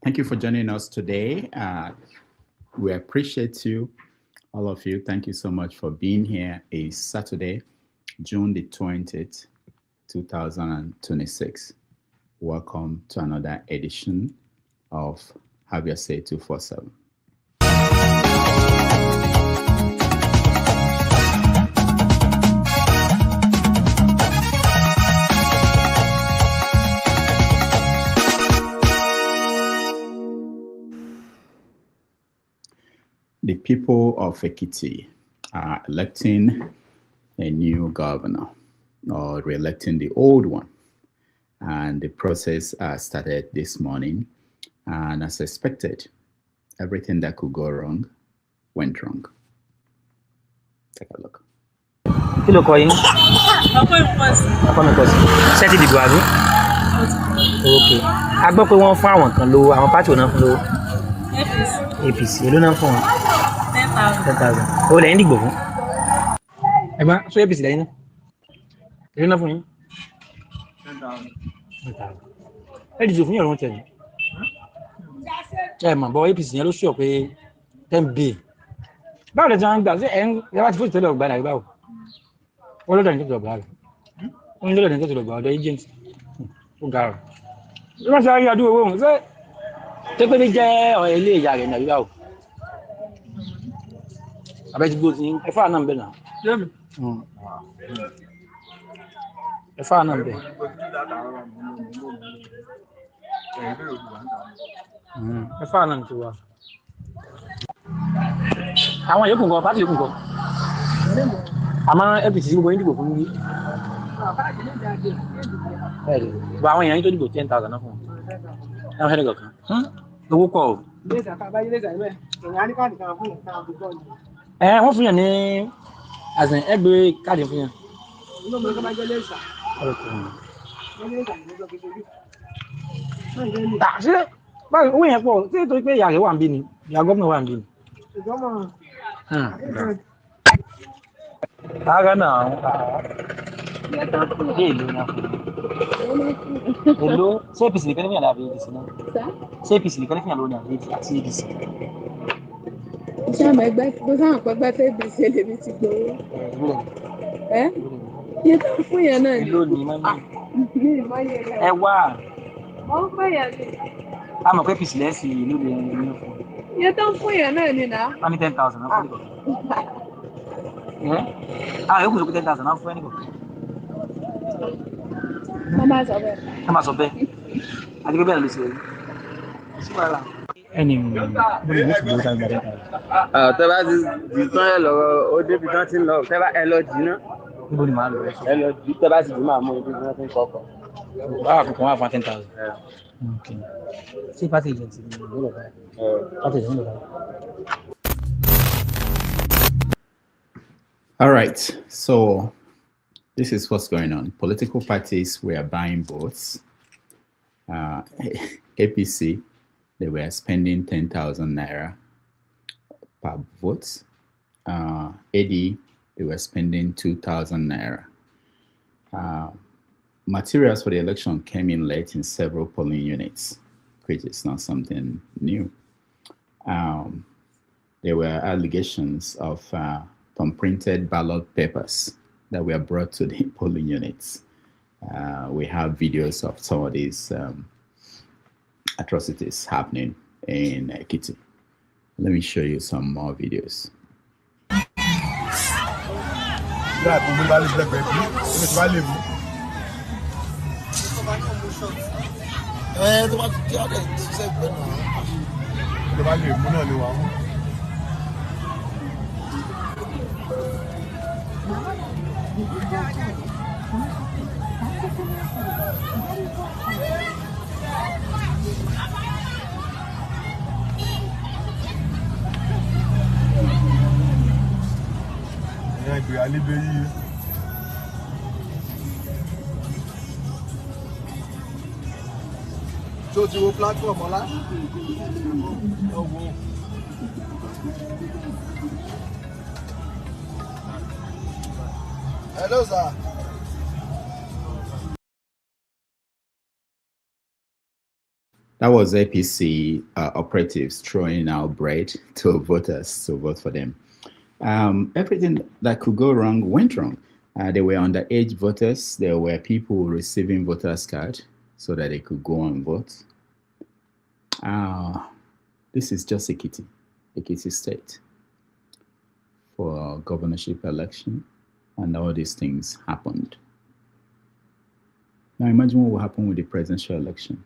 Thank you for joining us today. We appreciate you, all of you. Thank you so much for being here. It's Saturday, June the 20th, 2026. Welcome to another edition of Have Your Say 247. The people of Ekiti are electing a new governor or re-electing the old one. And the process started this morning. And as expected, everything that could go wrong went wrong. Take a look. Kí ló kọ yín? Ọkọ ìpọ̀sí. Ọkọ mi kọ sí. Ṣé ti dìbò àbí? Ok. A gbọ́ pé wọ́n fún àwọn kan lówó, àwọn pátì ò náà fún lówó. APC. Èló náà fún wọn? 10,000. Owó lẹ́yìn dìgbò fún. Ẹ̀gbọ́n, ṣé APC lẹ́yìn náà? Èló náà fún yín? 10,000. Ẹ dìbò fún yàrá tẹ̀lé. Ẹ mọ̀ bọ́ APC yẹn ló sọ pé 10 bill. Báwo lè ti máa ń gbà? Ṣé ẹ̀ ń yàrá ti fún ìtẹ́lẹ̀ ọ̀gbà náà báwo? Wọ́n lọ́dọ̀ ní tó lọ́gbà rẹ̀. Wọ́n ní lọ́dọ̀ ní tó lọ́gbà ọ̀dọ̀ agent. Ó ga rẹ̀. Bí wọ́n ṣe rí adúgbò owó òun, ṣé pé ní jẹ́ ọ̀rẹ́ ilé ìyá rẹ̀ nàbí báwo? Àbẹ́tí gbó ti ẹ̀fà náà ń bẹ̀ náà. Ẹ̀fà náà ń bẹ̀. Ẹ̀fà náà ń ti wá. Àwọn yòókù nǹkan, pàtí yòókù nǹkan. Àmọ́ APC gbogbo yín dìbò fún yí. Gbogbo àwọn èèyàn yín tó dìbò 10,000 náà fún wọn. Ẹ̀wọ̀n ṣẹ́lẹ̀ kọ̀ọ̀kan. Owó pọ̀ o. Wọ́n fún yàn ní àzìn ẹgbẹ́ káàdì fún yàn. Ṣé báyìí owó yẹn pọ̀ tí ètò pé ìyá rẹ̀ wà ń bí ni ìyá gómìnà wà ń bí ni. Ara náà dé ìlú náà. Èló ṣé APC nìkan ní fìyàn láàbí ADC náà? Ṣé APC nìkan ní fìyàn lónìí àti ADC? Iṣẹ́ àmọ́ ẹgbẹ́ bó sáà pẹ́pẹ́ fẹ́ bí ṣe lèmi ti gbowó. Iye tó ń fún yẹn náà ni. Èló ni mọ́mí? Ẹ wá. Wọ́n fẹ́ yẹn ni. A mọ̀ pé APC lẹ́sìn ìlú lè ní inú fún. Iye tó ń fún yẹn náà ni náà. Wọ́n ní 10,000 náà fún ìkọ̀kọ̀. Àwọn yòókù sọ pé 10,000 náà fún ẹnìkọ̀kọ̀. Wọ́n máa sọ bẹ́ẹ̀. Wọ́n máa sọ bẹ́ẹ̀. Àti pé bẹ́ẹ̀ ló ṣe rí. Ẹni mo lè gbé ọjà gbàdé kan. Tẹ́ bá ti di tán ẹ lọ ó débi tán ti ń lọ tẹ́ bá ẹ lọ jì náà. Níbo ni màá lọ? Ẹ lọ jì tẹ́ bá sì jì máa mú ibi tí wọ́n ti ń kọ́kọ́. Báwa kọ̀ọ̀kan wà fún 10,000. Okay. Ṣé pàtì agent ni ìlú lọ báyìí? Pàtì agent lọ báyìí. All right, so this is what's going on. Political parties were buying votes. APC, they were spending 10,000 naira per vote. AD, they were spending 2,000 naira. Materials for the election came in late in several polling units, which is not something new. There were allegations of printed ballot papers that were brought to the polling units. We have videos of some of these atrocities happening in Ekiti. Let me show you some more videos. So ti wo platform ọlá. Hello sir. That was APC operatives throwing out bread to voters to vote for them. Everything that could go wrong went wrong. There were underage voters. There were people receiving voters' card so that they could go and vote. This is just Ekiti State for governorship election, and all these things happened. Now imagine what will happen with the presidential election.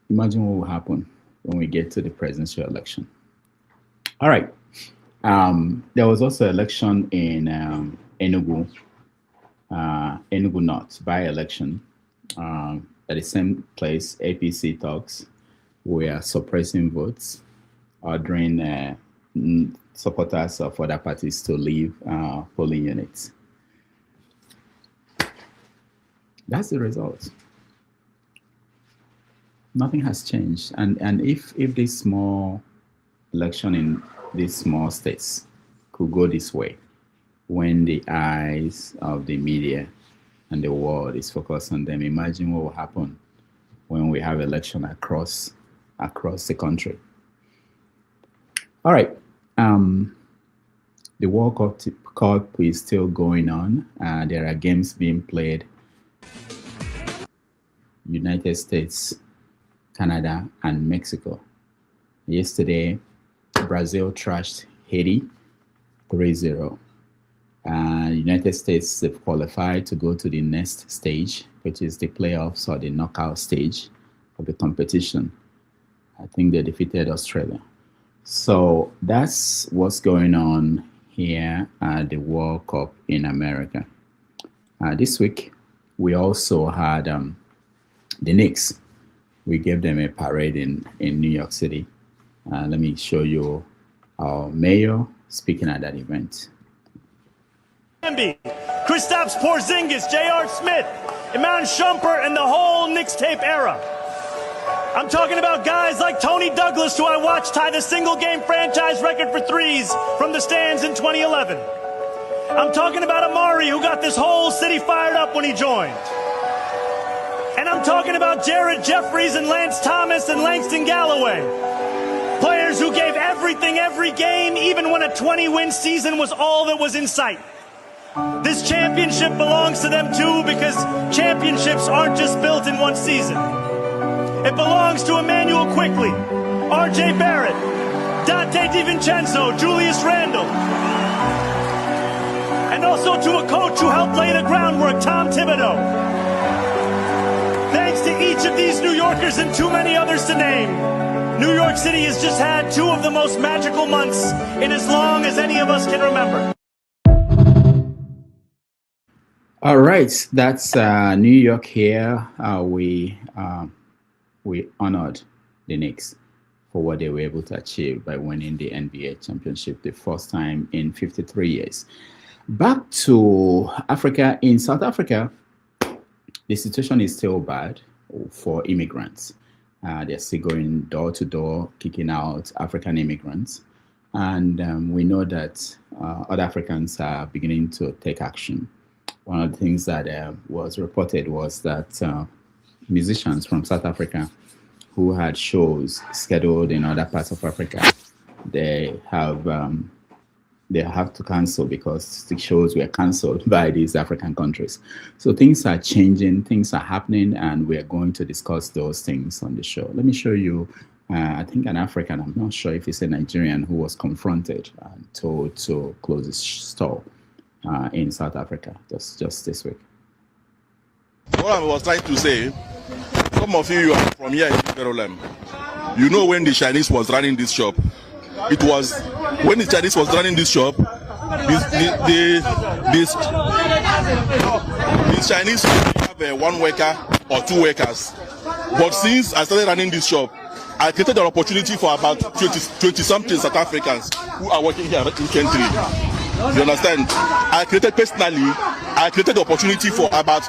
Imagine what will happen when we get to the presidential election. All right. There was also election in Enugu North, by-election. At the same place, APC talks were suppressing votes, ordering supporters of other parties to leave polling units. That's the result. Nothing has changed. And if this small election in these small states could go this way, when the eyes of the media and the world is focused on them, imagine what will happen when we have election across the country. All right. The World Cup is still going on. There are games being played. United States, Canada, and Mexico. Yesterday, Brazil trashed Haiti 3-0. United States have qualified to go to the next stage, which is the playoffs or the knockout stage of the competition. I think they defeated Australia. So that's what's going on here at the World Cup in America. This week, we also had the Knicks. We gave them a parade in New York City. Let me show you our mayor speaking at that event. Kristaps Porzingis, J.R. Smith, Iman Shumpert, and the whole Knicks tape era. I'm talking about guys like Tony Douglas, who I watched tie the single-game franchise record for threes from the stands in 2011. I'm talking about Amari, who got this whole city fired up when he joined. And I'm talking about Jared Jeffries and Lance Thomas and Langston Galloway. Players who gave everything every game, even when a 20-win season was all that was in sight. This championship belongs to them too, because championships aren't just built in one season. It belongs to Emmanuel Quickley, R.J. Barrett, Dante DiVincenzo, Julius Randle, and also to a coach who helped lay the groundwork, Tom Thibodeau. Thanks to each of these New Yorkers and too many others to name, New York City has just had two of the most magical months in as long as any of us can remember. All right, that's New York here. We honored the Knicks for what they were able to achieve by winning the NBA championship the first time in 53 years. Back to Africa. In South Africa, the situation is still bad for immigrants. They're still going door to door, kicking out African immigrants. And we know that other Africans are beginning to take action. One of the things that was reported was that musicians from South Africa who had shows scheduled in other parts of Africa, they have to cancel because the shows were canceled by these African countries. So things are changing, things are happening, and we're going to discuss those things on the show. Let me show you, I think an African, I'm not sure if it's a Nigerian, who was confronted and told to close his store in South Africa just this week. What I was trying to say, some of you are from here in Petroleum. You know when the Chinese was running this shop. It was when the Chinese was running this shop, the Chinese have one worker or two workers. But since I started running this shop, I created an opportunity for about 20-something South Africans who are working here recently. You understand? I created the opportunity for about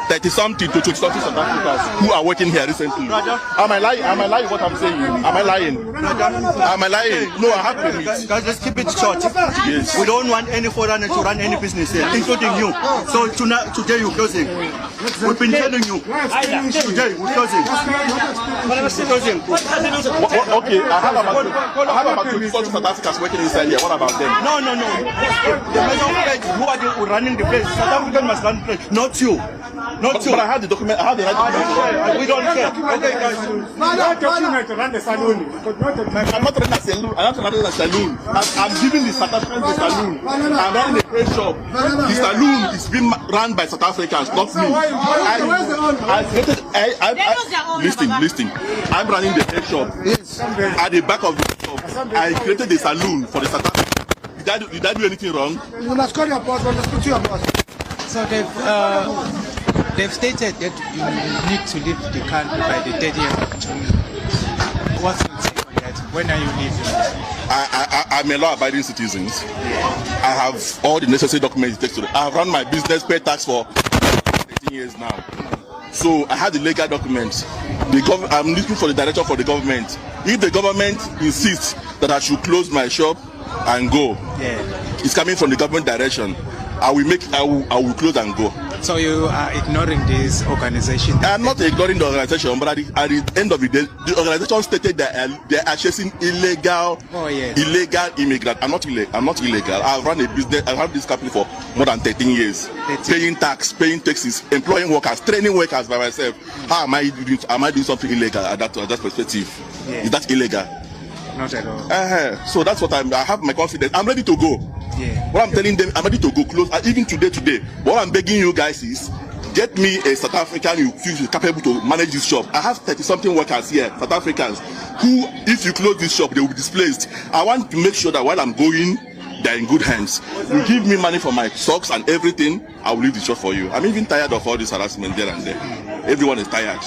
30-something to 20-something South Africans who are working here recently. Am I lying? Am I lying what I'm saying? Am I lying? Am I lying? No, I have permits. Guys, just keep it short. Yes. We don't want any foreigner to run any business here, including you. So today you're closing. We've been telling you. Today we're closing. Closing. Okay, I have about 24 South Africans working inside here. What about them? No. The major place who are running the place. South African must run the place, not you. Not you. But I have the document. I have the right document. We don't care. Okay, guys. I'm not running a saloon. I'm not running a saloon. I'm giving the South Africans the saloon. I'm running a trade shop. The saloon is being run by South Africans, not me. Listen. I'm running the trade shop. At the back of the shop, I created a saloon for the South Africans. Did I do anything wrong? You must call your boss, but speak to your boss. So they've stated that you need to leave the country by the 30th of June. What's your take on that? When are you leaving? I'm a law-abiding citizen. I have all the necessary documents it takes to. I have run my business, paid tax for 18 years now. So I have the legal documents. I'm looking for the direction for the government. If the government insists that I should close my shop and go, it's coming from the government direction. I will close and go. So you are ignoring this organization? I'm not ignoring the organization, but at the end of the day, the organization stated that they are chasing illegal immigrants. I'm not illegal. I've run a business. I've had this company for more than 13 years, paying tax, paying taxes, employing workers, training workers by myself. How am I doing something illegal at that perspective? Yeah. Is that illegal? Not at all. So that's what I have my confidence. I'm ready to go. Yeah. What I'm telling them, I'm ready to go close. Even today. What I'm begging you guys is, get me a South African who is capable to manage this shop. I have 30-something workers here, South Africans, who, if you close this shop, they will be displaced. I want to make sure that while I'm going, they're in good hands. You give me money for my socks and everything, I will leave the shop for you. I'm even tired of all this harassment there and there. Everyone is tired.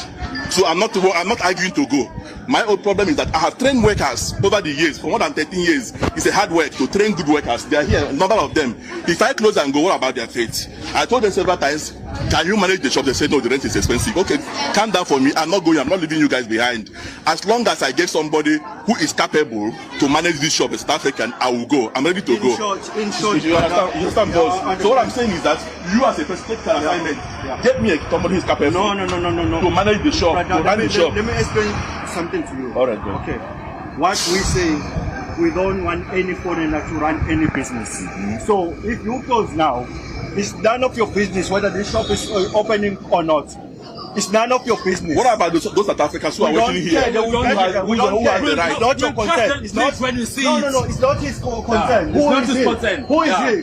So I'm not arguing to go. My own problem is that I have trained workers over the years, for more than 13 years. It's a hard work to train good workers. They are here, a number of them. If I close and go, what about their fate? I told them several times, can you manage the shop? They said, no, the rent is expensive. Okay, calm down for me. I'm not going. I'm not leaving you guys behind. As long as I get somebody who is capable to manage this shop as South African, I will go. I'm ready to go. In short, you understand, boss? So what I'm saying is that you as a president can assignment, get me somebody who is capable to manage the shop. Let me explain something to you. All right, go. Okay. What we say, we don't want any foreigner to run any business. So if you close now, it's none of your business whether the shop is opening or not. It's none of your business. What about those South Africans who are working here? Who have the right? It's not your consent. It's not when you see No. It's not his consent. Who is his consent? Who is he?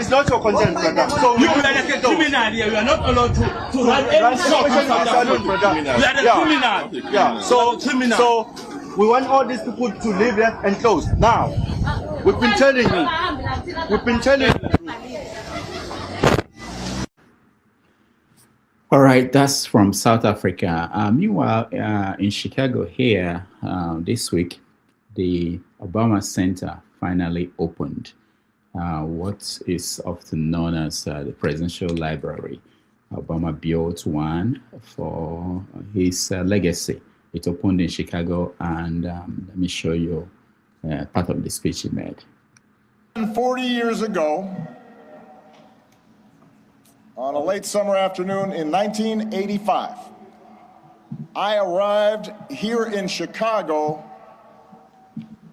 It's not your consent, brother. So you are like a criminal here. You are not allowed to run any shop. You are the criminal. Yeah. So we want all these people to leave here and close. Now, we've been telling you. All right, that's from South Africa. Meanwhile, in Chicago here this week, the Obama Center finally opened what is often known as the Presidential Library. Obama built one for his legacy. It opened in Chicago, and let me show you part of the speech he made. 40 years ago, on a late summer afternoon in 1985, I arrived here in Chicago,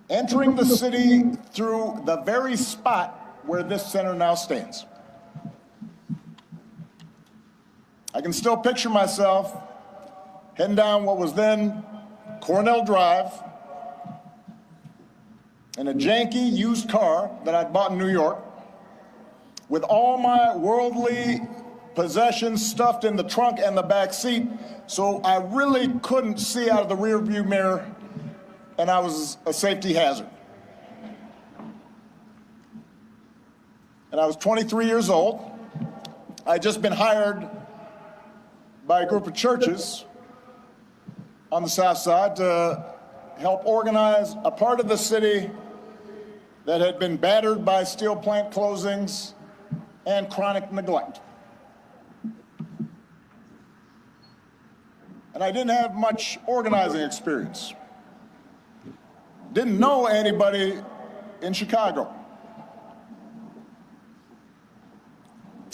entering the city through the very spot where this center now stands. I can still picture myself heading down what was then Cornell Drive in a janky used car that I'd bought in New York, with all my worldly possessions stuffed in the trunk and the back seat, so I really couldn't see out of the rearview mirror, and I was a safety hazard. And I was 23 years old. I'd just been hired by a group of churches on the South Side to help organize a part of the city that had been battered by steel plant closings and chronic neglect. and I didn't have much organizing experience. Didn't know anybody in Chicago.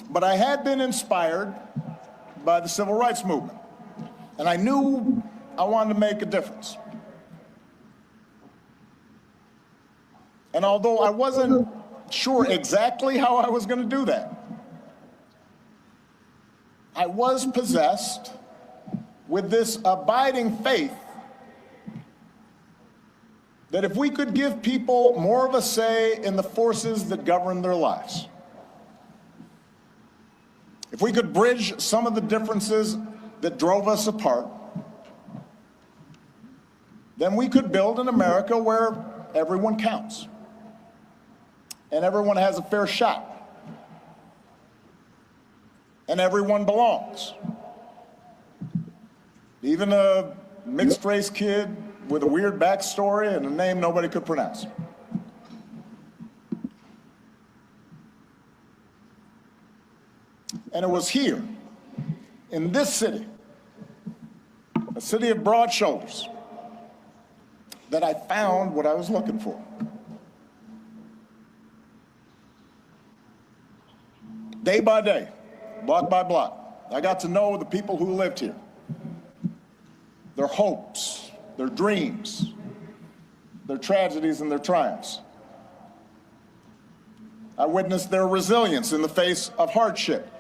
But I had been inspired by the civil rights movement, and I knew I wanted to make a difference. And although I wasn't sure exactly how I was going to do that, I was possessed with this abiding faith that if we could give people more of a say in the forces that govern their lives, if we could bridge some of the differences that drove us apart, then we could build an America where everyone counts and everyone has a fair shot and everyone belongs. Even a mixed-race kid with a weird backstory and a name nobody could pronounce. And it was here, in this city, a city of broad shoulders, that I found what I was looking for. Day by day, block by block, I got to know the people who lived here, their hopes, their dreams, their tragedies and their triumphs. I witnessed their resilience in the face of hardship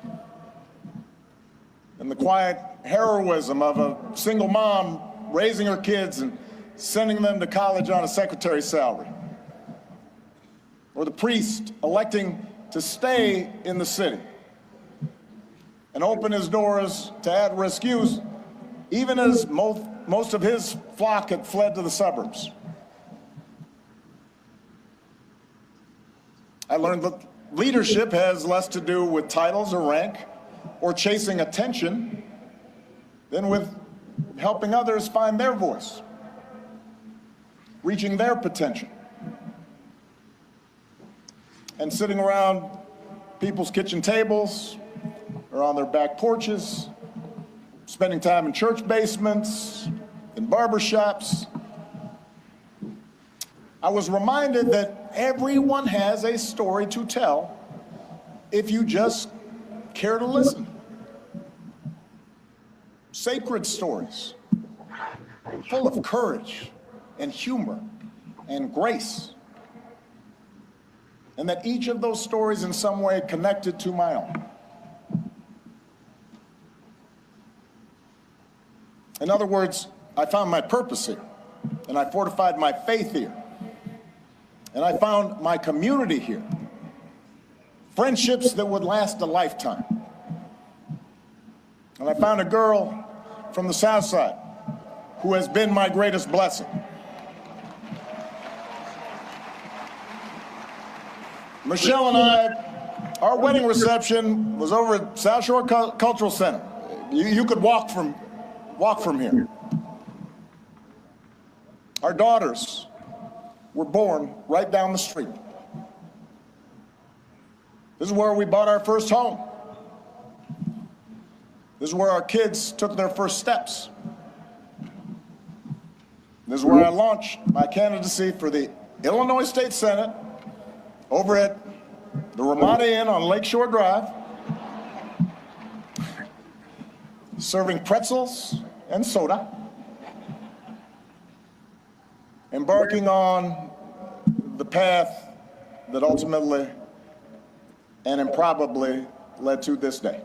and the quiet heroism of a single mom raising her kids and sending them to college on a secretary's salary, or the priest electing to stay in the city and open his doors to at-risk youth, even as most of his flock had fled to the suburbs. I learned that leadership has less to do with titles or rank or chasing attention than with helping others find their voice, reaching their potential, and sitting around people's kitchen tables or on their back porches, spending time in church basements, in barbershops. I was reminded that everyone has a story to tell if you just care to listen. Sacred stories, full of courage and humor and grace, and that each of those stories in some way connected to my own. In other words, I found my purpose here, and I fortified my faith here, and I found my community here, friendships that would last a lifetime. And I found a girl from the South Side who has been my greatest blessing. Michelle and I, our wedding reception was over at South Shore Cultural Center. You could walk from here. Our daughters were born right down the street. This is where we bought our first home. This is where our kids took their first steps. This is where I launched my candidacy for the Illinois State Senate over at the Ramada Inn on Lakeshore Drive, serving pretzels and soda, embarking on the path that ultimately and improbably led to this day.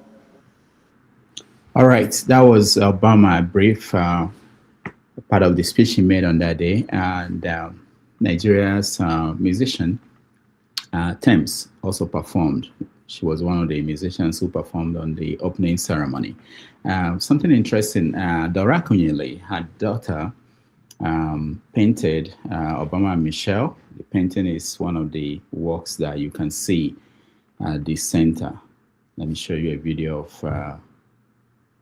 All right, that was Obama, a brief part of the speech he made on that day. And Nigeria's musician, Thames, also performed. She was one of the musicians who performed on the opening ceremony. Something interesting, Dora Akunyili, her daughter, painted Obama and Michelle. The painting is one of the works that you can see at the center. Let me show you a video of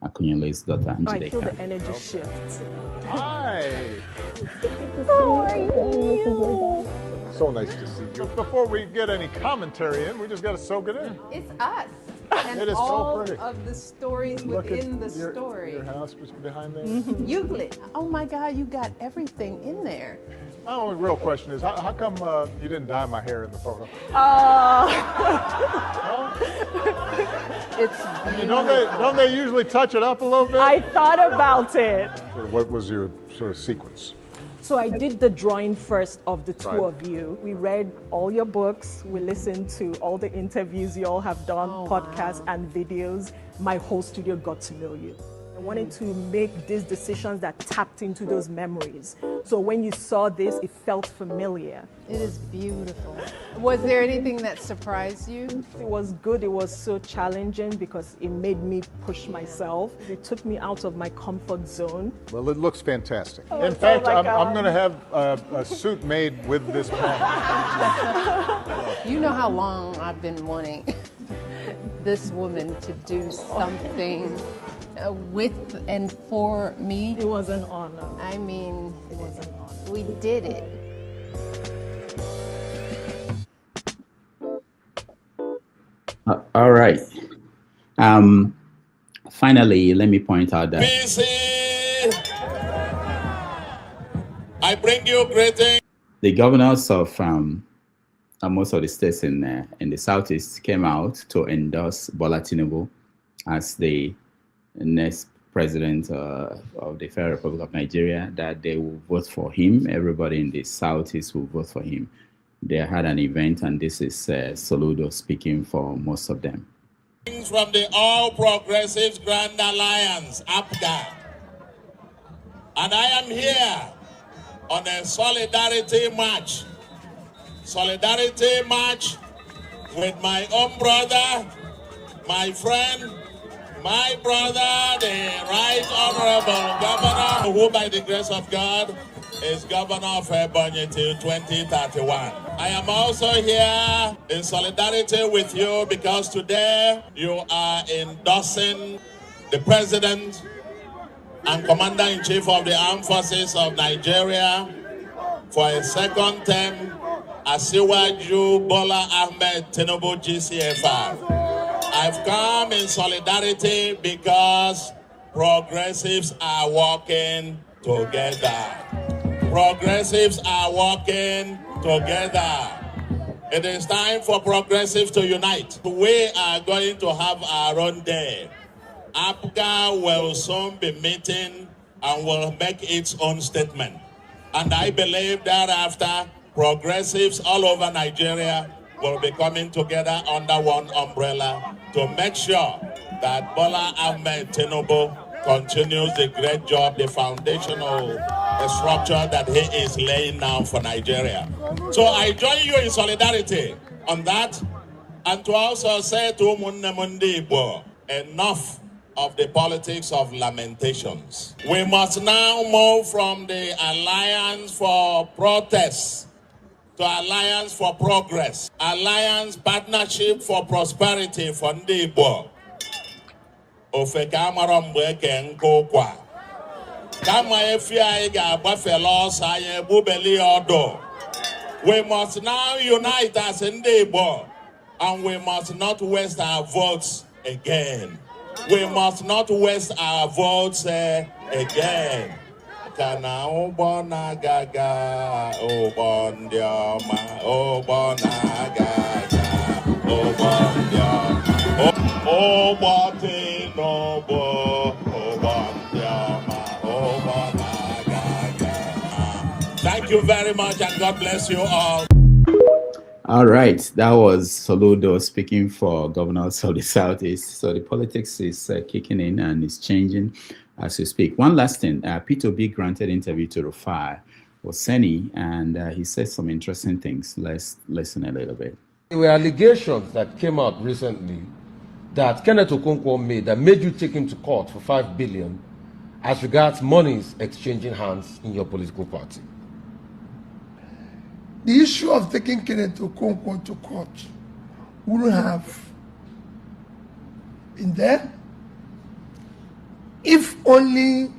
Akunyili's daughter, Angelica. I feel the energy shift. Hi! How are you? So nice to see you. Before we get any commentary in, we just got to soak it in. It's us. And It is so all pretty. of the stories within the story. Your house was behind there? Euclid. Oh my God, you got everything in there. My only real question is, how come you didn't dye my hair in the photo? It's Don't they usually touch it up a little bit? I thought about it. What was your sort of sequence? So I did the drawing first of the two Right. of you. We read all your books. We listened to all the interviews you all have done, podcasts and videos. My whole studio got to know you. I wanted to make these decisions that tapped into those memories. So when you saw this, it felt familiar. It is beautiful. Was there anything that surprised you? It was good. It was so challenging because it made me push myself. It took me out of my comfort zone. Well, it looks fantastic. Oh, In fact, my I'm God. going to have a suit made with this pen. You know how long I've been wanting this woman to do something with and for me. It was an honor. I mean, It was an honor. we did it. All right. Finally, let me point out that I bring you greetings. the governors of most of the states in the Southeast came out to endorse Bola Tinubu as the next president of the Federal Republic of Nigeria, that they will vote for him. Everybody in the Southeast will vote for him. They had an event, and this is Soludo speaking for most of them. From the All Progressives Grand Alliance, APGA. And I am here on a solidarity march. Solidarity march with my own brother, my friend, my brother, the Right Honorable Governor, who by the grace of God is Governor of Ebonyi till 2031. I am also here in solidarity with you because today you are endorsing the President and Commander-in-Chief of the Armed Forces of Nigeria for a second term, Asiwaju Bola Ahmed Tinubu GCFR. I've come in solidarity because progressives are working together. Progressives are working together. It is time for progressives to unite. We are going to have our own day. APGA will soon be meeting and will make its own statement. And I believe thereafter, progressives all over Nigeria will be coming together under one umbrella to make sure that Bola Ahmed Tinubu continues the great job, the foundational structure that he is laying down for Nigeria. So I join you in solidarity on that, and to also say to Umunne Mundibo, enough of the politics of lamentations. We must now move from the alliance for protest to alliance for progress, alliance partnership for prosperity for Ndibo. Ofeka amara mgbe eke nkụ kwa. Kama efi anyị ga-agbafela ọsọ anyị egbubeli ọdụ. We must now unite as Ndibo, and we must not waste our votes again. We must not waste our votes again. Kana ụgbọ na-agaga, ụgbọ ndị ọma, ụgbọ na-agaga, ụgbọ ndị ọma, ụgbọ Tinubu, ụgbọ ndị ọma, ụgbọ na-agaga. Thank you very much, and God bless you all. All right, that was Soludo speaking for governors of the Southeast. So the politics is kicking in and it's changing as we speak. One last thing, P2B granted interview to Rufai Oseni, and he said some interesting things. Let's listen a little bit. There were allegations that came out recently that Kenneth Okonkwo made you take him to court for 5 billion as regards monies exchanging hands in your political party. The issue of taking Kenneth Okonkwo to court wouldn't have been there if only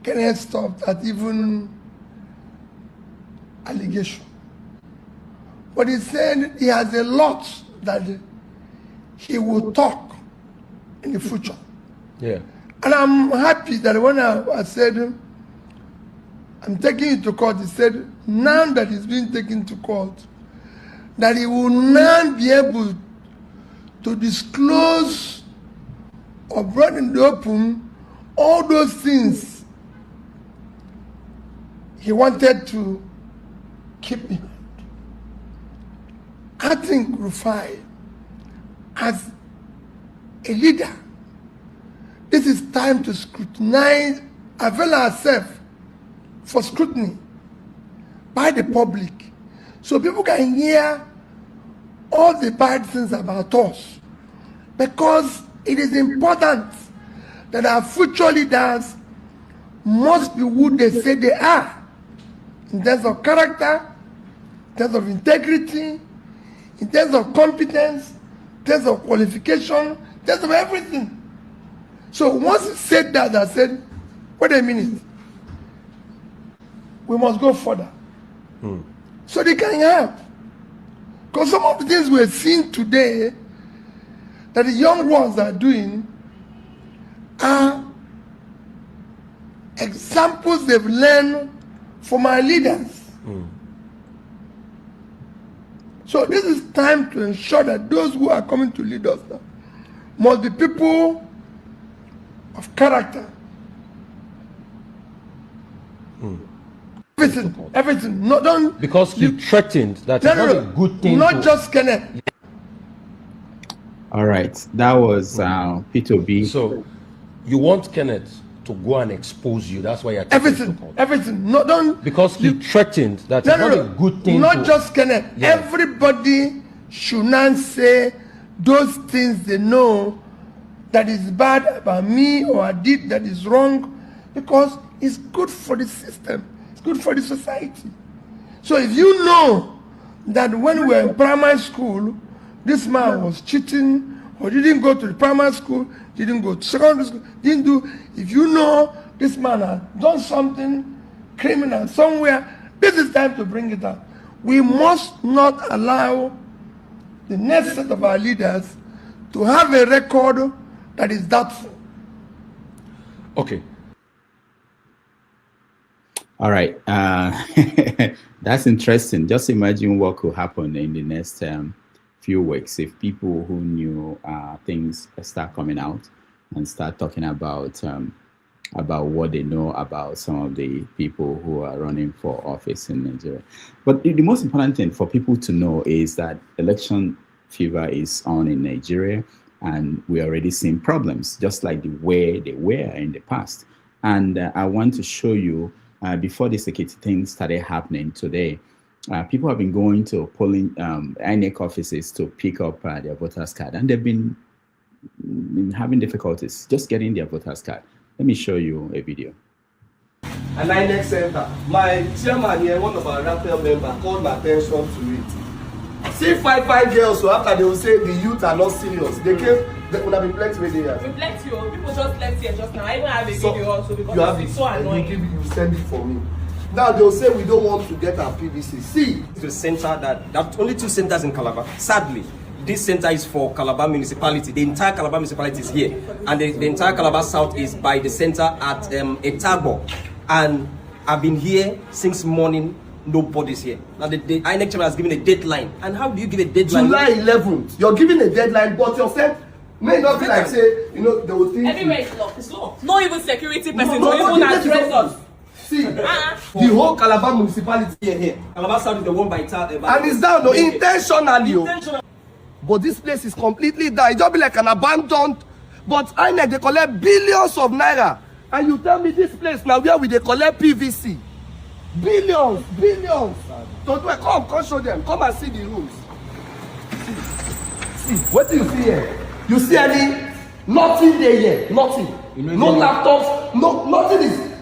Kenneth stopped at even allegation. But he said he has a lot that he will talk in the future. Yeah. And I'm happy that when I said, I'm taking it to court, he said, now that he's being taken to court, that he will now be able to disclose or bring in the open all those things he wanted to keep behind. I think Rufai, as a leader, this is time to scrutinize, avail ourselves for scrutiny by the public, so people can hear all the bad things about us. Because it is important that our future leaders must be who they say they are, in terms of character, in terms of integrity, in terms of competence, in terms of qualification, in terms of everything. So once he said that, I said, wait a minute, we must go further. So they can help. Because some of the things we're seeing today that the young ones are doing are examples they've learned from our leaders. So this is time to ensure that those who are coming to lead us now must be people of character. Everything. No, don't. Because you threatened that it's not a good thing. Not just Kenneth. All right, that was P2B. So you want Kenneth to go and expose you. That's why you're everything. No, don't. Because you threatened that it's not a good thing. Not just Kenneth. Yeah. Everybody should not say those things they know that is bad about me or I did that is wrong, because it's good for the system. It's good for the society. So if you know that when we were in primary school, this man was cheating or didn't go to the primary school, didn't go to secondary school, didn't do, if you know this man had done something criminal somewhere, this is time to bring it up. We must not allow the next set of our leaders to have a record that is doubtful. Okay. All right. That's interesting. Just imagine what could happen in the next few weeks if people who knew things start coming out and start talking about what they know about some of the people who are running for office in Nigeria. But the most important thing for people to know is that election fever is on in Nigeria, and we're already seeing problems, just like the way they were in the past. And I want to show you, before the security thing started happening today, people have been going to polling INEC offices to pick up their voters card, and they've been having difficulties just getting their voters card. Let me show you a video. An INEC center. My chairman here, one of our rappel members, called my attention to it. See 5 girls, so after they will say the youth are not serious. They came, there would have been plenty of here. We plenty, people just left here just now. I even have a video also because it's so annoying. You send it for me. Now they'll say we don't want to get our PVC. See, the center that only 2 centers in Calabar. Sadly, this center is for Calabar municipality. The entire Calabar municipality is here, and the entire Calabar South is by the center at Etagbo. And I've been here since morning. Nobody's here. Now the INEC chairman has given a deadline. And how do you give a deadline? July 11th. You're giving a deadline, but yourself may not be like say, you know, they will think. Everywhere is locked. It's locked. Not even security person to even address us. See, the whole Calabar municipality here. Calabar South is the one by and it's down, no, intentionally. But this place is completely down. It just be like an abandoned. But INEC, they collect billions of naira. And you tell me this place now where we they collect PVC. Billions. So come show them. Come and see the rooms. See. What do you see here? You see any? Nothing there here. Nothing. No laptops. Nothing is.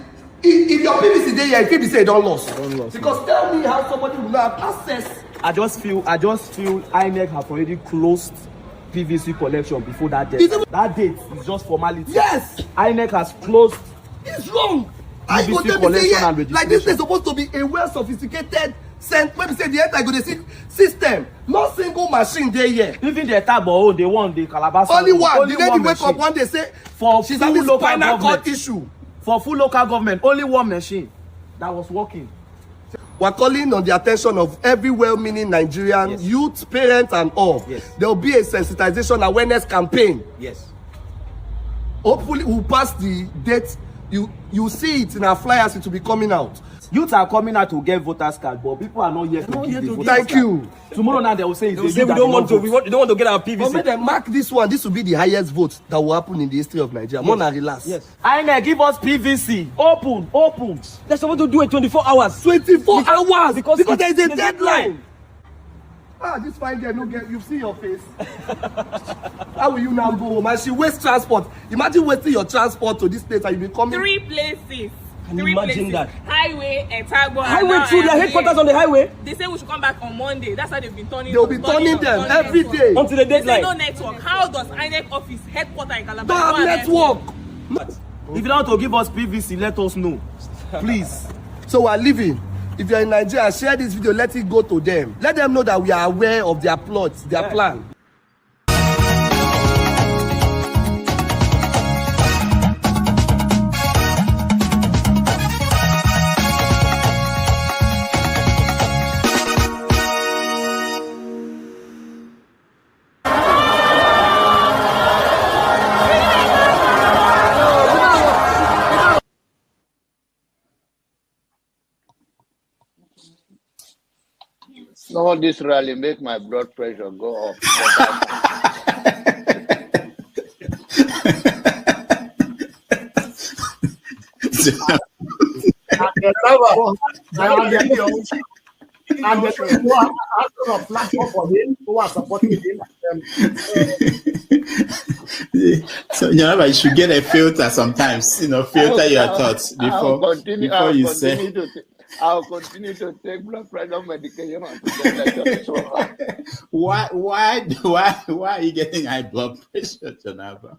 If your PVC there here, if you say don't lost. Because tell me how somebody will not have access. I just feel INEC have already closed PVC collection before that date. That date is just formality. Yes. INEC has closed. It's wrong. PVC collection and registration. Like this is supposed to be a well sophisticated Maybe say the entire go the system. No single machine there yet. Even the tabo, they want the Calabar. Only one. The lady wake up one day say for she's having spinal cord issue. For full local government, only one machine that was working. We're calling on the attention of every well-meaning Nigerian youth, parents, and all. Yes. There will be a sensitization awareness campaign. Yes. Hopefully, we'll pass the date. You see it in our flyers. It will be coming out. Youths are coming out to get voters card, but people are not yet to give the voters Thank you. Card. Tomorrow now they will say, we don't want to get our PVC. But make them mark this one. This will be the highest vote that will happen in the history of Nigeria. More than relax. Yes. INEC give us PVC. Open. They're supposed to do it 24 hours. 24 hours because there is a deadline. This fine girl, no get. You see your face. How will you now go home? And she wastes transport. Imagine wasting your transport to this place and you be coming. 3 places. Can you imagine that? Highway and Tagbo. Highway through their headquarters on the highway. They say we should come back on Monday. That's how they've been turning. They'll be turning them every day until the deadline. They say no network. How does INEC office headquarters in Calabar? Don't have network. If you don't want to give us PVC, let us know, please. So we're leaving. If you're in Nigeria, share this video. Let it go to them. Let them know that we are aware of their plots, their plan. No, this rally make my blood pressure go up. And the people who are asking a platform for him, who are supporting him. So you should get a filter sometimes. Filter your thoughts before you say. I'll continue to take blood pressure medication. Why are you getting high blood pressure, Jonava?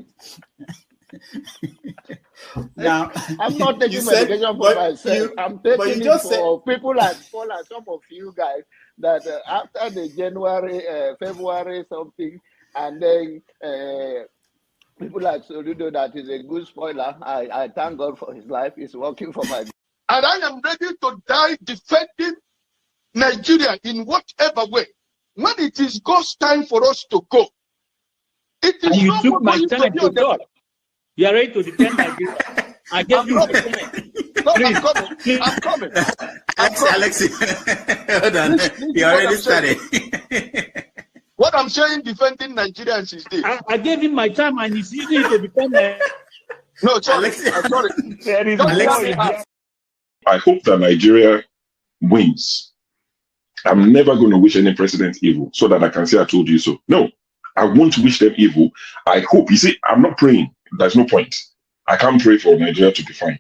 Now, I'm not taking medication for myself. I'm taking it for people like Paul and some of you guys that after the January, February something, and then people like Soludo, that is a good spoiler. I thank God for his life. He's working for my. And I am ready to die defending Nigeria in whatever way. When it is God's time for us to go, it is and you not took my time to God. You are ready to defend Nigeria. I gave you I'm coming. Alexi, hold on. You already started. What I'm saying, defending Nigerians is this. I gave him my time and he's using it to defend No, sorry. I'm sorry. Alexi. I hope that Nigeria wins. I'm never going to wish any president evil so that I can say I told you so. No, I won't wish them evil. I hope. You see, I'm not praying. There's no point. I can't pray for Nigeria to be fine.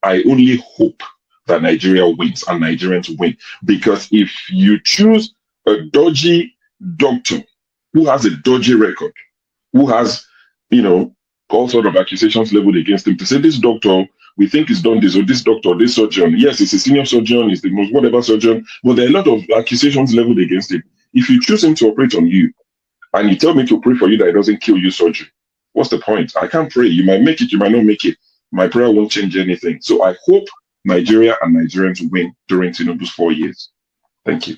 I only hope that Nigeria wins and Nigerians win. Because if you choose a dodgy doctor who has a dodgy record, who has, all sort of accusations leveled against him, to say this doctor, we think he's done this, or this doctor, this surgeon. Yes, he's a senior surgeon, he's the most whatever surgeon, but there are a lot of accusations leveled against him. If you choose him to operate on you, and you tell me to pray for you that it doesn't kill you surgery, what's the point? I can't pray. You might make it, you might not make it. My prayer won't change anything. So I hope Nigeria and Nigerians win during Tinubu's 4 years. Thank you.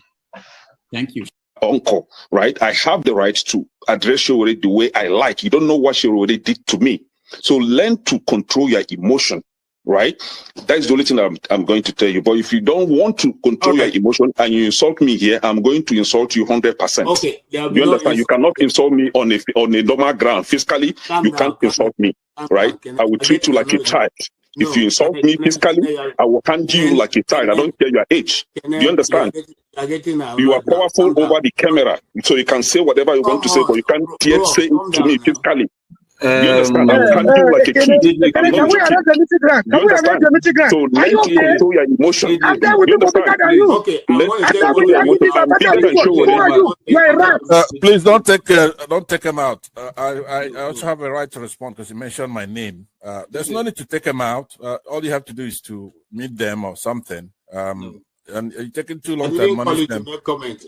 Thank you. Uncle, right? I have the right to address Showore the way I like. You don't know what Showore did to me. So learn to control your emotion, right? That is the only thing I'm going to tell you. But if you don't want to control your emotion and you insult me here, I'm going to insult you 100%. Okay. You understand? You cannot insult me on a normal ground. Fiscally, you can't insult me, right? I will treat you like a child. If you insult me physically, I will handle you like a child. I don't care your age. Do you understand? You are powerful over the camera, so you can say whatever you want to say, but you can't dare say it to me physically. You understand? I will handle you like a kid. Can we arrange the meeting ground? Can we arrange the meeting ground? So learn to control your emotion. You understand? Okay. Please don't take him out. I also have a right to respond because you mentioned my name. There's no need to take him out. All you have to do is to meet them or something. And you're taking too long I to didn't call admonish you to them. make comment.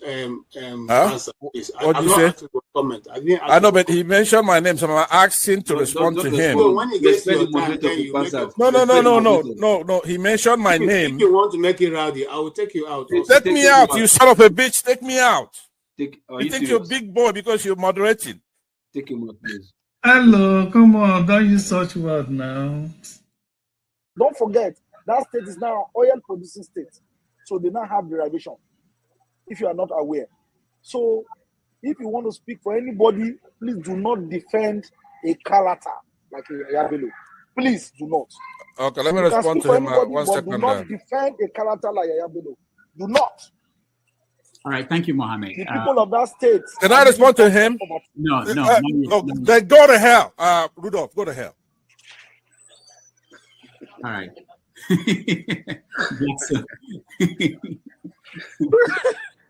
Huh? Answer, please. What I'm did you not say? asking for comment. I didn't I know, but he mentioned my name, so I'm asking to respond to him. So when he gets your time, then you make your No. He mentioned my name. If you want to make it rowdy, I will take you out. Take me out, you son of a bitch. Take me out. You you think you're a big boy because you're moderating. Take him out, please. Hello, come on, don't use such word now. Don't forget, that state is now an oil producing state. So they now have derivation, if you are not aware. So if you want to speak for anybody, please do not defend a character like Yabelo. Please do not. Okay, let me respond to him. One second. Do not defend a character like Yabelo. Do not. All right, thank you, Mohammed. The people of that state. Can I respond to him? No. Then go to hell. Rudolph, go to hell. All right.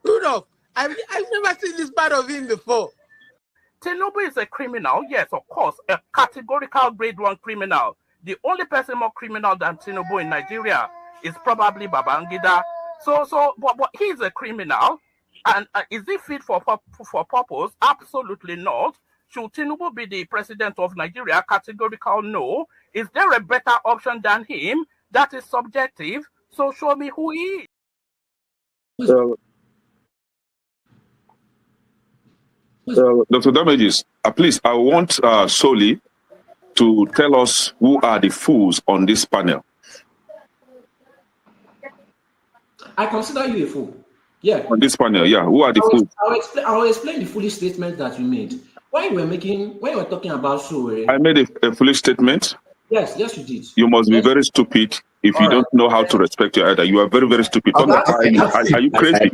Rudolph, I've never seen this part of him before. Tinubu is a criminal, yes, of course, a categorical grade 1 criminal. The only person more criminal than Tinubu in Nigeria is probably Babangida. But he's a criminal, and is he fit for purpose? Absolutely not. Should Tinubu be the president of Nigeria? Categorical no. Is there a better option than him? That is subjective. So show me who he is. Dr. Damages, please, I want Soli to tell us who are the fools on this panel. I consider you a fool. Yeah. On this panel, yeah. Who are the fools? I will explain the foolish statement that you made. When you were talking about Sowore. I made a foolish statement. Yes, you did. You must be very stupid if you don't know how to respect your elder. You are very, very stupid. Are you crazy?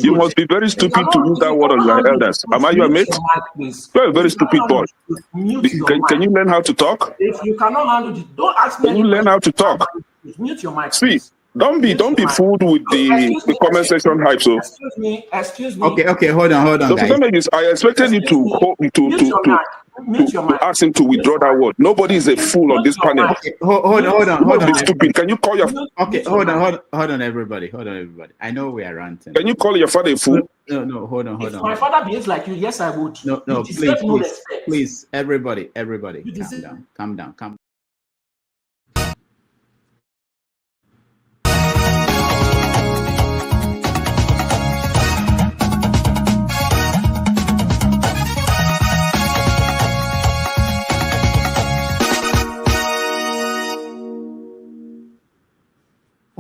You must be very stupid to use that word on your elders. Am I your mate? You're a very stupid boy. Can you learn how to talk? If you cannot handle it, don't ask me. Can you learn how to talk? Mute your mic. See, don't be fooled with the comment section hype. So excuse me. Okay, hold on, guys. I expected you to ask him to withdraw that word. Nobody is a fool on this panel. Okay, hold on. Be stupid. Can you call your? Okay, hold on, everybody. I know we are ranting. Can you call your father a fool? No, hold on. If my father behaves like you, yes, I would. No, please, everybody, calm down.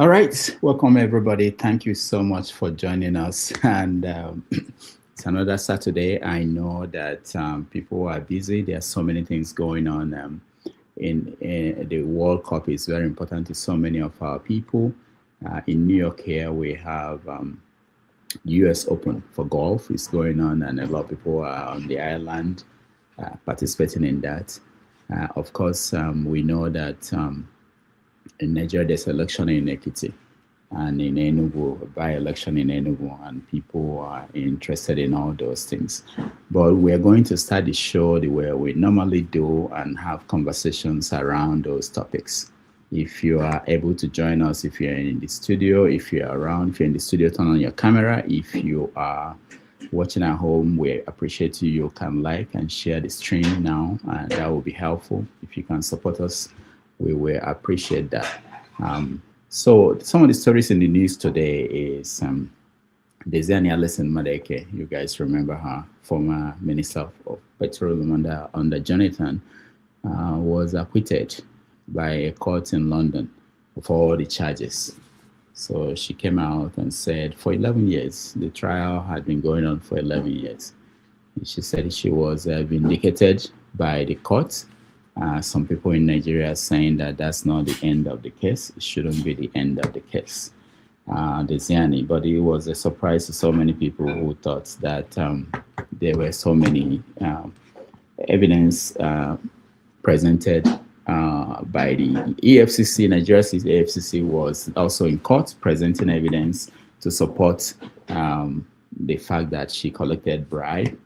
All right, welcome everybody. Thank you so much for joining us. And it's another Saturday. I know that people are busy. There are so many things going on. In the World Cup is very important to so many of our people. In New York here, we have US Open for golf is going on, and a lot of people are on the island participating in that. Of course, we know that in Nigeria, there's election in Ekiti and in Enugu, by-election in Enugu, and people are interested in all those things. But we're going to start the show the way we normally do and have conversations around those topics. If you are able to join us, if you're in the studio, if you're around, if you're in the studio, turn on your camera. If you are watching at home, we appreciate you. You can like and share the stream now, and that will be helpful. If you can support us, we will appreciate that. So some of the stories in the news today is Diezani Alison-Madueke. You guys remember her, former Minister of Petroleum under Jonathan, was acquitted by a court in London for all the charges. So she came out and said for 11 years, the trial had been going on for 11 years. She said she was vindicated by the court. Some people in Nigeria are saying that that's not the end of the case. It shouldn't be the end of the case. Deziani, but it was a surprise to so many people who thought that there were so many evidence presented by the EFCC. Nigeria's EFCC was also in court presenting evidence to support the fact that she collected bribe.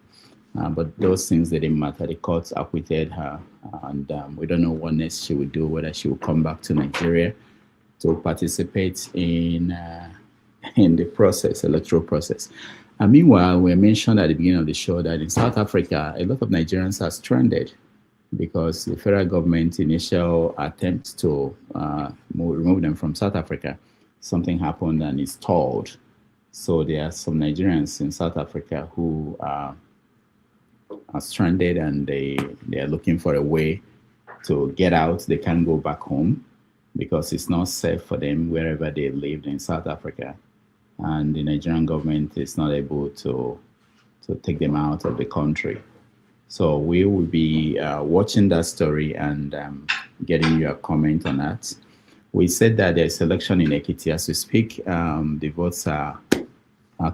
But those things didn't matter. The court acquitted her, and we don't know what next she will do, whether she will come back to Nigeria to participate in in the process, electoral process. And meanwhile, we mentioned at the beginning of the show that in South Africa, a lot of Nigerians are stranded because the federal government's initial attempt to remove them from South Africa, something happened and it's stalled. So there are some Nigerians in South Africa who are stranded and they are looking for a way to get out. They can't go back home because it's not safe for them wherever they lived in South Africa. And the Nigerian government is not able to take them out of the country. So we will be watching that story and getting your comment on that. We said that there's election in Ekiti as we speak. The votes are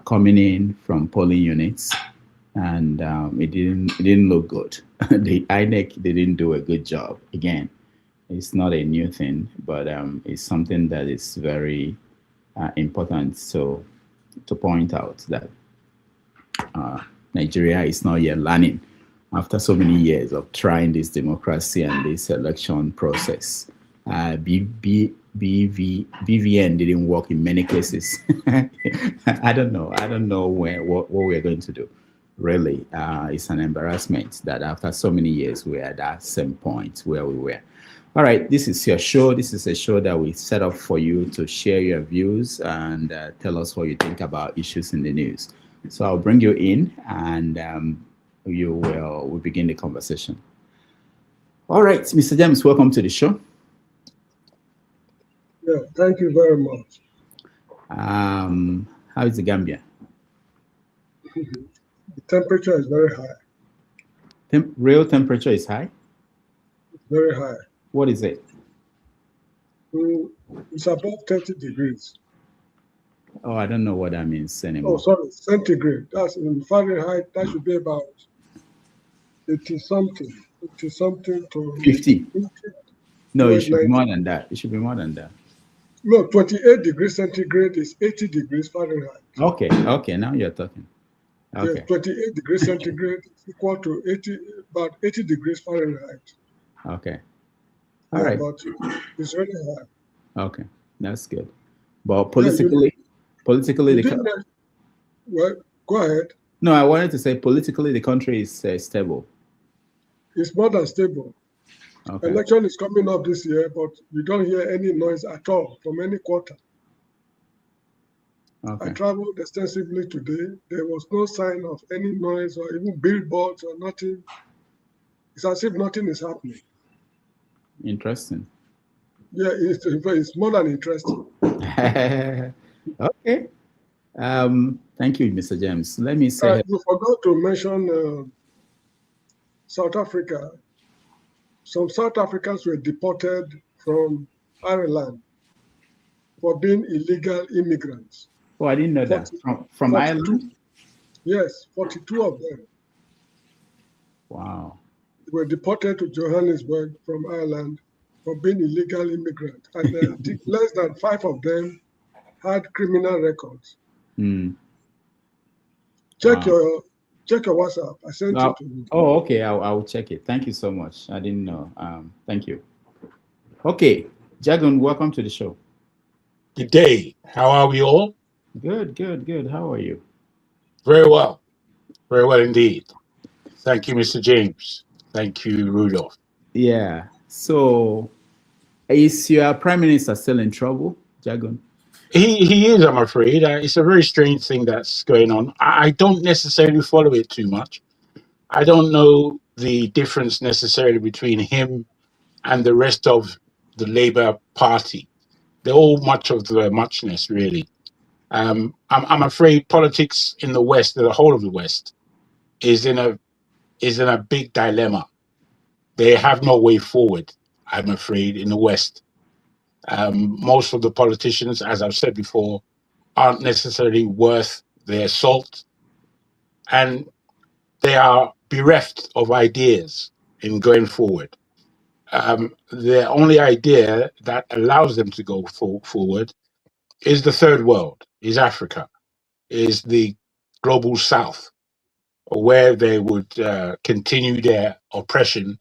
coming in from polling units, and it didn't look good. The INEC didn't do a good job. Again, it's not a new thing, but it's something that is very important to point out that Nigeria is not yet learning after so many years of trying this democracy and this election process. BVN didn't work in many cases. I don't know what we're going to do. Really, it's an embarrassment that after so many years we're at that same point where we were. All right, this is your show. This is a show that we set up for you to share your views and tell us what you think about issues in the news. So I'll bring you in and we'll begin the conversation. All right, Mr. James, welcome to the show. Yeah, thank you very much. How is the Gambia? The temperature is very high. Real temperature is high? Very high. What is it? It's above 30 degrees. Oh, I don't know what that means anymore. Oh, sorry, centigrade. That's in Fahrenheit. That should be about 80 something to 50. No, it should be more than that. It should be more than that. No, 28 degrees centigrade is 80 degrees Fahrenheit. Okay, now you're talking. Okay. Yeah, 28 degrees centigrade is equal to about 80 degrees Fahrenheit. Okay. All right. But it's really high. Okay, that's good. But politically, well, go ahead. No, I wanted to say politically the country is stable. It's more than stable. Okay. Election is coming up this year, but you don't hear any noise at all from any quarter. Okay. I traveled extensively today. There was no sign of any noise or even billboards or nothing. It's as if nothing is happening. Interesting. Yeah, it's more than interesting. Okay. Thank you, Mr. James. Let me say... you forgot to mention South Africa. Some South Africans were deported from Ireland for being illegal immigrants. Oh, I didn't know that. From Ireland? Yes, 42 of them. Wow. They were deported to Johannesburg from Ireland for being illegal immigrants. And I think less than 5 of them had criminal records. Mm. Check your WhatsApp. I sent it to you. Oh, okay. I'll check it. Thank you so much. I didn't know. Thank you. Okay. Jagun, welcome to the show. Good day. How are we all? Good. How are you? Very well. Very well indeed. Thank you, Mr. James. Thank you, Rudolph. Yeah. So, is your prime minister still in trouble, Jagun? He is, I'm afraid. It's a very strange thing that's going on. I don't necessarily follow it too much. I don't know the difference necessarily between him and the rest of the Labour Party. They're all much of the muchness, really. I'm afraid politics in the West, the whole of the West, is in a big dilemma. They have no way forward, I'm afraid, in the West. Most of the politicians, as I've said before, aren't necessarily worth their salt, and they are bereft of ideas in going forward. The only idea that allows them to go forward is the third world, is Africa, is the global South, where they would continue their oppression,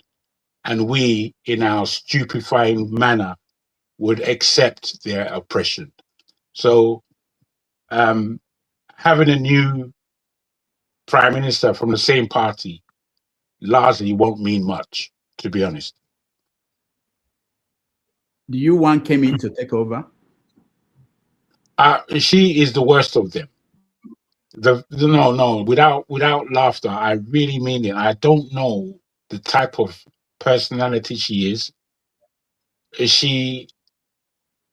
and we, in our stupefying manner, would accept their oppression. So having a new prime minister from the same party largely won't mean much, to be honest. Do you want Kemi to take over? She is the worst of them. No, without laughter, I really mean it. I don't know the type of personality she is. She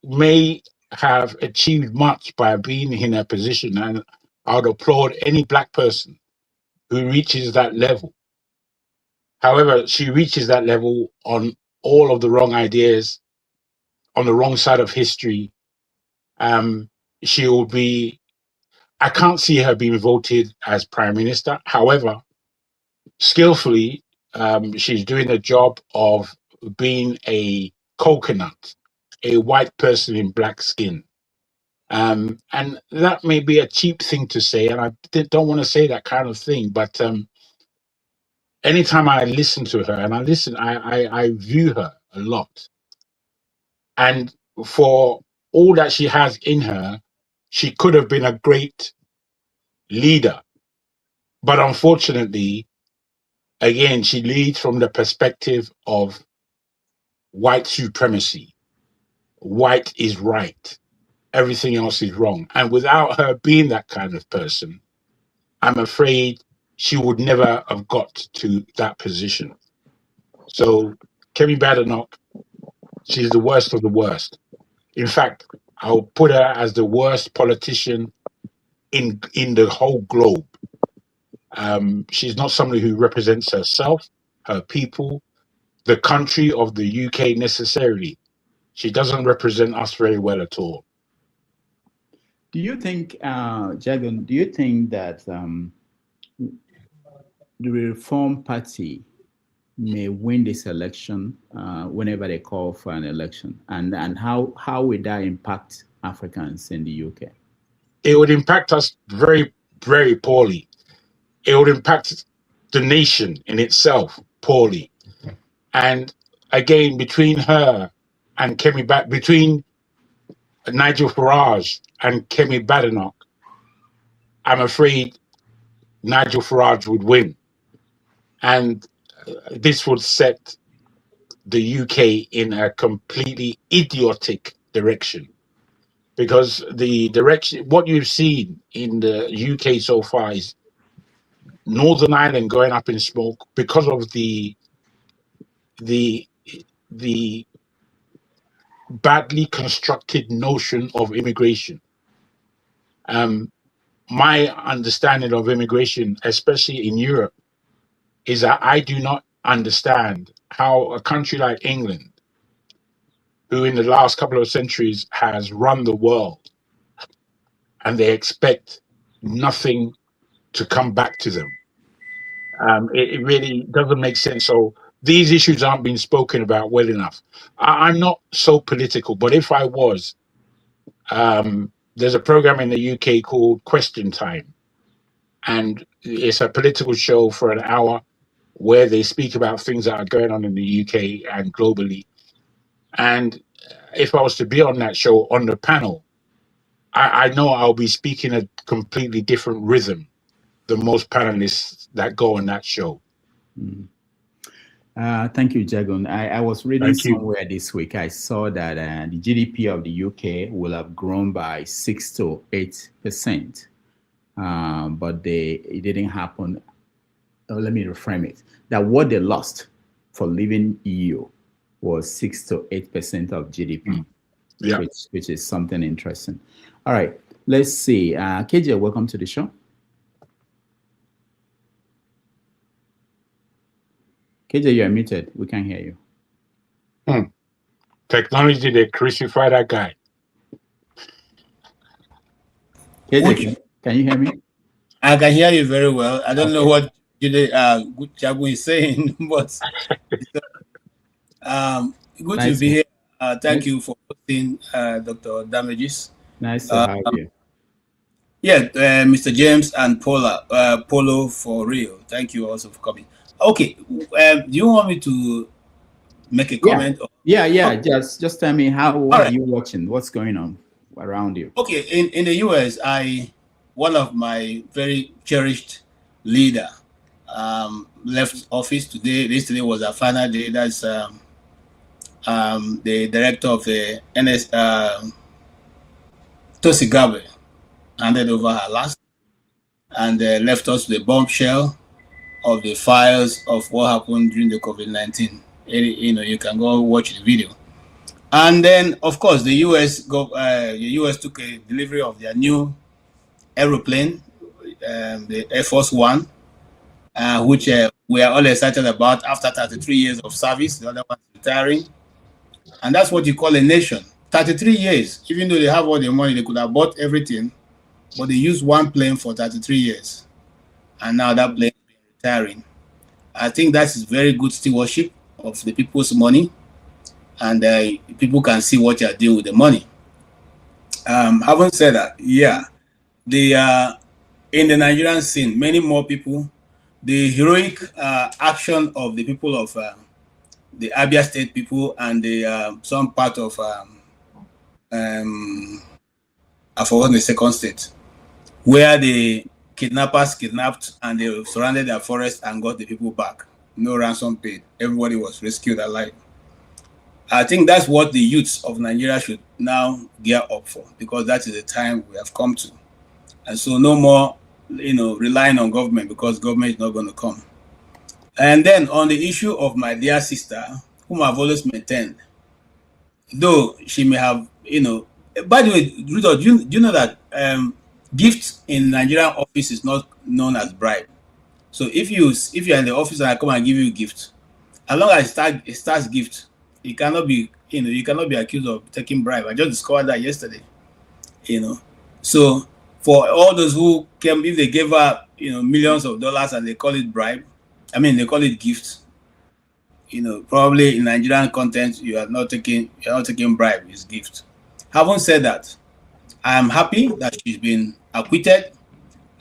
may have achieved much by being in her position, and I would applaud any black person who reaches that level. However, she reaches that level on all of the wrong ideas, on the wrong side of history. She will be, I can't see her being voted as prime minister. However, skillfully, she's doing the job of being a coconut, a white person in black skin. And that may be a cheap thing to say, and I don't want to say that kind of thing, but anytime I listen to her, and I view her a lot. And for all that she has in her, she could have been a great leader. But unfortunately, again, she leads from the perspective of white supremacy. White is right. Everything else is wrong. And without her being that kind of person, I'm afraid she would never have got to that position. So Kemi Badenoch, she's the worst of the worst. In fact, I'll put her as the worst politician in the whole globe. She's not somebody who represents herself, her people, the country of the UK necessarily. She doesn't represent us very well at all. Do you think, Jagan, do you think that the Reform Party may win this election whenever they call for an election? And how would that impact Africans in the UK? It would impact us very, very poorly. It would impact the nation in itself poorly. And again, between her and between Nigel Farage and Kemi Badenoch, I'm afraid Nigel Farage would win. And this would set the UK in a completely idiotic direction. Because the direction, what you've seen in the UK so far is Northern Ireland going up in smoke because of the badly constructed notion of immigration. My understanding of immigration, especially in Europe, is that I do not understand how a country like England, who in the last couple of centuries has run the world, and they expect nothing to come back to them. It really doesn't make sense. So these issues aren't being spoken about well enough. I'm not so political, but if I was, there's a program in the UK called Question Time, and it's a political show for an hour where they speak about things that are going on in the UK and globally. And if I was to be on that show, on the panel, I know I'll be speaking a completely different rhythm than most panelists that go on that show. Mm. Thank you, Jagun. I was reading somewhere this week. I saw that the GDP of the UK will have grown by 6 to 8%, but it didn't happen. Let me reframe it. That what they lost for leaving EU was 6 to 8% of GDP, which is something interesting. All right, let's see. KJ, welcome to the show. KJ, you're muted. We can't hear you. Technology, they crucify that guy. KJ, can you hear me? I can hear you very well. I don't know what Jagu is saying, but good to be here. Thank you for putting Dr. Damages. Nice to have you. Yeah, Mr. James and Polo for real. Thank you also for coming. Okay, do you want me to make a comment? Yeah. Just tell me, what are you watching? What's going on? around you? Okay, in the US, one of my very cherished leader left office today. Yesterday was our final day. That's the director of the NS, Tosi Gabe, handed over her last and left us with a bombshell of the files of what happened during the COVID-19. You can go watch the video. And then, of course, the US took a delivery of their new aeroplane, the Air Force One, which we are all excited about after 33 years of service. The other one retiring. And that's what you call a nation. 33 years, even though they have all the money, they could have bought everything, but they used one plane for 33 years. And now that plane is retiring. I think that is very good stewardship of the people's money. And people can see what you are doing with the money. Having said that, yeah, in the Nigerian scene, many more people, the heroic action of the people of the Abia State people and the some part of I forgot the second state, where the kidnappers kidnapped and they surrounded their forest and got the people back. No ransom paid. Everybody was rescued alive. I think that's what the youths of Nigeria should now gear up for, because that is the time we have come to. And so no more, relying on government, because government is not going to come. And then on the issue of my dear sister, whom I've always maintained, though she may have, by the way, Rudolph, do you know that gift in Nigerian office is not known as bribe? So if you're in the office and I come and give you a gift, as long as it starts gift, it cannot be, you cannot be accused of taking bribe. I just discovered that yesterday, So for all those who came, if they gave her, millions of dollars and they call it bribe, they call it gift, probably in Nigerian content, you're not taking bribe, it's gift. Having said that, I am happy that she's been acquitted.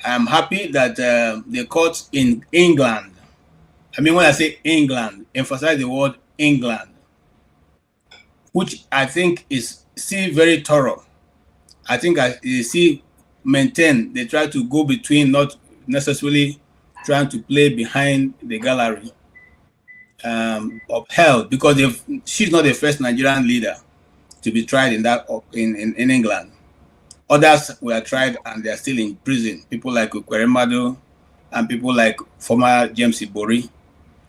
I am happy that the court in England, when I say England, emphasize the word England, which I think is still very thorough. I think they try to go between, not necessarily trying to play behind the gallery, upheld, because she's not the first Nigerian leader to be tried in England. Others were tried and they are still in prison. People like Ukweremadu and people like former James Ibori.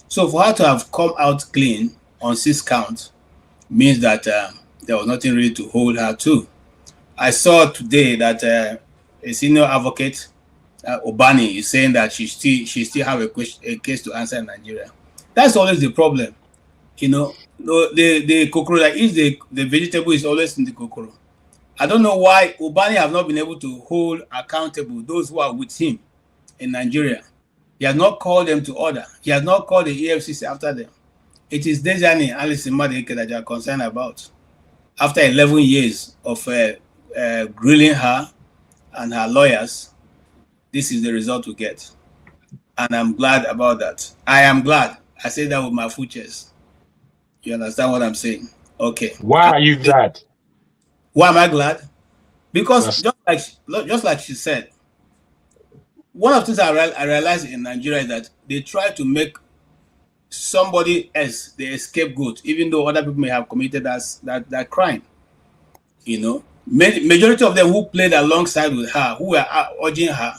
So for her to have come out clean on 6 counts means that there was nothing really to hold her to. I saw today that a senior advocate, Obani, is saying that she still have a case to answer in Nigeria. That's always the problem. The kokoro that eats the vegetable is always in the kokoro. I don't know why Obani have not been able to hold accountable those who are with him in Nigeria. He has not called them to order. He has not called the EFCC after them. It is Diezani Alison-Madueke that you are concerned about. After 11 years of grilling her and her lawyers, this is the result we get. And I'm glad about that. I am glad. I say that with my full chest. You understand what I'm saying? Okay. Why are you glad? Why am I glad? Because just like she said, one of the things I realized in Nigeria is that they try to make somebody else the scapegoat, even though other people may have committed that crime. Majority of them who played alongside with her, who were urging her,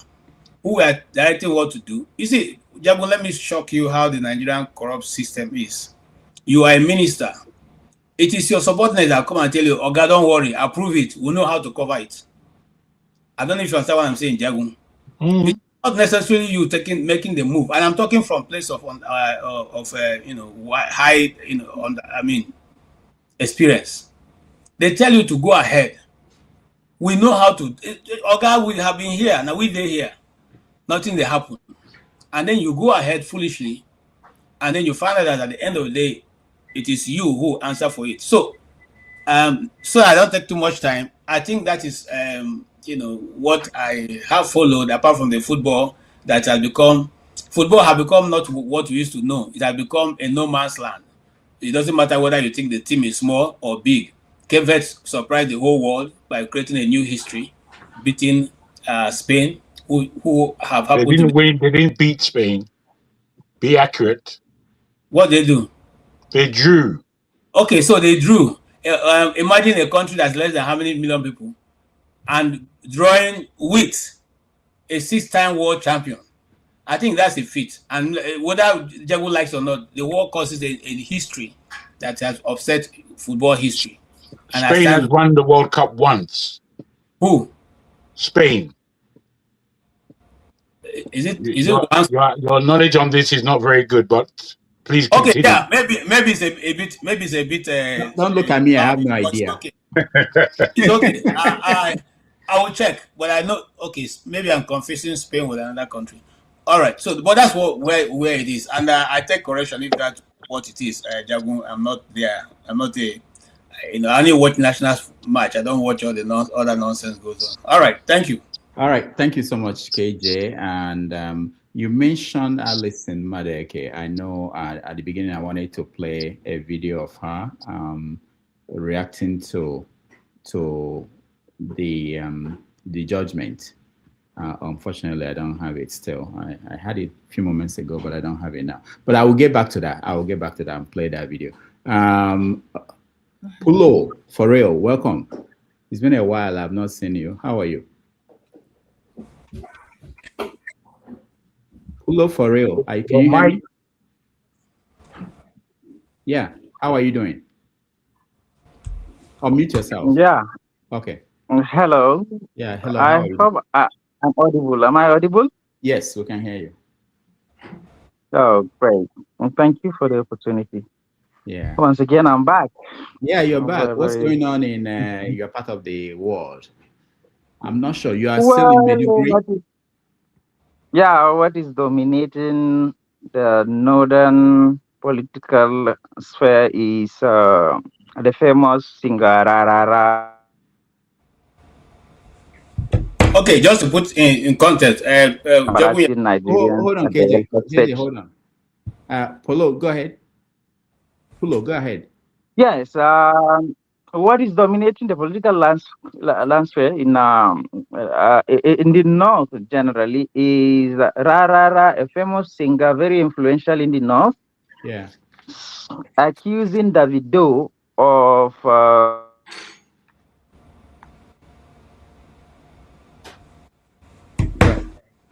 who were directing what to do. You see, Jabu, let me shock you how the Nigerian corrupt system is. You are a minister. It is your subordinates that come and tell you, "Oga, don't worry, approve it. We know how to cover it." I don't know if you understand what I'm saying, Jagun. It's not necessarily you making the move, and I'm talking from place of high, experience. They tell you to go ahead. We know how to. Oga, we have been here, now we're here. Nothing they happen, and then you go ahead foolishly, and then you find out that at the end of the day, it is you who answer for it. So I don't take too much time. I think that is, what I have followed, apart from the football that has become not what we used to know. It has become a no man's land. It doesn't matter whether you think the team is small or big. Kevet surprised the whole world by creating a new history, beating Spain, who have They happened didn't to be. win. They didn't beat Spain. Be accurate. What they do? They drew. Okay, so they drew. Imagine a country that's less than how many million people, and drawing with a 6-time world champion. I think that's a feat. And whether Jago likes or not, the world causes a history that has upset football history. And Spain has won the World Cup once. Who? Spain. Is it once? Your knowledge on this is not very good, but please continue. Okay, yeah, maybe it's a bit. Don't look at me. I have no idea. Okay. It's okay. I will check, but I know. Okay, maybe I'm confusing Spain with another country. All right. So, but that's where it is, and I take correction if that's what it is. Jagun, I'm not there. I'm not a. I only watch national match. I don't watch all the other nonsense goes on. All right. Thank you. All right. Thank you so much, KJ. And you mentioned Alison-Madueke. I know at the beginning I wanted to play a video of her reacting to the judgment. Unfortunately, I don't have it still. I had it a few moments ago, but I don't have it now. But I will get back to that. I will get back to that and play that video. Pulo, for real, welcome. It's been a while. I've not seen you. How are you? Pulo, for real. Can you hear me? Yeah. How are you doing? Unmute yourself. Yeah. Okay. Hello. Yeah. Hello. I hope I'm audible. Am I audible? Yes, we can hear you. Oh, great. Well, thank you for the opportunity. Yeah. Once again, I'm back. Yeah, you're back. What's going on in your part of the world? I'm not sure. You are still in Maiduguri? What is dominating the northern political sphere is the famous singer Rarara. Okay, just to put in context, hold on, KJ. Hold on. Polo, go ahead. Polo, go ahead. Yes. What is dominating the political landscape in the north generally is Rarara, a famous singer, very influential in the north. Yeah. Accusing Davido of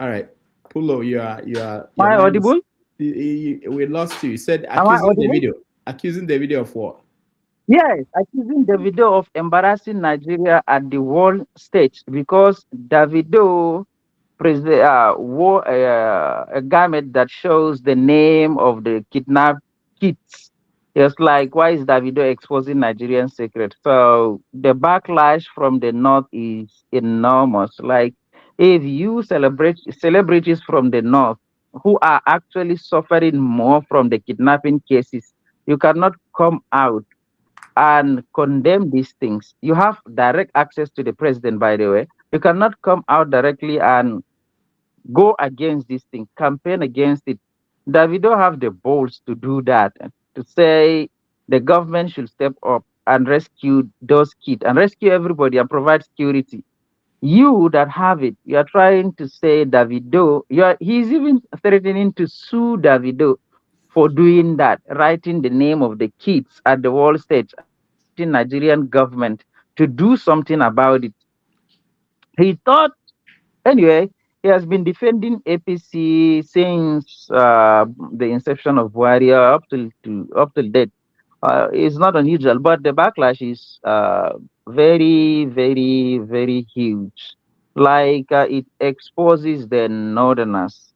All right, Pulo, you are. Am I audible? We lost you. You said accusing the video of what? Yes, accusing Davido of embarrassing Nigeria at the world stage because Davido wore a garment that shows the name of the kidnapped kids. It's like, why is Davido exposing Nigerian secret? So the backlash from the north is enormous. Like, if you celebrate celebrities from the north who are actually suffering more from the kidnapping cases, you cannot come out and condemn these things. You have direct access to the president, by the way. You cannot come out directly and go against this thing, campaign against it. Davido have the balls to do that, to say the government should step up and rescue those kids and rescue everybody and provide security. You that have it, you are trying to say Davido, he's even threatening to sue Davido for doing that, writing the name of the kids at the world stage, the Nigerian government to do something about it. He thought, anyway, he has been defending APC since the inception of Warrior up till date. It's not unusual, but the backlash is very, very, very huge. Like it exposes the northerners.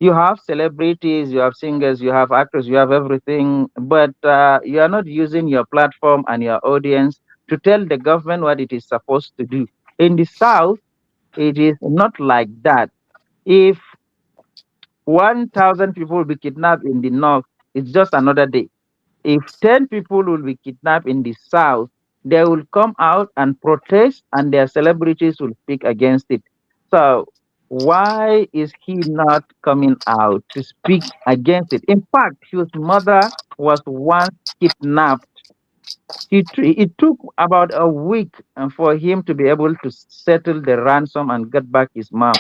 You have celebrities, you have singers, you have actors, you have everything, but you are not using your platform and your audience to tell the government what it is supposed to do. In the South, it is not like that. If 1,000 people will be kidnapped in the North, it's just another day. If 10 people will be kidnapped in the South, they will come out and protest and their celebrities will speak against it. So why is he not coming out to speak against it? In fact, his mother was once kidnapped It took about a week for him to be able to settle the ransom and get back his mom.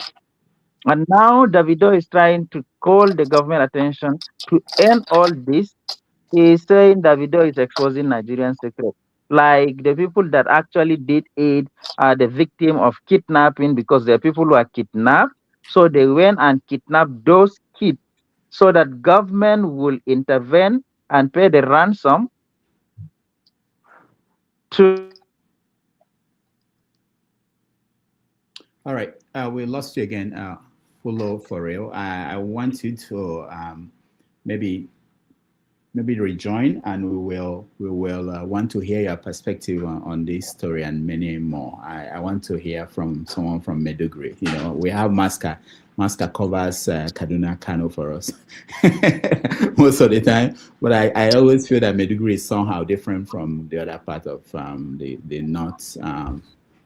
And now Davido is trying to call the government attention to end all this. He is saying Davido is exposing Nigerian secrets. Like the people that actually did it are the victim of kidnapping, because there are people who are kidnapped. So they went and kidnapped those kids so that government will intervene and pay the ransom to. All right, we lost you again, Fulo, for real. I want you to maybe rejoin, and we will want to hear your perspective on this story and many more. I want to hear from someone from Maiduguri. You know, we have Maska covers Kaduna, Kano for us most of the time, but I always feel that Maiduguri is somehow different from the other part of the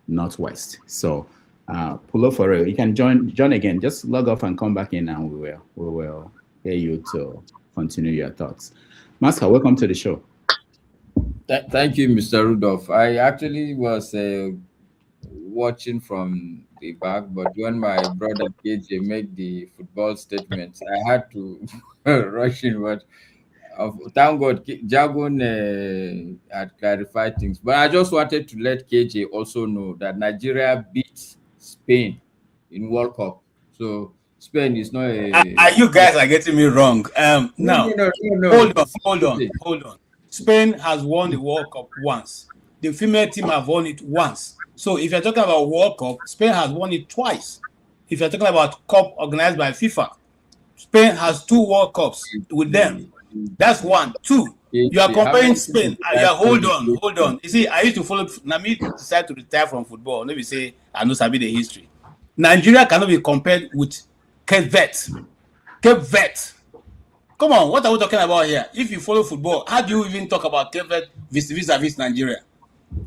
northwest. So Pulo, for real, you can join again. Just log off and come back in, and we will hear you to continue your thoughts. Maska, welcome to the show. Thank you, Mr. Rudolph. I actually was watching from the back, but when my brother KJ made the football statements, I had to rush in. But thank God, Jagun had clarified things. But I just wanted to let KJ also know that Nigeria beat Spain in World Cup. So Spain is not a... You guys are getting me wrong. Now, hold on. Spain has won the World Cup once. The female team have won it once. So if you're talking about World Cup, Spain has won it twice. If you're talking about cup organized by FIFA, Spain has 2 World Cups with them. That's 1. 2. You are comparing Spain. Hold on. You see, I used to follow. Nami decided to retire from football. Let me say, I know sabi the history. Nigeria cannot be compared with Cape Verde. Come on, what are we talking about here? If you follow football, how do you even talk about Cape Verde vis-a-vis Nigeria?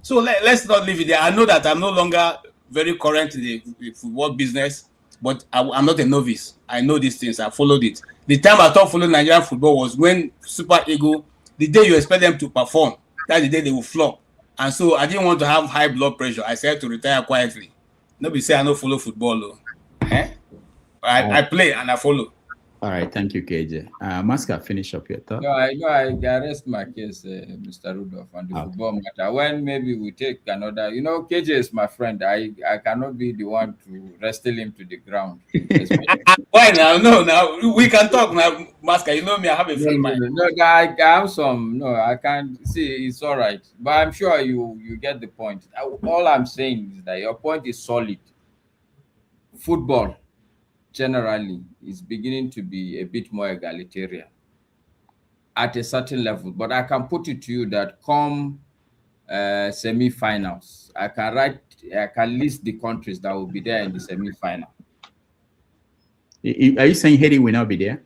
So let's not leave it there. I know that I'm no longer very current in the football business, but I'm not a novice. I know these things. I followed it. The time I thought following Nigerian football was when Super Eagles, the day you expect them to perform, that's the day they will flop. And so I didn't want to have high blood pressure. I said to retire quietly. Nobody say I don't follow football, though. I play and I follow. All right, thank you, KJ. Maska, finish up your thought. No, I rest my case, Mr. Rudolph, on the football matter. When maybe we take another, KJ is my friend. I cannot be the one to wrestle him to the ground. Why now? No, now we can talk now, Maska. You know me, I have a friend. No, I have some. No, I can't see. It's all right, but I'm sure you get the point. All I'm saying is that your point is solid. Football generally is beginning to be a bit more egalitarian at a certain level, but I can put it to you that come semi-finals, I can list the countries that will be there in the semi-final. Are you saying Haiti will not be there?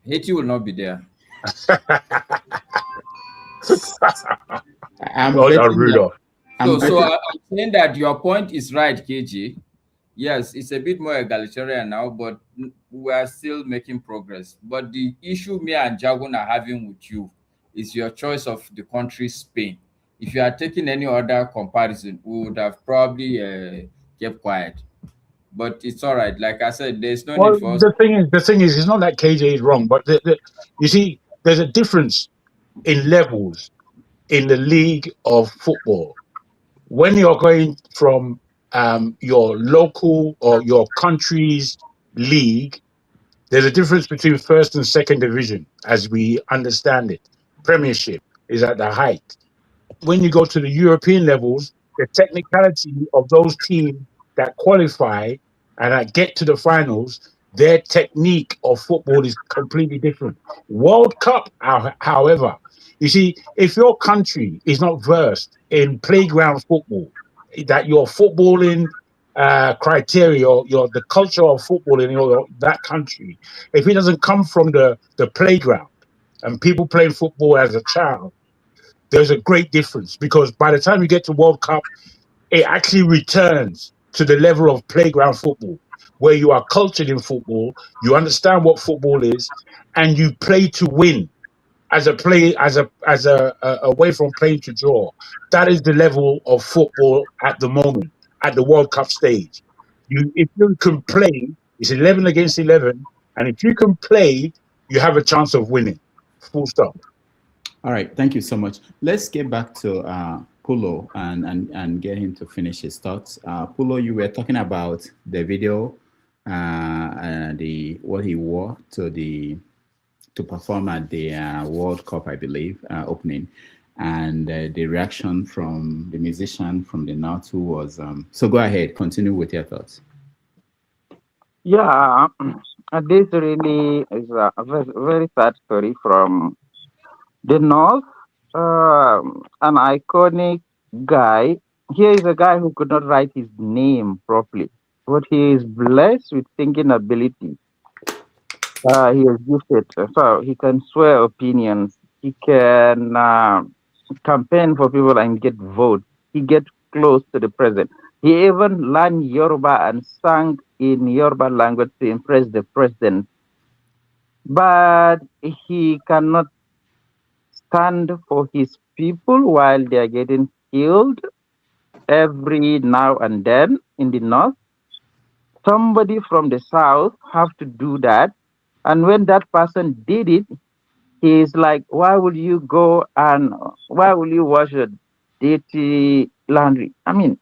Haiti will not be there. I'm saying that your point is right, KG. Yes, it's a bit more egalitarian now, but we are still making progress. But the issue me and Jagun are having with you is your choice of the country, Spain. If you are taking any other comparison, we would have probably kept quiet. But it's all right. Like I said, there's no need for us. The thing is, it's not that KJ is wrong, but you see, there's a difference in levels in the league of football. When you're going from your local or your country's league, there's a difference between first and second division, as we understand it. Premiership is at the height. When you go to the European levels, the technicality of those teams that qualify and that get to the finals, their technique of football is completely different. World Cup, however, you see, if your country is not versed in playground football, that your footballing criteria, the culture of football in that country, if it doesn't come from the playground and people playing football as a child, there's a great difference, because by the time you get to World Cup, it actually returns to the level of playground football, where you are cultured in football, you understand what football is, and you play to win. as a way from playing to draw. That is the level of football at the moment, at the World Cup stage. If you can play, it's 11 against 11, and if you can play, you have a chance of winning. Full stop. All right, thank you so much. Let's get back to Pulo and get him to finish his thoughts. Pulo, you were talking about the video, what he wore to perform at the World Cup, I believe, opening, and the reaction from the musician from the North who was. So go ahead, continue with your thoughts. Yeah, this really is a very, very sad story from the North. An iconic guy. Here is a guy who could not write his name properly, but he is blessed with thinking ability. He is gifted, so he can swear opinions. He can campaign for people and get votes. He gets close to the president. He even learned Yoruba and sang in Yoruba language to impress the president. But he cannot stand for his people while they are getting killed every now and then in the north. Somebody from the south have to do that. And when that person did it, he's like, why would you go and why will you wash your dirty laundry? I mean,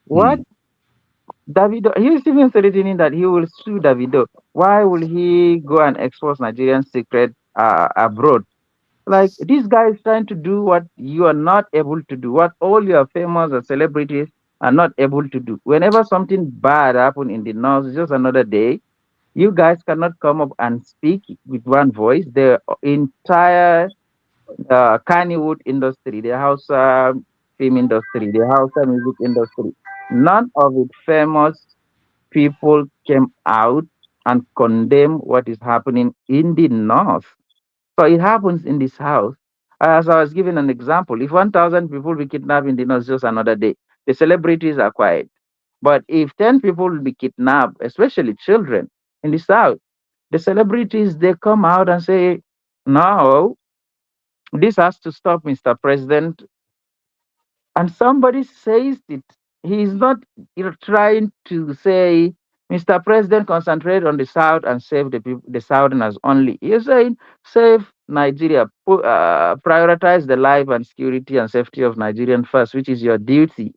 what? Davido, he's even threatening that he will sue Davido. Why will he go and expose Nigerian secret abroad? Like, this guy is trying to do what you are not able to do, what all your famous and celebrities are not able to do. Whenever something bad happens in the north, it's just another day. You guys cannot come up and speak with one voice. The entire Kannywood industry, the Hausa film industry, the Hausa music industry, none of its famous people came out and condemn what is happening in the north. So it happens in this house. As I was giving an example, if 1,000 people be kidnapped in the north, just another day, the celebrities are quiet. But if 10 people will be kidnapped, especially children in the south, the celebrities, they come out and say, no, this has to stop, Mr. President. And somebody says it. He's not trying to say, Mr. President, concentrate on the South and save the people, the Southerners only. He's saying, save Nigeria, prioritize the life and security and safety of Nigerians first, which is your duty.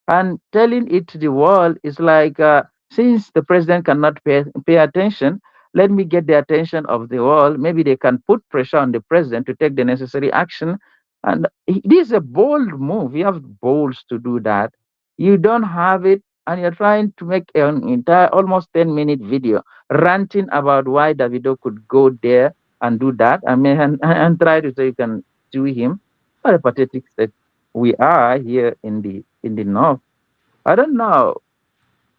And telling it to the world is like, since the president cannot pay attention, let me get the attention of the world. Maybe they can put pressure on the president to take the necessary action. And this is a bold move. You have balls to do that. You don't have it, and you're trying to make an entire, almost 10-minute video ranting about why Davido could go there and do that. I mean, and try to say you can sue him. What a pathetic state we are here in the north. I don't know,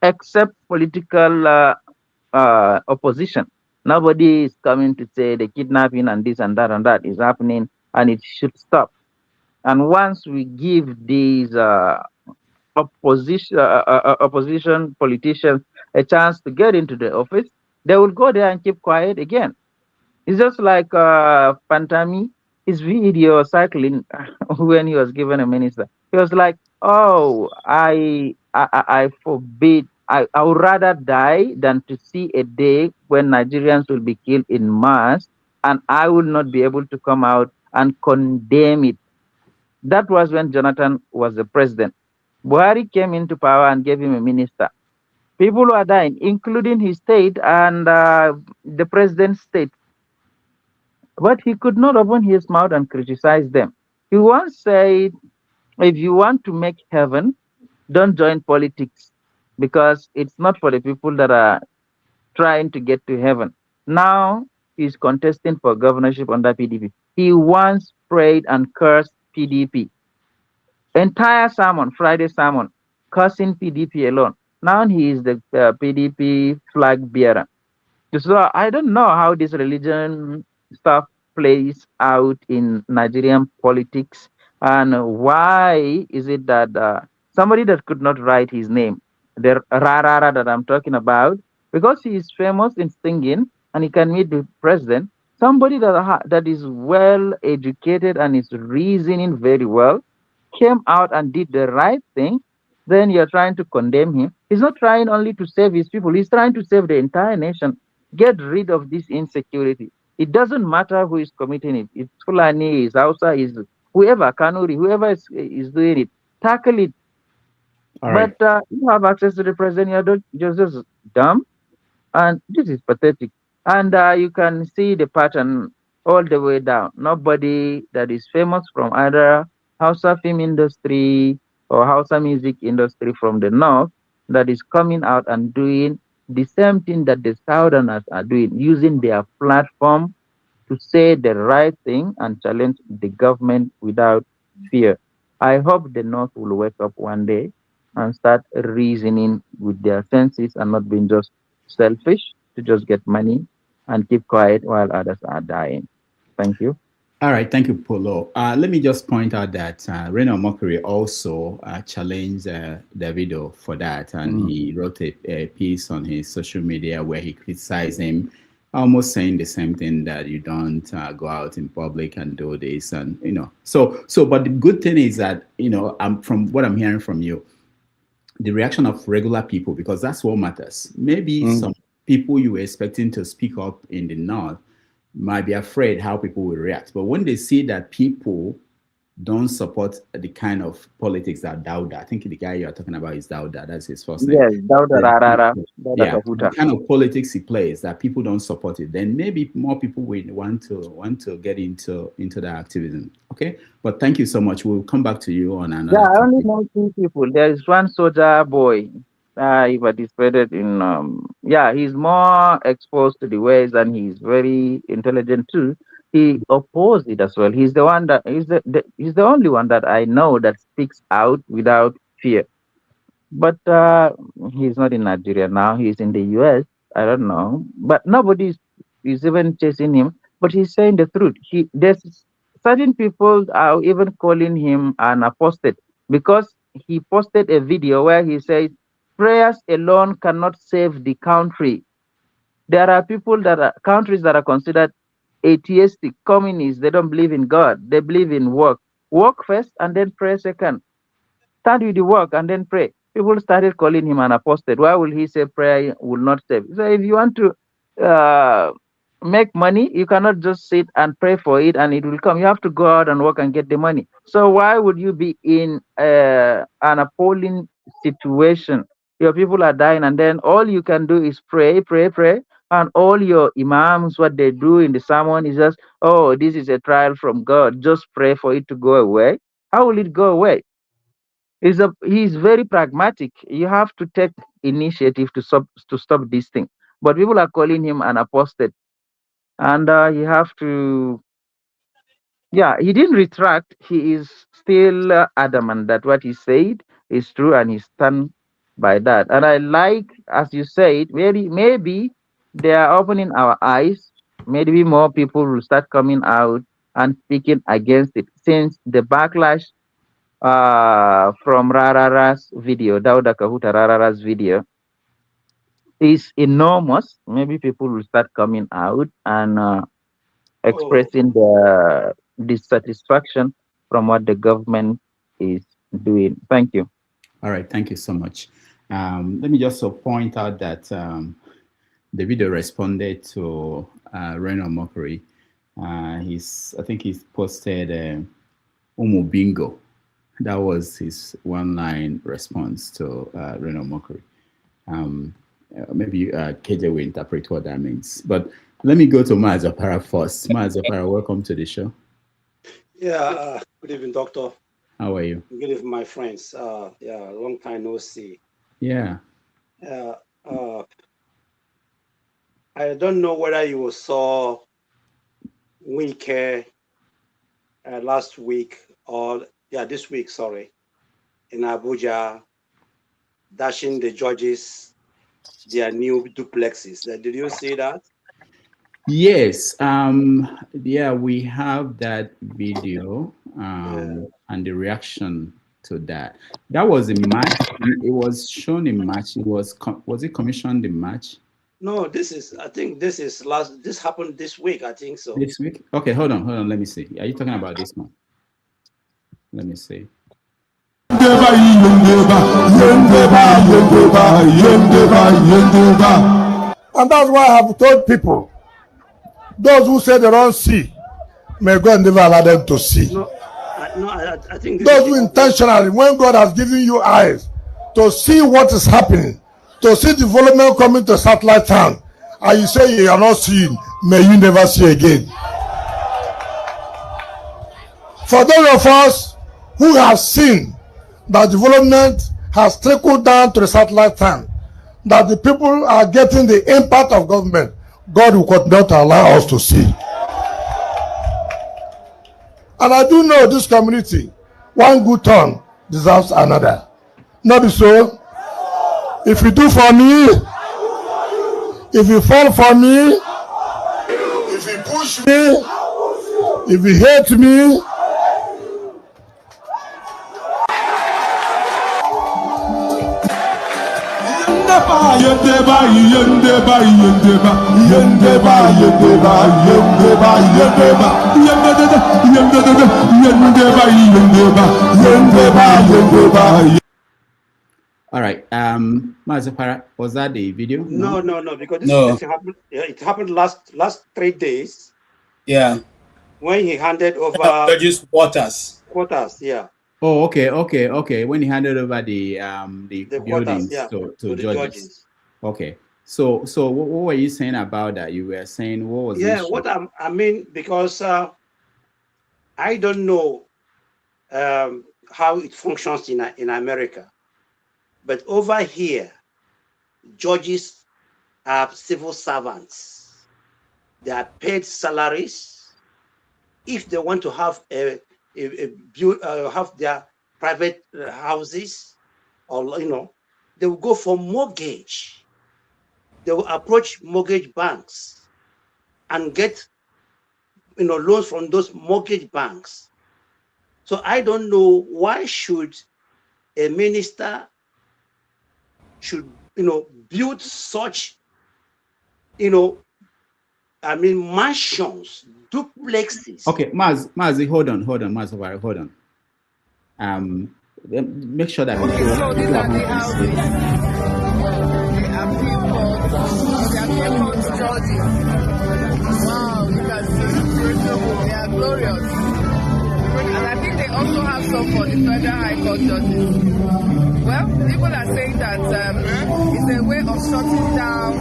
except political opposition. Nobody is coming to say the kidnapping and this and that is happening and it should stop. And once we give these opposition politicians a chance to get into the office, they will go there and keep quiet again. It's just like Pantami, his video cycling when he was given a minister. He was like, "Oh, I forbid. I would rather die than to see a day when Nigerians will be killed in mass, and I will not be able to come out and condemn it." That was when Jonathan was the president. Buhari came into power and gave him a minister. People were dying, including his state and the president's state. But he could not open his mouth and criticize them. He once said, if you want to make heaven, don't join politics because it's not for the people that are trying to get to heaven. Now he's contesting for governorship under PDP. He once prayed and cursed PDP. Entire sermon, Friday sermon, cursing PDP alone. Now he is the PDP flag bearer. So I don't know how this religion stuff plays out in Nigerian politics, and why is it that somebody that could not write his name, the Rarara that I'm talking about, because he is famous in singing and he can meet the president, Somebody that is well educated and is reasoning very well came out and did the right thing, then you're trying to condemn him. He's not trying only to save his people, he's trying to save the entire nation. Get rid of this insecurity. It doesn't matter who is committing it. It's Fulani, it's Hausa, is whoever, Kanuri, whoever is doing it. Tackle it. All right. But you have access to the president, you're just dumb. And this is pathetic. And you can see the pattern all the way down. Nobody that is famous from either Hausa film industry or Hausa music industry from the north that is coming out and doing the same thing that the Southerners are doing, using their platform to say the right thing and challenge the government without fear. I hope the North will wake up one day and start reasoning with their senses and not being just selfish to just get money and keep quiet while others are dying. Thank you. All right, thank you, Polo. Let me just point out that Reno Mokri also challenged Davido for that, and he wrote a piece on his social media where he criticized him, almost saying the same thing, that you don't go out in public and do this, and So, but the good thing is that from what I'm hearing from you, the reaction of regular people, because that's what matters. Maybe some people you were expecting to speak up in the north might be afraid how people will react. But when they see that people don't support the kind of politics that Dauda, I think the guy you're talking about is Dauda, that's his first name. Yes, Dauda Rarara. Yeah, the kind of politics he plays, that people don't support it, then maybe more people will want to get into that activism. Okay, but thank you so much. We'll come back to you on another. Yeah, I only know 2 people. There is one soldier boy. He participated in. He's more exposed to the ways, and he's very intelligent too. He opposed it as well. He's the one that he's the only one that I know that speaks out without fear. But he's not in Nigeria now. He's in the US. I don't know. But nobody is even chasing him. But he's saying the truth. There's certain people are even calling him an apostate because he posted a video where he says prayers alone cannot save the country. There are countries that are considered atheistic, communists. They don't believe in God. They believe in work. Work first and then pray second. Start with the work and then pray. People started calling him an apostate. Why will he say prayer will not save? So if you want to make money, you cannot just sit and pray for it and it will come. You have to go out and work and get the money. So why would you be in an appalling situation? Your people are dying and then all you can do is pray. And all your imams, what they do in the sermon is just, oh, this is a trial from God. Just pray for it to go away. How will it go away? He's very pragmatic. You have to take initiative to stop this thing. But people are calling him an apostate. And you have to, he didn't retract. He is still adamant that what he said is true and he stands by that. And I like, as you said, maybe they are opening our eyes. Maybe more people will start coming out and speaking against it, since the backlash from Rarara's video, Dauda Kahuta Rarara's video, is enormous. Maybe people will start coming out and expressing the dissatisfaction from what the government is doing. Thank you. All right, thank you so much. Let me just point out that the video responded to Reno Mokri. I think he's posted Umu Bingo. That was his one-line response to Reno Mokri. Maybe KJ will interpret what that means. But let me go to Mazapara first. Mazapara, welcome to the show. Yeah, good evening, doctor. How are you? Good evening, my friends. Long time no see. Yeah. I don't know whether you saw Wike last week or this week, sorry, in Abuja, dashing the judges their new duplexes. Did you see that? Yes. We have that video and the reaction to that. That was a match. It was shown in March. Was it commissioned in March? No, I think this happened this week, I think so. This week? Okay, hold on, let me see. Are you talking about this one? Let me see. And that's why I have told people, those who say they don't see, may God never allow them to see. I think those who intentionally, when God has given you eyes to see what is happening, to see development coming to satellite town, and you say you are not seeing, may you never see again. For those of us who have seen that development has trickled down to the satellite town, that the people are getting the impact of government, God will continue to allow us to see. And I do know this community, one good turn deserves another. Not be so. If you do for me, if you fall for me, if you push me, if you hate me, All right. Mazapara, was that the video? No, because this happened. It happened last 3 days. Yeah. When he handed over Judges' quarters. Yeah. Oh, okay. When he handed over the buildings quarters, to judges. Okay. So what were you saying about that? You were saying what was the issue? What I mean, because I don't know how it functions in America, but over here, judges are civil servants. They are paid salaries. If they want to have have their private houses, or they will go for mortgage. They will approach mortgage banks and get loans from those mortgage banks. So I don't know why should a minister should build such mansions, duplexes. Okay, Mazi, hold on, Mazawari, hold on. Make sure that So these are the houses. They are people judges. Wow, you can see they are glorious. And I think they also have some for the Federal High Court judges. Well, people are saying that it's a way of shutting down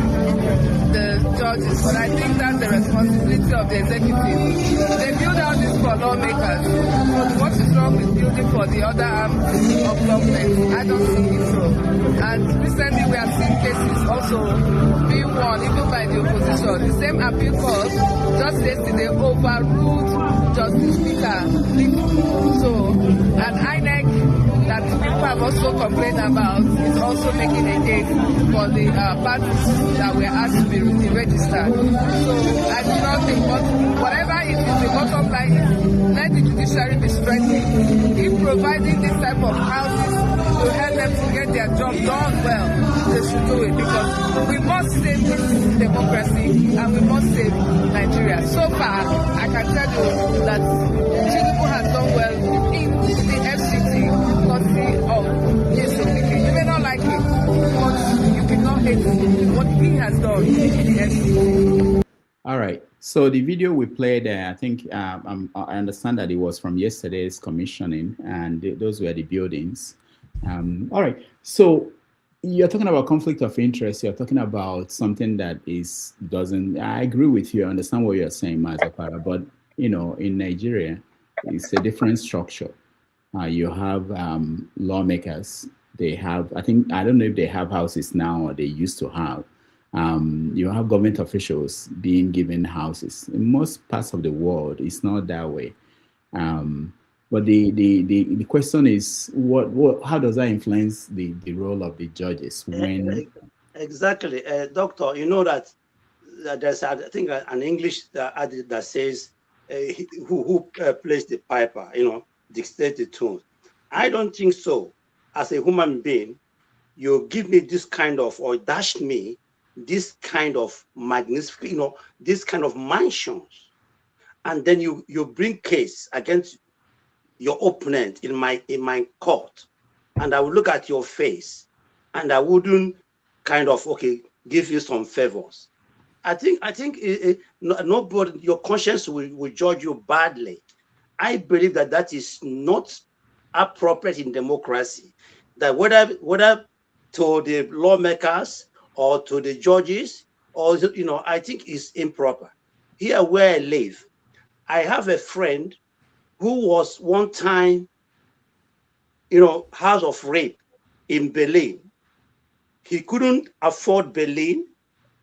the judges, but I think that's the responsibility of the executive. They build out this for lawmakers. So what is wrong with building for the other arms of government? I don't see it so. And recently we have seen cases also being won even by the opposition. The same appeal court just yesterday overruled Justice Speaker. So, and INEC that people have also complained about is also making a case for the parties that were asked to be registered. So I do not think, but whatever it is, the bottom line is let the judiciary be strengthened. In providing this type of houses to help them to get their job done well, they should do it, because we must save this democracy and we must save Nigeria. So far, I can tell you that Tinubu has done well in the FCT courtesy of Diezani. You may not like it, but you cannot hate what he has done in the FCT. All right. So the video we played, I think I understand that it was from yesterday's commissioning, and those were the buildings. All right. So you're talking about conflict of interest. You're talking about something that doesn't. I agree with you. I understand what you're saying, Mazapara. But in Nigeria, it's a different structure. You have lawmakers. They have. I don't know if they have houses now or they used to have. You have government officials being given houses. In most parts of the world, it's not that way. But the question is, how does that influence the role of the judges when? Exactly, Doctor. You know that there's I think an English adage that says, "Who plays the piper? Dictate the tune." I don't think so. As a human being, you give me this kind of, or dash me this kind of magnificent, this kind of mansions, and then you bring case against your opponent in my court, and I will look at your face, and I wouldn't kind of give you some favors. I think nobody, your conscience will judge you badly. I believe that is not appropriate in democracy. That whether to the lawmakers or to the judges, or I think is improper. Here where I live, I have a friend who was one time, house of rape in Berlin. He couldn't afford Berlin,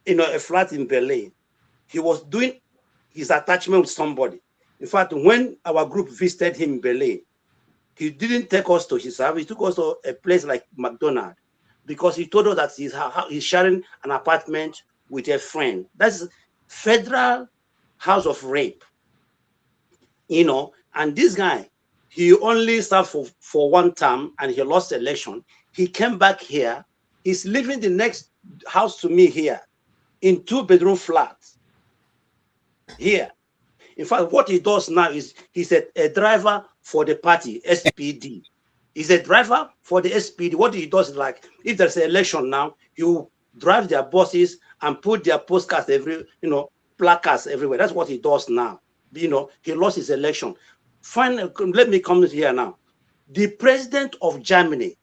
a flat in Berlin. He was doing his attachment with somebody. In fact, when our group visited him in Berlin, he didn't take us to his house. He took us to a place like McDonald's because he told us that he's sharing an apartment with a friend. That's federal house of rape. And this guy, he only served for one term and he lost the election. He came back here. He's living the next house to me here in 2-bedroom flats here. In fact, what he does now is he's a driver for the party, SPD. He's a driver for the SPD. What he does is, like, if there's an election now, he will drive their buses and put their postcards placards everywhere. That's what he does now. He lost his election. Finally, let me come here now. The president of Germany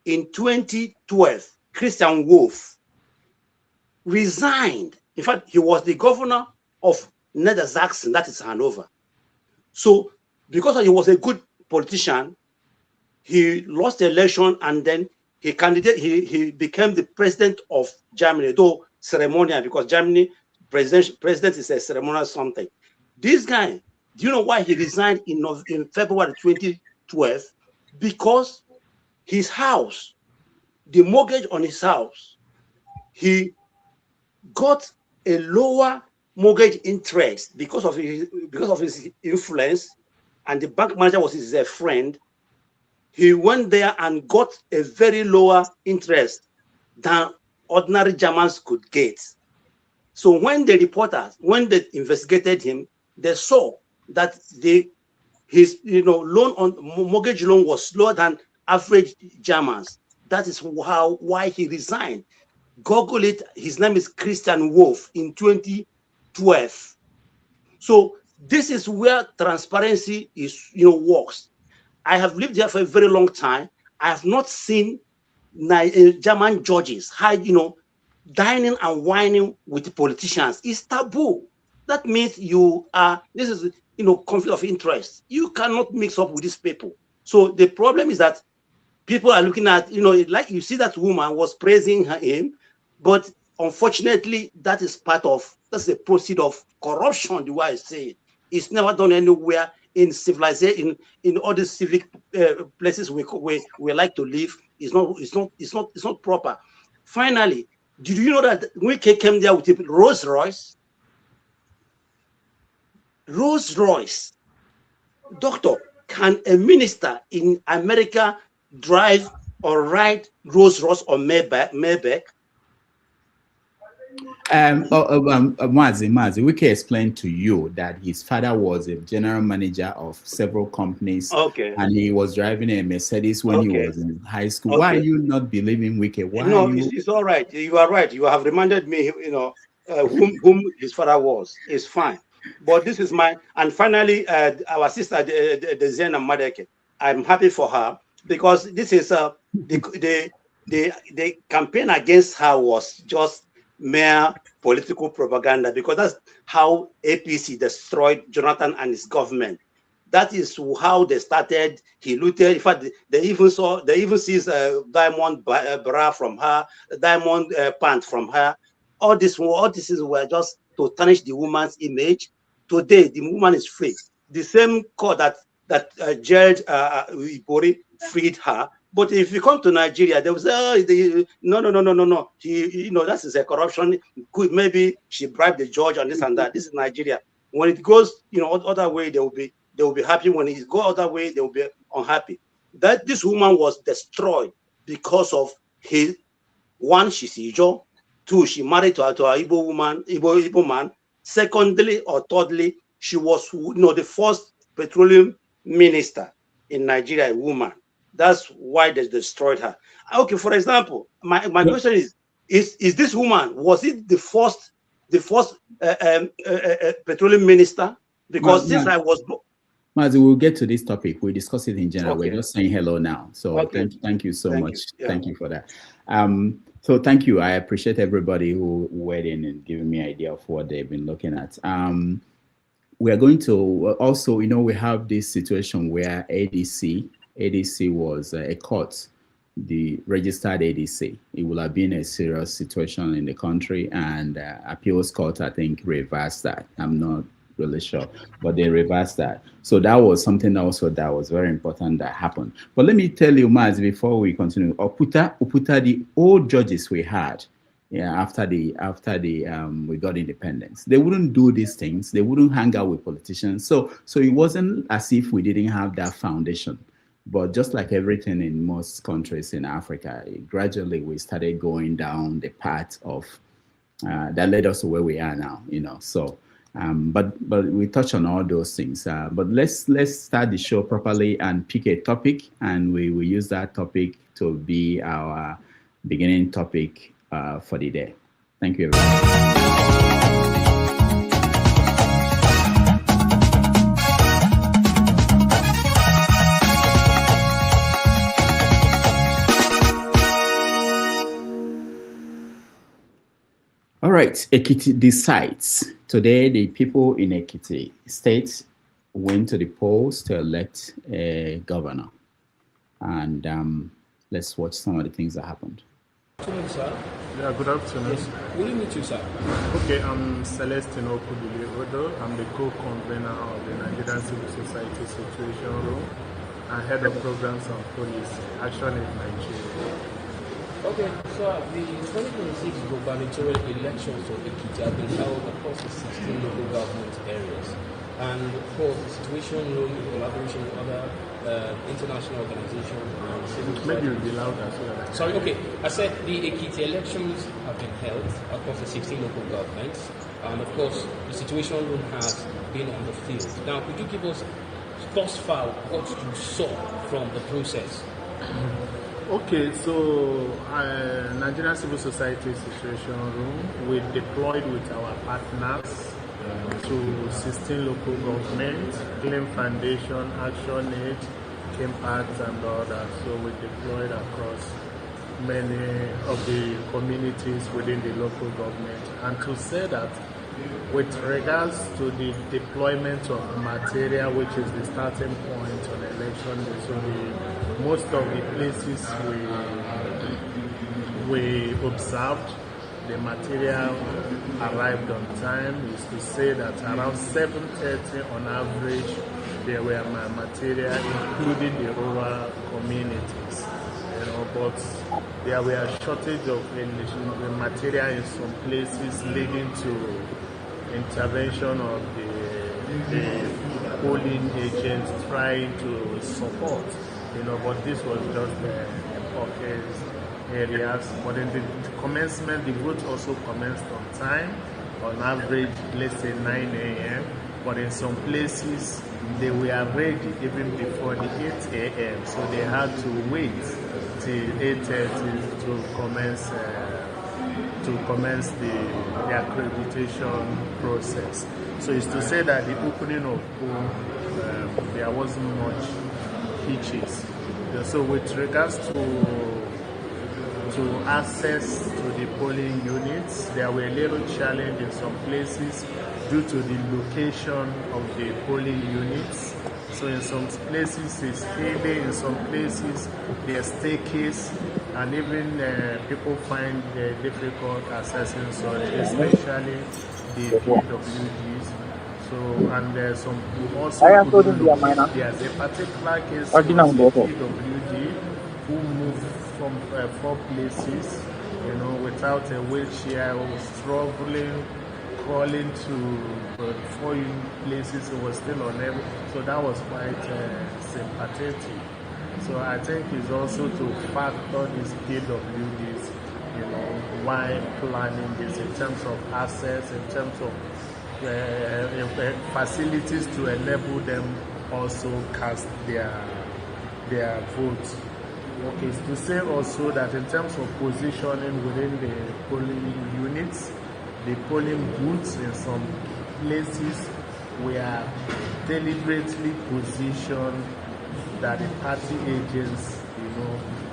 in 2012, Christian Wolff, resigned. In fact, he was the governor of Niedersachsen, that is Hanover. So, because he was a good politician, he lost the election and then he became the president of Germany, though ceremonial, because Germany president is a ceremonial something. This guy, do you know why he resigned in February 2012? Because his house, the mortgage on his house, he got a lower mortgage interest because of his influence, and the bank manager was his friend. He went there and got a very lower interest than ordinary Germans could get. So when they investigated him, they saw that his mortgage loan was lower than average Germans. That is why he resigned. Google it. His name is Christian Wolff in 2012. So this is where transparency works. I have lived here for a very long time. I have not seen German judges dining and whining with politicians. It's taboo. That means this is conflict of interest. You cannot mix up with these people. So the problem is that people are looking at, like you see that woman was praising him, but unfortunately, that's the proceed of corruption, the way I say it. It's never done anywhere in civilization, in all the civic places we like to live. It's not proper. Finally, did you know that Wike came there with a Rolls Royce? Rolls Royce. Doctor, can a minister in America drive or ride Rolls Royce or Maybach? Mazi, we can explain to you that his father was a general manager of several companies. Okay. And he was driving a Mercedes when he was in high school. Okay. Why are you not believing Wike? It's all right. You are right. You have reminded me, whom his father was. It's fine. But this is and finally, our sister, Deziani Alison-Madueke. I'm happy for her because this is the campaign against her was just mere political propaganda, because that's how APC destroyed Jonathan and his government. That is how they started. He looted. In fact, they even seized a diamond bra from her, a diamond pant from her. All this were just to tarnish the woman's image. Today, the woman is free. The same court that jailed Ibori freed her. But if you come to Nigeria, they will say, no. That is a corruption. Maybe she bribed the judge and this and that. This is Nigeria. When it goes, other way, they will be happy. When it goes other way, they will be unhappy. That this woman was destroyed because of she's Ijo. Two, she married to a Igbo woman, Igbo man. Secondly or thirdly, she was the first petroleum minister in Nigeria, a woman. That's why they destroyed her. Okay, for example, my question is this woman, was it the first petroleum minister? Because since I was Mazi, we'll get to this topic. We'll discuss it in general. Okay. We're just saying hello now. So Okay. thank you so much. Yeah. Thank you for that. So thank you. I appreciate everybody who weighed in and giving me an idea of what they've been looking at. We are going to also, we have this situation where ADC was a court, the registered ADC. It would have been a serious situation in the country, and appeals court, I think, reversed that. I'm not really sure, but they reversed that. So that was something also that was very important that happened. But let me tell you, Maz, before we continue, Uputa, the old judges we had, after we got independence, they wouldn't do these things. They wouldn't hang out with politicians. So it wasn't as if we didn't have that foundation. But just like everything in most countries in Africa, gradually we started going down the path of that led us to where we are now. So. But we touch on all those things. But let's start the show properly and pick a topic, and we will use that topic to be our beginning topic for the day. Thank you, everyone. All right, Ekiti decides. Today, the people in Ekiti State went to the polls to elect a governor. And let's watch some of the things that happened. Good afternoon, sir. Yeah, good afternoon. Yes. Will you meet you, sir? Okay, I'm Celestine Okudili-Odo. I'm the co-convener of the Nigerian Civil Society Situation Room and head of programs on police, Action in Nigeria. Okay, so the 2026 gubernatorial elections of Ekiti have been held across the 16 local government areas. And of course, the Situation Room in collaboration with other international organizations and civil society. Maybe you'll be louder. Sorry, okay. I said the Ekiti elections have been held across the 16 local governments. And of course, the Situation Room has been on the field. Now, could you give us thus far what you saw from the process? Okay, so Nigerian Civil Society Situation Room, we deployed with our partners to 16 local governments, Claim Foundation, Action Aid, Impact, and others. So we deployed across many of the communities within the local government. And to say that with regards to the deployment of material, which is the starting point on election day, so most of the places we observed, the material arrived on time. Is to say that around 7:30 on average, there were material, including the rural communities. But there were a shortage of material in some places, leading to intervention of the polling agents trying to support, but this was just pockets areas. But in the commencement, the vote also commenced on time, on average, let's say 9 a.m. But in some places, they were ready even before the 8 a.m. So they had to wait till 8:30 to commence the accreditation process. So it's to say that the opening of poll, there wasn't much hitches. So with regards to access to the polling units, there were a little challenge in some places due to the location of the polling units. So in some places it's hilly, in some places there's staircase, and even people find it difficult accessing such, especially the PWDs. So, and there's some also there's a particular case of the PWD who moved from 4 places, without a wheelchair, who was struggling, crawling to 4 places, he was still unable. So that was quite sympathetic. So I think it's also to factor these PWDs why planning this in terms of assets, in terms of facilities to enable them also cast their votes. Okay, to say also that in terms of positioning within the polling units, the polling booths in some places were deliberately positioned that the party agents,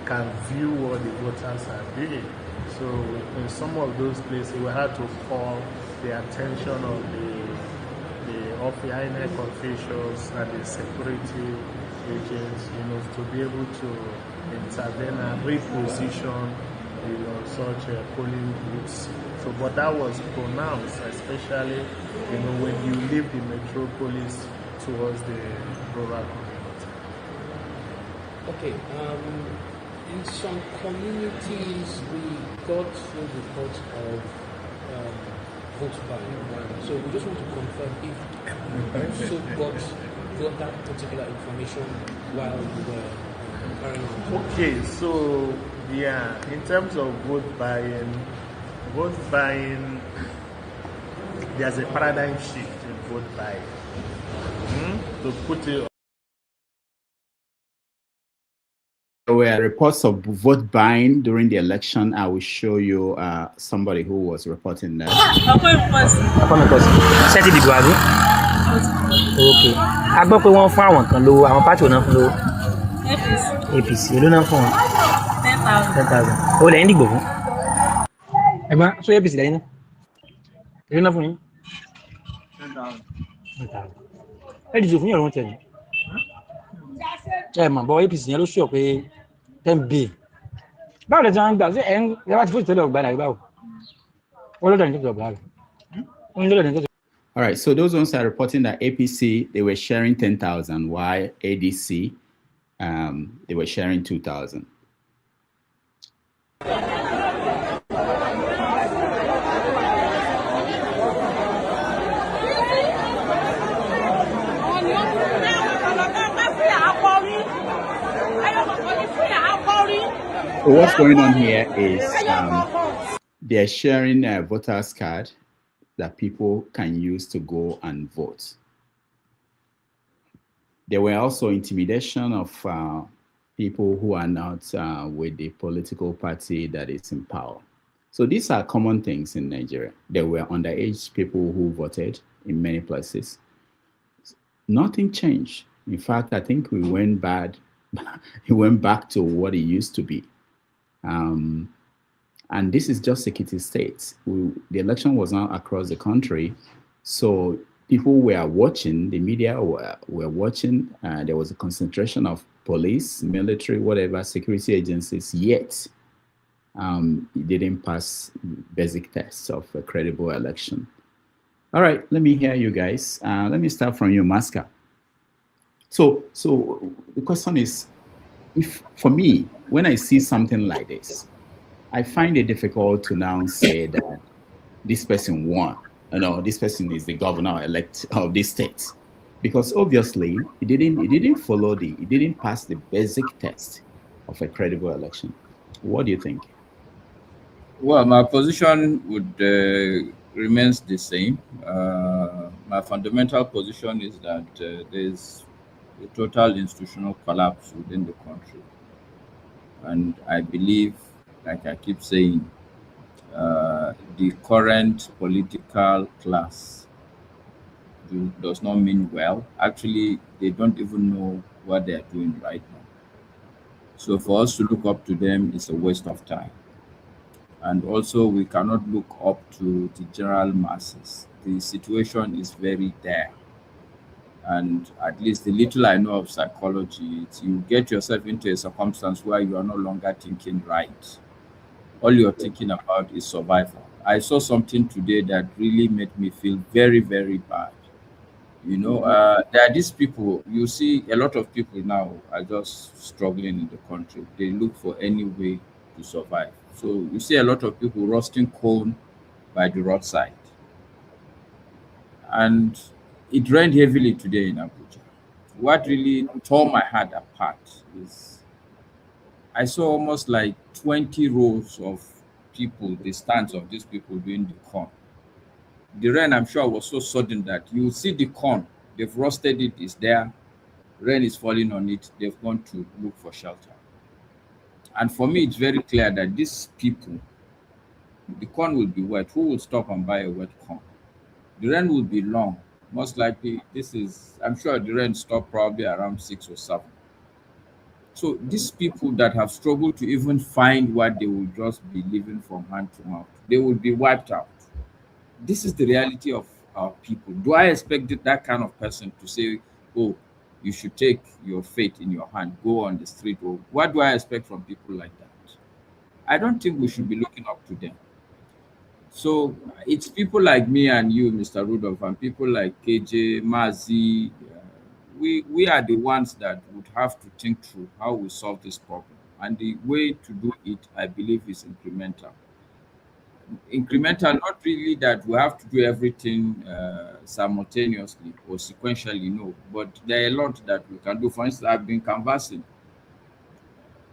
can view what the voters are doing. So in some of those places, we had to call the attention of the INEC officials and the security agents, to be able to intervene and reposition, such polling booths. So, but that was pronounced, especially, when you leave the metropolis towards the rural community. Okay. In some communities, we got full reports of vote buying. So we just want to confirm if you also got that particular information while you were carrying on. Okay, so in terms of vote buying, there's a paradigm shift in vote buying. To put it. There were reports of vote buying during the election. I will show you somebody who was reporting that. Okay. A gbọ́ pé wọ́n fún àwọn kan lówó, àwọn pátì náà fún lówó. APC ló náà fún wọn. 10,000. Ó lẹ́yìn dìgbò fún. Ẹ̀gbọ́n, so APC lẹ́yìn náà. Èló náà fún yín? 10,000. Ẹ dìjọ fún yọ̀rọ̀ wọn tẹ̀lé. Mọ̀ bọ́ APC yẹn ló sọ pé 10 bill. Báwo lè jẹ́ àwọn gbà? Ṣé ẹ̀ ń yàrá ti fún ìtẹ́lẹ̀ ọ̀gbà náà báwo? Ó lọ́dọ̀ ní tó ọ̀gbà rẹ̀. Ó ń lọ́dọ̀ ní tó. All right, so those ones are reporting that APC, they were sharing 10,000, while ADC, they were sharing 2,000. So what's going on here is they're sharing a voter's card that people can use to go and vote. There were also intimidation of people who are not with the political party that is in power. So these are common things in Nigeria. There were underage people who voted in many places. Nothing changed. In fact, I think we went bad. It went back to what it used to be. And this is just Ekiti State. The election was not across the country. So people were watching, the media were watching. There was a concentration of police, military, whatever, security agencies, yet it didn't pass basic tests of a credible election. All right, let me hear you guys. Let me start from you, Maska. So the question is, if for me, when I see something like this, I find it difficult to now say that this person won. This person is the governor-elect of this state, because obviously it didn't pass the basic test of a credible election. What do you think? Well, my position would remains the same. My fundamental position is that there's a total institutional collapse within the country, and I believe, like I keep saying, the current political class does not mean well. Actually, they don't even know what they are doing right now. So for us to look up to them is a waste of time. And also, we cannot look up to the general masses. The situation is very dire. And at least the little I know of psychology, you get yourself into a circumstance where you are no longer thinking right. All you're thinking about is survival. I saw something today that really made me feel very, very bad. There are these people, you see a lot of people now are just struggling in the country. They look for any way to survive. So you see a lot of people roasting corn by the roadside. And it rained heavily today in Abuja. What really tore my heart apart is I saw almost like 20 rows of people, the stance of these people doing the corn. The rain, I'm sure, was so sudden that you see the corn, they've roasted it, it's there, rain is falling on it, they've gone to look for shelter. And for me, it's very clear that these people, the corn will be wet. Who will stop and buy a wet corn? The rain will be long. Most likely, I'm sure the rain stopped probably around 6 or 7. So these people that have struggled to even find what they will just be living from hand to mouth, they will be wiped out. This is the reality of our people. Do I expect that kind of person to say, oh, you should take your fate in your hand, go on the street? Or what do I expect from people like that? I don't think we should be looking up to them. So it's people like me and you, Mr. Rudolph, and people like KJ, Mazi. We are the ones that would have to think through how we solve this problem. And the way to do it, I believe, is incremental. Incremental, not really that we have to do everything simultaneously or sequentially, no. But there are a lot that we can do. For instance, I've been canvassing.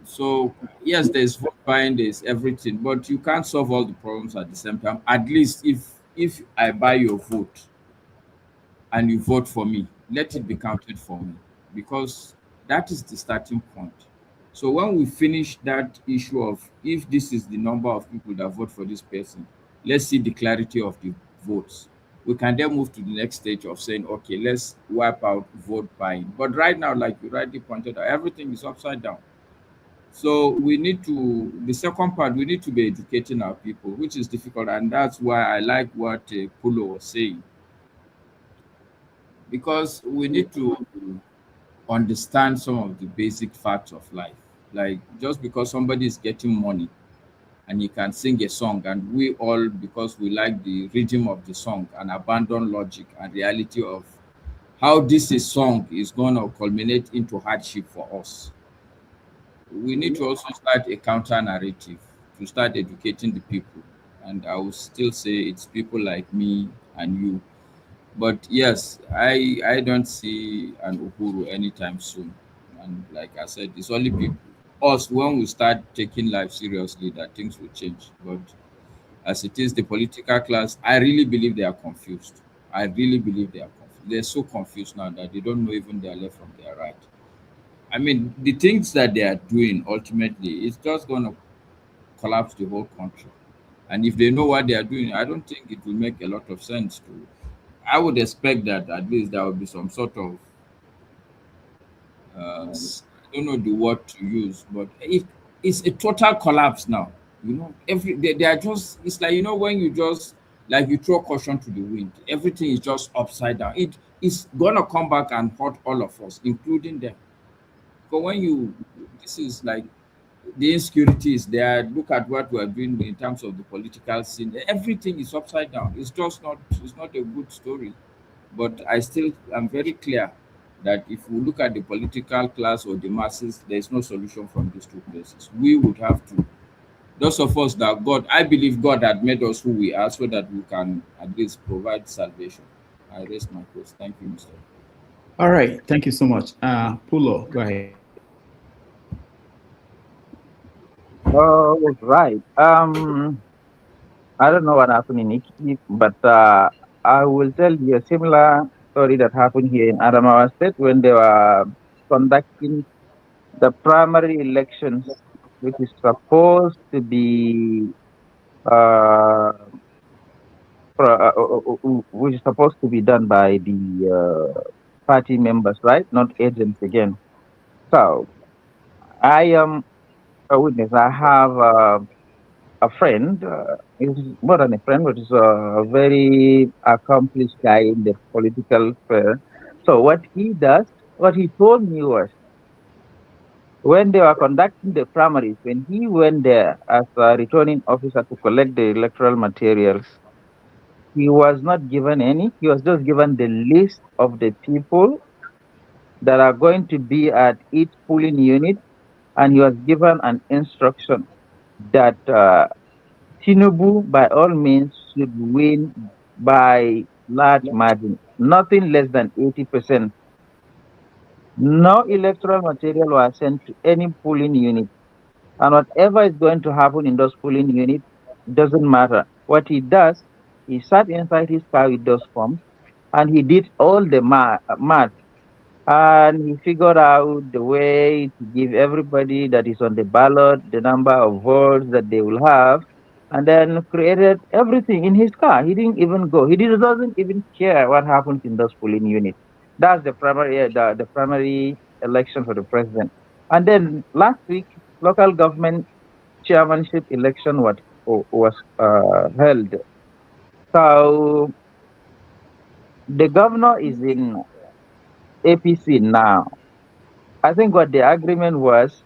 So yes, there's vote buying, there's everything, but you can't solve all the problems at the same time. At least if I buy your vote and you vote for me, let it be counted for me, because that is the starting point. So when we finish that issue of if this is the number of people that vote for this person, let's see the clarity of the votes. We can then move to the next stage of saying, okay, let's wipe out vote buying. But right now, like you rightly pointed out, everything is upside down. So we need to, the second part, we need to be educating our people, which is difficult. And that's why I like what Pulo was saying. Because we need to understand some of the basic facts of life. Like just because somebody is getting money and he can sing a song, and we all, because we like the rhythm of the song, and abandon logic and reality of how this song is going to culminate into hardship for us. We need to also start a counter narrative to start educating the people. And I will still say it's people like me and you. But yes, I don't see an Uhuru anytime soon. And like I said, it's only people, us, when we start taking life seriously, that things will change. But as it is, the political class, I really believe they are confused. I really believe they are confused. They're so confused now that they don't know even their left from their right. I mean, the things that they are doing ultimately, it's just going to collapse the whole country. And if they know what they are doing, I don't think it will make a lot of sense to. I would expect that at least there will be some sort of, I don't know the word to use, but it's a total collapse now. You know, they are just, it's like, you know, when you just, like you throw caution to the wind, everything is just upside down. It is going to come back and hurt all of us, including them. But when this is like, the insecurity is there. Look at what we are doing in terms of the political scene. Everything is upside down. It's just not, it's not a good story. But I still am very clear that if we look at the political class or the masses, there is no solution from these two places. We would have to, those of us that God, I believe God had made us who we are so that we can at least provide salvation. I raise my case. Thank you, Mr. All right. Thank you so much. Pulo, go ahead. Oh, right. I don't know what happened in Iki, but I will tell you a similar story that happened here in Adamawa State when they were conducting the primary elections, which is supposed to be which is supposed to be done by the party members, right? Not agents again. So I am a witness. I have a friend. He's more than a friend, but he's a very accomplished guy in the political sphere. So what he does, what he told me was, when they were conducting the primaries, when he went there as a returning officer to collect the electoral materials, he was not given any. He was just given the list of the people that are going to be at each polling unit, and he was given an instruction that Tinubu, by all means, should win by large margin, nothing less than 80%. No electoral material was sent to any polling unit. And whatever is going to happen in those polling units, doesn't matter. What he does, he sat inside his car with those forms, and he did all the math, and he figured out the way to give everybody that is on the ballot the number of votes that they will have, and then created everything in his car. He didn't even go. Doesn't even care what happens in those polling units. That's the primary election for the president. And then last week, local government chairmanship election was held. So the governor is in APC now. I think what the agreement was,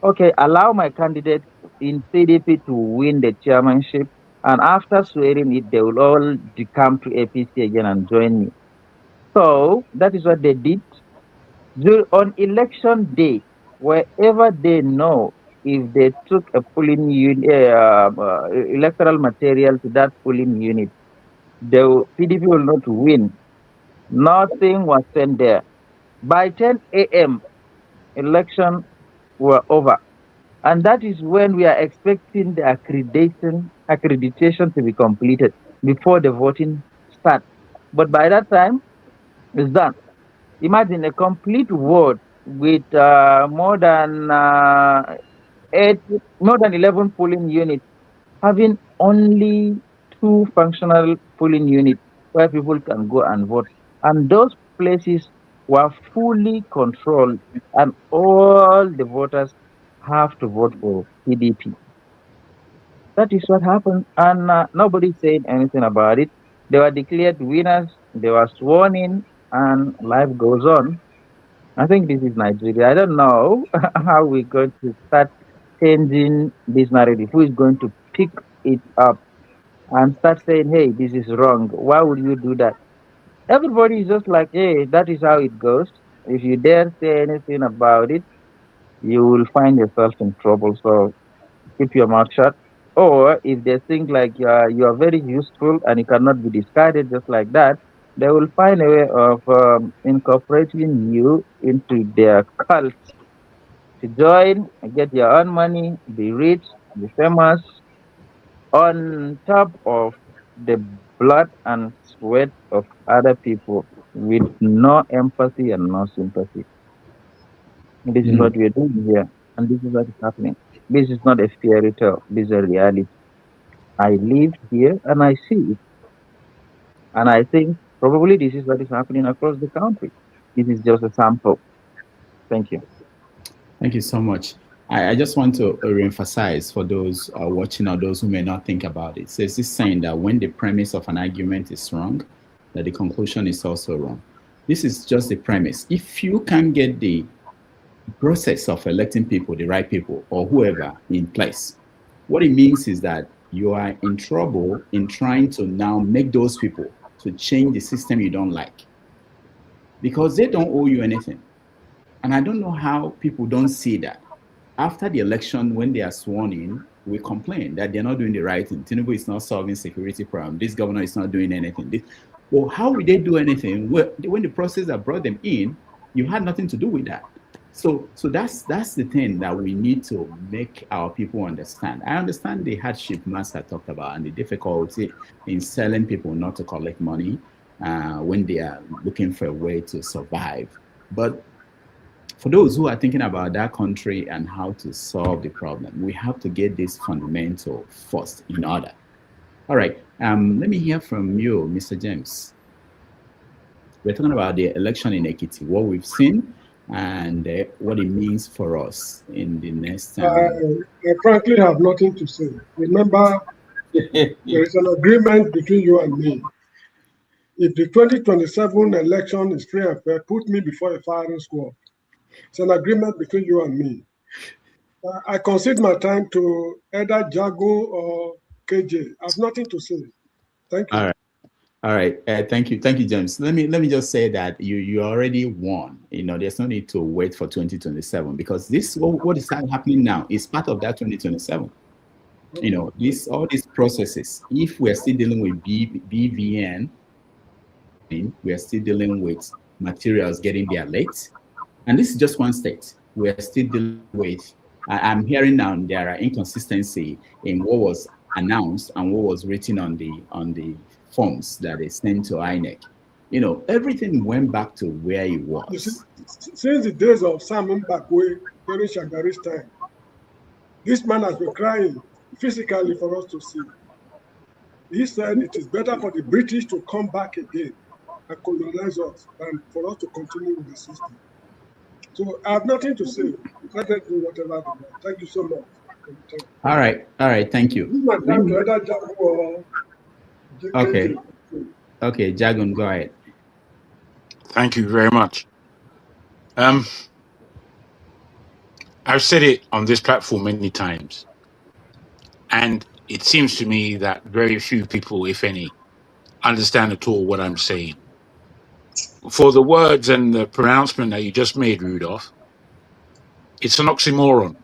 okay, allow my candidate in CDP to win the chairmanship, and after swearing it, they will all come to APC again and join me. So that is what they did. On election day, wherever they know, if they took a polling electoral material to that polling unit, the PDP will not win. Nothing was sent there. By 10 a.m., election were over. And that is when we are expecting the accreditation to be completed before the voting starts. But by that time, it's done. Imagine a complete ward with more than 11 polling units, having only 2 functional polling units where people can go and vote. And those places were fully controlled, and all the voters have to vote for PDP. That is what happened, and nobody said anything about it. They were declared winners, they were sworn in, and life goes on. I think this is Nigeria. I don't know how we're going to start changing this narrative. Who is going to pick it up and start saying, hey, this is wrong? Why would you do that? Everybody is just like, hey, that is how it goes. If you dare say anything about it, you will find yourself in trouble. So keep your mouth shut. Or if they think like you are very useful and you cannot be discarded just like that, they will find a way of incorporating you into their cult to join, get your own money, be rich, be famous, on top of the blood and sweat of other people with no empathy and no sympathy. This is what we're doing here, and this is what is happening. This is not a fairy tale, this is a reality. I live here and I see it. And I think probably this is what is happening across the country. This is just a sample. Thank you. Thank you so much. I just want to reemphasize for those watching or those who may not think about it. So it's this saying that when the premise of an argument is wrong, that the conclusion is also wrong. This is just the premise. If you can get the process of electing people, the right people, or whoever in place, what it means is that you are in trouble in trying to now make those people to change the system you don't like, because they don't owe you anything. And I don't know how people don't see that. After the election, when they are sworn in, we complain that they're not doing the right thing. Tinubu is not solving security problem. This governor is not doing anything. Well, how will they do anything? When the process that brought them in, you had nothing to do with that. So that's the thing that we need to make our people understand. I understand the hardship Master talked about and the difficulty in selling people not to collect money when they are looking for a way to survive. But for those who are thinking about that country and how to solve the problem, we have to get this fundamental first in order. All right, let me hear from you, Mr. James. We're talking about the election in Ekiti, what we've seen, and what it means for us in the next time. I frankly have nothing to say. Remember, there is an agreement between you and me. If the 2027 election is free and fair, put me before a firing squad. It's an agreement between you and me. I concede my time to either Jago or KJ. I have nothing to say. Thank you. All right. Thank you, James. Let me just say that you already won. You know, there's no need to wait for 2027 because this what is happening now is part of that 2027. You know, all these processes. If we are still dealing with BVN, we are still dealing with materials getting there late. And this is just one state. We are still dealing with, I'm hearing now there are inconsistency in what was announced and what was written on the forms that they sent to INEC, you know, everything went back to where it was. Since the days of Simon Bakwe during Shagari's time, this man has been crying physically for us to see. He said it is better for the British to come back again and colonize us than for us to continue with the system. So I have nothing to say. Let them do whatever they want. Thank you so much. All right, thank you. Okay, Jagun, go ahead. Thank you very much. I've said it on this platform many times, and it seems to me that very few people, if any, understand at all what I'm saying. For the words and the pronouncement that you just made, Rudolph, it's an oxymoron.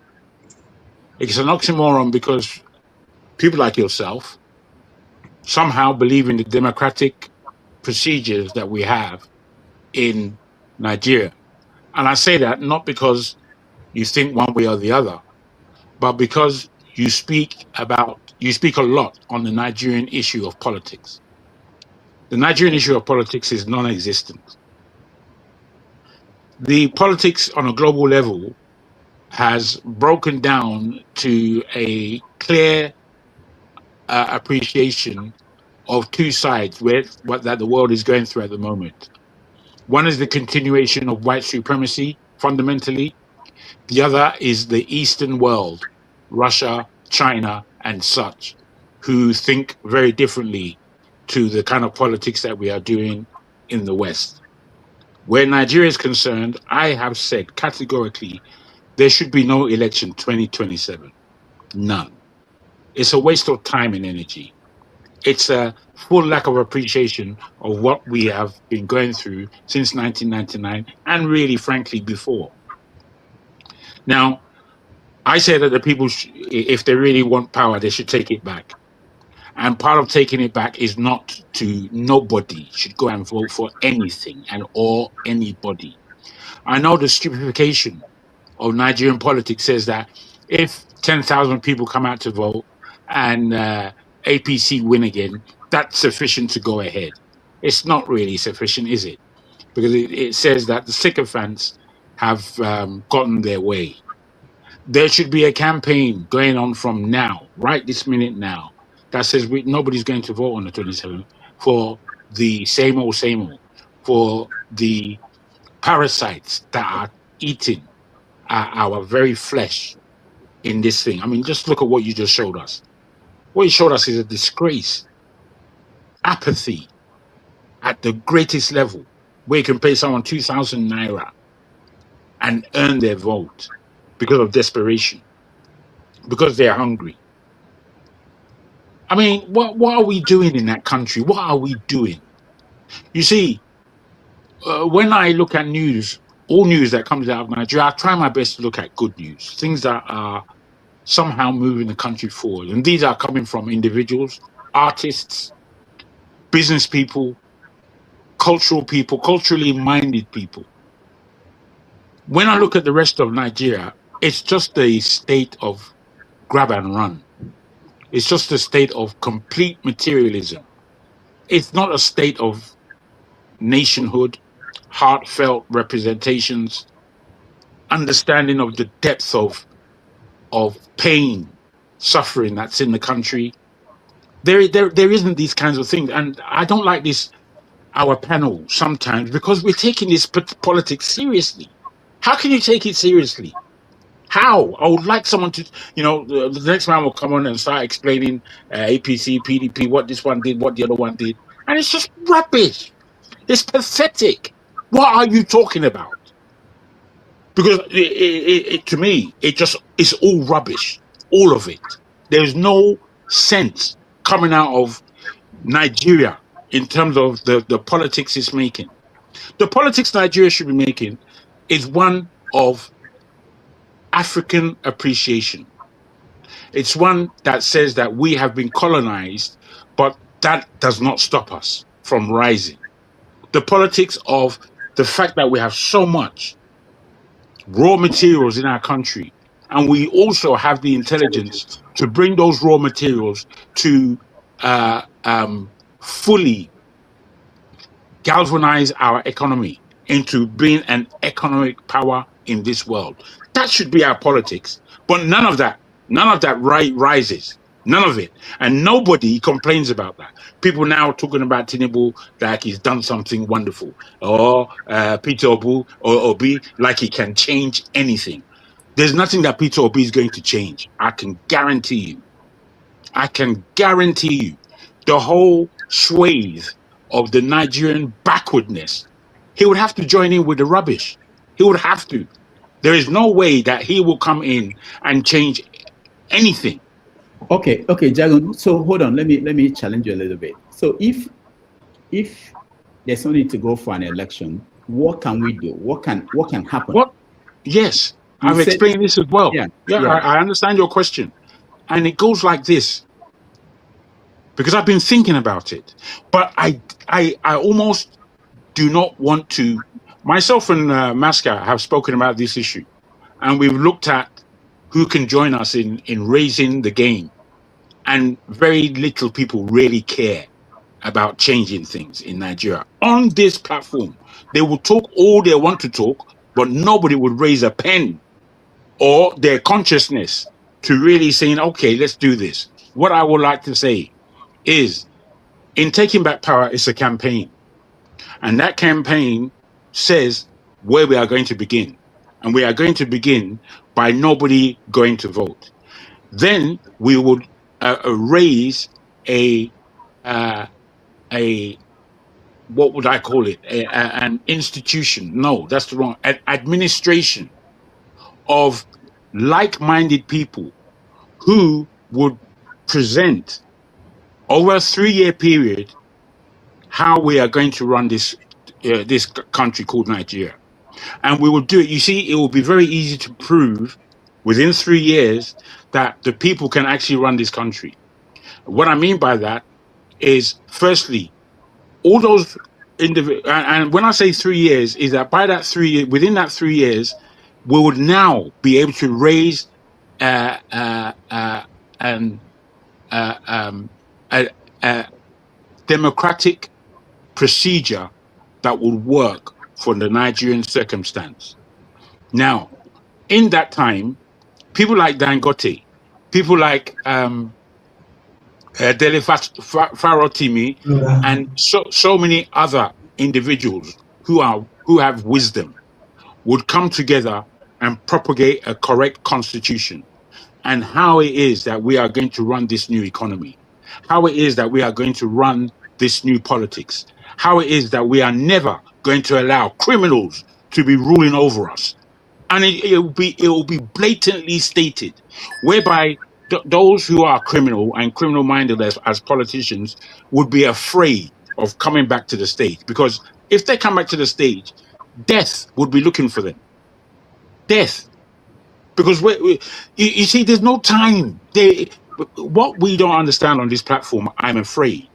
It's an oxymoron because people like yourself somehow believe in the democratic procedures that we have in Nigeria. And I say that not because you think one way or the other, but because you speak a lot on the Nigerian issue of politics. The Nigerian issue of politics is non-existent. The politics on a global level has broken down to a clear appreciation of two sides that the world is going through at the moment. One is the continuation of white supremacy, fundamentally. The other is the Eastern world, Russia, China, and such, who think very differently to the kind of politics that we are doing in the West. Where Nigeria is concerned, I have said categorically, there should be no election 2027. None. It's a waste of time and energy. It's a full lack of appreciation of what we have been going through since 1999 and really, frankly, before. Now, I say that the people, if they really want power, they should take it back. And part of taking it back is not to, nobody should go and vote for anything or anybody. I know the stupefaction of Nigerian politics says that if 10,000 people come out to vote and APC win again, that's sufficient to go ahead. It's not really sufficient, is it? Because it says that the sycophants have gotten their way. There should be a campaign going on from now, right this minute now, that says nobody's going to vote on the 27th for the same old, for the parasites that are eating our very flesh in this thing. I mean, just look at what you just showed us. What you showed us is a disgrace, apathy at the greatest level, where you can pay someone 2,000 naira and earn their vote because of desperation, because they're hungry. I mean, what are we doing in that country? What are we doing? You see, when I look at news, all news that comes out of Nigeria, I try my best to look at good news, things that are somehow moving the country forward. And these are coming from individuals, artists, business people, culturally minded people. When I look at the rest of Nigeria, it's just a state of grab and run. It's just a state of complete materialism. It's not a state of nationhood, heartfelt representations, understanding of the depth of pain, suffering that's in the country. There isn't these kinds of things. And I don't like this, our panel sometimes, because we're taking this politics seriously. How can you take it seriously? How? I would like someone to, the next man will come on and start explaining APC, PDP, what this one did, what the other one did. And it's just rubbish. It's pathetic. What are you talking about? Because to me, it's all rubbish. All of it. There's no sense coming out of Nigeria in terms of the politics it's making. The politics Nigeria should be making is one of African appreciation. It's one that says that we have been colonized, but that does not stop us from rising. The politics of the fact that we have so much raw materials in our country and we also have the intelligence to bring those raw materials to fully galvanize our economy into being an economic power in this world. That should be our politics. But none of that rises. None of it. And nobody complains about that. People now talking about Tinubu like he's done something wonderful. Or Peter Obi like he can change anything. There's nothing that Peter Obi is going to change. I can guarantee you. I can guarantee you. The whole swathe of the Nigerian backwardness, he would have to join in with the rubbish. He would have to. There is no way that he will come in and change anything. Okay, Jagan. So hold on. Let me challenge you a little bit. So if there's no need to go for an election, what can we do? What can happen? What? Yes, I've explained this as well. Yeah. I understand your question, and it goes like this. Because I've been thinking about it, but I almost do not want to. Myself and Masca have spoken about this issue, and we've looked at who can join us in raising the game, and very little people really care about changing things in Nigeria. On this platform, they will talk all they want to talk, but nobody would raise a pen or their consciousness to really saying, okay, let's do this. What I would like to say is, in taking back power, it's a campaign. And that campaign says where we are going to begin. And we are going to begin by nobody going to vote. Then we would raise a what would I call it? An institution. No, that's the wrong. An administration of like-minded people who would present over a 3-year period how we are going to run this this country called Nigeria. And we will do it. You see, it will be very easy to prove within 3 years that the people can actually run this country. What I mean by that is, firstly, all those individuals, and when I say 3 years, is that by that 3 years, within that 3 years, we would now be able to raise a democratic procedure that would work for the Nigerian circumstance. Now, in that time, people like Dangote, people like Dele Farotimi, and so many other individuals who have wisdom would come together and propagate a correct constitution, and how it is that we are going to run this new economy, how it is that we are going to run this new politics, how it is that we are never going to allow criminals to be ruling over us. And it will be blatantly stated, whereby those who are criminal and criminal-minded as politicians would be afraid of coming back to the stage, because if they come back to the stage, death would be looking for them. Death. Because you see, there's no time. What we don't understand on this platform, I'm afraid,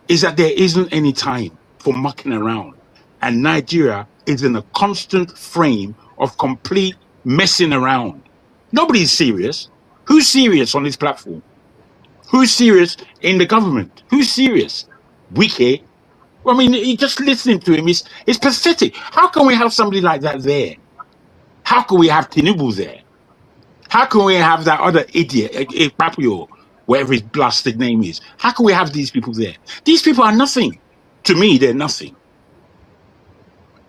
is that there isn't any time for mucking around. And Nigeria is in a constant frame of complete messing around. Nobody's serious. Who's serious on this platform? Who's serious in the government? Who's serious? Wike. I mean, just listening to him is pathetic. How can we have somebody like that there? How can we have Tinubu there? How can we have that other idiot, Papio, whatever his blasted name is? How can we have these people there? These people are nothing. To me, they're nothing.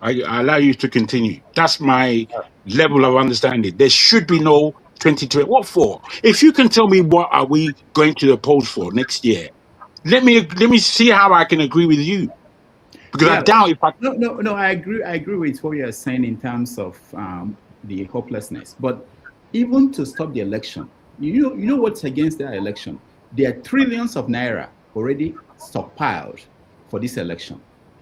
I allow you to continue. That's my level of understanding. There should be no 2020. What for? If you can tell me what are we going to oppose for next year, let me see how I can agree with you. Because I doubt if I... No, I agree with what you're saying in terms of the hopelessness. But even to stop the election, you know what's against that election? There are trillions of naira already stockpiled for this election.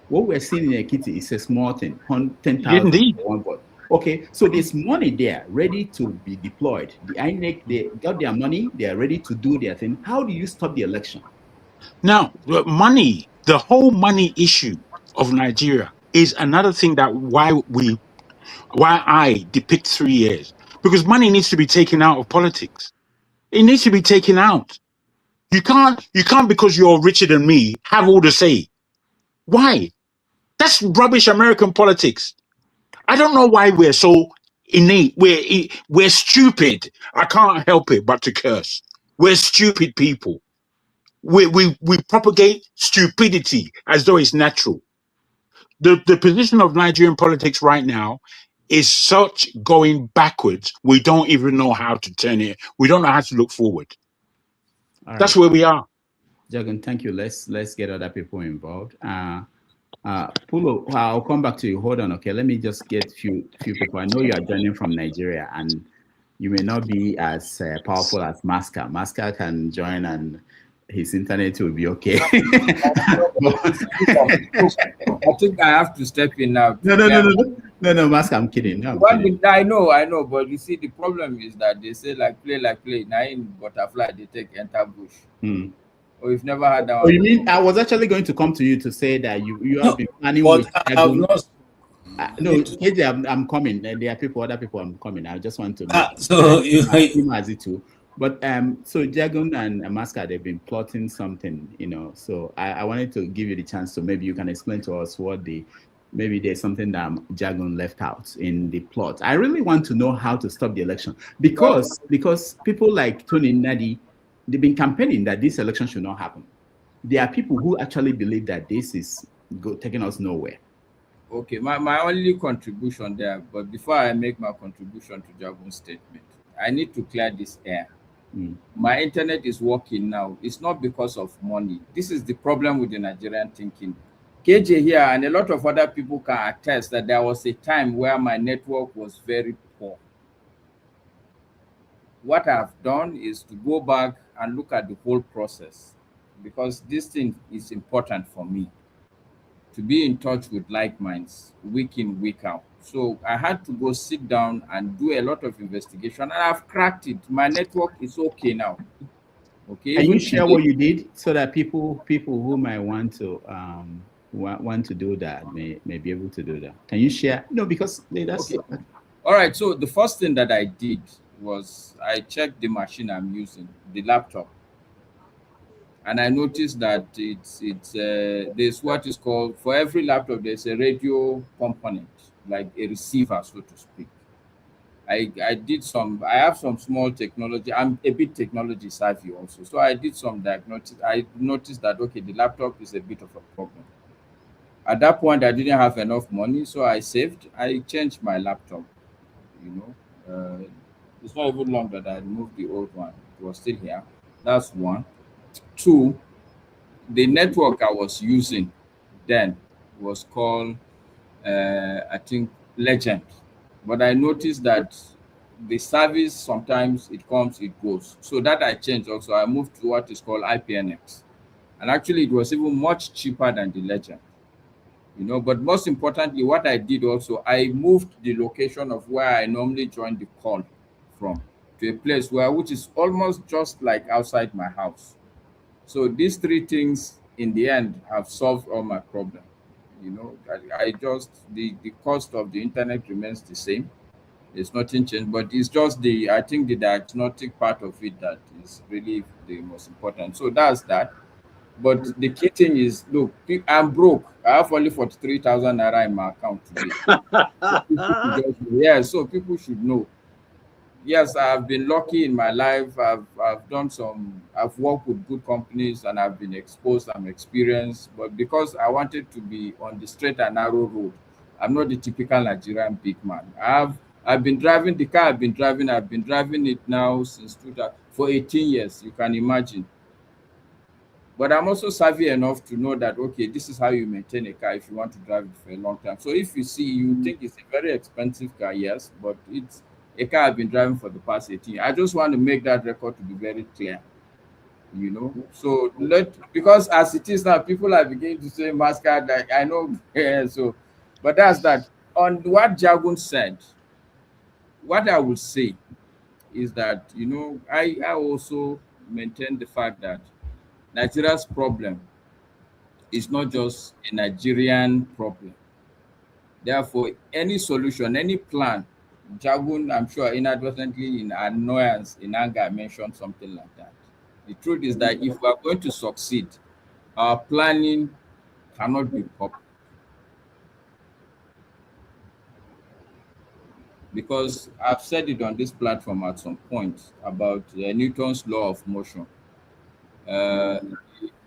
What we're seeing in Ekiti is a small thing, 10,000 for one vote. Okay, so there's money there ready to be deployed. The INEC, they got their money, they are ready to do their thing. How do you stop the election? Now, money, the whole money issue of Nigeria is another thing that why I depict 3 years. because money needs to be taken out of politics. It needs to be taken out. You can't because you're richer than me have all the say. Why? That's rubbish American politics. I don't know why we're so innate. We're stupid. I can't help it but to curse. We're stupid people. We propagate stupidity as though it's natural. The position of Nigerian politics right now is such going backwards. We don't even know how to turn it. We don't know how to look forward. That's where we are. Jagan, thank you. Let's get other people involved. Pulo, I'll come back to you. Hold on, okay? Let me just get few people. I know you are joining from Nigeria, and you may not be as powerful as Maska. Maska can join, and his internet will be okay. I think I have to step in now. No, Maska, I'm kidding. No, I'm kidding. I know, but you see, the problem is that they say like play. Now in butterfly, they take enter bush. Or you've never had that. Oh, you mean I was actually going to come to you to say that you have been planning with. No, KJ, I'm coming. There are other people. I'm coming. I just want to. So you as it too. But so Jagun and Maska, they've been plotting something, So I wanted to give you the chance to maybe you can explain to us maybe there's something that Jagun left out in the plot. I really want to know how to stop the election because people like Tony Nadi, they've been campaigning that this election should not happen. There are people who actually believe that this is taking us nowhere. Okay, my only contribution there, but before I make my contribution to Jagun's statement, I need to clear this air. My internet is working now. It's not because of money. This is the problem with the Nigerian thinking. KJ here and a lot of other people can attest that there was a time where my network was very poor. What I've done is to go back and look at the whole process, because this thing is important for me to be in touch with like minds week in, week out. So I had to go sit down and do a lot of investigation, and I've cracked it. My network is okay now. Okay. Can you share what you did so that people who might want to do that may be able to do that? Can you share? No, because that's okay. All right. So the first thing that I did was I checked the machine I'm using, the laptop, and I noticed that there's what is called, for every laptop there's a radio component, like a receiver, so to speak. I have some small technology. I'm a bit technology savvy also, so I did some diagnostics. I noticed that okay, the laptop is a bit of a problem. At that point, I didn't have enough money, so I saved. I changed my laptop. It's not even long that I removed the old one. It was still here. That's one. Two, the network I was using then was called, I think, Legend. But I noticed that the service, sometimes it comes, it goes. So that I changed also. I moved to what is called IPNX. And actually, it was even much cheaper than the Legend. But most importantly, what I did also, I moved the location of where I normally join the call from to a place which is almost just like outside my house. So these three things in the end have solved all my problem. I just, the cost of the internet remains the same. It's nothing changed, but it's just I think the diagnostic part of it that is really the most important. So that's that. But the key thing is, look, I'm broke. I have only 43,000 naira in my account today. So people should know. Yes, I've been lucky in my life. I've worked with good companies and I've been exposed, I'm experienced. But because I wanted to be on the straight and narrow road, I'm not the typical Nigerian big man. I've been driving the car I've been driving it now for 18 years, you can imagine. But I'm also savvy enough to know that, okay, this is how you maintain a car if you want to drive it for a long time. So if you think it's a very expensive car, yes, but it's a car I've been driving for the past 18. I just want to make that record to be very clear, So because as it is now, people are beginning to say Mascot, like I know, but that's that. On what Jagun said, what I would say is that, I also maintain the fact that Nigeria's problem is not just a Nigerian problem. Therefore, any solution, any plan Jagun, I'm sure inadvertently, in annoyance, in anger, mentioned something like that. The truth is that if we are going to succeed, our planning cannot be public. Because I've said it on this platform at some point about Newton's law of motion.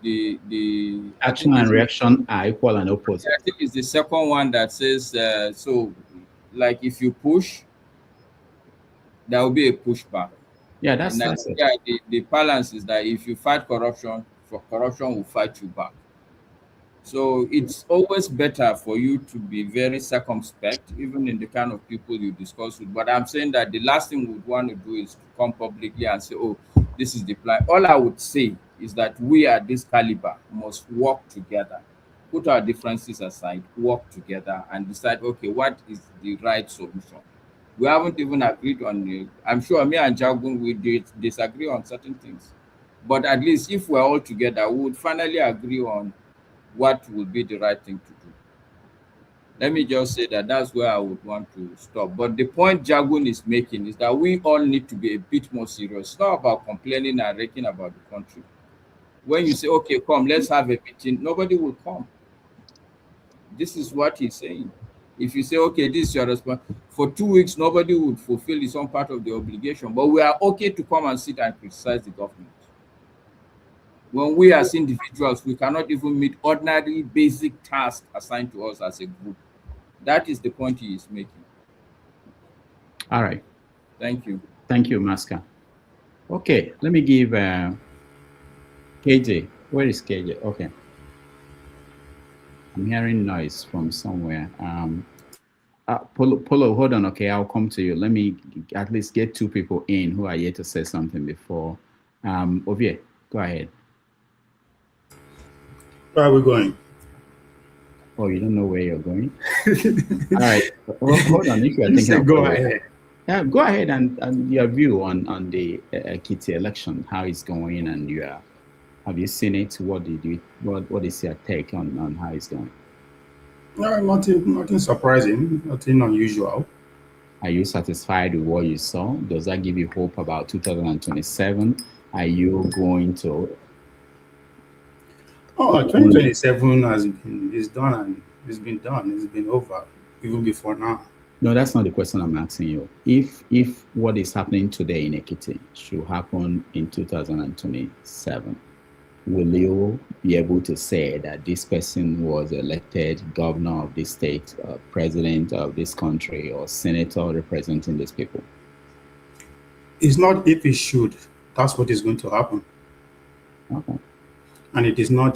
The Action and reaction are equal and opposite. I think it's the second one that says so, like if you push, there will be a pushback. Yeah, that's it. Yeah, the balance is that if you fight corruption, corruption will fight you back. So it's always better for you to be very circumspect, even in the kind of people you discuss with. But I'm saying that the last thing we would want to do is to come publicly and say, oh, this is the plan. All I would say is that we at this caliber must work together, put our differences aside, work together and decide, okay, what is the right solution? We haven't even agreed on it. I'm sure me and Jagun, we disagree on certain things. But at least if we're all together, we would finally agree on what will be the right thing to do. Let me just say that that's where I would want to stop. But the point Jagun is making is that we all need to be a bit more serious. It's not about complaining and raking about the country. When you say, okay, come, let's have a meeting, nobody will come. This is what he's saying. If you say, okay, this is your response, for 2 weeks, nobody would fulfill his own part of the obligation. But we are okay to come and sit and criticize the government. When we as individuals, we cannot even meet ordinary basic tasks assigned to us as a group. That is the point he is making. All right. Thank you. Thank you, Maska. Okay, let me give KJ. Where is KJ? Okay. I'm hearing noise from somewhere. Polo, hold on. Okay, I'll come to you. Let me at least get 2 people in who are here to say something before. Ovie, go ahead. Where are we going? Oh, you don't know where you're going? All right. Hold on. If you are thinking go ahead. Yeah, go ahead and your view on the Ekiti election, how it's going, and have you seen it? What is your take on how it's going? No, nothing surprising, nothing unusual. Are you satisfied with what you saw? Does that give you hope about 2027? Are you going to? Oh, 2027 is done and it's been done. It's been over even before now. No, that's not the question I'm asking you. If what is happening today in Ekiti should happen in 2027, will you be able to say that this person was elected governor of this state, president of this country, or senator representing these people? It's not if it should. That's what is going to happen. Okay. And it's not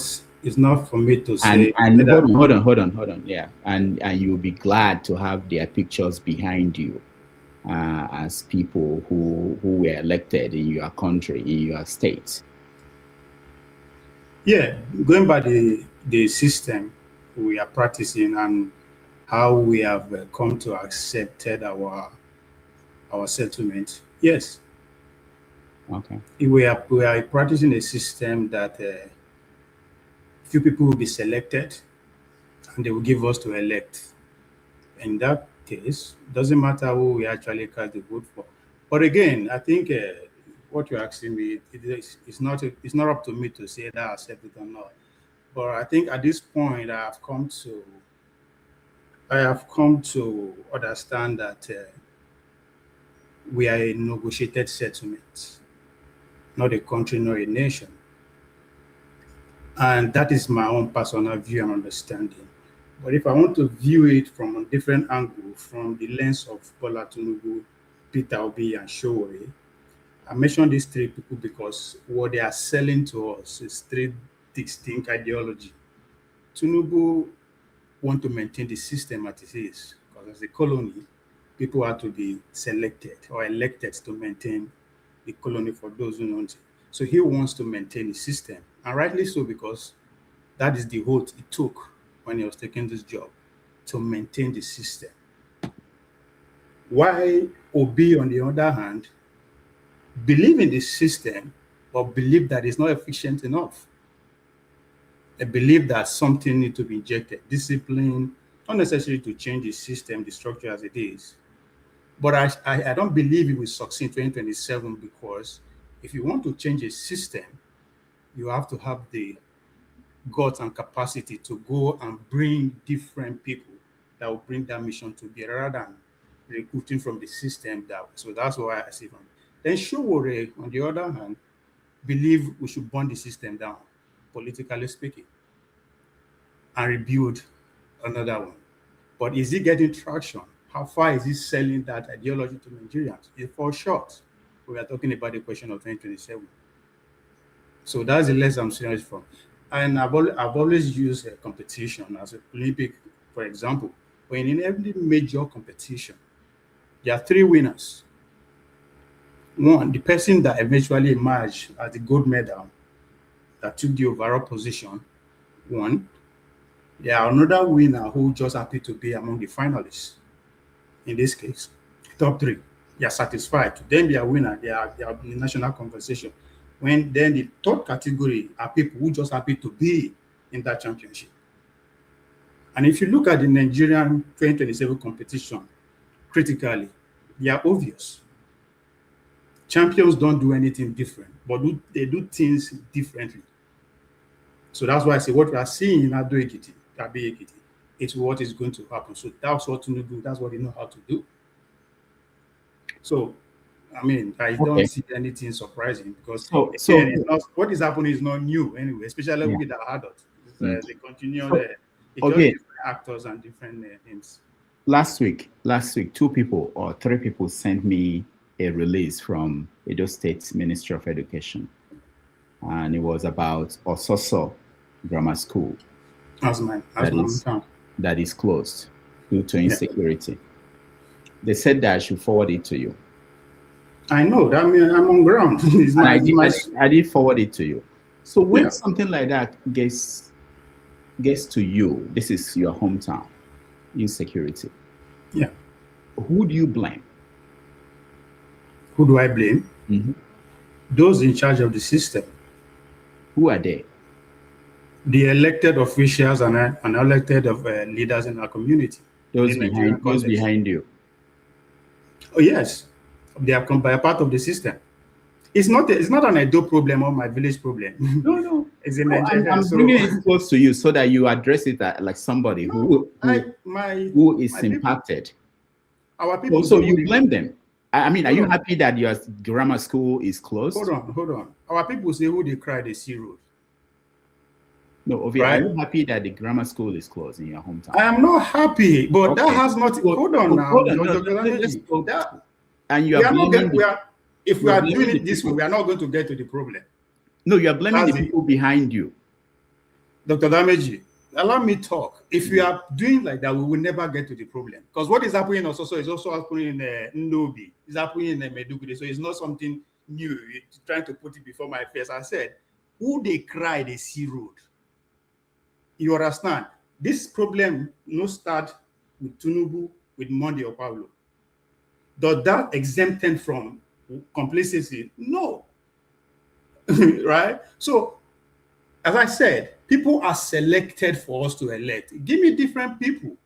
for me to say. And hold on. Yeah. And you'll be glad to have their pictures behind you as people who were elected in your country, in your state. Yeah, going by the system we are practicing and how we have come to accept our settlement. Yes. Okay. We are practicing a system that few people will be selected and they will give us to elect. In that case, it doesn't matter who we actually cast the vote for. But again, I think what you're asking me, it's not up to me to say that I accept it or not. But I think at this point, I have come to understand that we are a negotiated settlement, not a country, nor a nation. And that is my own personal view and understanding. But if I want to view it from a different angle, from the lens of Bola Tinubu, Peter Obi, and Sowore, I mentioned these 3 people because what they are selling to us is 3 distinct ideology. Tinubu want to maintain the system as it is, because as a colony, people are to be selected or elected to maintain the colony for those who want it. So he wants to maintain the system, and rightly so, because that is the oath he took when he was taking this job, to maintain the system. While Obi, on the other hand, believe in the system, but believe that it's not efficient enough. They believe that something needs to be injected, discipline, not necessarily to change the system, the structure as it is, But I don't believe it will succeed in 2027, because if you want to change a system, you have to have the guts and capacity to go and bring different people that will bring that mission to bear, rather than recruiting from the system. So that's why I see from. Then Showore, on the other hand, believe we should burn the system down, politically speaking, and rebuild another one. But is he getting traction? How far is he selling that ideology to Nigerians? It falls short. We are talking about the question of 2027. So that's the lesson I'm serious from. And I've always used competition as a Olympic, for example. When in every major competition, there are three winners. One, the person that eventually emerged as the gold medal, that took the overall position, one. There are another winner who just happened to be among the finalists. In this case, top three. They are satisfied. To them, they are winner. They are in the national conversation. When then the third category are people who just happen to be in that championship. And if you look at the Nigerian 2027 competition critically, they are obvious. Champions don't do anything different, but they do things differently. So that's why I say what we are seeing in Ado Ekiti, Kabe Ekiti, it's what is going to happen. So that's what to do. That's what they know how to do. So, I mean, I don't see anything surprising, because again, what is happening is not new anyway, especially with the adults. They continue different actors and different names. Last week, 2 people or 3 people sent me a release from Edo State Ministry of Education, and it was about Ososo Grammar School that is closed due to insecurity. They said that I should forward it to you. I know that. I mean, I'm on ground. I did forward it to you. So when something like that gets to you, this is your hometown, insecurity. Yeah. Who do you blame? Who do I blame? Those in charge of the system. Who are they? The elected officials and elected leaders in our community. Those behind you. Oh yes, they have come by a part of the system. It's not an Edo problem or my village problem. No. It's in Nigeria. I'm bringing it close to you so that you address it like somebody who is impacted. Our people. So you blame them. I mean, are you happy that your grammar school is closed? Hold on. Our people say who they cry, they see road. No, are you happy that the grammar school is closed in your hometown? I am not happy, but that has not. Hold on now. And you are blaming. If we are doing it this way, we are not going to get to the problem. No, you are blaming the people behind you. Dr. Dameji, allow me talk. If we are doing like that, we will never get to the problem. Because what is happening also is also happening in Nnobi. It's happening in Meduguri. So it's not something new. You're trying to put it before my face. I said, who they cry, they see road. You understand? This problem no start with Tinubu, with Monday or Pablo. Does that exempt them from complacency? No. Right? So, as I said, people are selected for us to elect. Give me different people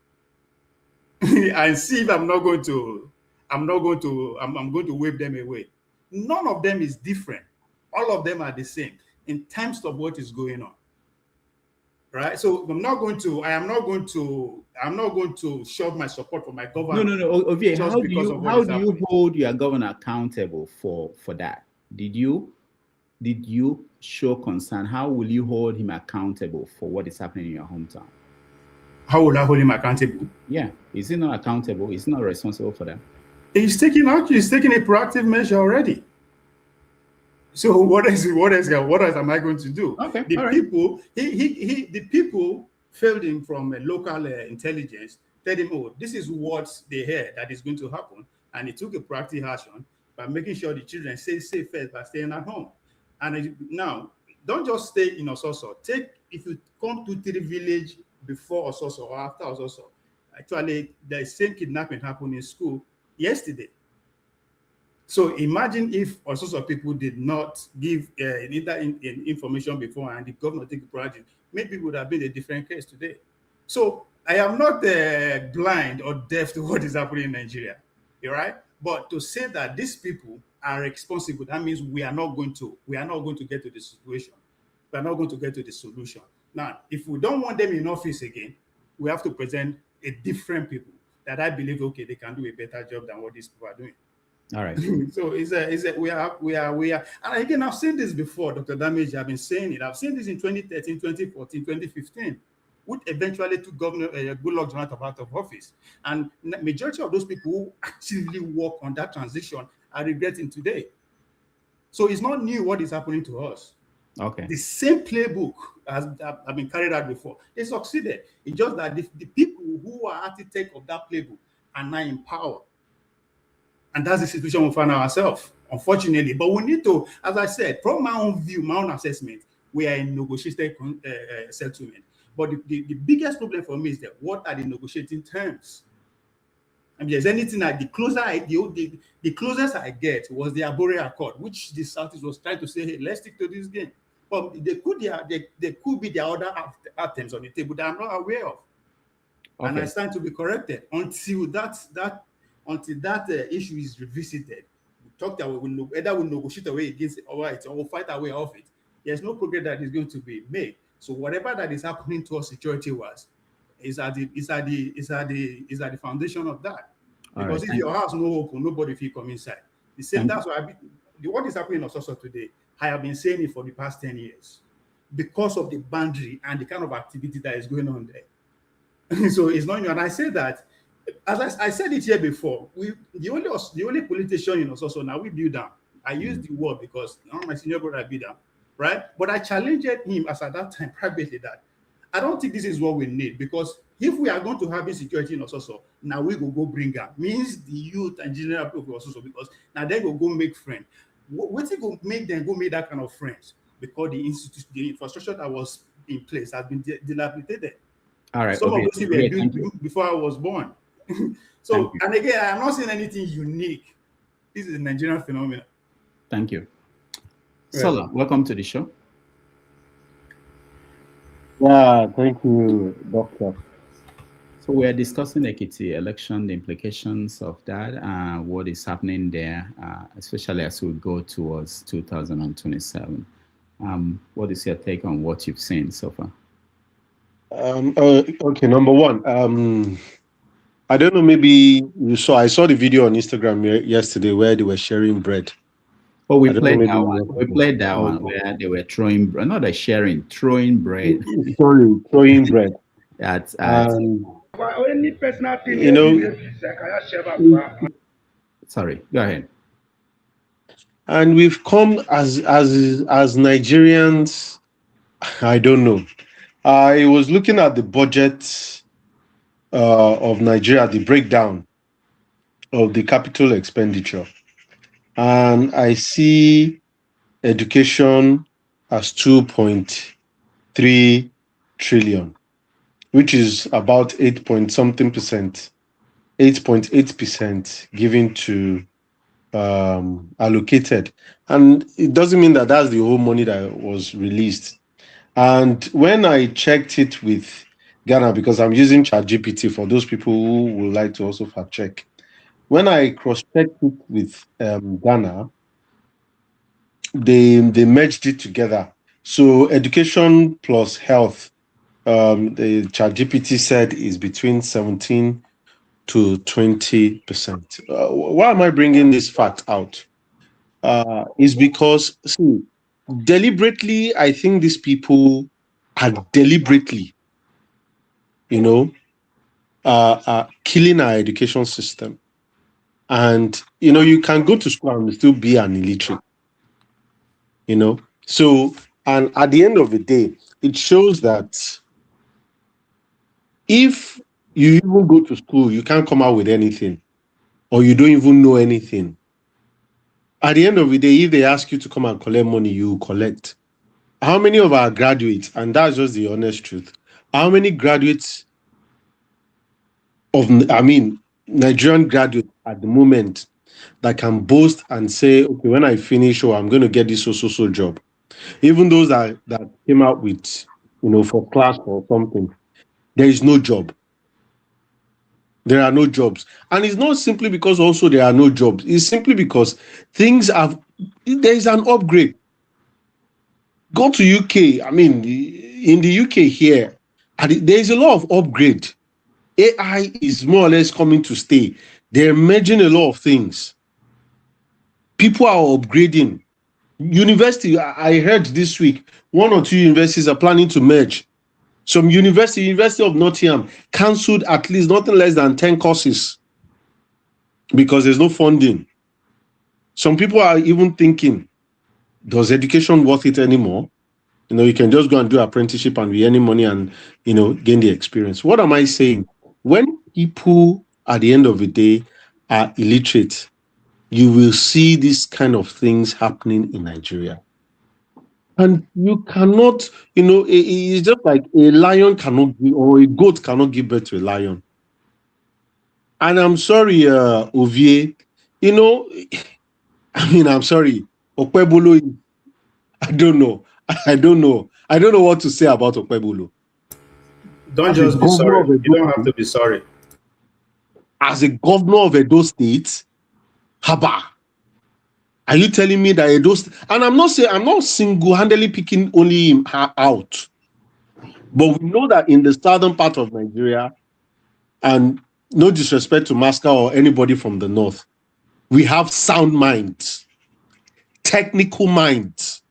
and see if I'm going to wave them away. None of them is different. All of them are the same in terms of what is going on. Right? So I am not going to shove my support for my governor. No. Ovie, how do you hold your governor accountable for that? Did you show concern? How will you hold him accountable for what is happening in your hometown? How will I hold him accountable? Yeah. Is he not accountable? Is he not responsible for that? He's taking a proactive measure already. So what else am I going to do? Okay. The people failed him from local intelligence, told him, oh, this is what they heard that is going to happen. And he took a proactive action by making sure the children stay safe first by staying at home. And now, don't just stay in Ososo. If you come to Tiri village before Ososo or after Ososo, actually, the same kidnapping happened in school yesterday. So imagine if also people did not give information before and the governor take the project, maybe it would have been a different case today. So I am not blind or deaf to what is happening in Nigeria. All right. But to say that these people are responsible, that means we are not going to get to the situation. We are not going to get to the solution. Now, if we don't want them in office again, we have to present a different people that I believe, okay, they can do a better job than what these people are doing. All right. So we are, and again, I've seen this before, Dr. Damage, I've been saying it. I've seen this in 2013, 2014, 2015, which eventually took Governor Goodluck Jonathan out of office. And majority of those people who actively work on that transition are regretting today. So it's not new what is happening to us. Okay. The same playbook has been carried out before. They succeeded. It's just that the people who are architects of that playbook are now in power. And that's the situation we find ourselves, unfortunately. But we need to, as I said, from my own view, my own assessment, we are in negotiated settlement. But the biggest problem for me is that what are the negotiating terms? I mean, there's anything like the closest I get was the Abore Accord, which the Southeast was trying to say, hey, let's stick to this game. But there could be the other items on the table that I'm not aware of. Okay. And I stand to be corrected until that issue is revisited. We talk that either we'll negotiate away against it or we'll fight our way off it. There's no progress that is going to be made. So whatever that is happening to us security-wise is at the foundation of that. Because if your house no open, nobody will come inside. The same. That's why what is happening in Ososo today, I have been saying it for the past 10 years because of the boundary and the kind of activity that is going on there. So it's not new. And I say that, as I said it here before, the only politician in Ososo now we build down. I use the word because my senior brother build down, right? But I challenged him as at that time privately that I don't think this is what we need, because if we are going to have insecurity in Ososo, now we go bring her. Means the youth and general people of Ososo, because now they go make friends. What it go make them go make that kind of friends? Because the infrastructure that was in place has been dilapidated. All right. Some of those things were doing before I was born. So, and again, I'm not saying anything unique. This is a Nigerian phenomenon. Thank you. Sola, welcome to the show. Yeah, thank you, Doctor. So we are discussing Ekiti election, the implications of that, what is happening there, especially as we go towards 2027. What is your take on what you've seen so far? Okay, number one, I don't know, maybe you saw, I saw the video on Instagram yesterday where they were sharing bread. Oh, we played that one. We played that one where they were throwing, not a sharing, throwing bread. Sorry, throwing bread. That's you know. Sorry, go ahead. And we've come as Nigerians. I don't know. I was looking at the budget of Nigeria, the breakdown of the capital expenditure, and I see education as 2.3 trillion, which is about 8.8% given to allocated. And it doesn't mean that that's the whole money that was released. And when I checked it with Ghana, because I'm using ChatGPT for those people who would like to also fact check, when I cross-checked it with Ghana, they merged it together. So education plus health, the ChatGPT said is between 17 to 20%. Why am I bringing this fact out? Is because, see, deliberately, I think these people are deliberately, killing our education system. And, you can go to school and still be an illiterate, So, and at the end of the day, it shows that if you even go to school, you can't come out with anything, or you don't even know anything. At the end of the day, if they ask you to come and collect money, you collect. How many of our graduates, and that's just the honest truth, how many graduates Nigerian graduates at the moment that can boast and say, okay, when I finish, I'm going to get this so job. Even those that came out with, for class or something, there is no job. There are no jobs. And it's not simply because also there are no jobs. It's simply because there is an upgrade. Go to UK. I mean, in the UK here, there is a lot of upgrade. AI is more or less coming to stay. They're merging a lot of things. People are upgrading. University, I heard this week, 1 or 2 universities are planning to merge. Some University of Nottingham cancelled at least nothing less than 10 courses because there's no funding. Some people are even thinking, does education worth it anymore? You can just go and do apprenticeship and be earning money and, gain the experience. What am I saying? When people at the end of the day are illiterate, you will see these kind of things happening in Nigeria. And you cannot, it's just like a lion cannot give, or a goat cannot give birth to a lion. And I'm sorry, Ovie, I'm sorry, Okpebolo, I don't know what to say about Okpebolo. Don't just be sorry. You don't have to be sorry. As a governor of Edo State, haba. Are you telling me that Edo State, and I'm not single-handedly picking only him out, but we know that in the southern part of Nigeria, and no disrespect to Masca or anybody from the north, we have sound minds, technical minds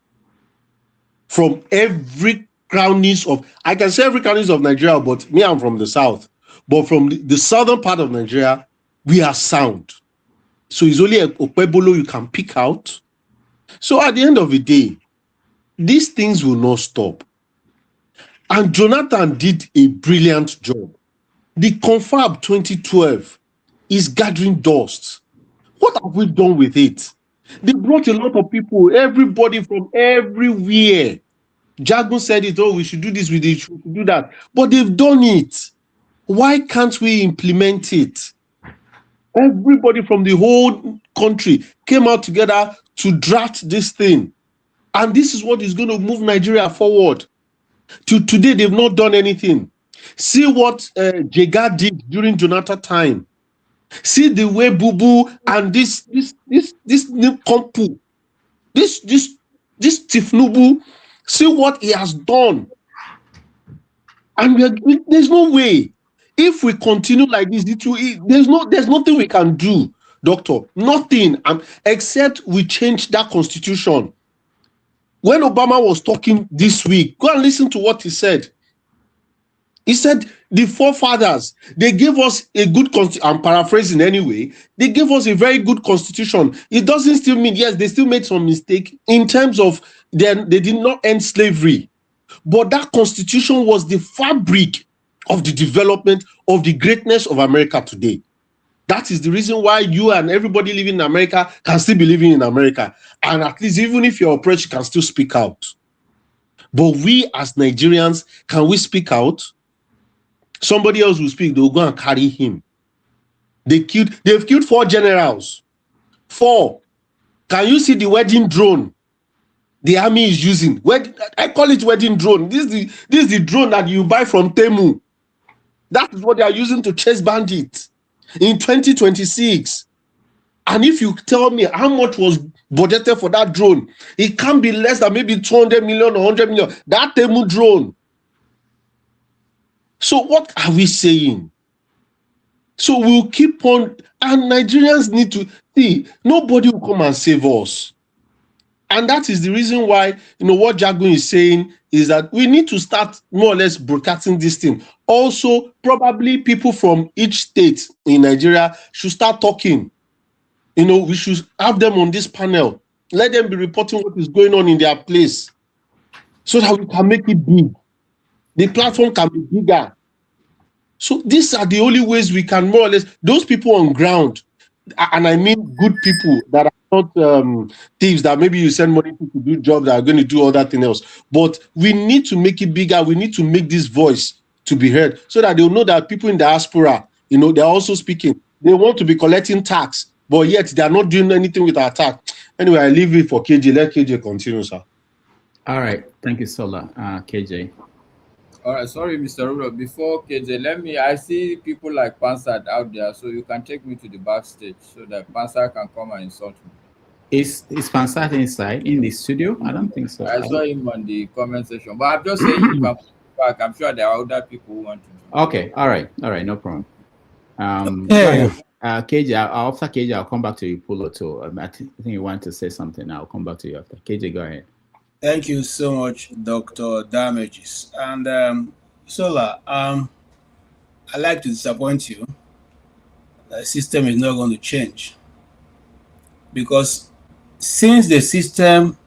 from every counties of, I can say every counties of Nigeria, but me, I'm from the south. But from the southern part of Nigeria, we are sound. So it's only a Okpebolo you can pick out. So at the end of the day, these things will not stop. And Jonathan did a brilliant job. The Confab 2012 is gathering dust. What have we done with it? They brought a lot of people, everybody from everywhere. Jagun said it, we should do this, we should do that. But they've done it. Why can't we implement it? Everybody from the whole country came out together to draft this thing. And this is what is going to move Nigeria forward. To today, they've not done anything. See what Jega did during Jonathan time. See the way Bubu and this new Kompu, this Tifnubu, see what he has done. And there's no way. If we continue like this, there's nothing we can do, Doctor. Nothing, except we change that constitution. When Obama was talking this week, go and listen to what he said. He said the forefathers, they gave us a good constitution. I'm paraphrasing anyway. They gave us a very good constitution. It doesn't still mean, yes, they still made some mistake in terms of they did not end slavery. But that constitution was the fabric of the development of the greatness of America today. That is the reason why you and everybody living in America can still be living in America. And at least even if you're oppressed, you can still speak out. But we as Nigerians, can we speak out? Somebody else will speak, they'll go and carry him. They've killed 4 generals. 4. Can you see the wedding drone the army is using? I call it wedding drone. This is the drone that you buy from Temu. That is what they are using to chase bandits in 2026. And if you tell me how much was budgeted for that drone, it can't be less than maybe 200 million or 100 million. That Temu drone. So what are we saying? So we'll keep on, and Nigerians need to see, nobody will come and save us. And that is the reason why, what Jagun is saying is that we need to start more or less broadcasting this thing. Also, probably people from each state in Nigeria should start talking. We should have them on this panel. Let them be reporting what is going on in their place so that we can make it big. The platform can be bigger. So these are the only ways we can more or less, those people on ground, and I mean good people that are not thieves that maybe you send money to do jobs that are going to do all that thing else. But we need to make it bigger. We need to make this voice to be heard so that they'll know that people in diaspora, they're also speaking. They want to be collecting tax, but yet they're not doing anything with our tax. Anyway, I leave it for KJ. Let KJ continue, sir. All right. Thank you, Sola. KJ. All right, sorry, Mr. Rudolph. Before KJ, I see people like Pansat out there, so you can take me to the backstage so that Pansat can come and insult me. Is Pansat inside in the studio? I don't think so. I saw him on the comment section, but I'm just saying you can put it back. I'm sure there are other people who want to do. Okay, all right, no problem. KJ, after KJ, I'll come back to you, Pulo, too. I think you want to say something. I'll come back to you after. KJ, go ahead. Thank you so much, Dr. Damages. And Sola, I'd like to disappoint you. The system is not going to change. Because since the system,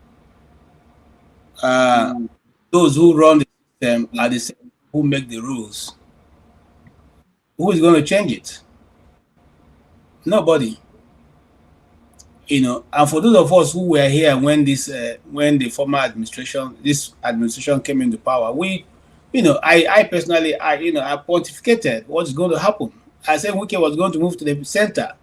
those who run the system are the same who make the rules, who is going to change it? Nobody. You know, and for those of us who were here when the former administration, this administration came into power, we, you know, I personally, I pontificated what's going to happen. I said Wike was going to move to the center,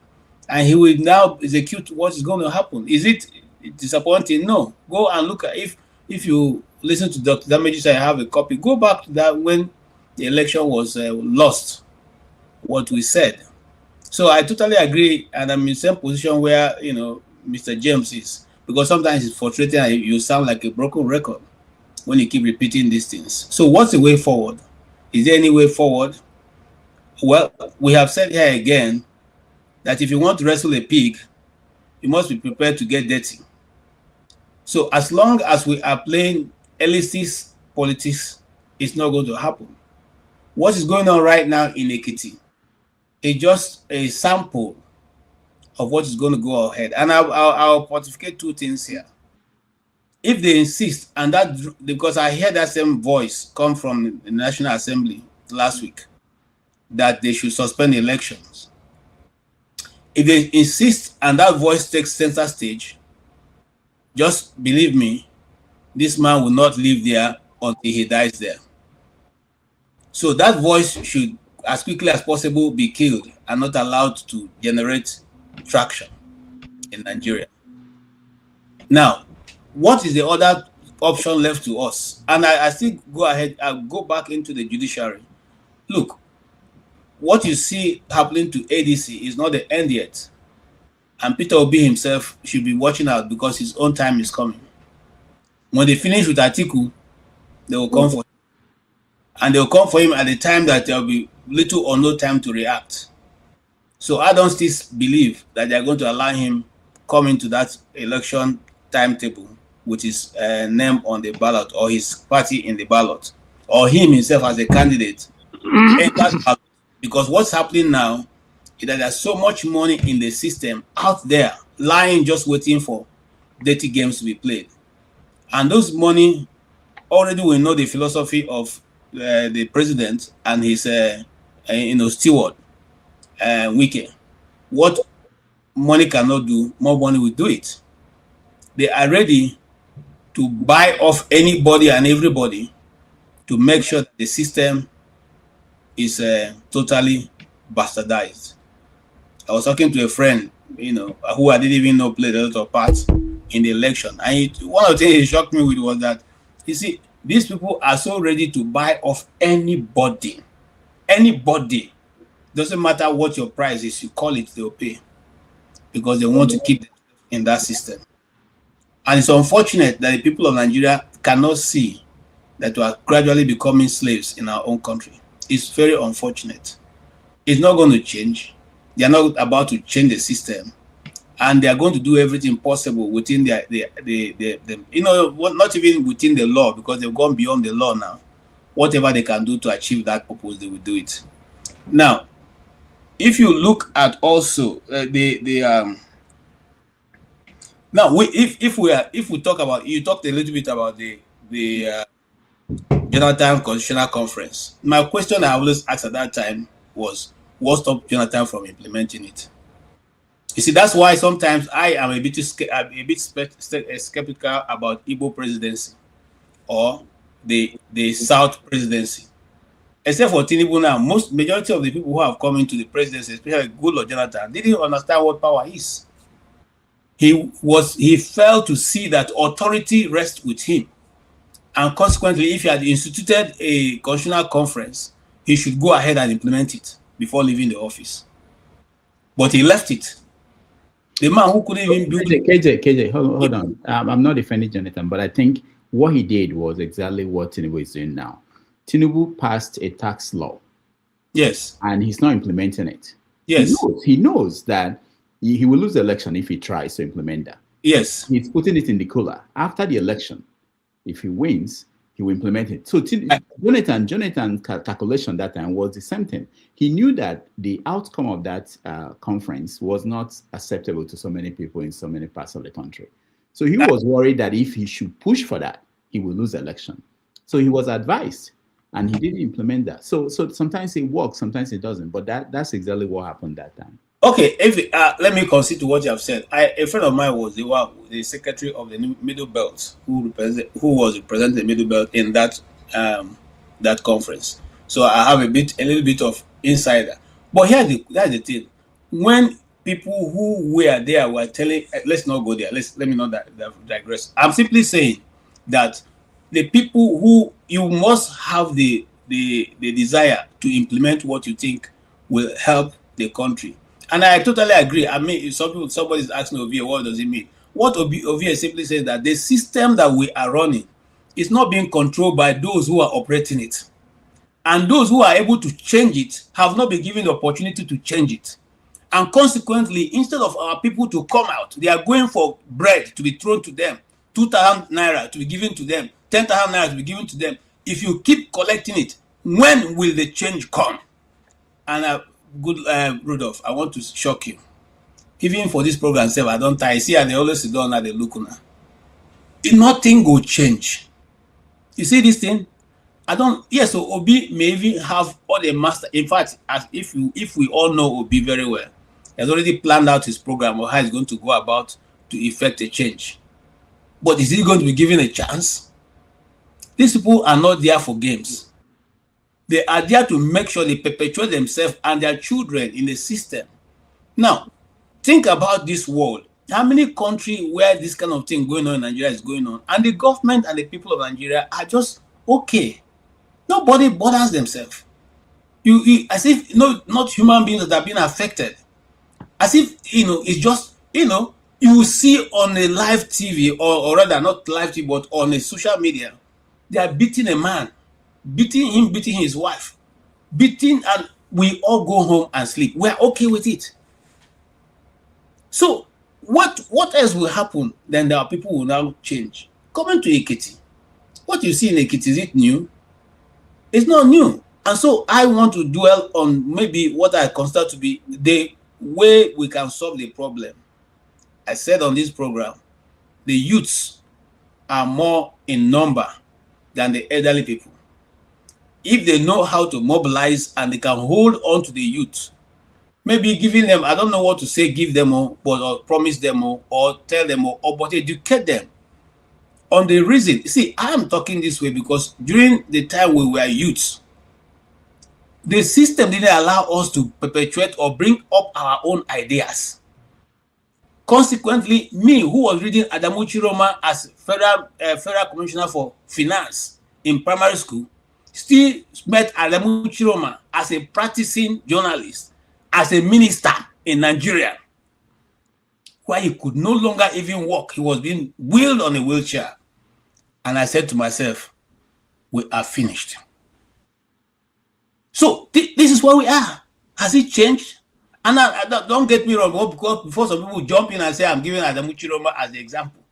and he will now execute what is going to happen. Is it disappointing? No. Go and look at if you listen to Dr. Damages, I have a copy. Go back to that when the election was lost. What we said. So I totally agree, and I'm in the same position where, you know, Mr. James is, because sometimes it's frustrating and you sound like a broken record when you keep repeating these things. So what's the way forward? Is there any way forward? Well, we have said here again that if you want to wrestle a pig, you must be prepared to get dirty. So as long as we are playing elitist politics, it's not going to happen. What is going on right now in Ekiti is just a sample of what is going to go ahead. And I'll pontificate two things here. If they insist, and that, because I heard that same voice come from the National Assembly last week, that they should suspend elections. If they insist and that voice takes center stage, just believe me, this man will not live there until he dies there. So that voice should, as quickly as possible, be killed and not allowed to generate traction in Nigeria. Now, what is the other option left to us? And I still go ahead, I'll go back into the judiciary. Look, what you see happening to ADC is not the end yet. And Peter Obi himself should be watching out because his own time is coming. When they finish with Atiku, they will come for him. And they will come for him at the time that there will be little or no time to react. So I don't still believe that they're going to allow him come into that election timetable with his name on the ballot or his party in the ballot or him himself as a candidate. Because what's happening now is that there's so much money in the system out there lying just waiting for dirty games to be played. And those money, already we know the philosophy of the president and his steward, Wike. What money cannot do, more money will do it. They are ready to buy off anybody and everybody to make sure that the system is totally bastardized. I was talking to a friend, who I didn't even know played a lot of parts in the election. And one of the things he shocked me with was that, you see, these people are so ready to buy off anybody. Anybody. Doesn't matter what your price is, you call it, they'll pay. Because they want to keep them in that system. And it's unfortunate that the people of Nigeria cannot see that we are gradually becoming slaves in our own country. It's very unfortunate. It's not going to change. They are not about to change the system. And they are going to do everything possible within not even within the law, because they've gone beyond the law now. Whatever they can do to achieve that purpose, they will do it. Now, if you look at also if we talk about, you talked a little bit about the Jonathan Constitutional Conference. My question I always asked at that time was, what stopped Jonathan from implementing it? You see, that's why sometimes I am a bit skeptical about Igbo presidency or the South presidency. Except for Tinubu now, majority of the people who have come into the presidency, especially Goodluck Jonathan, didn't understand what power is. He failed to see that authority rests with him. And consequently, if he had instituted a constitutional conference, he should go ahead and implement it before leaving the office. But he left it. The man who couldn't even build... KJ, hold on. I'm not defending Jonathan, but I think what he did was exactly what Tinubu is doing now. Tinubu passed a tax law. Yes. And he's not implementing it. Yes. He knows that he will lose the election if he tries to implement that. Yes. He's putting it in the cooler. After the election, if he wins, he will implement it. So Jonathan's calculation that time was the same thing. He knew that the outcome of that conference was not acceptable to so many people in so many parts of the country. So he was worried that if he should push for that, he will lose the election. So he was advised, and he didn't implement that. So sometimes it works, sometimes it doesn't. But that's exactly what happened that time. Okay, let me concede to what you have said. A friend of mine was the secretary of the Middle Belt, who was representing the Middle Belt in that that conference. So I have a little bit of insider. But that's the thing. When people who were there were telling, let's not go there. Let me not digress. I'm simply saying that the people who you must have the desire to implement what you think will help the country. And I totally agree. I mean, if somebody's asking Ovie, what does it mean? What Ovie simply says that the system that we are running is not being controlled by those who are operating it. And those who are able to change it have not been given the opportunity to change it. And consequently, instead of our people to come out, they are going for bread to be thrown to them, 2,000 naira to be given to them, 10,000 naira to be given to them. If you keep collecting it, when will the change come? And Rudolph, I want to shock you. Even for this program, I don't tie. See, and they always sit down and they look now. Nothing will change. You see this thing? Yes, so Obi may even have all the master. In fact, if we all know Obi very well, he has already planned out his program or how he's going to go about to effect a change. But is he going to be given a chance? These people are not there for games. They are there to make sure they perpetuate themselves and their children in the system. Now, think about this world. How many countries where this kind of thing going on in Nigeria is going on, and the government and the people of Nigeria are just okay. Nobody bothers themselves. As if not human beings that are being affected. As if it's just you see on a live TV or rather not live TV but on a social media, they are beating a man. Beating his wife, and we all go home and sleep. We're okay with it. So what else will happen? Then there are people who will now change. Coming to Ekiti, what you see in Ekiti, is it new? It's not new. And so I want to dwell on maybe what I consider to be the way we can solve the problem. I said on this program, the youths are more in number than the elderly people. If they know how to mobilize and they can hold on to the youth, maybe giving them, I don't know what to say, give them or promise them or tell them but educate them on the reason. See, I am talking this way because during the time we were youths, the system didn't allow us to perpetuate or bring up our own ideas. Consequently, me, who was reading Adamu Chiroma as Federal Commissioner for Finance in primary school, still met Adamu Chiroma as a practicing journalist, as a minister in Nigeria, where he could no longer even walk. He was being wheeled on a wheelchair. And I said to myself, we are finished. So this is where we are. Has it changed? And don't get me wrong, because before some people jump in and say, I'm giving Adamu Chiroma as the example.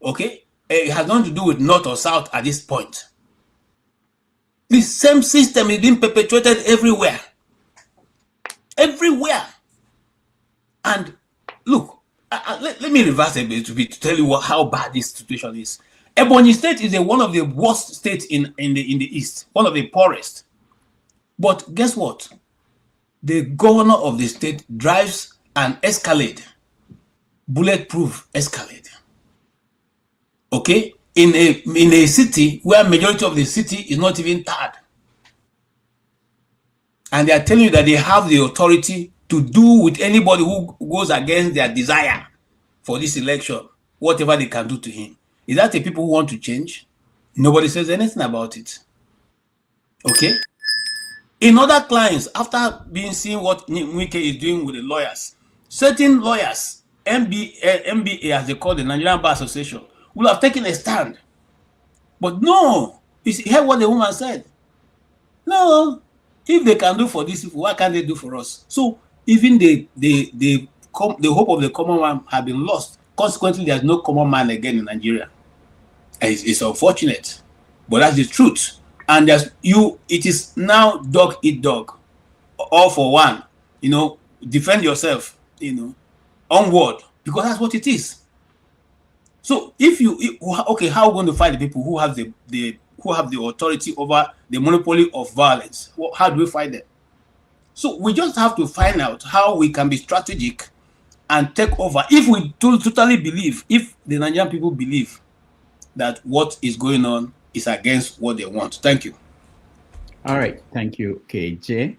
Okay? It has nothing to do with North or South at this point. The same system is being perpetuated everywhere. Everywhere. And look, let me reverse a bit to tell you how bad this situation is. Ebonyi State is one of the worst states in the East, one of the poorest. But guess what? The governor of the state drives an Escalade, bulletproof Escalade. Okay? In a city where majority of the city is not even tarred. And they are telling you that they have the authority to do with anybody who goes against their desire for this election, whatever they can do to him. Is that the people who want to change? Nobody says anything about it. Okay? In other clients, after being seen what Wike is doing with the lawyers, certain lawyers, MBA as they call the Nigerian Bar Association, will have taken a stand. But no, you hear what the woman said. No, if they can do for these people, why can't they do for us? So even the hope of the common man have been lost. Consequently, there's no common man again in Nigeria. It's unfortunate, but that's the truth. And it is now dog eat dog, all for one. Defend yourself. Onward, because that's what it is. So okay, how are we going to fight the people who have the authority over the monopoly of violence? How do we fight them? So we just have to find out how we can be strategic and take over. If we totally believe, if the Nigerian people believe that what is going on is against what they want. Thank you. All right, thank you, KJ.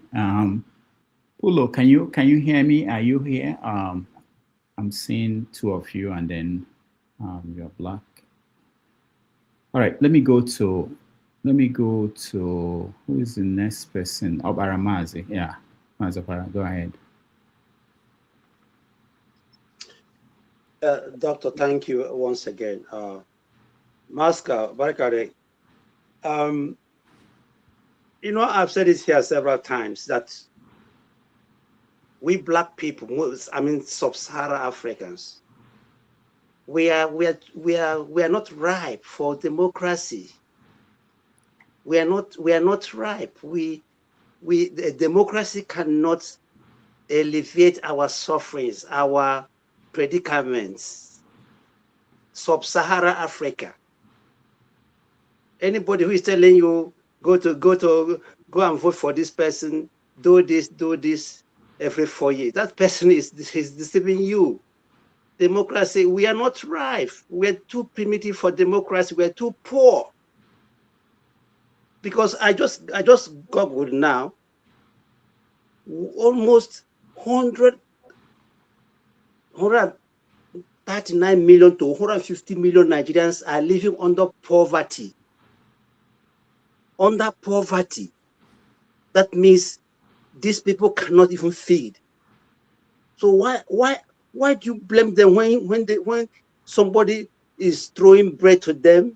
Pulo, can you hear me? Are you here? I'm seeing two of you, and then you're black. All right, let me go to who is the next person? Obaramazi. Yeah, Mazapara, go ahead. Doctor, thank you once again. Maska, Barikade, I've said this here several times that we black people, sub-Saharan Africans, we are not ripe for democracy. We are not ripe. The democracy cannot alleviate our sufferings, our predicaments. Sub-Saharan Africa. Anybody who is telling you go and vote for this person, do this every 4 years, that person is deceiving you. Democracy, we are not ripe. We're too primitive for democracy. We're too poor. Because I just googled now, almost 139 million to 150 million Nigerians are living under poverty. Under poverty. That means these people cannot even feed. So why do you blame them when somebody is throwing bread to them?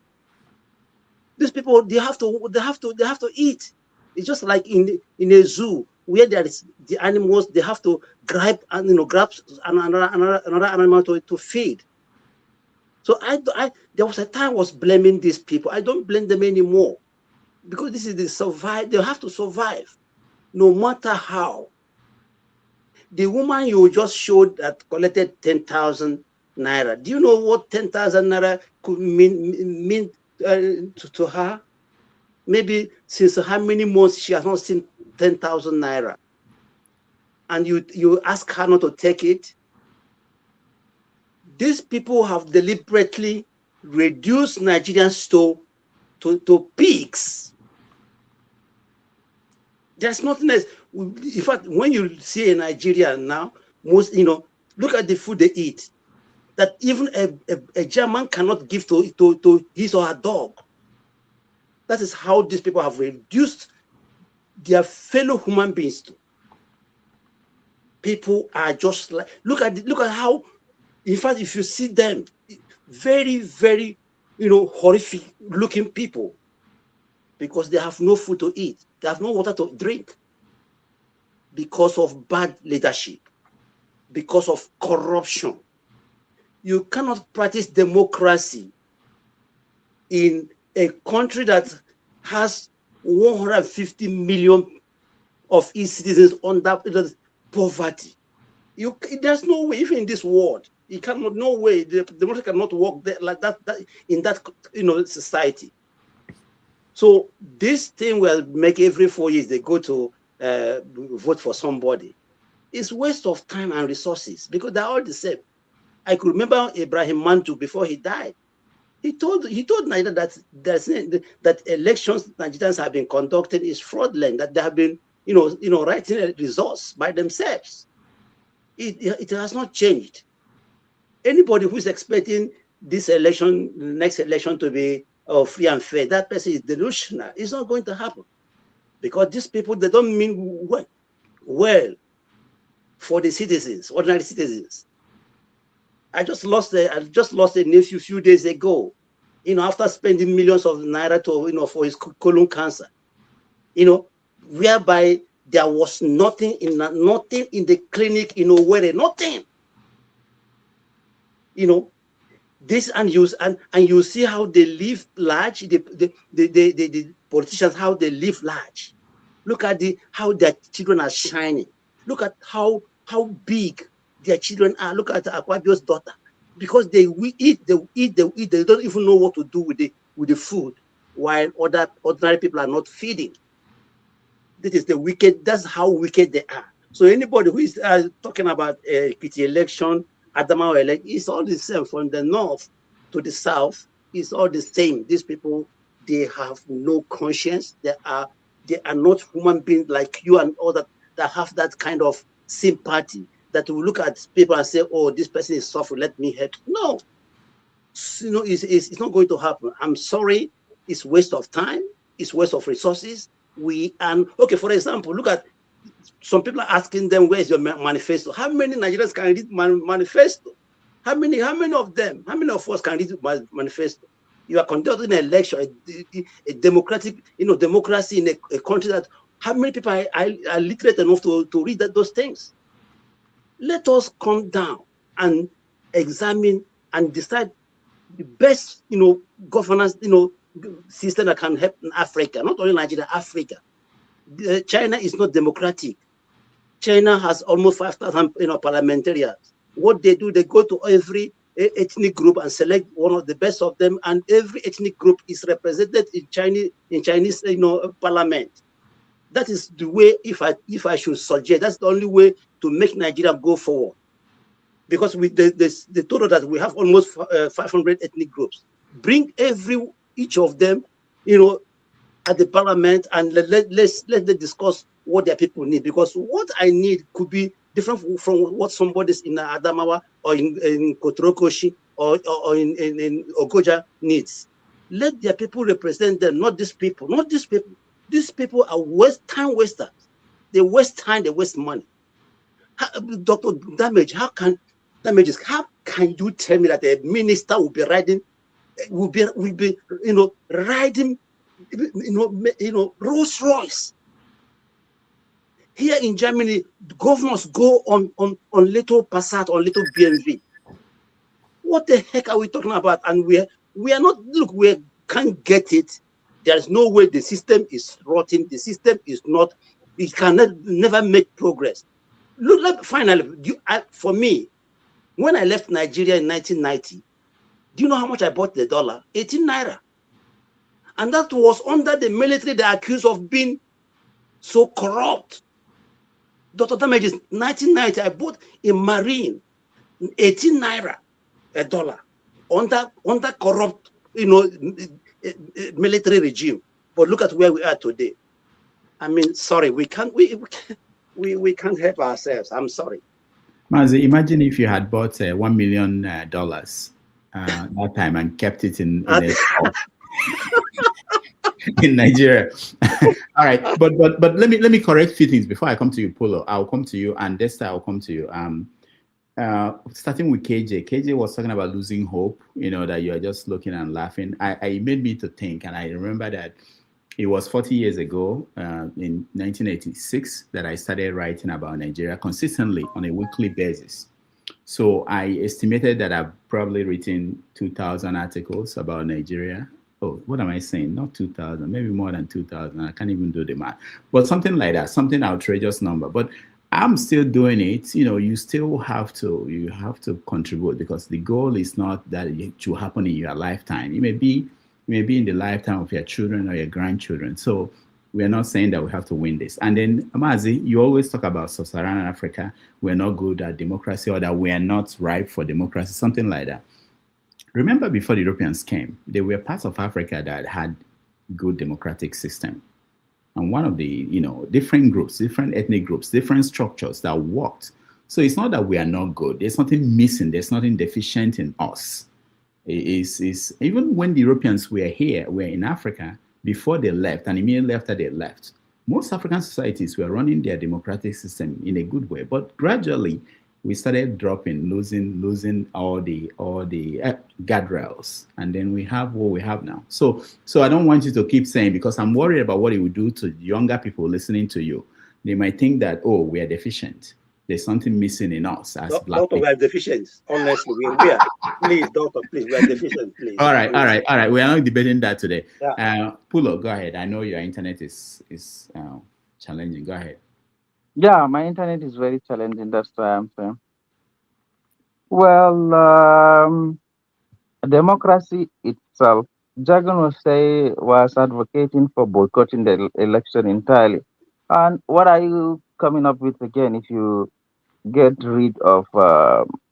These people, they have to eat. It's just like in a zoo where there is the animals, they have to grab another animal to feed. So there was a time I was blaming these people. I don't blame them anymore, because this is the survive. They have to survive, no matter how. The woman you just showed that collected 10,000 naira. Do you know what 10,000 naira could mean to her? Maybe since how many months she has not seen 10,000 naira, and you ask her not to take it. These people have deliberately reduced Nigerian store to pigs. There's nothing else. In fact, when you see in Nigeria now, most look at the food they eat, that even a German cannot give to his or her dog. That is how these people have reduced their fellow human beings to. People are just like, look at how, in fact, if you see them, very, very, horrific looking people, because they have no food to eat, they have no water to drink, because of bad leadership, because of corruption. You cannot practice democracy in a country that has 150 million of its citizens under poverty. There's no way, even in this world, no way the democracy cannot work like that in that society. So this thing will make every 4 years they go to vote for somebody. It's waste of time and resources, because they're all the same. I could remember Ibrahim Mantu before he died. He told Nigeria that elections Nigerians have been conducting is fraudulent, that they have been writing a results by themselves. It has not changed. Anybody who's expecting this election, next election, to be or free and fair, that person is delusional. It's not going to happen because these people, they don't mean well for the citizens, ordinary citizens. I just lost a nephew a few days ago, after spending millions of naira to, for his colon cancer, whereby there was nothing in the clinic, where nothing, this and you see how they live large, the politicians, how they live large. Look at how their children are shining. Look at how big their children are. Look at Akpabio's daughter, because they eat, they don't even know what to do with the food, while ordinary people are not feeding. This is the wicked. That's how wicked they are. So anybody who is talking about Ekiti election, Adamawa election, it's all the same. From the north to the south, it's all the same. These people, they have no conscience. They are not human beings like you and others that have that kind of sympathy, that will look at people and say, "Oh, this person is suffering, let me help." No, it's not going to happen. I'm sorry. It's waste of time. It's waste of resources. Okay, for example, look at some people are asking them, "Where's your manifesto?" How many Nigerians can read manifesto? How many of them? How many of us can read manifesto? You are conducting an election, a democratic, democracy in a country that. How many people are literate enough to read those things? Let us come down and examine and decide the best, governance, system that can help in Africa, not only Nigeria, Africa. China is not democratic. China has almost 5,000, parliamentarians. What they do, they go to every ethnic group and select one of the best of them, and every ethnic group is represented in Chinese, parliament. That is the way, if I should suggest, that's the only way to make Nigeria go forward. Because with the total that we have almost 500 ethnic groups, bring each of them, at the parliament, and let's discuss what their people need. Because what I need could be different from what somebody's in Adamawa or in Kotrokoshi or in Ogoja needs. Let their people represent them, not these people. Not these people. These people are time wasters. They waste time, they waste money. Dr. How can you tell me that a minister will be riding, riding, Rolls Royce? Here in Germany, governors go on little Passat or little BMW. What the heck are we talking about? And we are not. Look, we can't get it. There is no way. The system is rotting. The system is not. It cannot never make progress. Look, finally, for me, when I left Nigeria in 1990, do you know how much I bought the dollar? 18 naira. And that was under the military they are accused of being so corrupt. Dr. Damages, 1990, I bought a Marine, 18 naira a dollar, under corrupt, military regime. But look at where we are today. I mean, sorry, we can't help ourselves. I'm sorry. Mazi, imagine if you had bought $1 million that time and kept it in in Nigeria. All right, but let me correct a few things before I come to you, Polo. I'll come to you, and Desta, I'll come to you. Starting with KJ. KJ was talking about losing hope. That you are just looking and laughing. It made me to think, and I remember that it was 40 years ago, in 1986, that I started writing about Nigeria consistently on a weekly basis. So I estimated that I've probably written 2,000 articles about Nigeria. Oh, what am I saying? Not 2,000, maybe more than 2,000. I can't even do the math. But something like that, something outrageous number. But I'm still doing it. You still have to contribute, because the goal is not that it should happen in your lifetime. It may be in the lifetime of your children or your grandchildren. So we're not saying that we have to win this. And then, Amazi, you always talk about Sub-Saharan Africa. We're not good at democracy, or that we are not ripe for democracy, something like that. Remember, before the Europeans came, there were parts of Africa that had good democratic system. And one of the, different groups, different ethnic groups, different structures that worked. So it's not that we are not good. There's nothing missing. There's nothing deficient in us. Is even when the Europeans were here, were in Africa before they left, and immediately after they left, most African societies were running their democratic system in a good way. But gradually, we started dropping, losing all the guardrails, and then we have what we have now. So I don't want you to keep saying, because I'm worried about what it will do to younger people listening to you. They might think that, oh, we are deficient. There's something missing in us as black Doctor, people. we are deficient. Honestly, we are. Please, doctor, please, we are deficient, please. All right. We are not debating that today. Yeah. Pulo, go ahead. I know your internet is challenging. Go ahead. Yeah, my internet is very challenging. That's why I'm saying. Well, democracy itself, Jagan was advocating for boycotting the election entirely. And what are you coming up with again if you get rid of,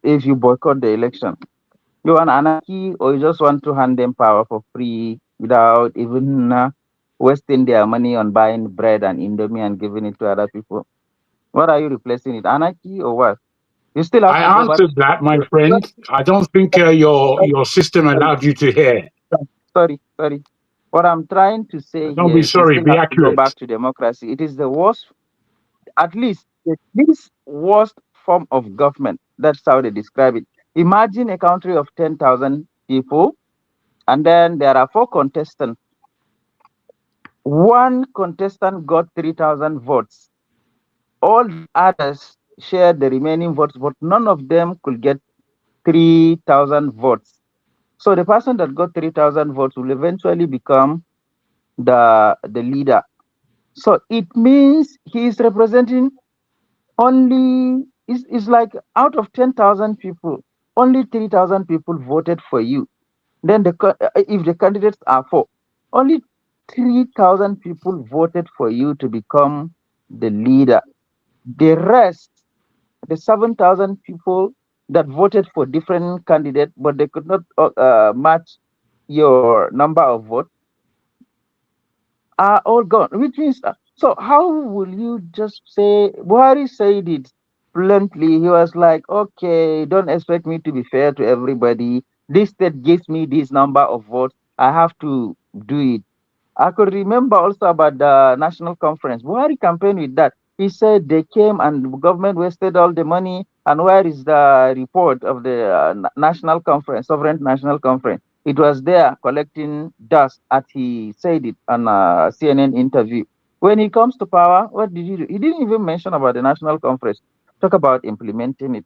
if you boycott the election? You want anarchy, or you just want to hand them power for free without even wasting their money on buying bread and indomie and giving it to other people? What are you replacing it? Anarchy or what? You still have I to go back. answered that, my friend. I don't think your system allowed you to hear. Sorry. What I'm trying to say Don't here be is sorry, you still be have to go accurate. back to democracy. It is the worst, at least the least worst form of government. That's how they describe it. Imagine a country of 10,000 people, and then there are 4 contestants. One contestant got 3,000 votes. All the others shared the remaining votes, but none of them could get 3,000 votes. So the person that got 3,000 votes will eventually become the leader. So it means he is representing only, it's like out of 10,000 people, only 3,000 people voted for you. Then if the candidates are 4, only 3,000 people voted for you to become the leader. The rest, the 7,000 people that voted for different candidates, but they could not match your number of votes, are all gone. Which means, so how will you just say, Buhari said it bluntly. He was like, okay, don't expect me to be fair to everybody. This state gives me this number of votes. I have to do it. I could remember also about the national conference. Buhari campaigned with that. He said they came and the government wasted all the money. And where is the report of the national conference, sovereign national conference? It was there collecting dust, as he said it on a CNN interview. When he comes to power, what did he do? He didn't even mention about the national conference. Talk about implementing it.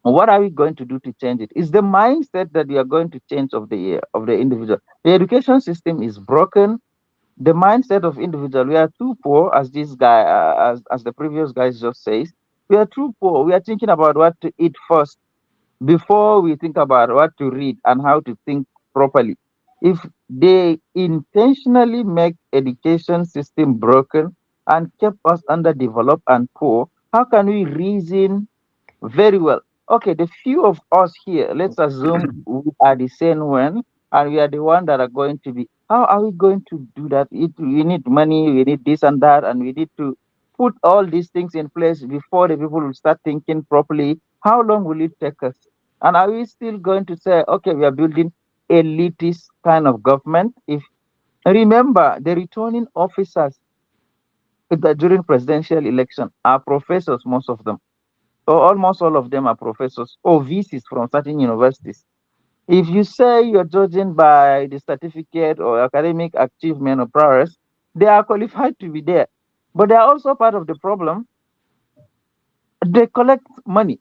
What are we going to do to change it? It's the mindset that we are going to change of the individual. The education system is broken. The mindset of individual, we are too poor, as this guy, as the previous guy just says. We are too poor. We are thinking about what to eat first before we think about what to read and how to think properly. If they intentionally make education system broken and kept us underdeveloped and poor, how can we reason very well? Okay, the few of us here, let's assume we are the same one, and we are the one that are going to be. How are we going to do that? We need money, we need this and that, and we need to put all these things in place before the people will start thinking properly. How long will it take us? And are we still going to say, okay, we are building elitist kind of government? If remember, the returning officers during presidential election are professors, most of them. So almost all of them are professors or VCs from certain universities. If you say you're judging by the certificate or academic achievement or prowess, they are qualified to be there. But they are also part of the problem. They collect money.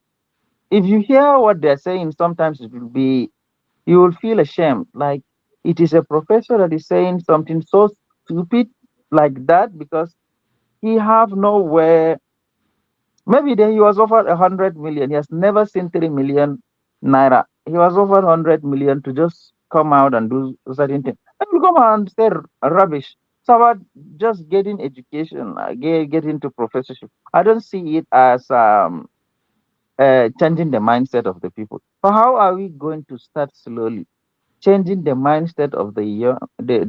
If you hear what they're saying, sometimes you will feel ashamed. Like it is a professor that is saying something so stupid like that because he have nowhere. Maybe then he was offered 100 million. He has never seen 3 million naira. He was offered 100 million to just come out and do certain things. And you come out and say rubbish. So about just getting education, get into professorship. I don't see it as changing the mindset of the people. So how are we going to start slowly changing the mindset of the young, the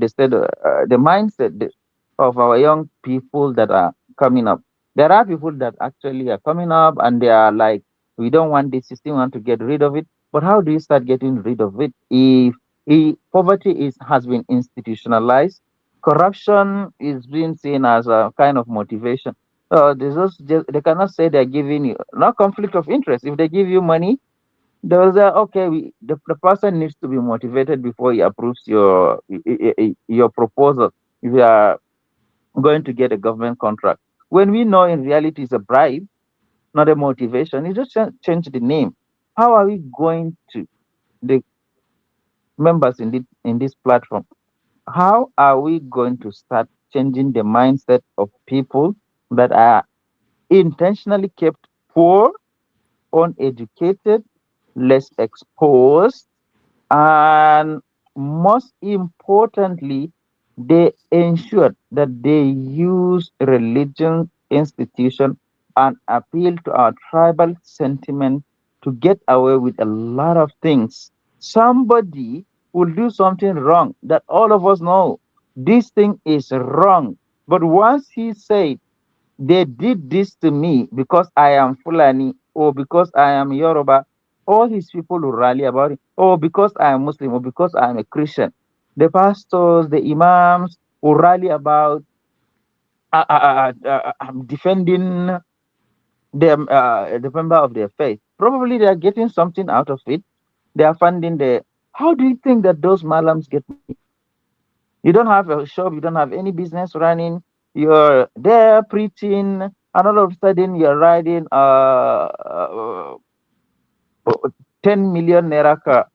mindset of our young people that are coming up? There are people that actually are coming up and they are like, we don't want this system, we want to get rid of it. But how do you start getting rid of it if poverty has been institutionalized? Corruption is being seen as a kind of motivation. They cannot say they're giving you no conflict of interest. If they give you money, they will say, okay, the person needs to be motivated before he approves your proposal. If you are going to get a government contract, when we know in reality it's a bribe, not a motivation, you just change the name. How are we going to the members in this platform? How are we going to start changing the mindset of people that are intentionally kept poor, uneducated, less exposed, and most importantly, they ensure that they use religion, institution, and appeal to our tribal sentiment to get away with a lot of things. Somebody will do something wrong that all of us know this thing is wrong. But once he said, they did this to me because I am Fulani or because I am Yoruba, all his people will rally about it, or because I am Muslim or because I am a Christian. The pastors, the imams will rally about defending them, the member of their faith. Probably they are getting something out of it. They are funding the. How do you think that those malams get money? You don't have a shop, you don't have any business running. You're there preaching, and all of a sudden you're riding 10 million naira car.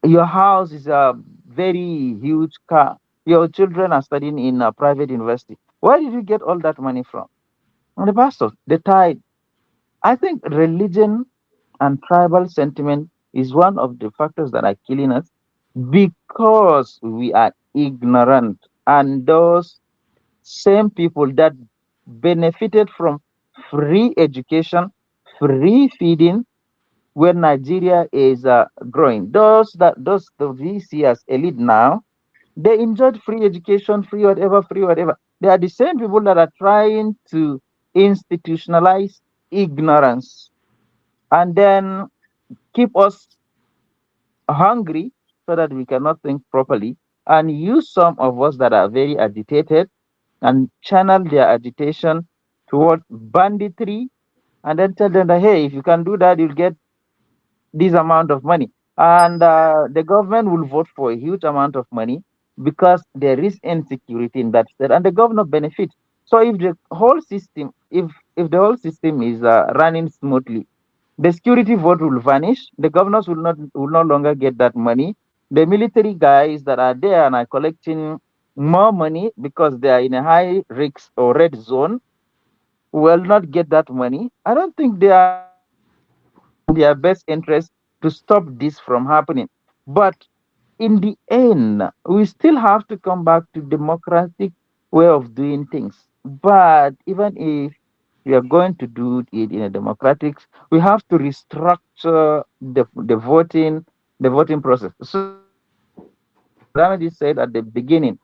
Your house is a very huge car. Your children are studying in a private university. Where did you get all that money from? And the pastors, the tithe. I think religion and tribal sentiment is one of the factors that are killing us because we are ignorant. And those same people that benefited from free education, free feeding when Nigeria is growing. Those the we see as elite now, they enjoyed free education, free whatever, free whatever. They are the same people that are trying to institutionalize ignorance and then keep us hungry so that we cannot think properly and use some of us that are very agitated and channel their agitation towards banditry and then tell them that, hey, if you can do that, you'll get this amount of money. And the government will vote for a huge amount of money because there is insecurity in that state and the governor benefits. So if the whole system, if the whole system is running smoothly, the security vote will vanish. The governors will no longer get that money. The military guys that are there and are collecting more money because they are in a high risk or red zone will not get that money. I don't think they are in their best interest to stop this from happening. But in the end, we still have to come back to democratic way of doing things. But even if we are going to do it in a democratic, we have to restructure the voting process. So Ramadi said at the beginning,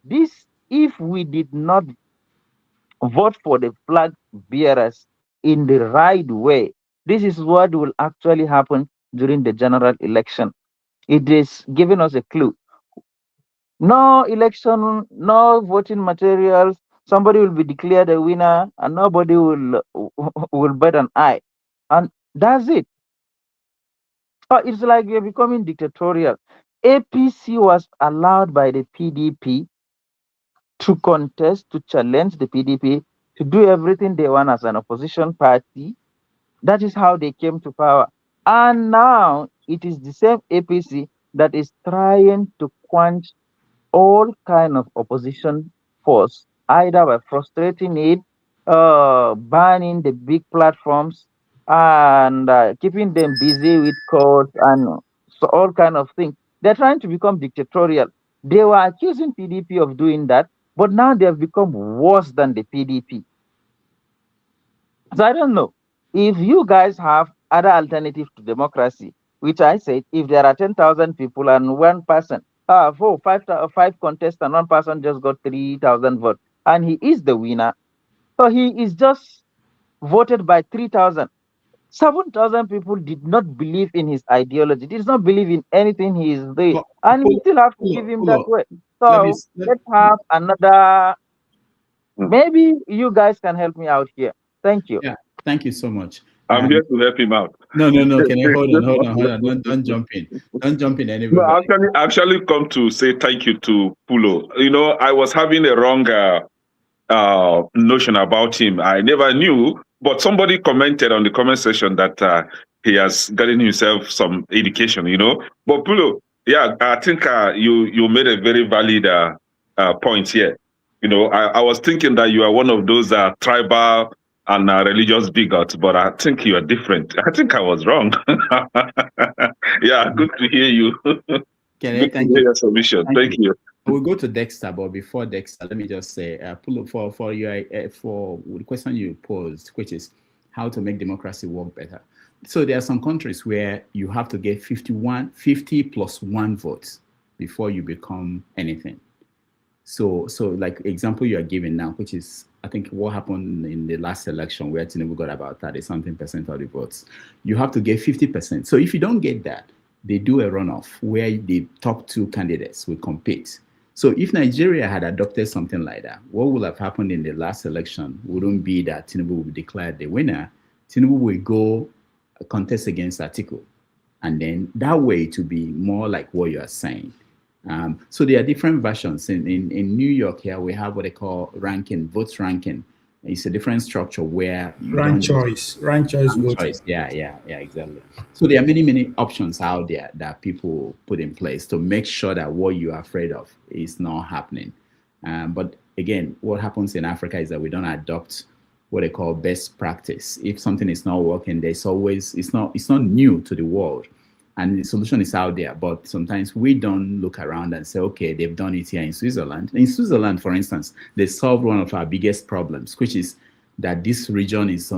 this if we did not vote for the flag bearers in the right way, this is what will actually happen during the general election. It is giving us a clue. No election, no voting materials. Somebody will be declared a winner, and nobody will bet an eye, and that's it. It's like we're becoming dictatorial. APC was allowed by the PDP to contest, to challenge the PDP, to do everything they want as an opposition party. That is how they came to power. And now it is the same APC that is trying to quench all kind of opposition force, either by frustrating it, banning the big platforms, and keeping them busy with courts and so all kind of things. They're trying to become dictatorial. They were accusing PDP of doing that, but now they have become worse than the PDP. So I don't know if you guys have other alternative to democracy, which I said, if there are 10,000 people and one person, five contests and one person just got 3,000 votes, and he is the winner. So he is just voted by 3,000. 7,000 people did not believe in his ideology, did not believe in anything he is doing, and we still have to give him that way. So let's have another. Maybe you guys can help me out here. Thank you. Yeah, thank you so much. I'm here to help him out. No. Can I hold on? Don't jump in. Don't jump in anywhere. No, actually come to say thank you to Pulo. You know, I was having a wrong notion about him. I never knew, but somebody commented on the comment section that he has gotten himself some education, you know. But Pulo, yeah, I think you made a very valid point here. You know, I was thinking that you are one of those tribal and religious bigots, but I think you are different. I think I was wrong. Yeah, good to hear you. Thank you. Your submission. Thank you. We'll go to Dexter, but before Dexter, let me just say, Pulo, for the question you posed, which is how to make democracy work better. So there are some countries where you have to get 50 plus 1 votes before you become anything. So like example you are giving now, which is I think what happened in the last election where Tinubu got about 30-something% of the votes. You have to get 50%. So if you don't get that, they do a runoff where the top 2 candidates will compete. So if Nigeria had adopted something like that, what would have happened in the last election wouldn't be that Tinubu will be declared the winner. Tinubu will go contest against Atiku. And then that way to be more like what you are saying. So there are different versions. In New York here, we have what they call ranking, votes ranking. It's a different structure where you rank choice voting. Yeah, exactly. So there are many options out there that people put in place to make sure that what you are afraid of is not happening. But again, what happens in Africa is that we don't adopt what they call best practice. If something is not working, there's always it's not new to the world. And the solution is out there, but sometimes we don't look around and say, okay, they've done it here in Switzerland. In Switzerland, for instance, they solved one of our biggest problems, which is that this region is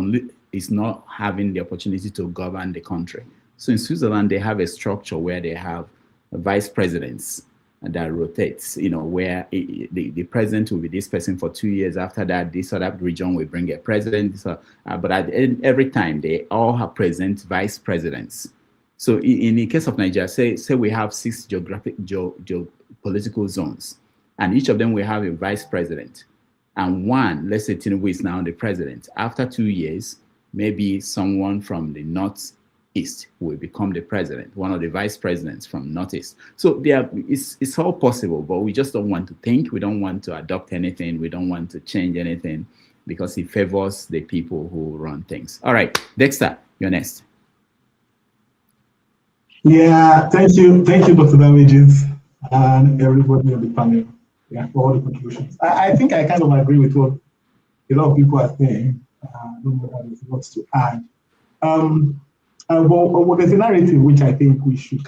not having the opportunity to govern the country. So in Switzerland, they have a structure where they have vice presidents that rotates, you know, where the president will be this person for 2 years. After that, this other region will bring a president. So, but at the end, every time, they all have present vice presidents. So in the case of Nigeria, say we have 6 geopolitical zones, and each of them will have a vice president. And one, let's say Tinubu is now the president. After 2 years, maybe someone from the Northeast will become the president, one of the vice presidents from Northeast. So it's all possible, but we just don't want to think. We don't want to adopt anything. We don't want to change anything because it favors the people who run things. All right, Dexter, you're next. Yeah, thank you, Dr. Damages, and everybody on the panel, for all the contributions. I think I kind of agree with what a lot of people are saying. I don't know if there's lots to add. But there's a narrative which I think we should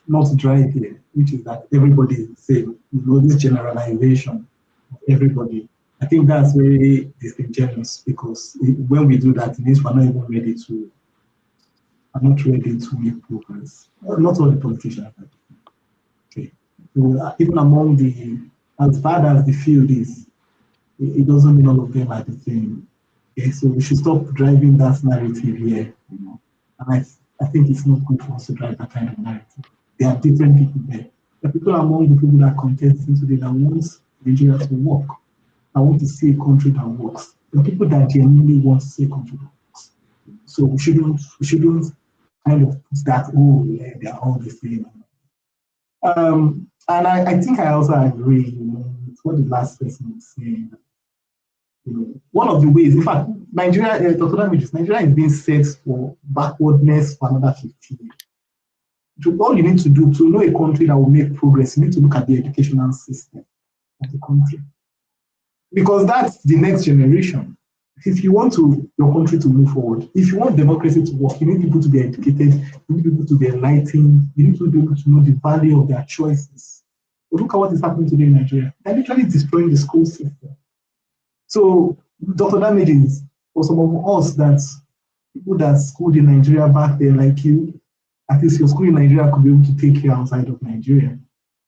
not drive here, which is that everybody is the same. You know, this generalization of everybody. I think that's very disingenuous because when we do that, it means we're not even ready to. I'm not ready to make progress. Not all the politicians. Okay. So even among as bad as the field is, it doesn't mean all of them are the same. Okay, so we should stop driving that narrative here. You know, and I think it's not good for us to drive that kind of narrative. There are different people there. The people among the people that contest today that want Nigeria to work. I want to see a country that works. The people that genuinely want to see a country that works. So we shouldn't kind of put that, they're all the same. And I think I also agree, you know, with what the last person was saying. You know, one of the ways, in fact, Nigeria is being set for backwardness for another 15 years. All you need to do to know a country that will make progress, you need to look at the educational system of the country. Because that's the next generation. If you want your country to move forward, if you want democracy to work, you need people to be educated, you need people to be enlightened, you need to be able to know the value of their choices. But look at what is happening today in Nigeria. They're literally destroying the school system. So, Dr. Damages, for some of us, people that schooled in Nigeria back there like you, at least your school in Nigeria could be able to take you outside of Nigeria.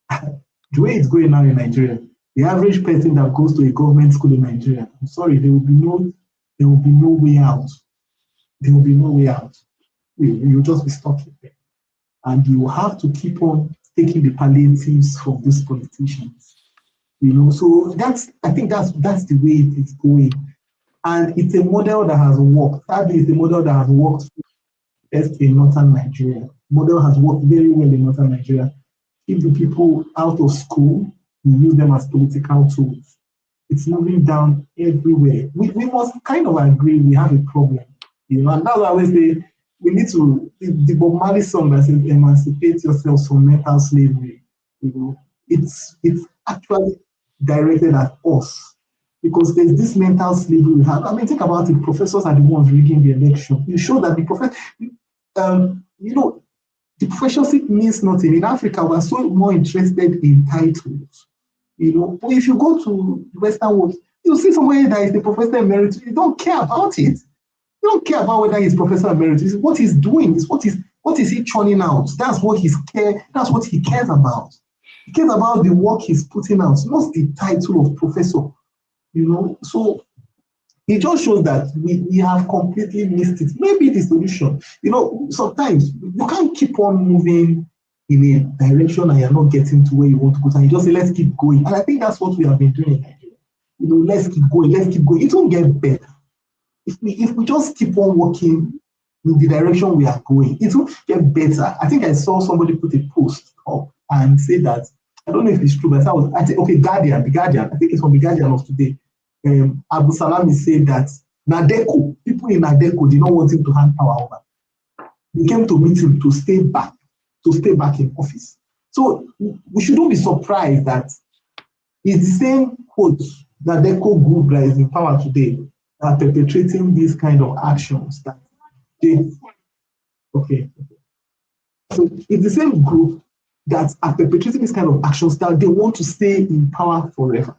The way it's going now in Nigeria, the average person that goes to a government school in Nigeria, I'm sorry, there will be no way out. there will be no way out. You'll just be stuck in there. And you have to keep on taking the palliatives from these politicians. So I think that's the way it is going. And it's a model that has worked. Sadly, it's a model that has worked best in northern Nigeria. Model has worked very well in northern Nigeria. Keep the people out of school, we use them as political tools. It's moving down everywhere. We must kind of agree we have a problem. And that's why I always say we need to, the Bob Marley song that says emancipate yourselves from mental slavery. It's actually directed at us. Because there's this mental slavery we have. I mean, think about it. Professors are the ones rigging the election. You show that the the professorship means nothing. In Africa, we're so more interested in titles. But if you go to the Western world, you see somebody that is the professor emeritus. You don't care about it. You don't care about whether he's professor emeritus. What he's doing is what is he churning out. That's what he cares about. He cares about the work he's putting out, not the title of professor. So it just shows that we have completely missed it. Maybe the solution, sometimes you can't keep on moving in a direction and you're not getting to where you want to go. And you just say, let's keep going. And I think that's what we have been doing in Nigeria. Let's keep going. It won't get better. If we just keep on working in the direction we are going, it will get better. I think I saw somebody put a post up and say that, I don't know if it's true, but I said, okay, The Guardian, I think it's from The Guardian of today. Abu Salami said that people in Nadeco did not want him to hand power over. They came to meet him to stay back in office. So we shouldn't be surprised that it's the same quotes that Nadeco group that is in power today are perpetrating these kind of actions that So it's the same group that are perpetrating this kind of actions that they want to stay in power forever.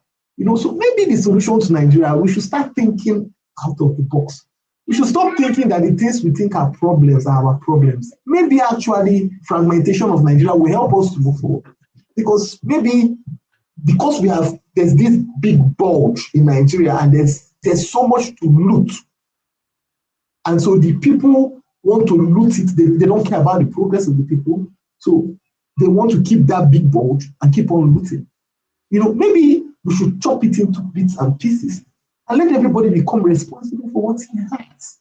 So maybe the solution to Nigeria, we should start thinking out of the box. We should stop thinking that the things we think are problems are our problems. Maybe actually fragmentation of Nigeria will help us to move forward. Because there's this big bulge in Nigeria and there's so much to loot. And so the people want to loot it. They don't care about the progress of the people. So they want to keep that big bulge and keep on looting. Maybe we should chop it into bits and pieces and let everybody become responsible for what he has.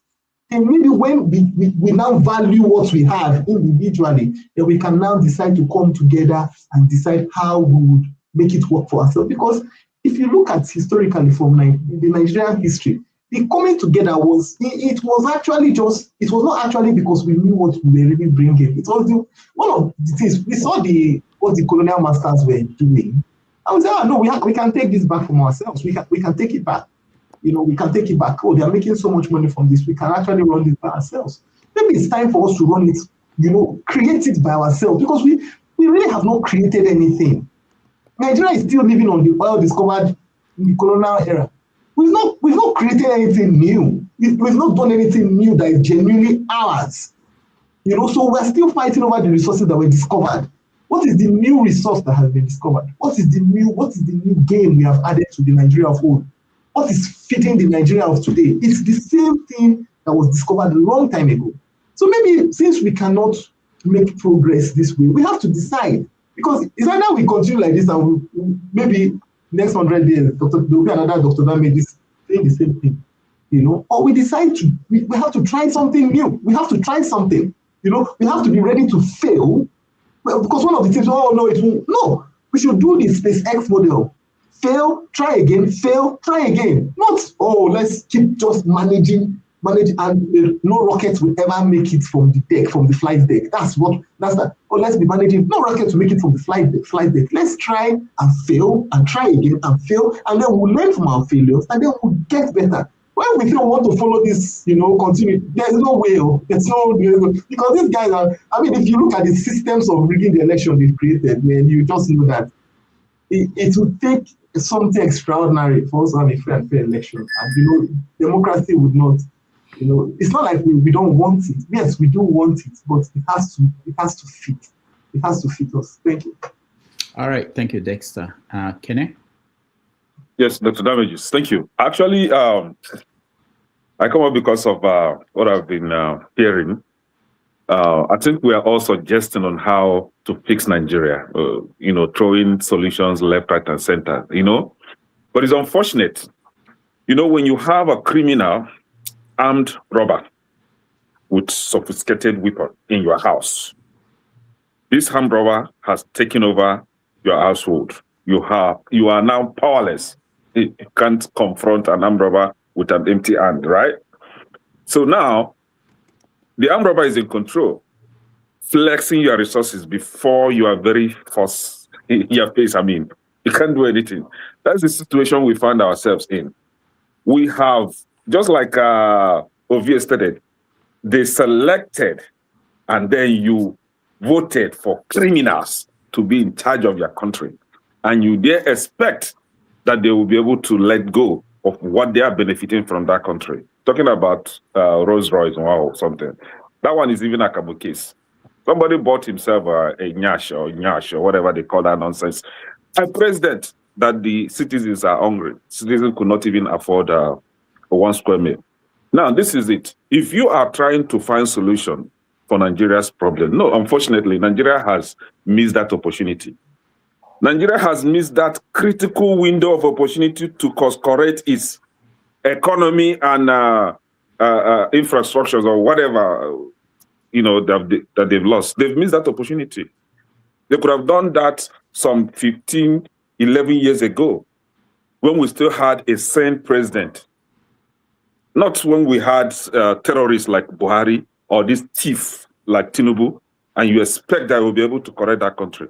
And maybe when we now value what we have individually, then we can now decide to come together and decide how we would make it work for ourselves. Because if you look at historically from the Nigerian history, the coming together was not actually because we knew what we were really bringing. It was one of the things we saw what the colonial masters were doing. I would say, no, we can take this back from ourselves. We can take it back. We can take it back. Oh, they are making so much money from this. We can actually run this by ourselves. Maybe it's time for us to run it, create it by ourselves, because we really have not created anything. Nigeria is still living on the oil discovered in the colonial era. We've not created anything new. We've not done anything new that is genuinely ours. So we're still fighting over the resources that were discovered. What is the new resource that has been discovered? What is the new game we have added to the Nigeria of old? What is fitting the Nigeria of today? It's the same thing that was discovered a long time ago. So maybe since we cannot make progress this way, we have to decide. Because it's either we continue like this and maybe next 100 years, there will be another Dr. that made this saying the same thing. Or we decide we have to try something new. We have to try something. We have to be ready to fail. Well, because one of the things, no, we should do the SpaceX model. Fail, try again, fail, try again. Not, let's keep just manage, and no rocket will ever make it from the flight deck. That's that. Let's be managing. No rocket will make it from the flight deck. Let's try and fail and try again and fail, and then we'll learn from our failures, and then we'll get better. When we don't want to follow this, continue, there's no way. Because these guys are, if you look at the systems of rigging the election they've created, man, you just know that it will take something extraordinary for us to have a fair and fair election. And, democracy would not, it's not like we don't want it. Yes, we do want it, but it has to fit. It has to fit us. Thank you. All right. Thank you, Dexter. Kene? Yes, Dr. Damages. Thank you. Actually, I come up because of what I've been hearing. I think we are all suggesting on how to fix Nigeria, throwing solutions left, right, and center, But it's unfortunate, when you have a criminal armed robber with sophisticated weapon in your house, this armed robber has taken over your household. You are now powerless. You can't confront an armed robber with an empty hand, right? So now, the armed robber is in control, flexing your resources before you are very forced in your face. I mean, you can't do anything. That's the situation we find ourselves in. We have, just like Ovie stated, they selected and then you voted for criminals to be in charge of your country. And you dare expect that they will be able to let go of what they are benefiting from that country. Talking about Rolls Royce or something. That one is even a Kabu case. Somebody bought himself a nyash or whatever they call that nonsense. A president that the citizens are hungry. Citizens could not even afford a 1 square meal. Now, this is it. If you are trying to find solution for Nigeria's problem, no, unfortunately, Nigeria has missed that opportunity. Nigeria has missed that critical window of opportunity to correct its economy and infrastructures or whatever, that they've lost. They've missed that opportunity. They could have done that some 15, 11 years ago when we still had a sane president. Not when we had terrorists like Buhari or this thief like Tinubu, and you expect that we'll be able to correct that country.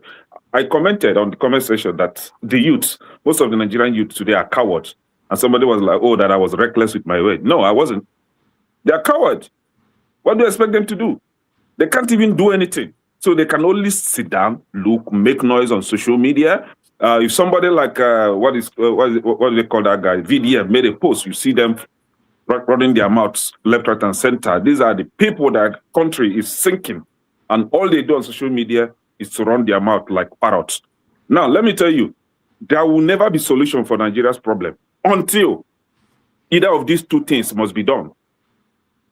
I commented on the comment section that the youth, most of the Nigerian youth today are cowards. And somebody was like, oh, that I was reckless with my word. No, I wasn't. They are cowards. What do you expect them to do? They can't even do anything. So they can only sit down, look, make noise on social media. If somebody like, what do they call that guy? VDM made a post, you see them running their mouths left, right, and center. These are the people that country is sinking. And all they do on social media is to run their mouth like parrots. Now, let me tell you, there will never be solution for Nigeria's problem until either of these two things must be done.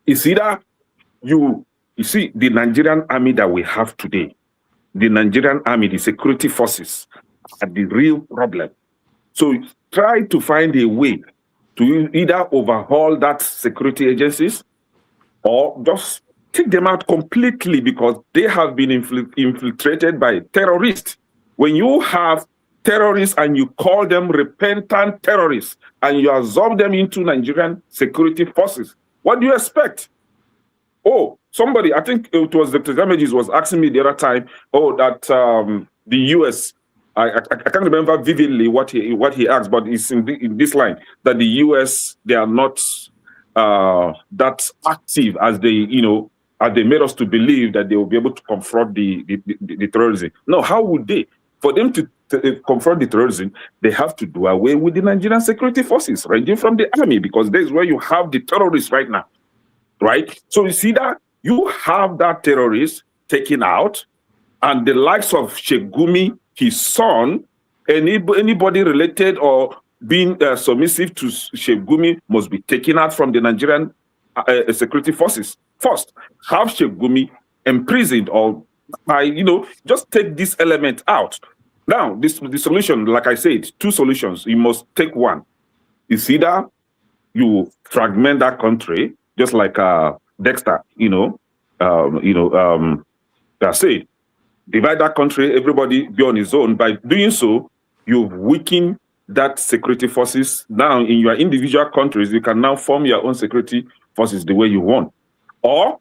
It's either you see, the Nigerian army that we have today, the Nigerian army, the security forces are the real problem. So try to find a way to either overhaul that security agencies or just take them out completely because they have been infiltrated by terrorists. When you have terrorists and you call them repentant terrorists and you absorb them into Nigerian security forces, what do you expect? Oh, somebody, I think it was the Deziani was asking me the other time, that the US, I can't remember vividly what he asked, but it's in this line, that the US, they are not that active as they, as they made us to believe that they will be able to confront the terrorism. No, how would they? For them to confront the terrorism, they have to do away with the Nigerian security forces, ranging from the army, because that's where you have the terrorists right now, right? So you see that you have that terrorist taken out, and the likes of Sheikh Gumi, his son, anybody related or being submissive to Sheikh Gumi must be taken out from the Nigerian security forces. First, have Sheikh Gumi imprisoned or just take this element out. Now, the solution, like I said, two solutions. You must take one. It's either you fragment that country, just like Dexter, that's it. Divide that country, everybody be on his own. By doing so, you've weakened that security forces. Now, in your individual countries, you can now form your own security forces the way you want. Or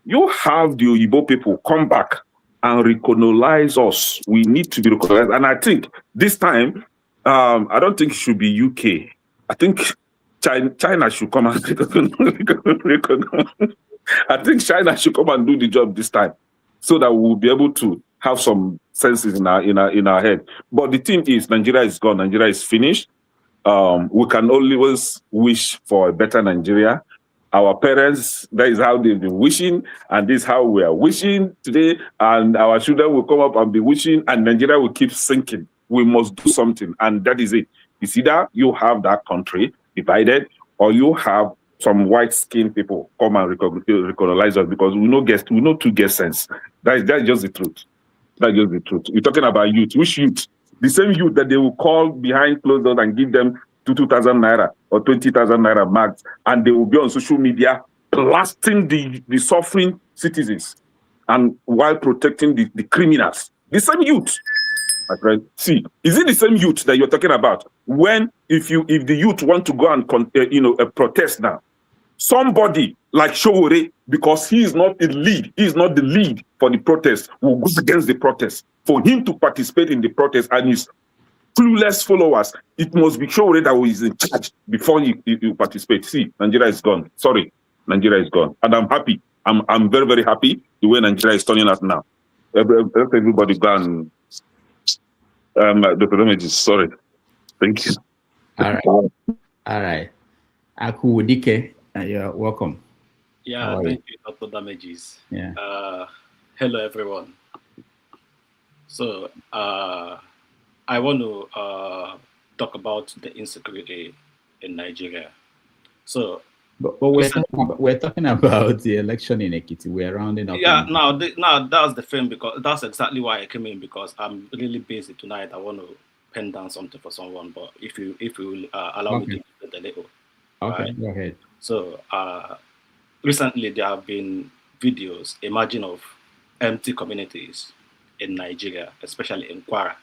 you have the Oyibo people come back and recolonize us. We need to be recognized. And I think this time, I don't think it should be UK. I think China should come and I think China should come and do the job this time, so that we'll be able to have some senses in our head. But the thing is, Nigeria is gone. Nigeria is finished. We can always wish for a better Nigeria. Our parents, that is how they've been wishing, and this is how we are wishing today. And our children will come up and be wishing, and Nigeria will keep sinking. We must do something, and that is it. It's either you have that country divided, or you have some white-skinned people come and recolonize us because we know to get sense. That's just the truth. That's just the truth. We're talking about youth. Which youth? The same youth that they will call behind closed doors and give them 2,000 naira or 20,000 naira max, and they will be on social media blasting the suffering citizens and while protecting the criminals. The same youth. My friend, see, is it the same youth that you're talking about? When if the youth want to go and protest now, somebody like Showore, because he is not the lead for the protest, will go against the protest. For him to participate in the protest and his clueless followers, it must be Showore that is in charge before you participate. See, Nigeria is gone. Sorry, Nigeria is gone, and I'm happy. I'm very, very happy the way Nigeria is turning out now. Everybody gone. Dr. Damages, sorry. Thank you. All right. Akuwudike, you're welcome. Yeah, thank you, Dr. Damages. Yeah. Hello, everyone. So, I want to talk about the insecurity in Nigeria. So, but we're talking about the election in Ekiti. We're rounding up. Yeah, now that's the thing, because that's exactly why I came in, because I'm really busy tonight. I want to pen down something for someone, but if you will allow me to do it a little. Okay, right? Go ahead. So recently there have been videos emerging of empty communities in Nigeria, especially in Kwara,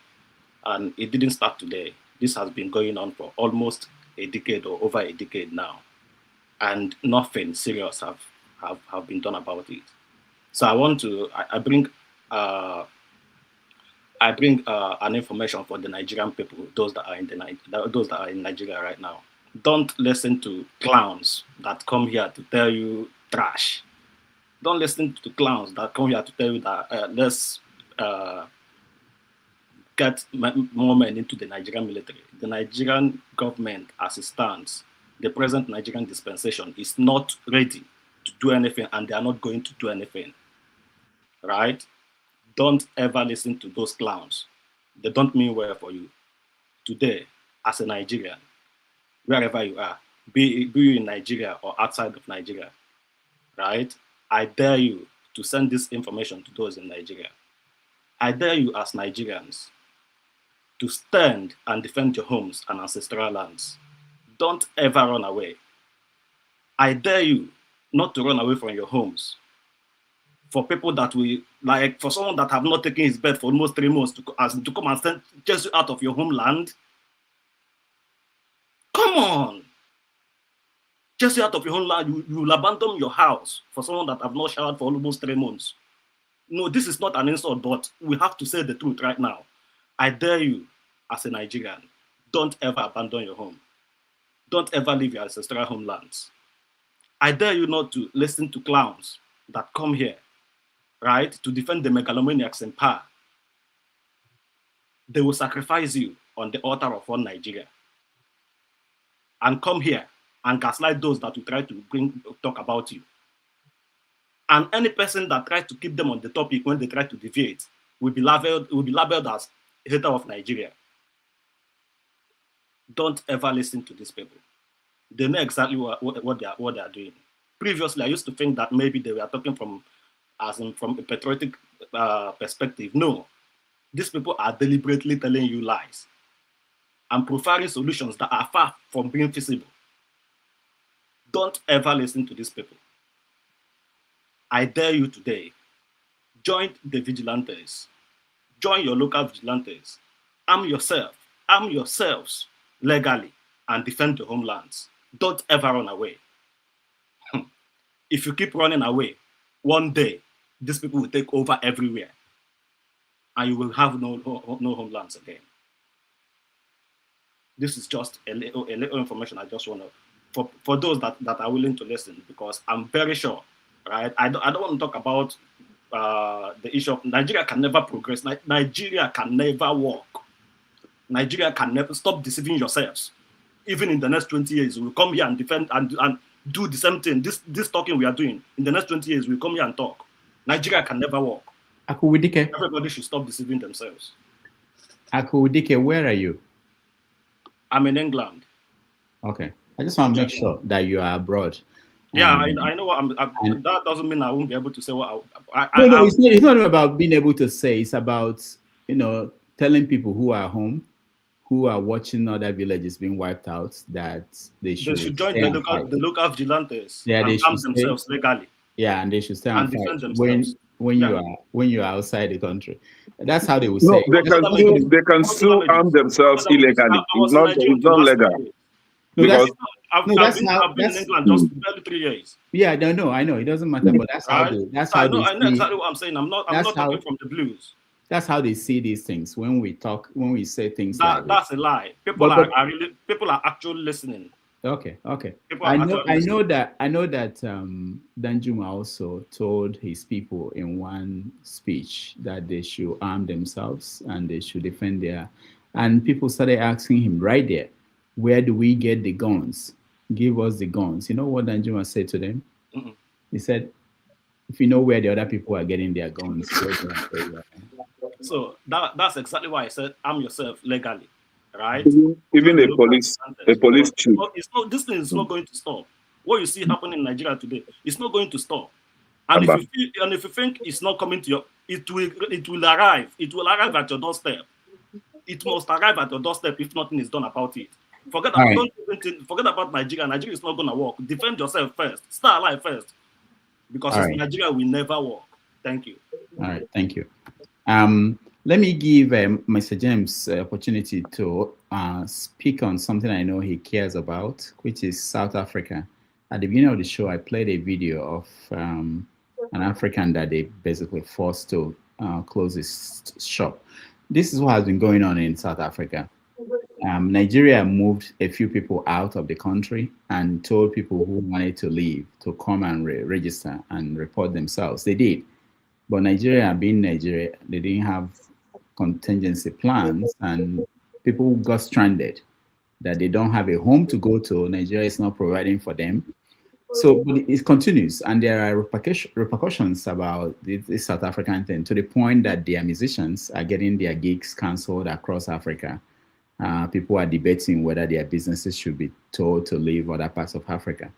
and it didn't start today. This has been going on for almost a decade or over a decade now, and nothing serious have been done about it. So I bring an information for the Nigerian people, those that are in Nigeria right now. Don't listen to clowns that come here to tell you trash. Don't listen to clowns that come here to tell you that let's get more men into the Nigerian military. The Nigerian government, as it stands, the present Nigerian dispensation, is not ready to do anything, and they are not going to do anything. Right? Don't ever listen to those clowns. They don't mean well for you. Today, as a Nigerian, wherever you are, be you in Nigeria or outside of Nigeria, right? I dare you to send this information to those in Nigeria. I dare you as Nigerians to stand and defend your homes and ancestral lands. Don't ever run away. I dare you not to run away from your homes. For people that for someone that have not taken his bed for almost 3 months to come and chase you out of your homeland. Come on. Chase you out of your homeland, you will abandon your house for someone that have not showered for almost 3 months. No, this is not an insult, but we have to say the truth right now. I dare you, as a Nigerian, don't ever abandon your home. Don't ever leave your ancestral homelands. I dare you not to listen to clowns that come here, right, to defend the megalomaniacs in power. They will sacrifice you on the altar of one Nigeria and come here and gaslight those that will try to talk about you. And any person that tries to keep them on the topic when they try to deviate will be labeled as hater of Nigeria. Don't ever listen to these people. They know exactly what they are doing. Previously, I used to think that maybe they were talking from a patriotic perspective. No, these people are deliberately telling you lies and profiling solutions that are far from being feasible. Don't ever listen to these people. I dare you today, join the vigilantes, join your local vigilantes, arm yourselves legally, and defend your homelands. Don't ever run away. If you keep running away, one day, these people will take over everywhere, and you will have no homelands again. This is just a little information I just want to, for those that are willing to listen, because I'm very sure, right? I don't want to talk about the issue of Nigeria can never progress. Nigeria can never work. Nigeria can never stop deceiving yourselves. Even in the next 20 years, we'll come here and defend and do the same thing. This talking we are doing, in the next 20 years, we'll come here and talk. Nigeria can never work. Akuwudike. Everybody should stop deceiving themselves. Akuwudike, where are you? I'm in England. Okay. I I just want to make sure that you are abroad. Yeah, I know what that doesn't mean I won't be able to say what no, it's not about being able to say. It's about, telling people who are home, who are watching other villages being wiped out, that they should join the local vigilantes and arm themselves legally. Yeah, and they should stay and defend fight themselves. when you are outside the country. That's how they will No, say. they can still arm themselves illegally. It's not legal. No, I've been in England just barely 3 years. Yeah, I know. It doesn't matter, but that's how they. That's how I know exactly what I'm saying. I'm not talking from the blues. That's how they see these things when we say things like that's a lie. People are actually listening. Okay. I know that Danjuma also told his people in one speech that they should arm themselves and they should defend and people started asking him right there, where do we get the guns? Give us the guns. You know what Danjuma said to them? Mm-hmm. He said, if you know where the other people are getting their guns, so that's exactly why I said arm yourself legally. Right? Even a police chief. This thing is not going to stop. What you see happening in Nigeria today, it's not going to stop. And if you think it's not coming to your, it will arrive. It will arrive at your doorstep. It must arrive at your doorstep if nothing is done about it. Forget about Nigeria. Nigeria is not going to work. Defend yourself first. Stay alive first. Because Nigeria will never work. Thank you. All right. Thank you. Let me give Mr. James opportunity to speak on something I know he cares about, which is South Africa. At the beginning of the show, I played a video of an African that they basically forced to close his shop. This is what has been going on in South Africa. Nigeria moved a few people out of the country and told people who wanted to leave to come and register and report themselves. They did. But Nigeria, being Nigeria, they didn't have contingency plans, and people got stranded, that they don't have a home to go to. Nigeria is not providing for them. So but it continues, and there are repercussions about this South African thing, to the point that their musicians are getting their gigs cancelled across Africa. People are debating whether their businesses should be told to leave other parts of Africa.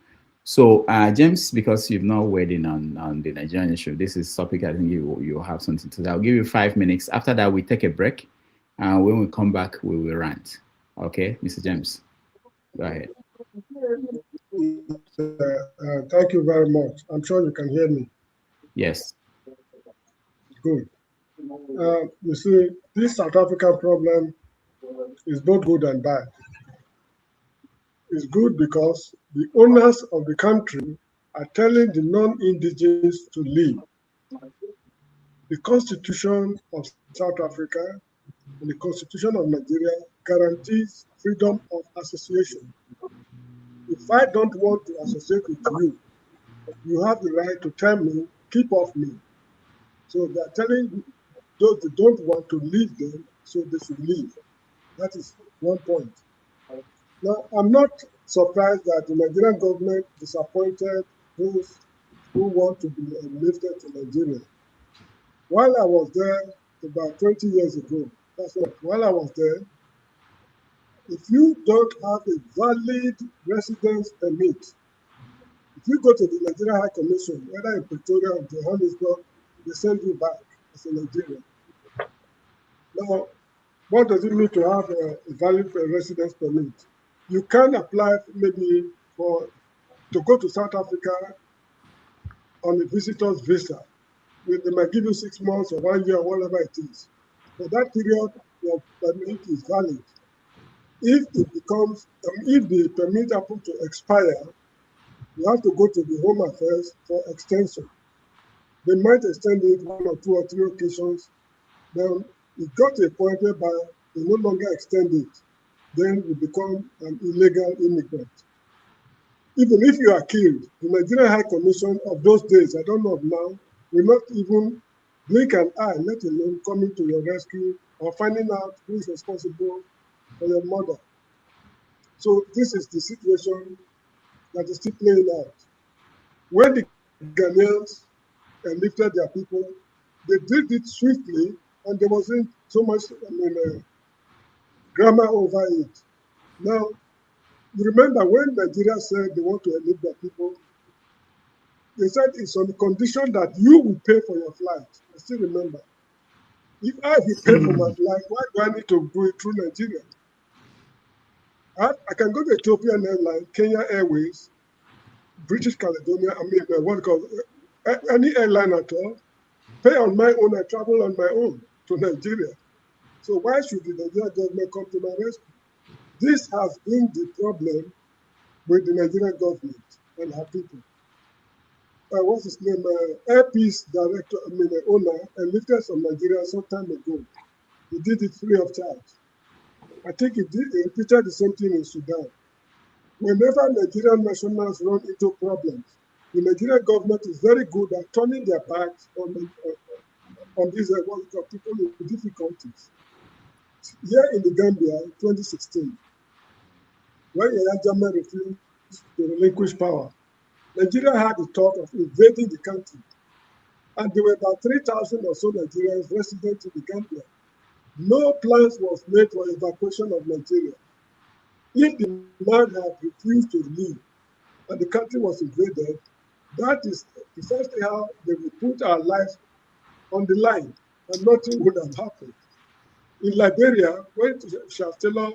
So, James, because you've not weighed in on the Nigerian issue, this is topic I think you have something to say. I'll give you 5 minutes. After that, we take a break. When we come back, we will rant. Okay, Mr. James, go ahead. Thank you very much. I'm sure you can hear me. Yes. Good. You see, this South African problem is both good and bad. It's good because the owners of the country are telling the non-indigenous to leave. The Constitution of South Africa and the Constitution of Nigeria guarantees freedom of association. If I don't want to associate with you, you have the right to tell me, keep off me. So they are telling those that don't want to leave them, so they should leave. That is one point. Now, I'm not surprised that the Nigerian government disappointed those who want to be lifted to Nigeria. While I was there about 20 years ago, while I was there, if you don't have a valid residence permit, if you go to the Nigerian High Commission, whether in Petroleum or Johannesburg, they send you back as a Nigerian. Now, what does it mean to have a valid residence permit? You can apply maybe to go to South Africa on a visitor's visa. They might give you 6 months or 1 year or whatever it is. For that period, your permit is valid. If the permit happens to expire, you have to go to the Home Affairs for extension. They might extend it 1 or 2 or 3 occasions. Then it got to a point whereby they no longer extend it. Then you become an illegal immigrant. Even if you are killed, the Nigerian High Commission of those days, I don't know of now, will not even blink an eye, let alone coming to your rescue or finding out who is responsible for your murder. So this is the situation that is still playing out. When the Ghanaians lifted their people, they did it swiftly, and there wasn't so much grammar over it. Now, You remember when Nigeria said they want to elite their people, they said it's on the condition that you will pay for your flight. I still remember. If I will pay for my flight, why do I need to go through Nigeria? I can go to Ethiopian Airlines, Kenya Airways, British Caledonia, what called any airline at all, pay on my own, I travel on my own to Nigeria. So why should the Nigerian government come to my rescue? This has been the problem with the Nigerian government and our people. What's his name? Airpeace director, owner, enlisted from Nigeria some time ago. He did it free of charge. I think he repeated the same thing in Sudan. Whenever Nigerian nationals run into problems, the Nigerian government is very good at turning their backs on these people in difficulties. Here in the Gambia, in 2016, when Yahya Jammeh refused to relinquish power, Nigeria had the thought of invading the country. And there were about 3,000 or so Nigerians resident in the Gambia. No plans was made for evacuation of Nigeria. If the man had refused to leave and the country was invaded, that is precisely how they would put our lives on the line and nothing would have happened. In Liberia, when Charles Taylor,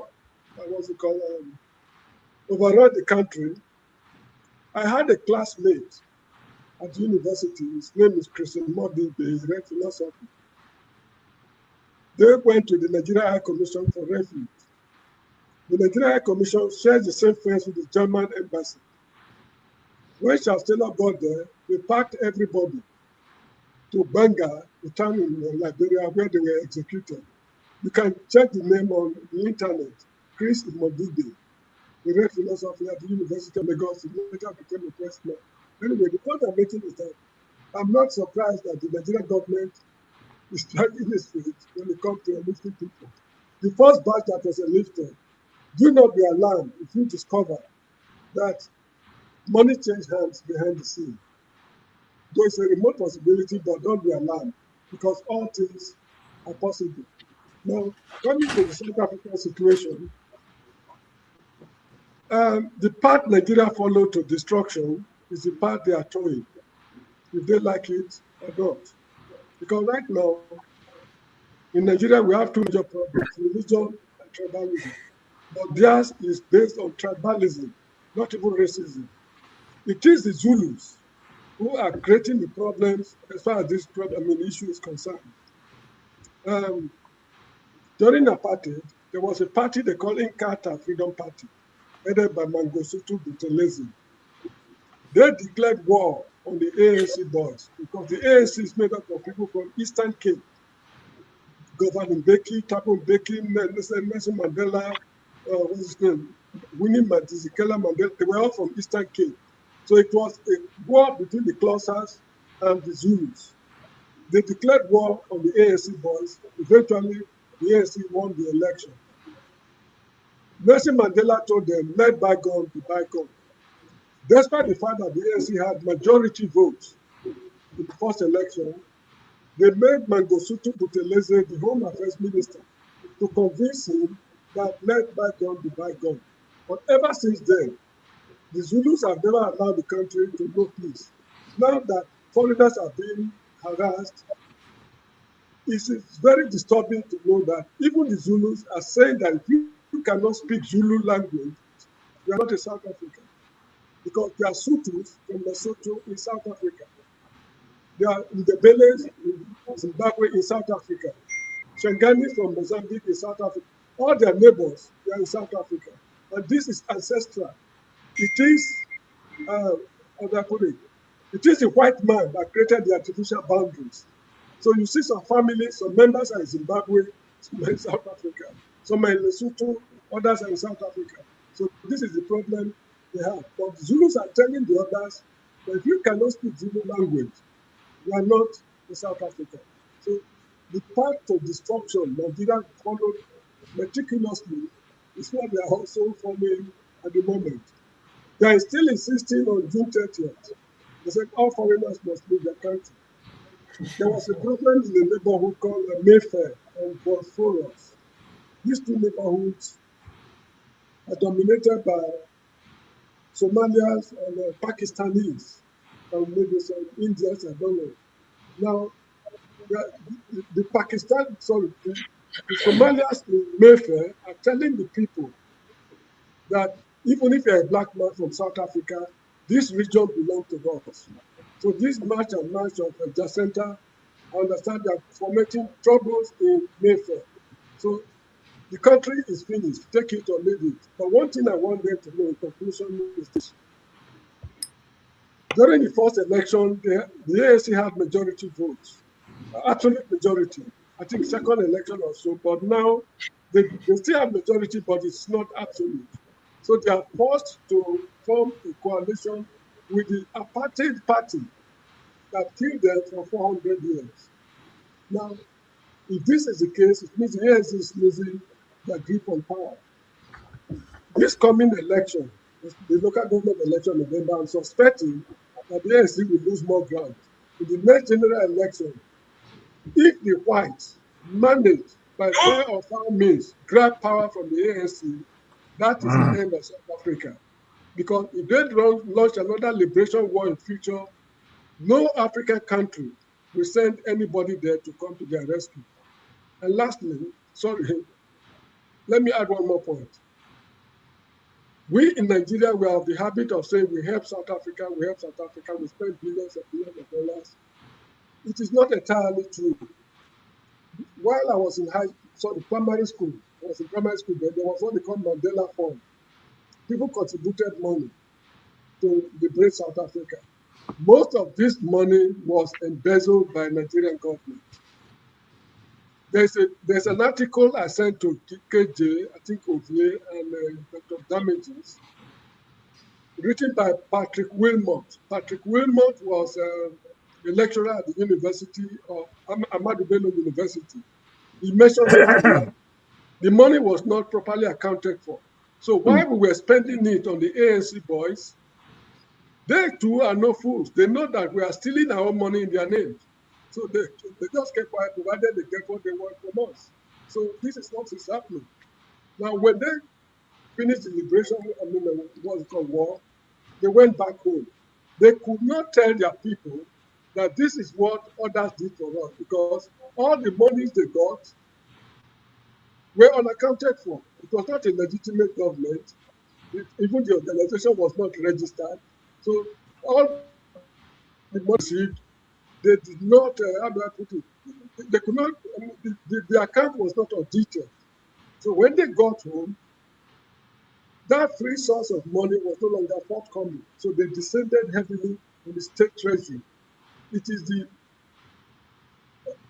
overran the country, I had a classmate at university. His name is Christian Modi, he read philosophy. They went to the Nigerian High Commission for Refuge. The Nigerian High Commission shares the same fence with the German embassy. When Charles Taylor got there, they packed everybody to Banga, the town in Liberia where they were executed. You can check the name on the internet. Chris Imodide. He read philosophy at the University of Lagos. He later became a president. Anyway, the point I'm making is that I'm not surprised that the Nigerian government is dragging its feet when it comes to enlisting people. The first batch that was enlisted, do not be alarmed if you discover that money changed hands behind the scene. Though it's a remote possibility, but don't be alarmed because all things are possible. Now, coming to the South African situation, the path Nigeria followed to destruction is the path they are towing, if they like it or not. Because right now, in Nigeria, we have two major problems, religion and tribalism. But theirs is based on tribalism, not even racism. It is the Zulus who are creating the problems as far as this issue is concerned. During apartheid, there was a party they call NICASA Freedom Party, headed by Mangosuthu Buthelezi. They declared war on the ANC boys because the ANC is made up of people from Eastern Cape, Govan Mbeki, Thabo Mbeki, Nelson Mandela, what's his name? Winnie Madikizela Mandela. They were all from Eastern Cape. So it was a war between the Xhosas and the Zulus. They declared war on the ANC boys. Eventually, the ANC won the election. Nelson Mandela told them, let bygone be bygone. Despite the fact that the ANC had majority votes in the first election, they made Mangosuthu Buthelezi the Home Affairs Minister to convince him that let bygone be bygone. But ever since then, the Zulus have never allowed the country to know peace. Now that foreigners are being harassed, it is very disturbing to know that even the Zulus are saying that if you cannot speak Zulu language, you are not a South African. Because there are Sutus from Lesotho in South Africa. There are Ndebeles in Zimbabwe in South Africa. Shangani from Mozambique in South Africa. All their neighbors, they are in South Africa. And this is ancestral. It is, it is a white man that created the artificial boundaries. So you see some families, some members are in Zimbabwe, some are in South Africa. Some are in Lesotho, others are in South Africa. So this is the problem they have. But the Zulus are telling the others that if you cannot speak Zulu language, you are not in South Africa. So the path to destruction Nigeria followed meticulously is what they are also following at the moment. They are still insisting on June 30th. They said all foreigners must leave the country. There was a problem in the neighborhood called Mayfair and Bosphorus. These two neighborhoods are dominated by Somalians and Pakistanis, and maybe some Indians, I don't know. Now, the Somalians in Mayfair are telling the people that even if you're a black man from South Africa, this region belongs to us. So this march and march of Jacinta, I understand they're fomenting troubles in Mayfair. So the country is finished, take it or leave it. But one thing I want them to know in conclusion is this. During the first election, the ANC had majority votes, absolute majority. I think second election or so, but now they still have majority, but it's not absolute. So they are forced to form a coalition with the apartheid party that killed them for 400 years. Now, if this is the case, it means the ANC is losing their grip on power. This coming election, the local government election in November, I'm suspecting that the ANC will lose more ground. In the next general election, if the whites manage by fair or foul means grab power from the ANC, that is the end of South Africa. Because if they launch another liberation war in future, no African country will send anybody there to come to their rescue. And lastly, sorry, let me add one more point. We in Nigeria, we have the habit of saying we help South Africa, we spend billions and billions of dollars. It is not entirely true. While I was in primary school, there was what they call Mandela Fund. People contributed money to liberate South Africa. Most of this money was embezzled by Nigerian government. There's an article I sent to KJ, I think Ovie and Dr. Damages, written by Patrick Wilmot. Patrick Wilmot was a lecturer at the University of Ahmadu Bello University. He mentioned that the money was not properly accounted for. So while we were spending it on the ANC boys, they too are no fools. They know that we are stealing our own money in their names. So they just keep quiet, provided they get what they want from us. So this is what is happening. Now, when they finished the liberation, what's it called, war, they went back home. They could not tell their people that this is what others did for us, because all the monies they got were unaccounted for. It was not a legitimate government. Even the organization was not registered. So all the money received, they did not, how do I put it? They could not, the account was not audited. So when they got home, that free source of money was no longer forthcoming. So they descended heavily on the state treasury. It is the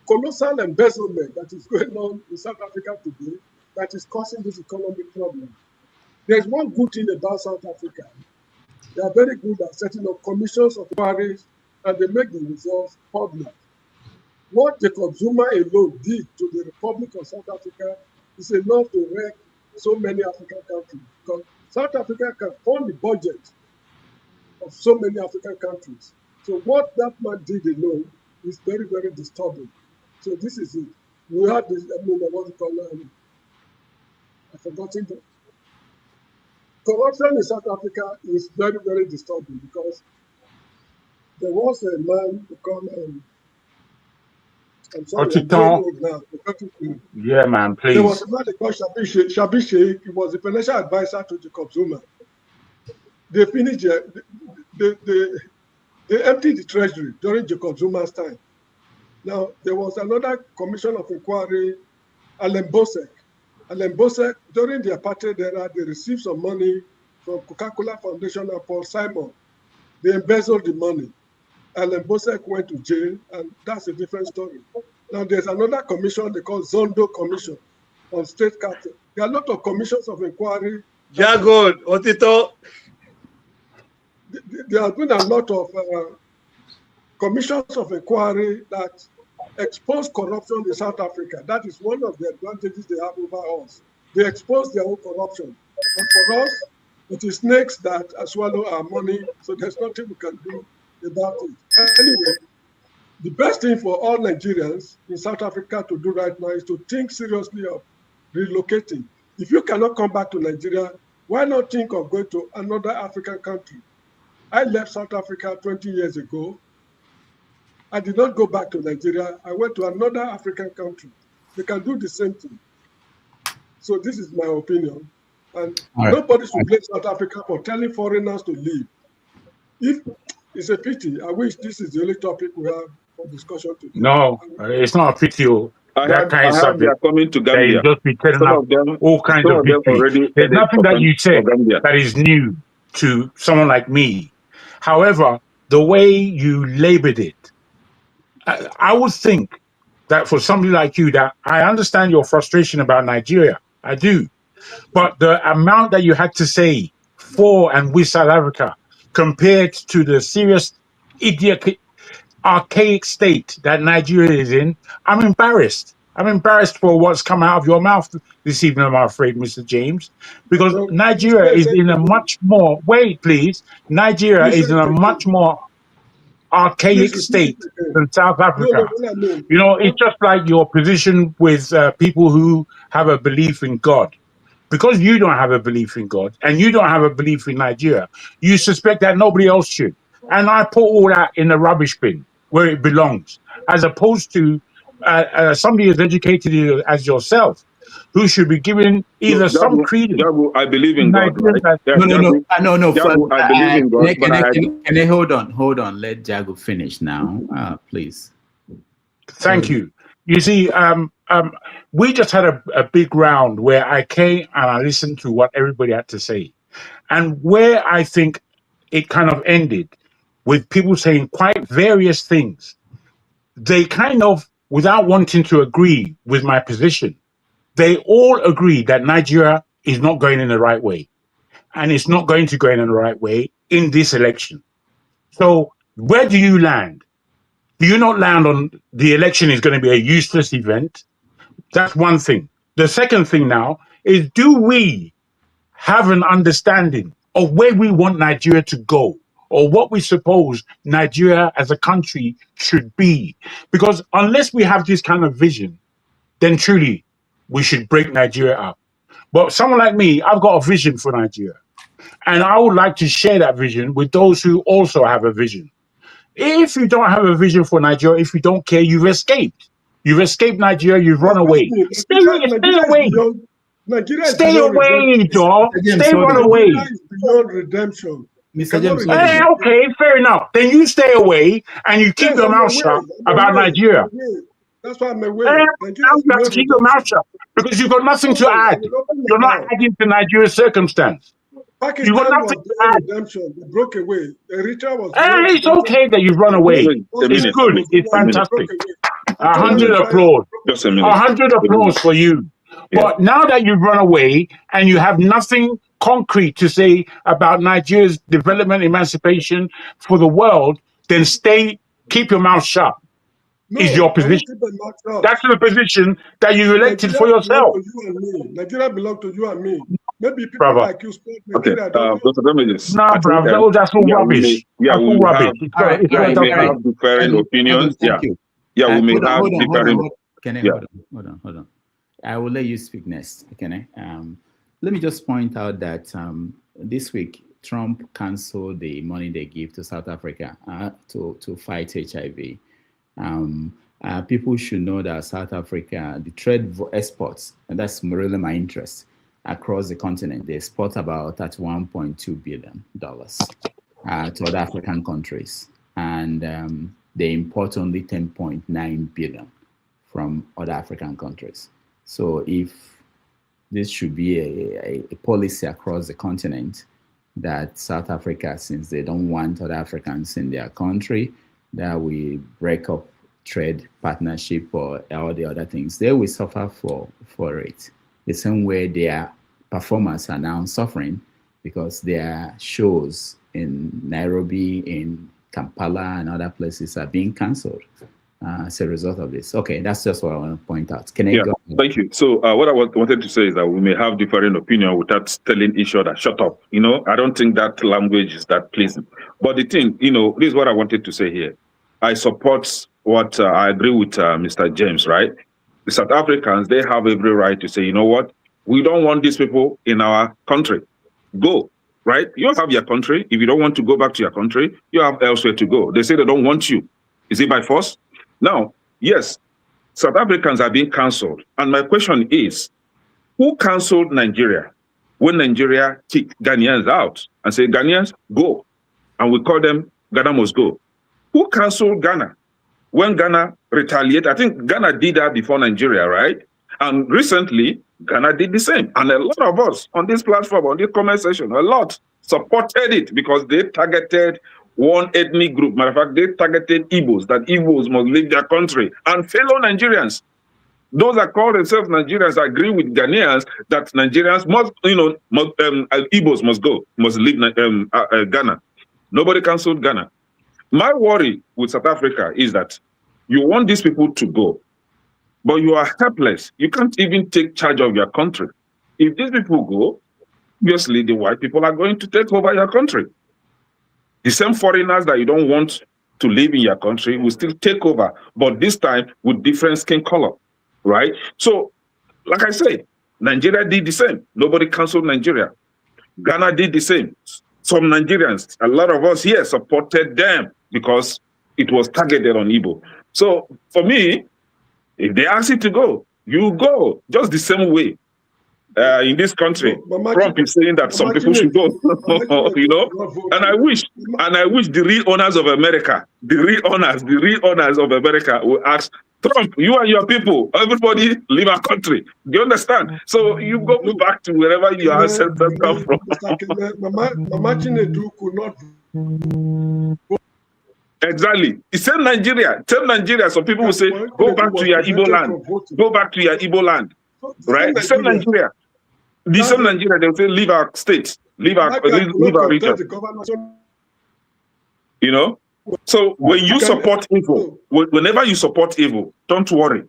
colossal embezzlement that is going on in South Africa today that is causing this economic problem. There's one good thing about South Africa. They are very good at setting up commissions of inquiries, and they make the results public. What Jacob Zuma alone did to the Republic of South Africa is enough to wreck so many African countries, because South Africa can fund the budget of so many African countries. So what that man did alone is very, very disturbing. So this is it. We had this, what's it called? I've forgotten that. Corruption in South Africa is very, very disturbing, because there was a man who called, I'm sorry, I'm very old now. Yeah, man, please. There was a man called Shabi Sheikh. He was the financial advisor to Jacob Zuma. They finished, they emptied the treasury during Jacob Zuma's time. Now, there was another commission of inquiry, Allen Bosek. Allen Bosek, during the apartheid era, they received some money from Coca-Cola Foundation and Paul Simon. They embezzled the money. Allen Bosek went to jail, and that's a different story. Now, there's another commission they call Zondo Commission on State Capital. There are a lot of commissions of inquiry. Jago, Otito. There have been a lot of commissions of inquiry that expose corruption in South Africa. That is one of the advantages they have over us. They expose their own corruption. And for us, it is snakes that swallow our money, so there's nothing we can do about it. Anyway, the best thing for all Nigerians in South Africa to do right now is to think seriously of relocating. If you cannot come back to Nigeria, Why not think of going to another African country? I left South Africa 20 years ago. I did not go back to Nigeria. I went to another African country. They can do the same thing. So this is my opinion. And nobody should blame South Africa for telling foreigners to leave. If it's a pity, I wish this is the only topic we have for discussion today. No, it's not a pity. I heard they are coming to Gambia. Just be telling Some of them, all kinds of history. There's nothing that you said that is new to someone like me. However, the way you labored it, I would think that for somebody like you, that I understand your frustration about Nigeria. I do. But the amount that you had to say for and with South Africa compared to the serious archaic state that Nigeria is in, I'm embarrassed. I'm embarrassed for what's come out of your mouth this evening, I'm afraid, Mr. James, because Nigeria is in a much more, wait, please, Nigeria is in a much more archaic state than South Africa. You know, it's just like your position with people who have a belief in God. Because you don't have a belief in God and you don't have a belief in Nigeria, you suspect that nobody else should. And I put all that in the rubbish bin where it belongs, as opposed to somebody as educated as yourself, who should be given either some credence. I believe in God, right? No. I believe in God. Can I hold on? Let Jago finish now, please. Thank you. You see, we just had a big round where I came and I listened to what everybody had to say. And where I think it kind of ended with people saying quite various things, they kind of, without wanting to agree with my position, they all agree that Nigeria is not going in the right way. And it's not going to go in the right way in this election. So where do you land? Do you not land on the election is going to be a useless event? That's one thing. The second thing now is, do we have an understanding of where we want Nigeria to go, or what we suppose Nigeria as a country should be? Because unless we have this kind of vision, then truly we should break Nigeria up. But someone like me, I've got a vision for Nigeria. And I would like to share that vision with those who also have a vision. If you don't have a vision for Nigeria, if you don't care, you've escaped. You've escaped Nigeria, you've run away. Stay away. Stay away, dog. Stay run away. Nigeria is beyond redemption. Mr. James, okay, fair enough. Then you stay away and you keep your mouth shut about Nigeria. That's why I'm away. You have to keep your mouth shut because you've got nothing to add. You're not adding to Nigeria's circumstance. Pakistan You've got nothing to add. Redemption. They broke away. Eritrea was. It's okay that you've run away. It's good. It's fantastic. 100 applause. 100 applause for you. But now that you've run away and you have nothing concrete to say about Nigeria's development, emancipation for the world, then keep your mouth shut. Is your position. That's the position that you elected for yourself. Nigeria belongs to you and me. Maybe people like you spoke Nigeria. Nah, brother, that's all rubbish. Yeah, we may have different opinions. Yeah, we may have different. Hold on. I will let you speak next. Okay. Let me just point out that this week Trump canceled the money they give to South Africa to fight HIV. People should know that South Africa, the trade exports, and that's really my interest, across the continent, they export about $31.2 billion to other African countries. And they import only $10.9 billion from other African countries. So if this should be a policy across the continent that South Africa, since they don't want other Africans in their country, that we break up trade partnership or all the other things, they will suffer for it. The same way their performers are now suffering because their shows in Nairobi, in Kampala, and other places are being cancelled as a result of this. Okay, that's just what I want to point out. Can I go? Thank you. So what I wanted to say is that we may have different opinion without telling each other, shut up. I don't think that language is that pleasing. But the thing, this is what I wanted to say here. I support what I agree with Mr. James, right? The South Africans, they have every right to say, you know what? We don't want these people in our country. go, right? You have your country. If you don't want to go back to your country, you have elsewhere to go. They say they don't want you. Is it by force? Now, yes, South Africans are being cancelled. And my question is, who cancelled Nigeria when Nigeria kicked Ghanaians out and said, Ghanaians, go? And we call them, Ghana must go. Who cancelled Ghana when Ghana retaliated? I think Ghana did that before Nigeria, right? And recently, Ghana did the same. And a lot of us on this platform, on this comment section, a lot supported it because they targeted one ethnic group. Matter of fact, they targeted Igbos, that Igbos must leave their country. And fellow Nigerians, those that call themselves Nigerians, agree with Ghanaians that Nigerians must, Igbos must go, must leave Ghana. Nobody cancelled Ghana. My worry with South Africa is that you want these people to go, but you are helpless. You can't even take charge of your country. If these people go, obviously the white people are going to take over your country. The same foreigners that you don't want to live in your country will still take over, but this time with different skin color, right? So, like I say, Nigeria did the same. Nobody cancelled Nigeria. Ghana did the same. Some Nigerians, a lot of us here supported them because it was targeted on Igbo. So for me, if they ask you to go, you go just the same way. In this country, Trump is saying that some people should go, you know, and I wish the real owners of America, the real owners of America will ask Trump, you and your people, everybody leave our country. Do you understand? So you go back to wherever your ancestors come from. Exactly. It's same Nigeria. Some people will say, go back to your Igbo land. Go back to your Igbo land. Right? The same Nigeria. The same Nigeria, they will say, leave our state, leave our region. You know? So when you support evil, whenever you support evil, don't worry.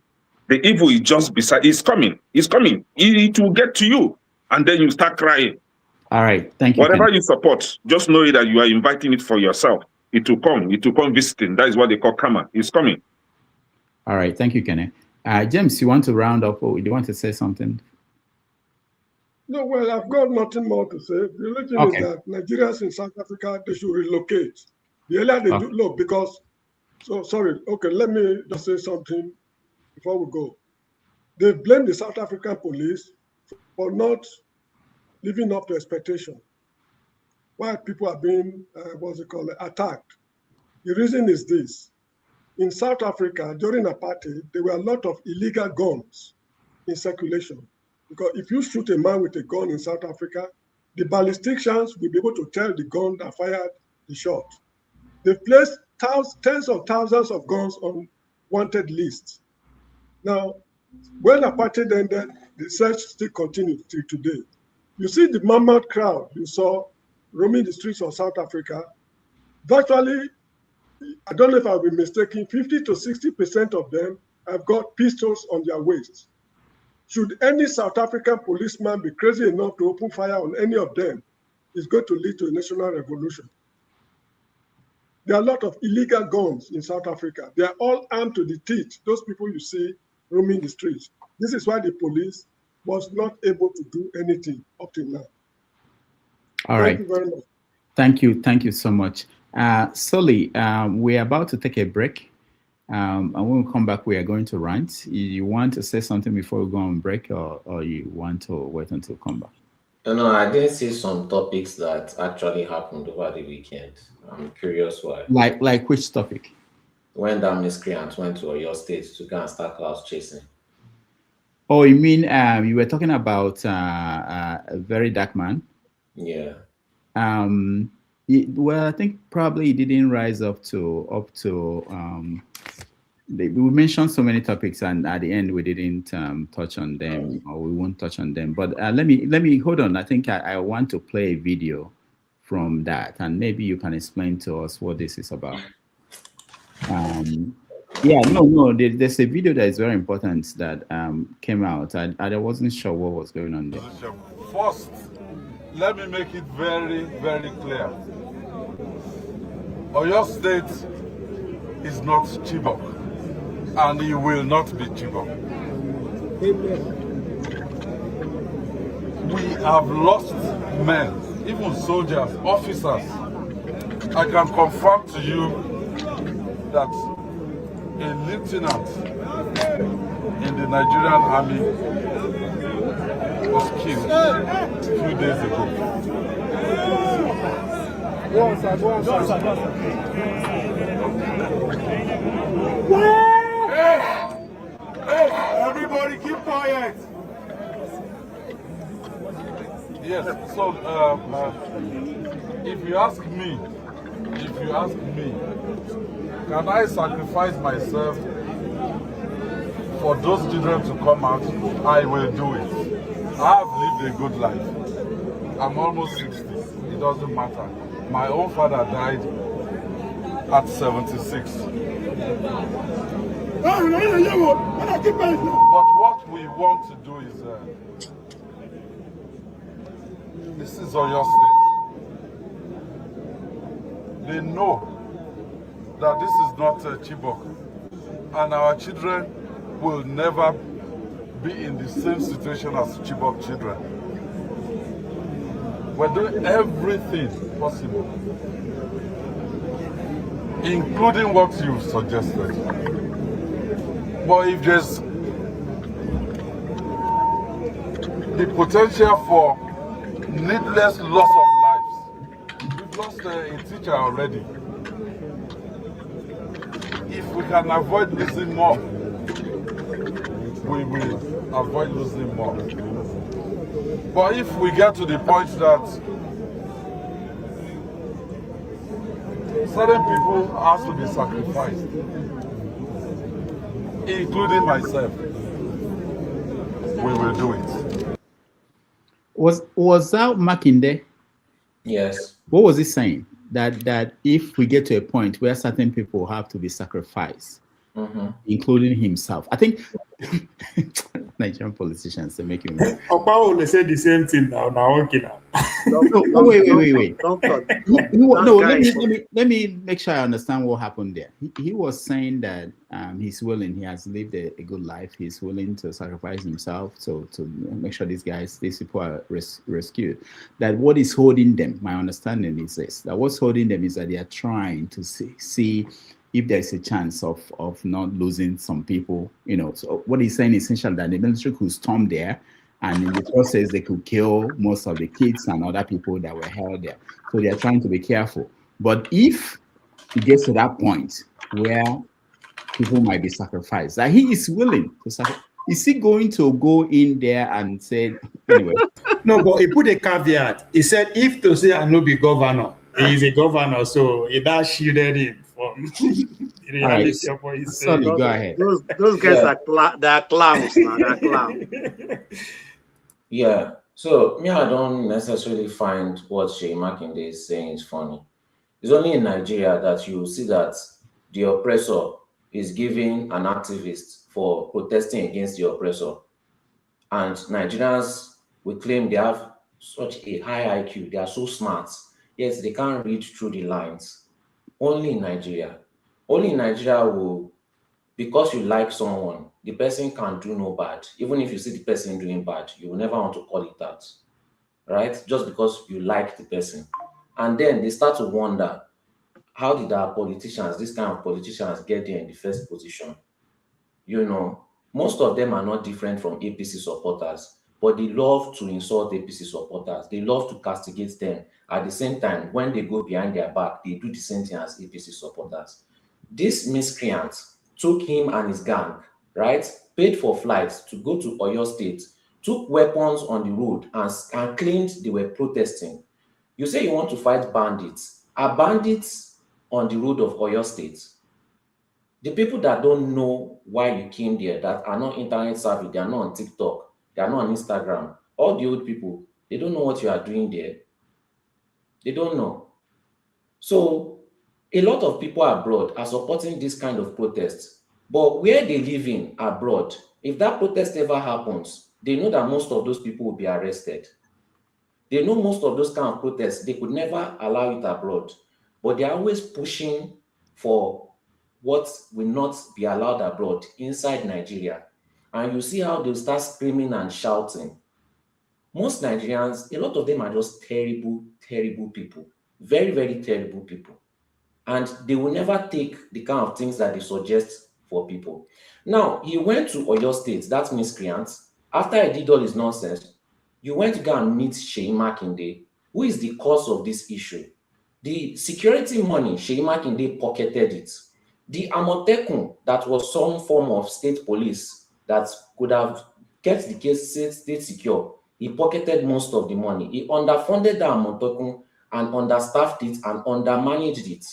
The evil is just beside, it's coming. It's coming. It will get to you. And then you start crying. All right. Thank you. Whatever you support, just know that you are inviting it for yourself. It will come. It will come visiting. That is what they call karma. It's coming. All right. Thank you, Kenneth. James, you want to round up or do you want to say something? No, well, I've got nothing more to say. The only thing is that Nigerians in South Africa, they should relocate. The earlier they do, look, because, let me just say something before we go. They blame the South African police for not living up to expectation. Why people are being, attacked. The reason is this. In South Africa, during apartheid, there were a lot of illegal guns in circulation. Because if you shoot a man with a gun in South Africa, the ballisticians will be able to tell the gun that fired the shot. They've placed tens of thousands of guns on wanted lists. Now, when apartheid ended, the search still continues till today. You see the mammoth crowd you saw roaming the streets of South Africa. Virtually, I don't know if I'll be mistaken, 50 to 60% of them have got pistols on their waists. Should any South African policeman be crazy enough to open fire on any of them, it's going to lead to a national revolution. There are a lot of illegal guns in South Africa. They are all armed to the teeth, those people you see roaming the streets. This is why the police was not able to do anything up till now. All right. Thank you very much. Thank you. Thank you so much. Sully, we're about to take a break. And when we come back, we are going to rant. You want to say something before we go on break, or you want to wait until we come back? No, I didn't see some topics that actually happened over the weekend. I'm curious why. Like which topic? When that miscreant went to your state to go and start cloud chasing. Oh, you mean you were talking about a very dark man? Yeah. Well, I think probably it didn't rise up to we mentioned so many topics, and at the end we didn't touch on them, or we won't touch on them. But let me hold on. I think I want to play a video from that, and maybe you can explain to us what this is about. There's a video that is very important that came out. I wasn't sure what was going on there. First, let me make it very, very clear. Oyo State is not Chibok, and it will not be Chibok. We have lost men even soldiers, officers. I can confirm to you that a lieutenant in the Nigerian army was killed a few days ago. Hey, everybody keep quiet. Yes, so if you ask me, can I sacrifice myself for those children to come out? I will do it. I have lived a good life. I'm almost 60. It doesn't matter. My own father died at 76. But what we want to do is, this is Oyo State. They know that this is not Chibok, and our children will never be in the same situation as Chibok children. We're doing everything possible, including what you've suggested. But if there's the potential for needless loss of lives, we've lost a teacher already. If we can avoid losing more, we will avoid losing more. But if we get to the point that certain people have to be sacrificed, including myself, we will do it. Was that Makinde? Yes. What was he saying? That if we get to a point where certain people have to be sacrificed, including himself, I think Nigerian politicians, they make you mad. Opa will say the same thing now. Okay, now. No, wait. No, let me make sure I understand what happened there. He was saying that he's willing. He has lived a good life. He's willing to sacrifice himself to make sure these people are rescued. That what is holding them, my understanding is this: that what's holding them is that they are trying to see if there's a chance of not losing some people. So what he's saying is essentially that the military could storm there, and in the process they could kill most of the kids and other people that were held there. So they are trying to be careful. But if it gets to that point where people might be sacrificed, that he is willing to sacrifice, is he going to go in there and say, anyway? No, but he put a caveat. He said, if to say I no be governor, he is a governor, so it has shielded him from the reality of what he's saying. Sorry, go ahead. Those guys are clowns now. They're clowns. Yeah. So me, I don't necessarily find what Sheyi Makinde is saying is funny. It's only in Nigeria that you see that the oppressor is giving an activist for protesting against the oppressor. And Nigerians will claim they have such a high IQ, they are so smart, yet they can't read through the lines. Only in Nigeria. Only in Nigeria will, because you like someone, the person can do no bad. Even if you see the person doing bad, you will never want to call it out, right? Just because you like the person. And then they start to wonder, how did our politicians, this kind of politicians, get there in the first position? Most of them are not different from APC supporters, but they love to insult APC supporters. They love to castigate them. At the same time, when they go behind their back, they do the same thing as APC supporters. This miscreant took him and his gang, right, paid for flights to go to Oyo State, took weapons on the road and claimed they were protesting. You say you want to fight bandits. Are bandits on the road of Oyo State? The people that don't know why you came there, that are not internet savvy, they are not on TikTok, they are not on Instagram, all the old people, they don't know what you are doing there. They don't know. So a lot of people abroad are supporting this kind of protest. But where they live in abroad, if that protest ever happens, they know that most of those people will be arrested. They know most of those kind of protests, they could never allow it abroad. But they are always pushing for what will not be allowed abroad inside Nigeria. And you see how they'll start screaming and shouting. most Nigerians, a lot of them are just terrible, terrible people. Very, very terrible people. And they will never take the kind of things that they suggest for people. Now, he went to Oyo State, that miscreant. After he did all his nonsense, you went to go and meet Seyi Makinde, who is the cause of this issue. The security money, Seyi Makinde pocketed it. The Amotekun, that was some form of state police that could have kept the case state secure, he pocketed most of the money. He underfunded the Amotekun and understaffed it and undermanaged it.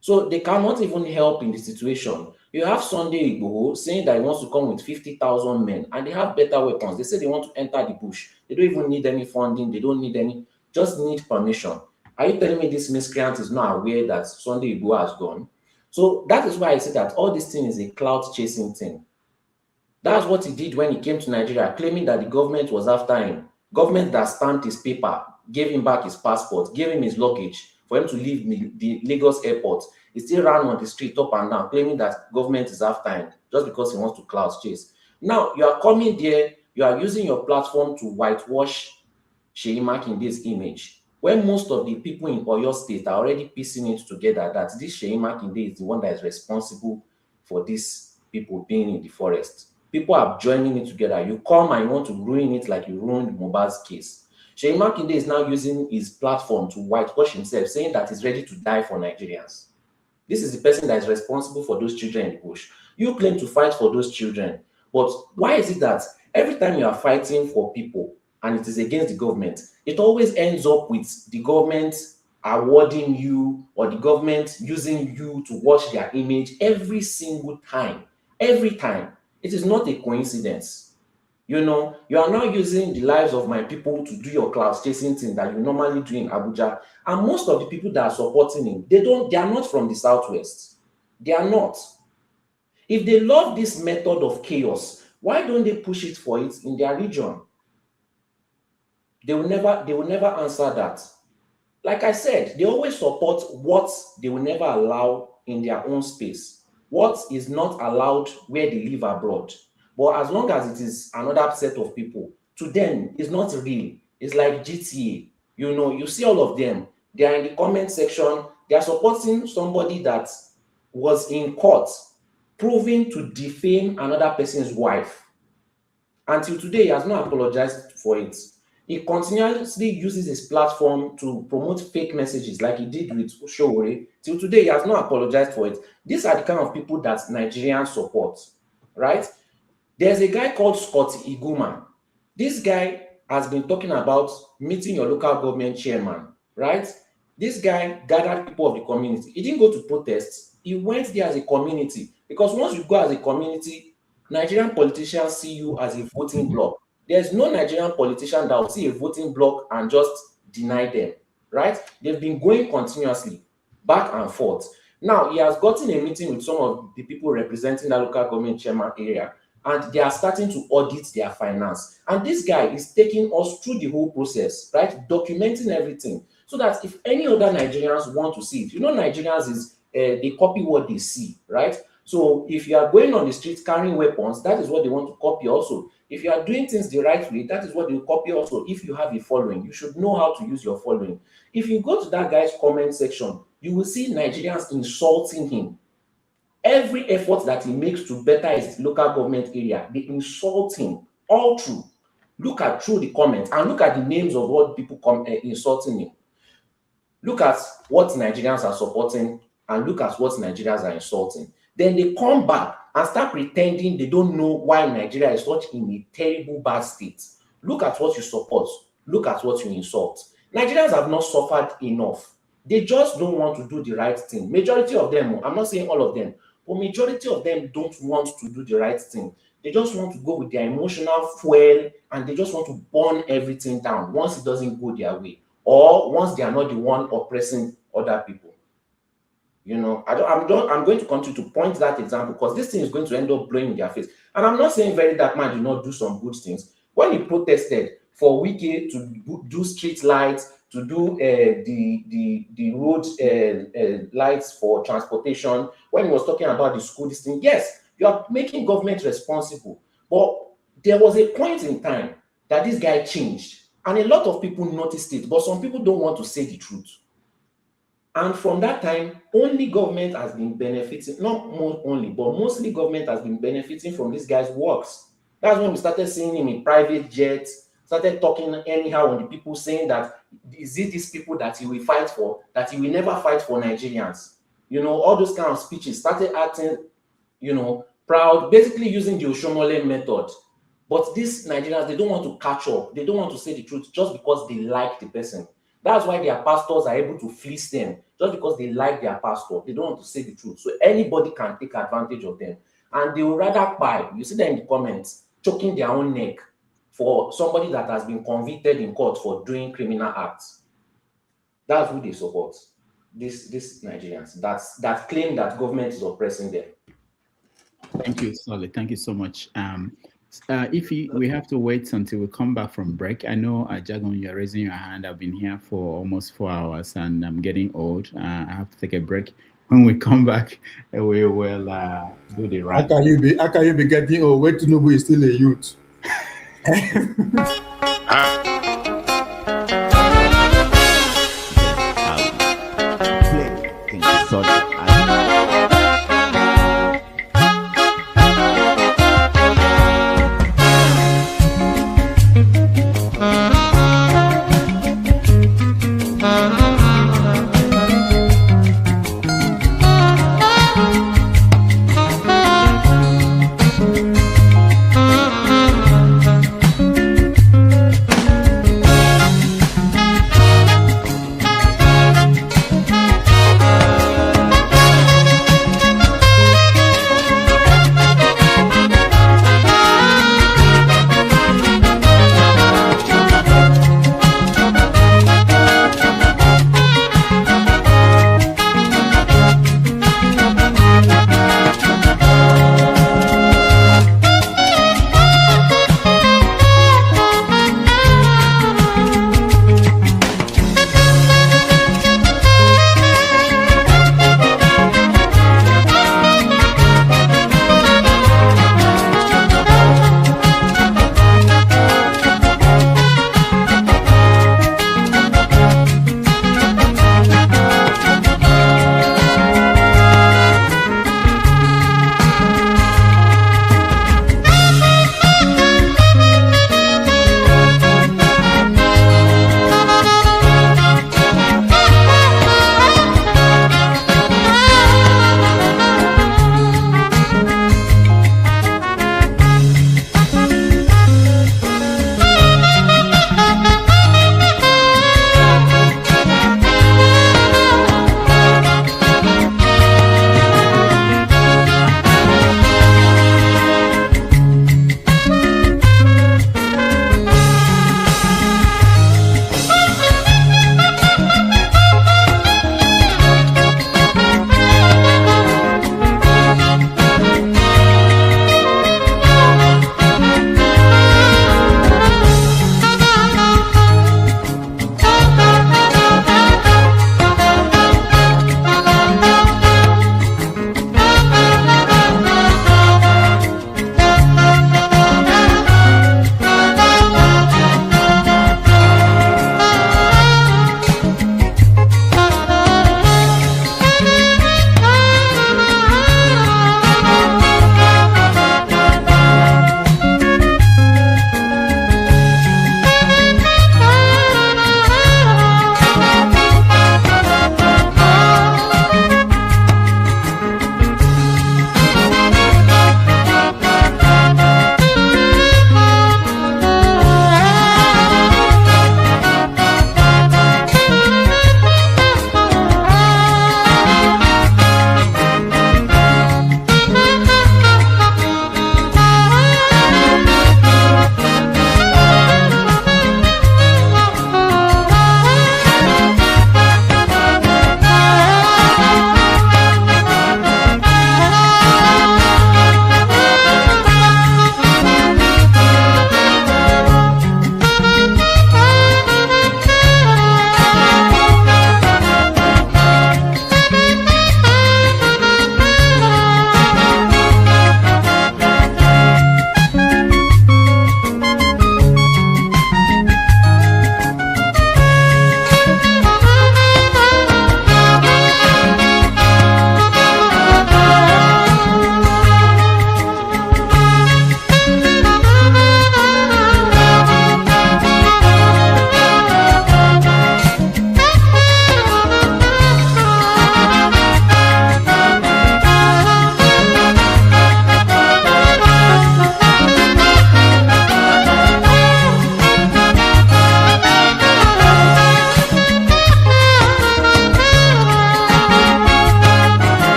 So they cannot even help in the situation. You have Sunday Igboho saying that he wants to come with 50,000 men and they have better weapons. They say they want to enter the bush. They don't even need any funding. They don't need any, just need permission. Are you telling me this miscreant is not aware that Sunday Igboho has gone? So that is why I say that all this thing is a clout chasing thing. That's what he did when he came to Nigeria, claiming that the government was after him. Government that stamped his paper, gave him back his passport, gave him his luggage for him to leave the Lagos airport. He still ran on the street up and down, claiming that government is after him just because he wants to clout chase. Now, you are coming there, you are using your platform to whitewash Seyi Makinde's image, when most of the people in Oyo State are already piecing it together that this Seyi Makinde is the one that is responsible for these people being in the forest. People are joining it together. You come and you want to ruin it like you ruined Mohbad's case. Seyi Makinde is now using his platform to whitewash himself, saying that he's ready to die for Nigerians. This is the person that is responsible for those children in the bush. You claim to fight for those children, but why is it that every time you are fighting for people and it is against the government, it always ends up with the government awarding you or the government using you to wash their image every single time? Every time. It is not a coincidence. You know, you are now using the lives of my people to do your clout chasing thing that you normally do in Abuja. And most of the people that are supporting him, they are not from the Southwest. They are not. If they love this method of chaos, why don't they push it for it in their region? They will never answer that. Like I said, they always support what they will never allow in their own space. What is not allowed where they live abroad. But as long as it is another set of people, to them, it's not real. It's like GTA. You know, you see all of them. They are in the comment section. They are supporting somebody that was in court, proving to defame another person's wife. Until today, he has not apologized for it. He continuously uses his platform to promote fake messages like he did with Showore. Till today, he has not apologized for it. These are the kind of people that Nigerians support, right? There's a guy called Scott Iguma. This guy has been talking about meeting your local government chairman, right? This guy gathered people of the community. He didn't go to protests. He went there as a community. Because once you go as a community, Nigerian politicians see you as a voting bloc. There's no Nigerian politician that will see a voting bloc and just deny them, right? They've been going continuously, back and forth. Now, he has gotten a meeting with some of the people representing the local government chairman area, and they are starting to audit their finance. And this guy is taking us through the whole process, right? Documenting everything, so that if any other Nigerians want to see it, you know, Nigerians is, they copy what they see, right? So if you are going on the streets carrying weapons, that is what they want to copy also. If you are doing things the right way, that is what they will copy also. If you have a following, you should know how to use your following. If you go to that guy's comment section, you will see Nigerians insulting him. Every effort that he makes to better his local government area, they insult him all through. Look at through the comments and look at the names of what people insulting him. Look at what Nigerians are supporting and look at what Nigerians are insulting. Then they come back and start pretending they don't know why Nigeria is such in a terrible bad state. Look at what you support. Look at what you insult. Nigerians have not suffered enough. They just don't want to do the right thing. Majority of them, I'm not saying all of them, but majority of them don't want to do the right thing. They just want to go with their emotional fuel and they just want to burn everything down once it doesn't go their way or once they are not the one oppressing other people. You know, I'm going to continue to point that example because this thing is going to end up blowing in their face. And I'm not saying Very Dark Man did not do some good things. When he protested for Wike to do street lights, to do the road lights for transportation, when he was talking about the school, this thing, yes, you are making government responsible. But there was a point in time that this guy changed. And a lot of people noticed it, but some people don't want to say the truth. And from that time, only government has been benefiting, not more only, but mostly government has been benefiting from this guy's works. That's when we started seeing him in private jets, started talking anyhow on the people, saying that, is it these people that he will fight for, that he will never fight for Nigerians? You know, all those kind of speeches, started acting, you know, proud, basically using the Oshomole method. But these Nigerians, they don't want to catch up. They don't want to say the truth just because they like the person. That's why their pastors are able to fleece them, just because they like their pastor. They don't want to say the truth. So anybody can take advantage of them. And they will rather buy, you see that in the comments, choking their own neck for somebody that has been convicted in court for doing criminal acts. That's who they support. These Nigerians that claim that government is oppressing them. Thank you, Solid. Thank you so much. We have to wait until we come back from break. I know, Jagon, you're raising your hand. I've been here for almost 4 hours and I'm getting old. I have to take a break. When we come back, we will do the right. How can you be getting old? Wait to know who is still a youth.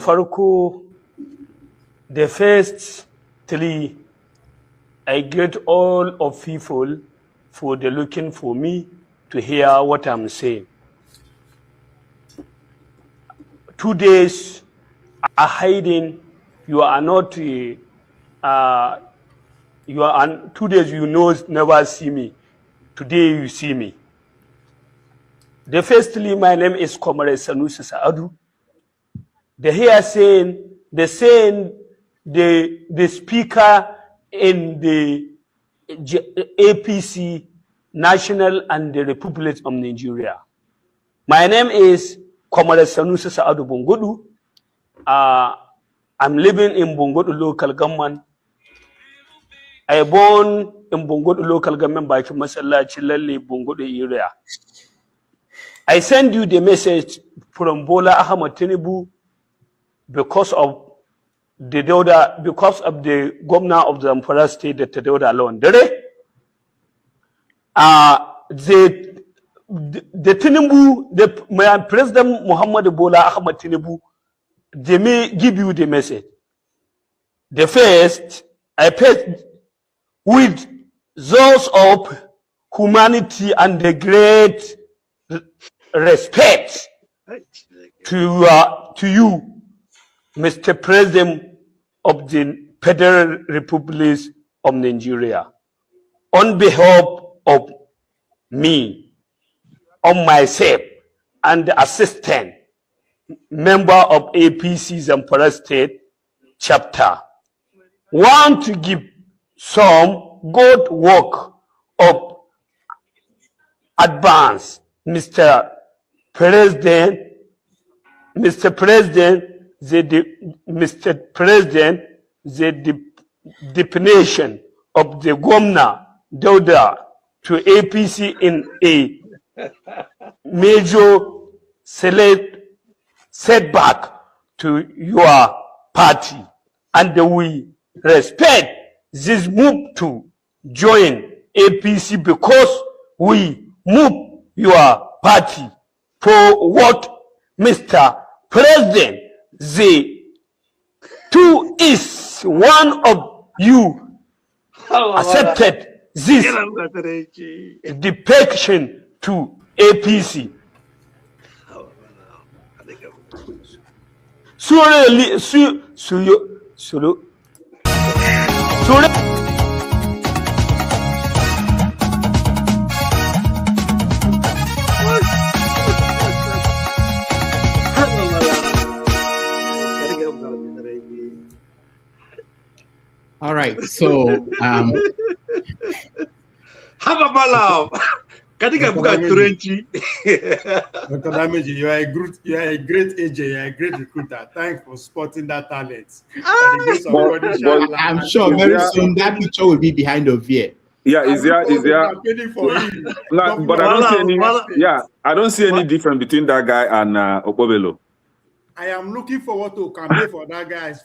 farko, the first three, I greet all of people for the looking for me to hear what I'm saying. 2 days are hiding. You are not. You are 2 days. You know, never see me. Today you see me. The firstly, my name is Comrade Sanusi Saadu. The here saying the speaker in the APC National and the Republic of Nigeria. My name is Comrade Sanusi Saadu Bungudu. I'm living in Bungudu local government. I born in Bungudu local government by Masallaci Lalle Bungudu area. I send you the message from Bola Ahmed Tinubu because of the governor of the Zamfara state, the Dauda alone. The Tinubu, my President Muhammad Bola Ahmed Tinubu, they may give you the message. The first, I paid with those of humanity and the great respect to you, Mr. President of the Federal Republic of Nigeria. On behalf of me, on myself, and the assistant member of APC Zamfara State chapter, want to give some good work of advance, Mr. President, the definition of the governor Dauda to APC in a major setback to your party, and we respect this move to join APC because we move your party for what Mr. President, the two is one of you accepted this defection to APC. All right, so Dr. Dameji, you are a great AJ, you are a great recruiter. Thanks for spotting that talent. I'm sure very soon that picture will be behind the veil. Yeah, is there? But I don't see any. Yeah, I don't see any difference between that guy and Okpobelo. I am looking forward to campaign for that guy as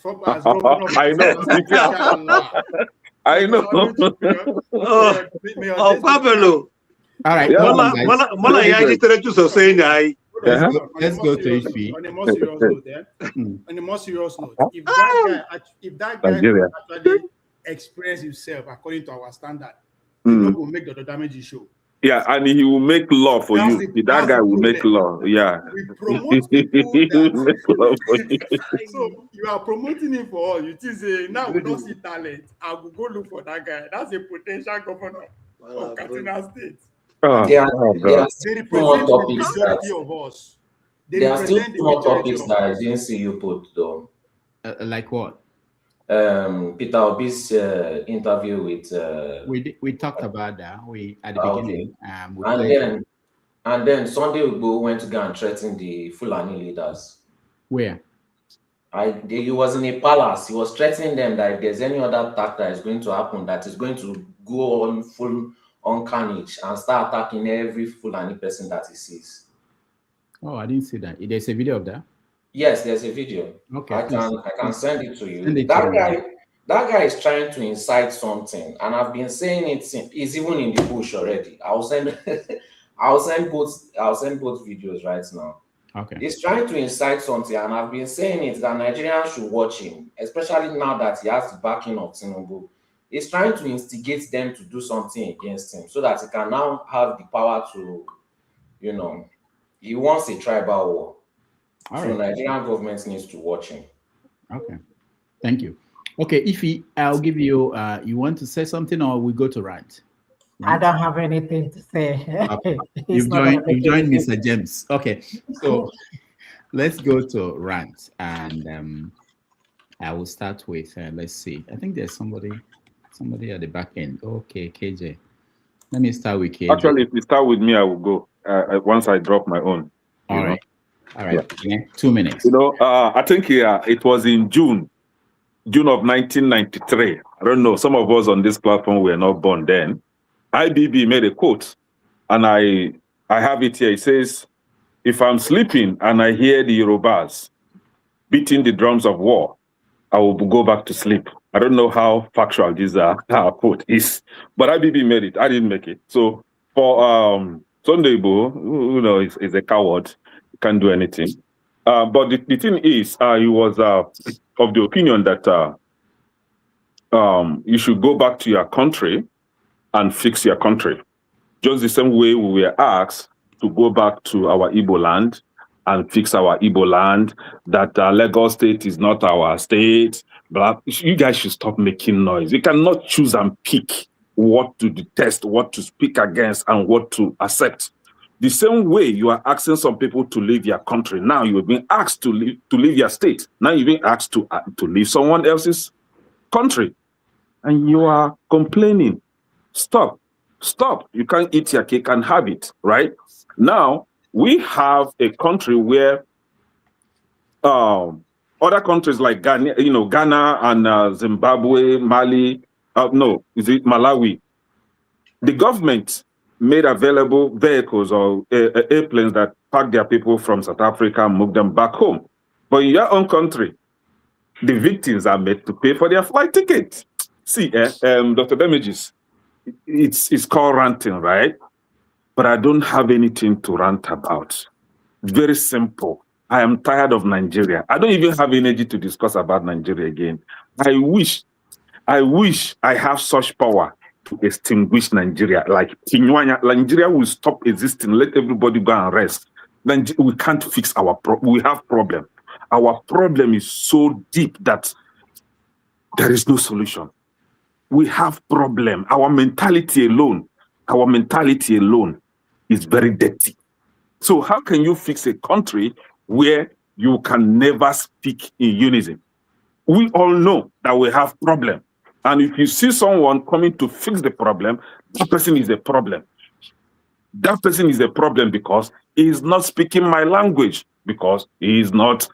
I know. Pablo. All right. Let's go to HP. On a more serious note, if that guy actually express himself according to our standard, he will make the damage show. Yeah, and he will make law for you. That guy will make law. Yeah. We promote people so you are promoting him for all. You say now we don't see talent. I will go look for that guy. That's a potential governor of Katsina State. There are still more topics that I didn't see you put though. Like what? Peter Obi's interview with we talked about that. At the beginning. And then Sunday Igboho went to go and threaten the Fulani leaders. Where? He was in a palace. He was threatening them that if there's any other attack that is going to happen, that is going to go on full on carnage and start attacking every Fulani person that he sees. Oh, I didn't see that. There's a video of that? Yes, there's a video. Okay. I can send it to you. That guy is trying to incite something, and I've been saying it since. He's even in the bush already. I'll send both videos right now. Okay. He's trying to incite something, and I've been saying it that Nigerians should watch him, especially now that he has the backing of Tinubu. He's trying to instigate them to do something against him so that he can now have the power to, you know, he wants a tribal war. All so right. Nigerian government needs to watch him. Okay. Thank you. Okay, Ify, I'll give you, you want to say something or we go to rant? I don't have anything to say. Okay. You've joined Mr. James. Okay, so let's go to rant, and I will start with, let's see. I think there's somebody at the back end. Okay, KJ. Let me start with KJ. Actually, if you start with me, I will go once I drop my own. All right. All right. Yeah. 2 minutes. You know, I think it was in June of 1993. I don't know. Some of us on this platform were not born then. IBB made a quote, and I have it here. It says, "If I'm sleeping and I hear the Yorubas beating the drums of war, I will go back to sleep." I don't know how factual this quote is, but IBB made it. I didn't make it. So for Sunday Igboho, you know, is a coward. He can't do anything. But the thing is, he was of the opinion that you should go back to your country and fix your country. Just the same way we were asked to go back to our Igbo land and fix our Igbo land, that Lagos State is not our state. But you guys should stop making noise. You cannot choose and pick what to detest, what to speak against, and what to accept. The same way you are asking some people to leave your country. Now you've been asked to leave your state. Now you've been asked to leave someone else's country. And you are complaining. Stop. You can't eat your cake and have it, right? Now, we have a country where other countries like Ghana, Ghana and Zimbabwe, Mali, Malawi, the government made available vehicles or airplanes that pack their people from South Africa and move them back home. But in your own country, the victims are made to pay for their flight tickets. See, Dr. Damages, it's called ranting, right? But I don't have anything to rant about. Very simple. I am tired of Nigeria. I don't even have energy to discuss about Nigeria again. I wish I have such power to extinguish Nigeria. Like Nigeria will stop existing. Let everybody go and rest. We can't fix our problem. We have problem. Our problem is so deep that there is no solution. We have problem. Our mentality alone is very dirty. So how can you fix a country where you can never speak in unison? We all know that we have problem. And if you see someone coming to fix the problem, that person is a problem. That person is a problem because he is not speaking my language, because he is not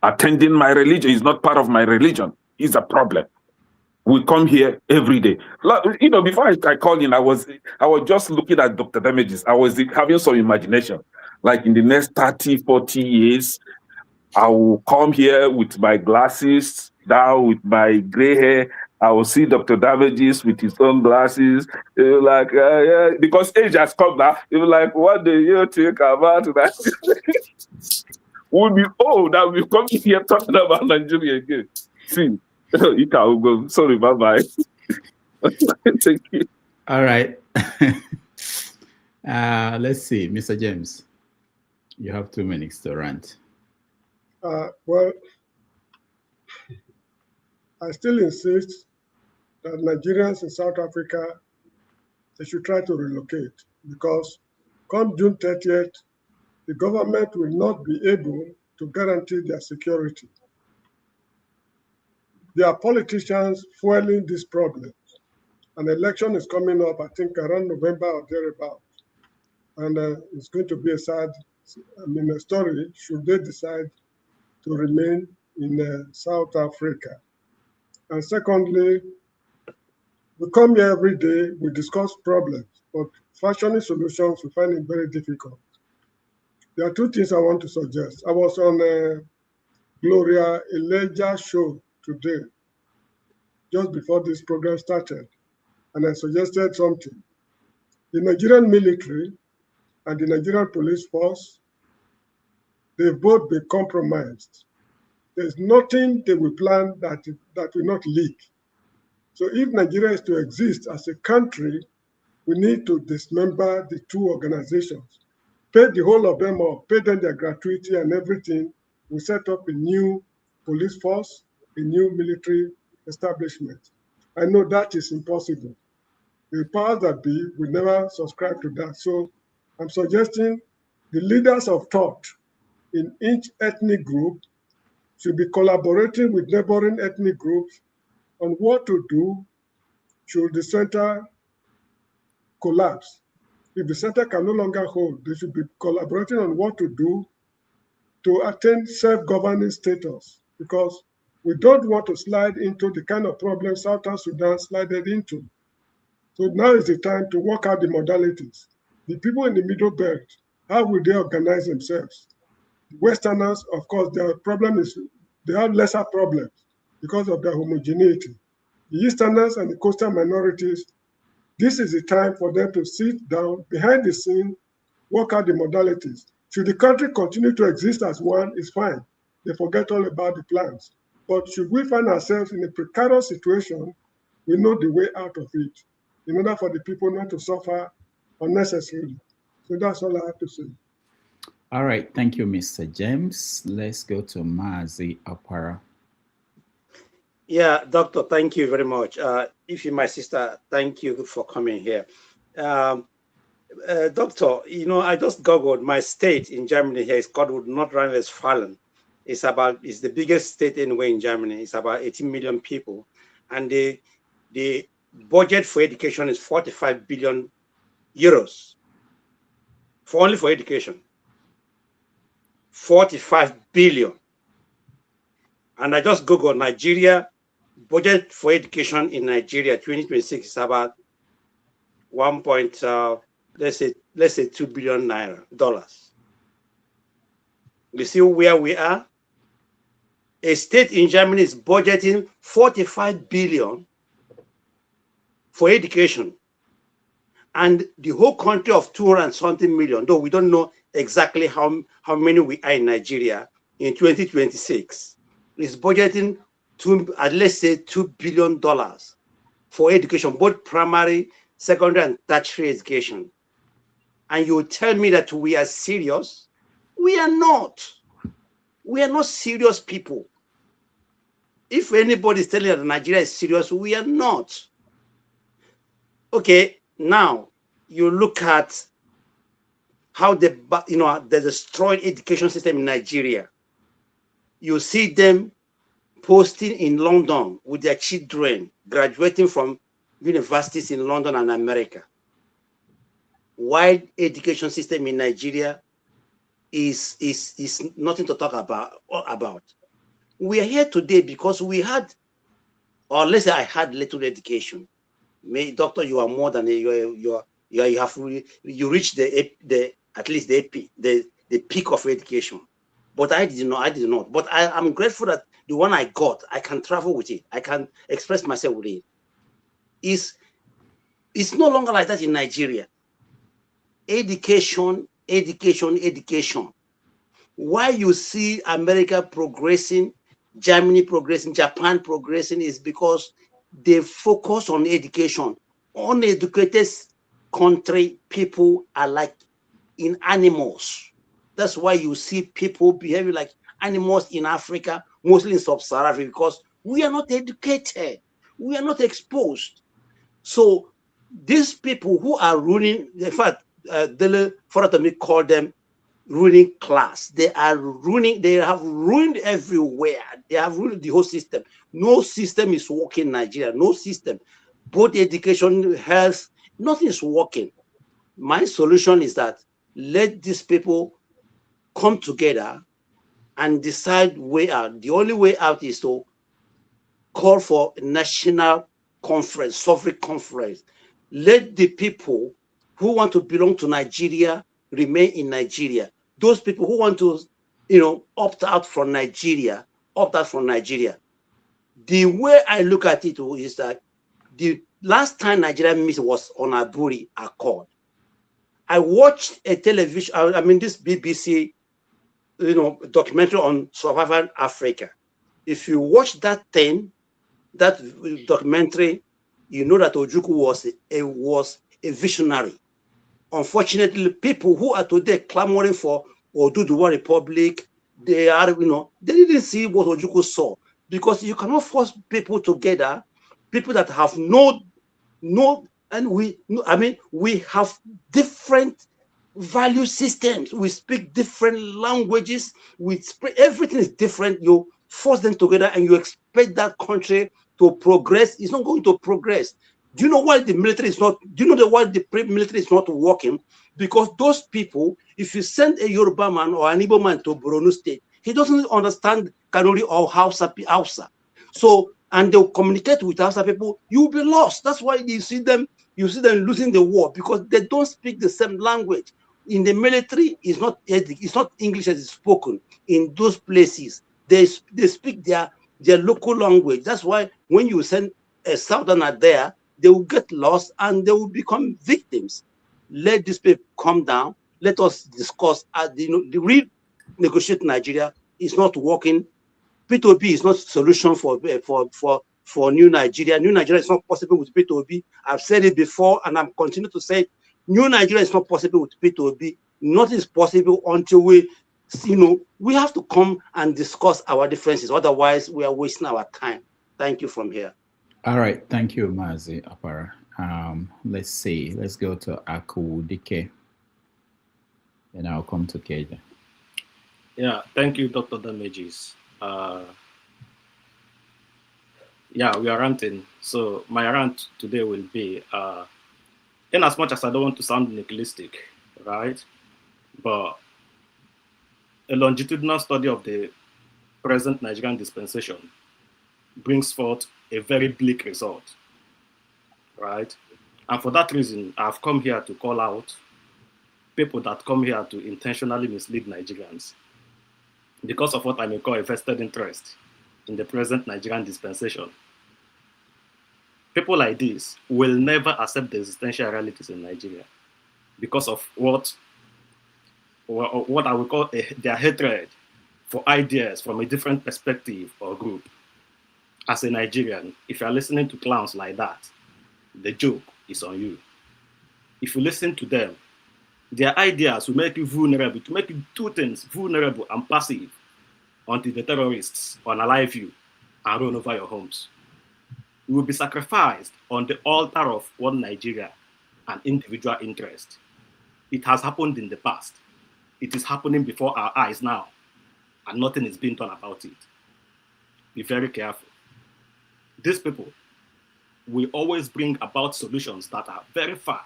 attending my religion. He's not part of my religion. He's a problem. We come here every day. Before I called in, I was just looking at Dr. Damages. I was having some imagination. Like in the next 30, 40 years, I will come here with my glasses, down with my gray hair. I will see Dr. Damages with his own glasses. Yeah, because age has come now. You're like, what do you think about that? We'll be old that we come here talking about Nigeria again. See. Sorry, bye-bye. Thank you. All right. Let's see, Mr. James. You have 2 minutes to rant. Well, I still insist that Nigerians in South Africa, they should try to relocate, because come June 30th, the government will not be able to guarantee their security. There are politicians fueling this problem. An election is coming up, I think, around November or thereabout. And it's going to be a sad story should they decide to remain in South Africa. And secondly, we come here every day, we discuss problems, but fashioning solutions, we find it very difficult. There are 2 things I want to suggest. I was on Gloria Elijah's show today, just before this program started, and I suggested something. The Nigerian military and the Nigerian police force, they've both been compromised. There's nothing they will plan that will not leak. So if Nigeria is to exist as a country, we need to dismember the two organizations, pay the whole of them off, pay them their gratuity and everything. We set up a new police force, a new military establishment. I know that is impossible. The powers that be will never subscribe to that. So I'm suggesting the leaders of thought in each ethnic group should be collaborating with neighboring ethnic groups on what to do should the center collapse. If the center can no longer hold, they should be collaborating on what to do to attain self-governing status, because we don't want to slide into the kind of problem Southern Sudan slided into. So now is the time to work out the modalities. The people in the Middle Belt, how will they organize themselves? The Westerners, of course, their problem is they have lesser problems because of their homogeneity. The Easterners and the coastal minorities, this is the time for them to sit down behind the scene, work out the modalities. Should the country continue to exist as one, it's fine. They forget all about the plans. But should we find ourselves in a precarious situation, we know the way out of it, in order for the people not to suffer unnecessarily. So that's all I have to say. All right, thank you, Mr. James. Let's go to Mazi Apara. Yeah, Doctor, thank you very much. If you, my sister, thank you for coming here. Doctor, you know, I just Googled my state in Germany here is called North Rhine-Westphalia. It's the biggest state anywhere in Germany. It's about 18 million people. And the budget for education is 45 billion euros. Only for education. 45 billion. And I just Googled Nigeria. Budget for education in Nigeria 2026 is about let's say $2 billion. You see where we are? A state in Germany is budgeting 45 billion for education. And the whole country of 200-something million, though we don't know exactly how many we are in Nigeria in 2026, is budgeting let's say $2 billion for education, both primary, secondary, and tertiary education. And you tell me that we are serious? We are not. We are not serious people. If anybody is telling that Nigeria is serious, we are not. Okay, now you look at how the destroyed education system in Nigeria. You see them posting in London with their children graduating from universities in London and America. Why education system in Nigeria is nothing to talk about. We are here today because we had, or let's say I had little education. Doctor, you are more than you reached at least the peak of education. But I did not. But I'm grateful that the one I got, I can travel with it. I can express myself with it. It's no longer like that in Nigeria. Education. Why you see America progressing, Germany progressing, Japan progressing is because they focus on education. Uneducated country people are like in animals. That's why you see people behaving like animals in Africa, mostly in Sub-Saharan Africa, because we are not educated. We are not exposed. So these people who are ruling, in fact, Dele Foratomi called them ruling class. They have ruined everywhere. They have ruined the whole system. No system is working in Nigeria. No system. Both education, health, nothing is working. My solution is that let these people come together and decide way out. The only way out is to call for a national conference, sovereign conference. Let the people who want to belong to Nigeria remain in Nigeria. Those people who want to, opt out from Nigeria, opt out from Nigeria. The way I look at it is that the last time Nigeria meeting was on Aburi Accord. I watched a television, this BBC documentary on Surviving Africa. If you watch that documentary, you know that Ojukwu was a visionary. Unfortunately, people who are today clamoring for Oduduwa Republic, they didn't see what Ojukwu saw, because you cannot force people together, people that have we have different value systems. We speak different languages. Everything is different. You force them together and you expect that country to progress. It's not going to progress. Do you know why the military is not? Do you know why the military is not working? Because those people, if you send a Yoruba man or an Igbo man to Borno State, he doesn't understand Kanuri or Hausa. So, and they'll communicate with Hausa people, you'll be lost. That's why you see them losing the war, because they don't speak the same language. In the military, it's not English as is spoken in those places. They speak their local language. That's why when you send a southerner there, they will get lost and they will become victims. Let these people calm down. Let us discuss. The renegotiate Nigeria is not working. P2P is not a solution for new Nigeria. New Nigeria is not possible with P2P. I've said it before, and I'm continuing to say, new Nigeria is not possible with P2P. Nothing is possible until we have to come and discuss our differences. Otherwise, we are wasting our time. Thank you from here. All right. Thank you, Mazi Apara. Let's see. Let's go to Akudike. And I'll come to KJ. Yeah, thank you, Dr. Damages. Yeah, we are ranting. So my rant today will be, in as much as I don't want to sound nihilistic, right? But a longitudinal study of the present Nigerian dispensation brings forth a very bleak result, right? And for that reason, I've come here to call out people that come here to intentionally mislead Nigerians because of what I may call a vested interest in the present Nigerian dispensation. People like this will never accept the existential realities in Nigeria because of what I would call their hatred for ideas from a different perspective or group. As a Nigerian, if you're listening to clowns like that, the joke is on you. If you listen to them, their ideas will make you vulnerable, to make you two things, vulnerable and passive, until the terrorists unalive you and run over your homes. You will be sacrificed on the altar of one Nigeria and individual interest. It has happened in the past. It is happening before our eyes now, and nothing is being done about it. Be very careful. These people will always bring about solutions that are very far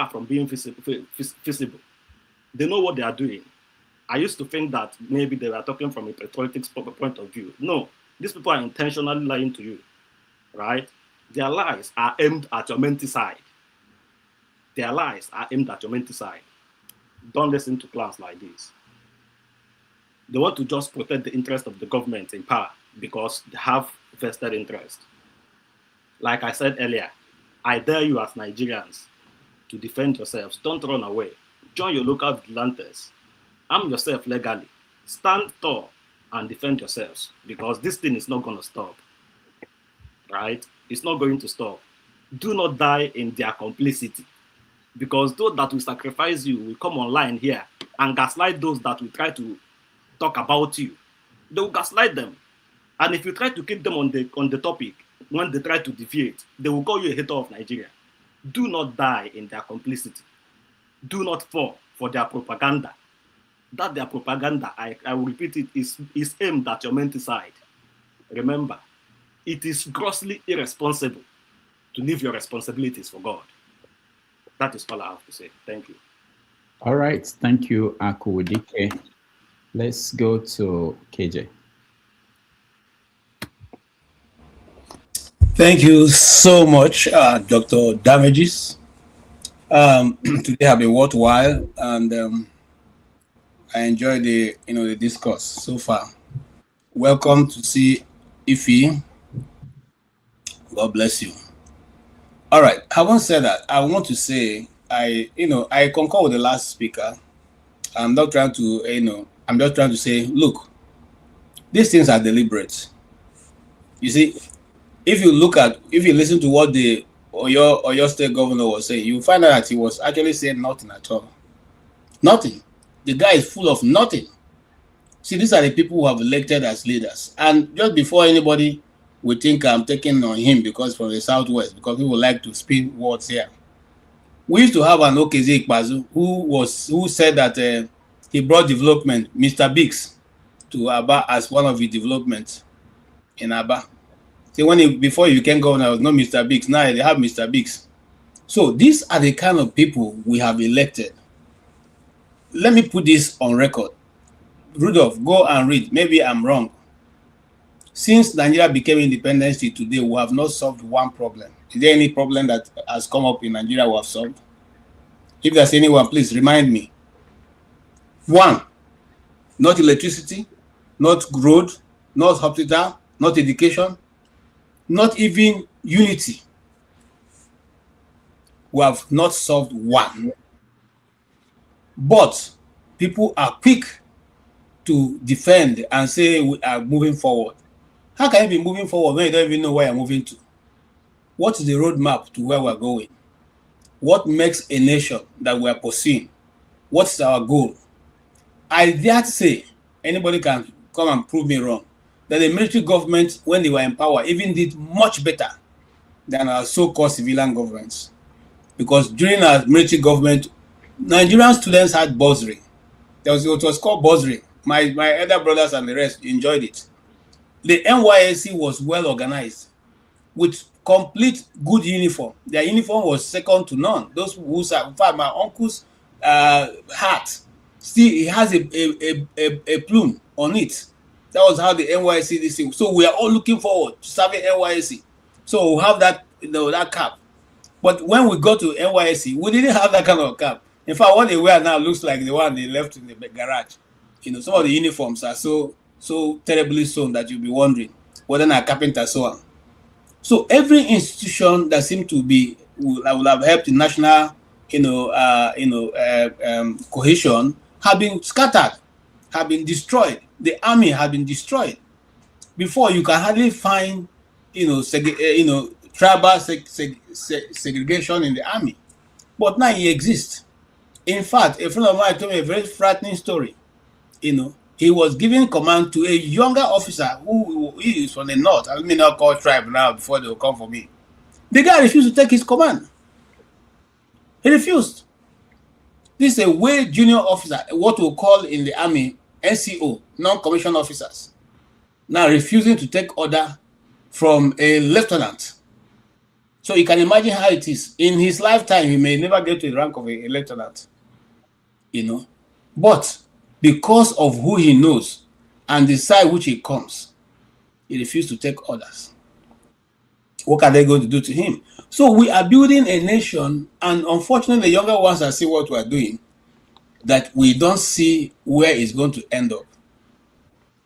from being feasible. They know what they are doing. I used to think that maybe they were talking from a patriotic point of view. No, these people are intentionally lying to you, right? Their lies are aimed at your mental side. Their lies are aimed at your mental side. Don't listen to clowns like this. They want to just protect the interest of the government in power because they have vested interest. Like I said earlier, I dare you as Nigerians to defend yourselves. Don't run away. Join your local vigilantes. Arm yourself legally. Stand tall and defend yourselves, because this thing is not going to stop. Right? It's not going to stop. Do not die in their complicity, because those that will sacrifice you will come online here and gaslight those that will try to talk about you. They will gaslight them. And if you try to keep them on the topic, when they try to deviate, they will call you a hater of Nigeria. Do not die in their complicity. Do not fall for their propaganda. That their propaganda, I will repeat it, is aimed at your mental side. Remember, it is grossly irresponsible to leave your responsibilities for God. That is all I have to say. Thank you. All right. Thank you, Akudike. Let's go to KJ. Thank you so much, Dr. Damages. Today have been worthwhile, and I enjoyed the discourse so far. Welcome to see Ife. God bless you. All right. Having said that, I want to say I concur with the last speaker. I'm not trying to I'm just trying to say, look, these things are deliberate. You see, if you listen to what the Oyo state governor was saying, you find out that he was actually saying nothing at all. Nothing. The guy is full of nothing. See, these are the people who have elected as leaders. And just before anybody would think I'm taking on him because from the Southwest, because people like to spin words here. We used to have an Okeze Ikpazu who said that he brought development, Mr. Biggs, to Aba as one of his developments in Aba. See, before he became governor, there was no Mr. Biggs. Now they have Mr. Biggs. So these are the kind of people we have elected. Let me put this on record. Rudolph, go and read. Maybe I'm wrong. Since Nigeria became independent till today, we have not solved one problem. Is there any problem that has come up in Nigeria we have solved? If there's anyone, please remind me. One, not electricity, not road, not hospital, not education, not even unity. We have not solved one. But people are quick to defend and say we are moving forward. How can you be moving forward when you don't even know where you're moving to? What is the roadmap to where we're going? What makes a nation that we are pursuing? What's our goal? I dare say, anybody can come and prove me wrong, that the military government, when they were in power, even did much better than our so-called civilian governments. Because during our military government, Nigerian students had bursary. It was called bursary. My elder brothers and the rest enjoyed it. The NYSC was well organized with complete good uniform. Their uniform was second to none. Those who saw, in fact, my uncle's hat, still he has a plume on it. That was how the NYSC this thing. So we are all looking forward to serving NYSC. So we have that, that cap. But when we got to NYSC, we didn't have that kind of cap. In fact, what they wear now looks like the one they left in the garage. Some of the uniforms are so terribly sewn that you'll be wondering whether a carpenter sew. So every institution that seemed to be will have helped in national, cohesion have been scattered, have been destroyed. The army have been destroyed. Before you can hardly find, tribal segregation in the army, but now it exists. In fact, a friend of mine told me a very frightening story. He was giving command to a younger officer who is from the north. I mean, not call tribe now before they will come for me. The guy refused to take his command. He refused. This is a way junior officer, what we call in the army NCO, non-commissioned officers, now refusing to take order from a lieutenant. So you can imagine how it is. In his lifetime, he may never get to the rank of a lieutenant. But because of who he knows and the side which he comes, he refused to take orders. What are they going to do to him? So we are building a nation, and unfortunately, the younger ones are seeing what we are doing, that we don't see where it's going to end up.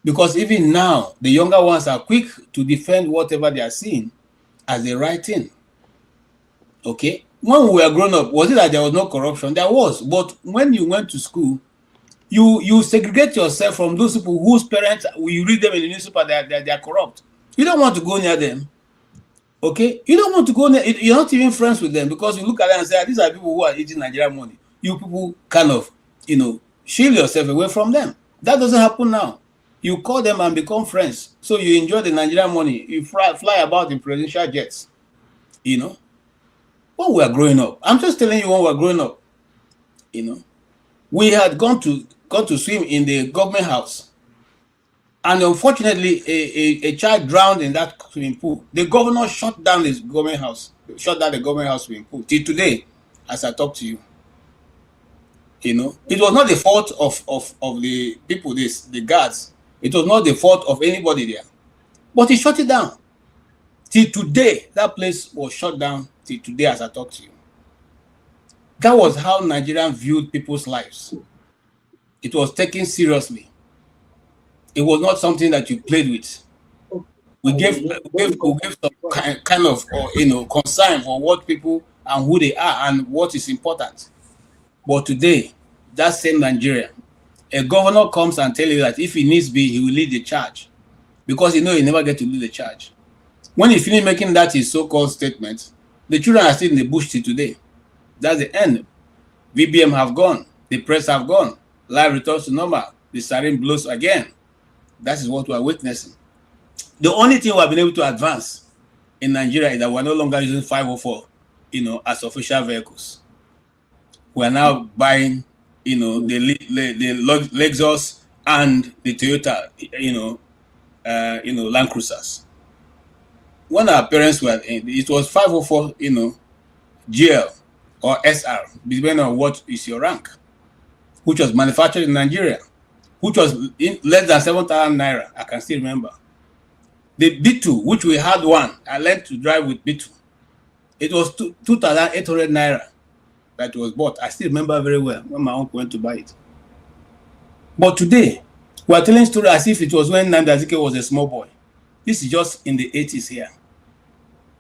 Because even now, the younger ones are quick to defend whatever they are seeing as the right thing. Okay? When we were growing up, was it that there was no corruption? There was. But when you went to school, you segregate yourself from those people whose parents, you read them in the newspaper, they are corrupt. You don't want to go near them. Okay? You don't want to go near, you're not even friends with them, because you look at them and say, these are people who are eating Nigerian money. You people kind of, shield yourself away from them. That doesn't happen now. You call them and become friends. So you enjoy the Nigerian money. You fly about in presidential jets. When we are growing up, I'm just telling you, when we are growing up, we had gone to swim in the government house. And unfortunately, a child drowned in that swimming pool. The governor shut down his government house, swimming pool. Till today, as I talk to you. It was not the fault of the people, the guards. It was not the fault of anybody there. But he shut it down. Till today, that place was shut down till today as I talk to you. That was how Nigerians viewed people's lives. It was taken seriously. It was not something that you played with. We gave some kind of concern for what people and who they are and what is important. But today, that same Nigerian, a governor comes and tells you that if he needs be, he will lead the charge, because he knows he never get to lead the charge. When he finished making that his so-called statement, the children are still in the bush till today. That's the end. VBM have gone. The press have gone. Life returns to normal. The siren blows again. That is what we are witnessing. The only thing we have been able to advance in Nigeria is that we're no longer using 504, as official vehicles. We are now buying, the Lexus and the Toyota, Land Cruisers. When our parents were in, it was 504, GL or SR, depending on what is your rank, which was manufactured in Nigeria, which was in less than 7,000 naira. I can still remember. The B2, which we had one, I learned to drive with B2. It was 2,800 naira that was bought. I still remember very well when my uncle went to buy it. But today, we are telling story as if it was when Nnamdi Azikiwe was a small boy. This is just in the 80s here.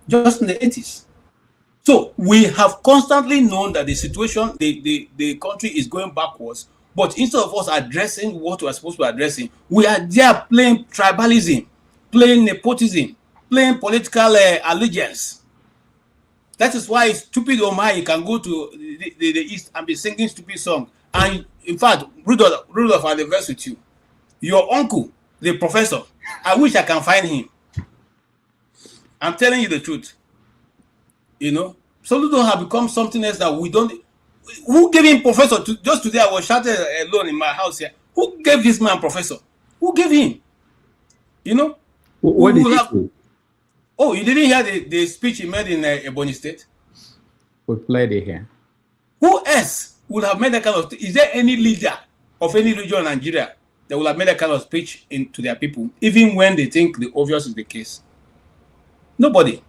Just in the 80s. So we have constantly known that the situation, the country is going backwards, but instead of us addressing what we are supposed to be addressing, we are there playing tribalism, playing nepotism, playing political allegiance. That is why stupid Omai can go to the East and be singing stupid songs. And in fact, Rudolph, I'll verse with you. Your uncle, the professor, I wish I can find him. I'm telling you the truth. Soludo have become something else that we don't. Who gave him professor? Just today, I was shouted alone in my house here. Who gave this man professor? Who gave him? What did he do? Oh, you didn't hear the speech he made in Ebonyi State? We played it here. Who else would have made that kind of? Is there any leader of any region in Nigeria that would have made that kind of speech to their people, even when they think the obvious is the case? Nobody.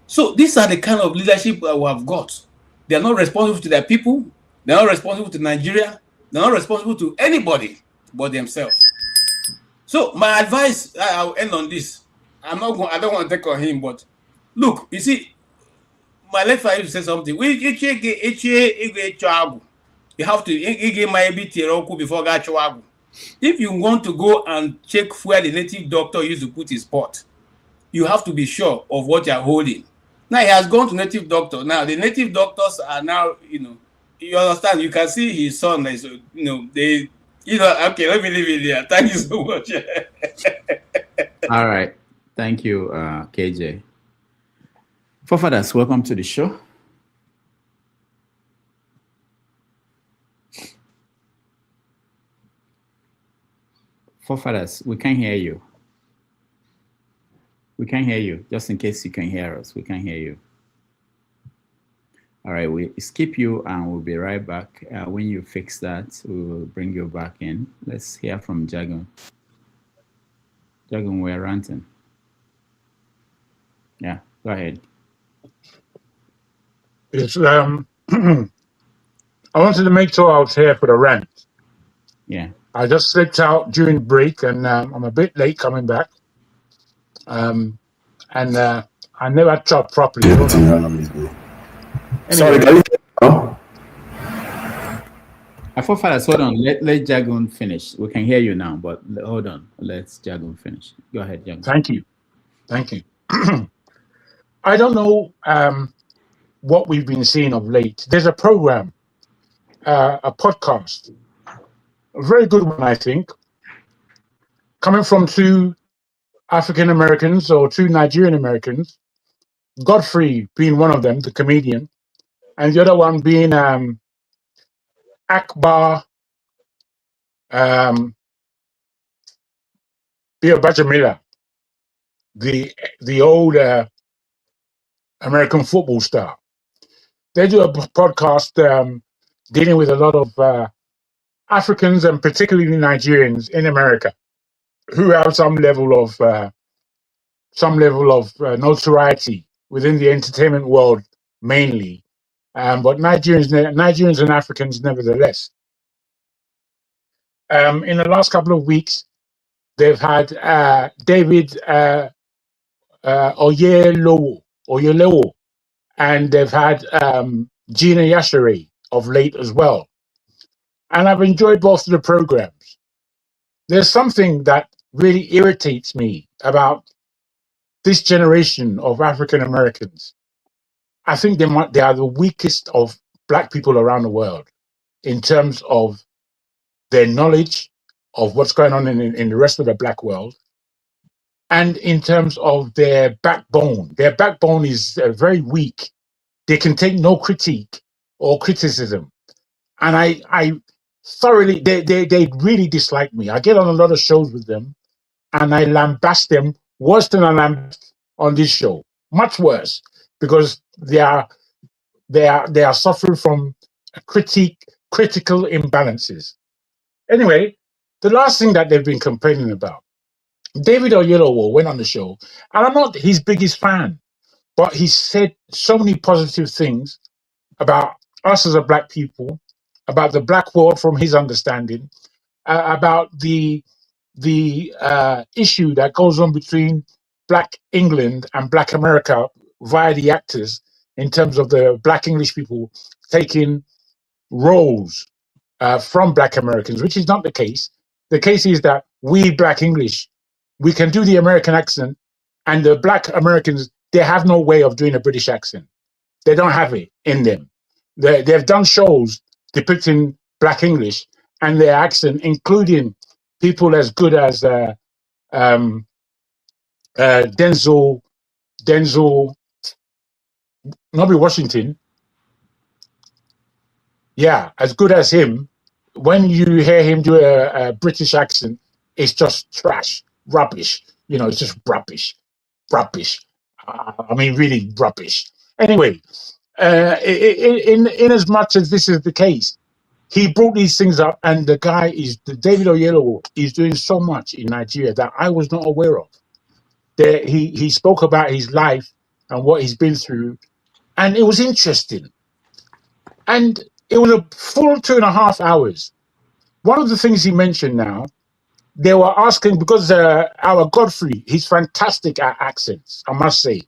So these are the kind of leadership that we have got. They are not responsible to their people. They are not responsible to Nigeria. They are not responsible to anybody but themselves. So my advice, I'll end on this. I don't want to take on him, but look, you see, my late father used to say something. You have to before gachu. If you want to go and check where the native doctor used to put his pot, you have to be sure of what you are holding. Now he has gone to native doctor. Now the native doctors are now, you understand. You can see his son. Okay, let me leave it there. Thank you so much. All right, thank you, KJ. Forefathers, welcome to the show. Forefathers, we can't hear you. We can't hear you. Just in case you can hear us, we can't hear you. All right, we skip you and we'll be right back. When you fix that, we'll bring you back in. Let's hear from Jagun. Jagun, we're ranting. Yeah, go ahead. It's, I wanted to make sure I was here for the rant. Yeah. I just slipped out during break and I'm a bit late coming back. I never chopped properly. Sorry, Forefathers, hold on. Let Jagun finish. We can hear you now, but hold on. Let's Jagun finish. Go ahead, Jagun. Thank you. Thank you. I don't know what we've been seeing of late. There's a program, a podcast, a very good one, I think, coming from two African Americans or two Nigerian Americans, Godfrey being one of them, the comedian, and the other one being Akbar Bajamila, the old American football star. They do a podcast dealing with a lot of Africans and particularly Nigerians in America who have some level of notoriety within the entertainment world mainly, but Nigerians and Africans nevertheless. In the last couple of weeks, they've had David Oyelowo, and they've had Gina Yashere of late as well. and I've enjoyed both of the programs. There's something that really irritates me about this generation of African Americans. I think they are the weakest of Black people around the world in terms of their knowledge of what's going on in the rest of the Black world, and in terms of their backbone. Their backbone is very weak. They can take no critique or criticism. And I thoroughly, they really dislike me. I get on a lot of shows with them and I lambast them worse than I lambast on this show. Much worse, because they are suffering from critical imbalances. Anyway, the last thing that they've been complaining about, David Oyelowo went on the show, and I'm not his biggest fan, but he said so many positive things about us as a Black people, about the Black world from his understanding, about the issue that goes on between Black England and Black America via the actors in terms of the Black English people taking roles from Black Americans, which is not the case. The case is that we Black English, we can do the American accent, and the Black Americans, they have no way of doing a British accent. They don't have it in them. They've done shows depicting Black English and their accent, including people as good as Denzel, Nobby Washington. Yeah, as good as him. When you hear him do a British accent, it's just trash, rubbish. You know, it's just rubbish. I mean, really rubbish. Anyway, in as much as this is the case, he brought these things up, and David Oyelowo is doing so much in Nigeria that I was not aware of. He spoke about his life and what he's been through, and it was interesting. And it was a full 2.5 hours. One of the things he mentioned now, they were asking, because our Godfrey, he's fantastic at accents, I must say.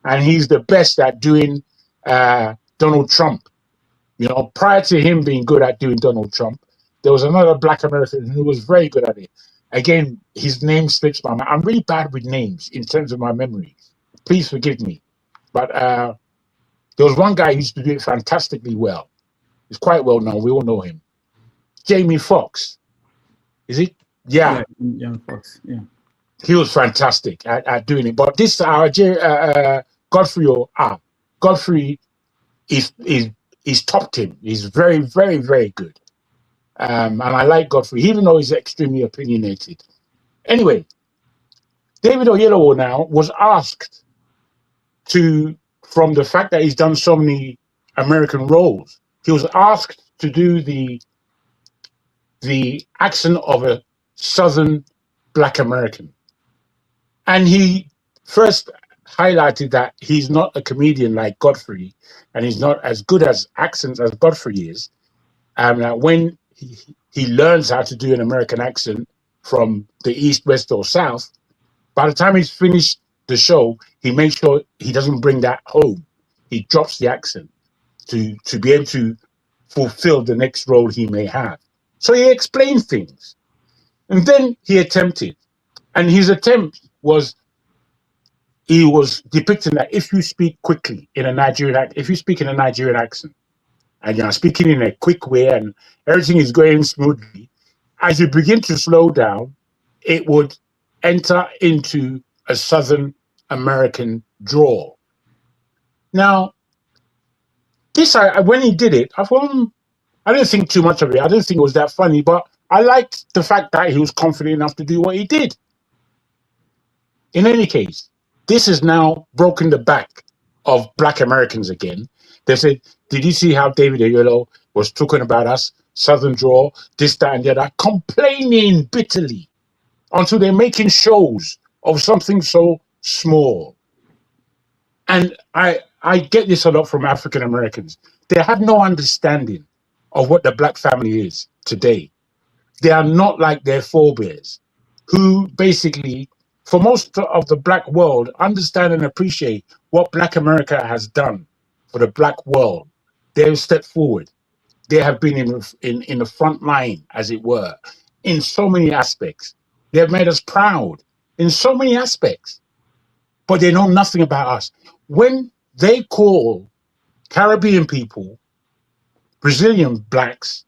And he's the best at doing Donald Trump. You know, prior to him being good at doing Donald Trump, there was another Black American who was very good at it. Again, his name slips my mind. I'm really bad with names in terms of my memory. Please forgive me. But there was one guy who used to do it fantastically well. He's quite well known. We all know him. Jamie Foxx. Is it? Yeah. Young Fox. Yeah. He was fantastic at doing it. But this Godfrey is topped him. He's very, very, very good. And I like Godfrey, even though he's extremely opinionated. Anyway, David Oyelowo now was asked from the fact that he's done so many American roles, he was asked to do the accent of a Southern Black American. And he first highlighted that he's not a comedian like Godfrey, and he's not as good as accents as Godfrey is. When he learns how to do an American accent from the East, West, or South, by the time he's finished the show, he makes sure he doesn't bring that home. He drops the accent to be able to fulfill the next role he may have. So he explained things. And then he attempted. And his attempt was, he was depicting that if you speak quickly in a Nigerian accent, if you speak in a Nigerian accent, and you're speaking in a quick way and everything is going smoothly, as you begin to slow down, it would enter into a Southern American drawl. Now, this, when he did it, I thought, I didn't think too much of it. I didn't think it was that funny, but I liked the fact that he was confident enough to do what he did. In any case, this has now broken the back of Black Americans again. They said, did you see how David Oyelowo was talking about us, Southern drawl, this, that, and the other, complaining bitterly until they're making shows of something so small. And I get this a lot from African Americans. They have no understanding of what the Black family is today. They are not like their forebears, who basically, for most of the Black world, understand and appreciate what Black America has done for the Black world. They've stepped forward. they have been in the front line, as it were, in so many aspects. They have made us proud in so many aspects, but they know nothing about us. When they call Caribbean people, Brazilian blacks,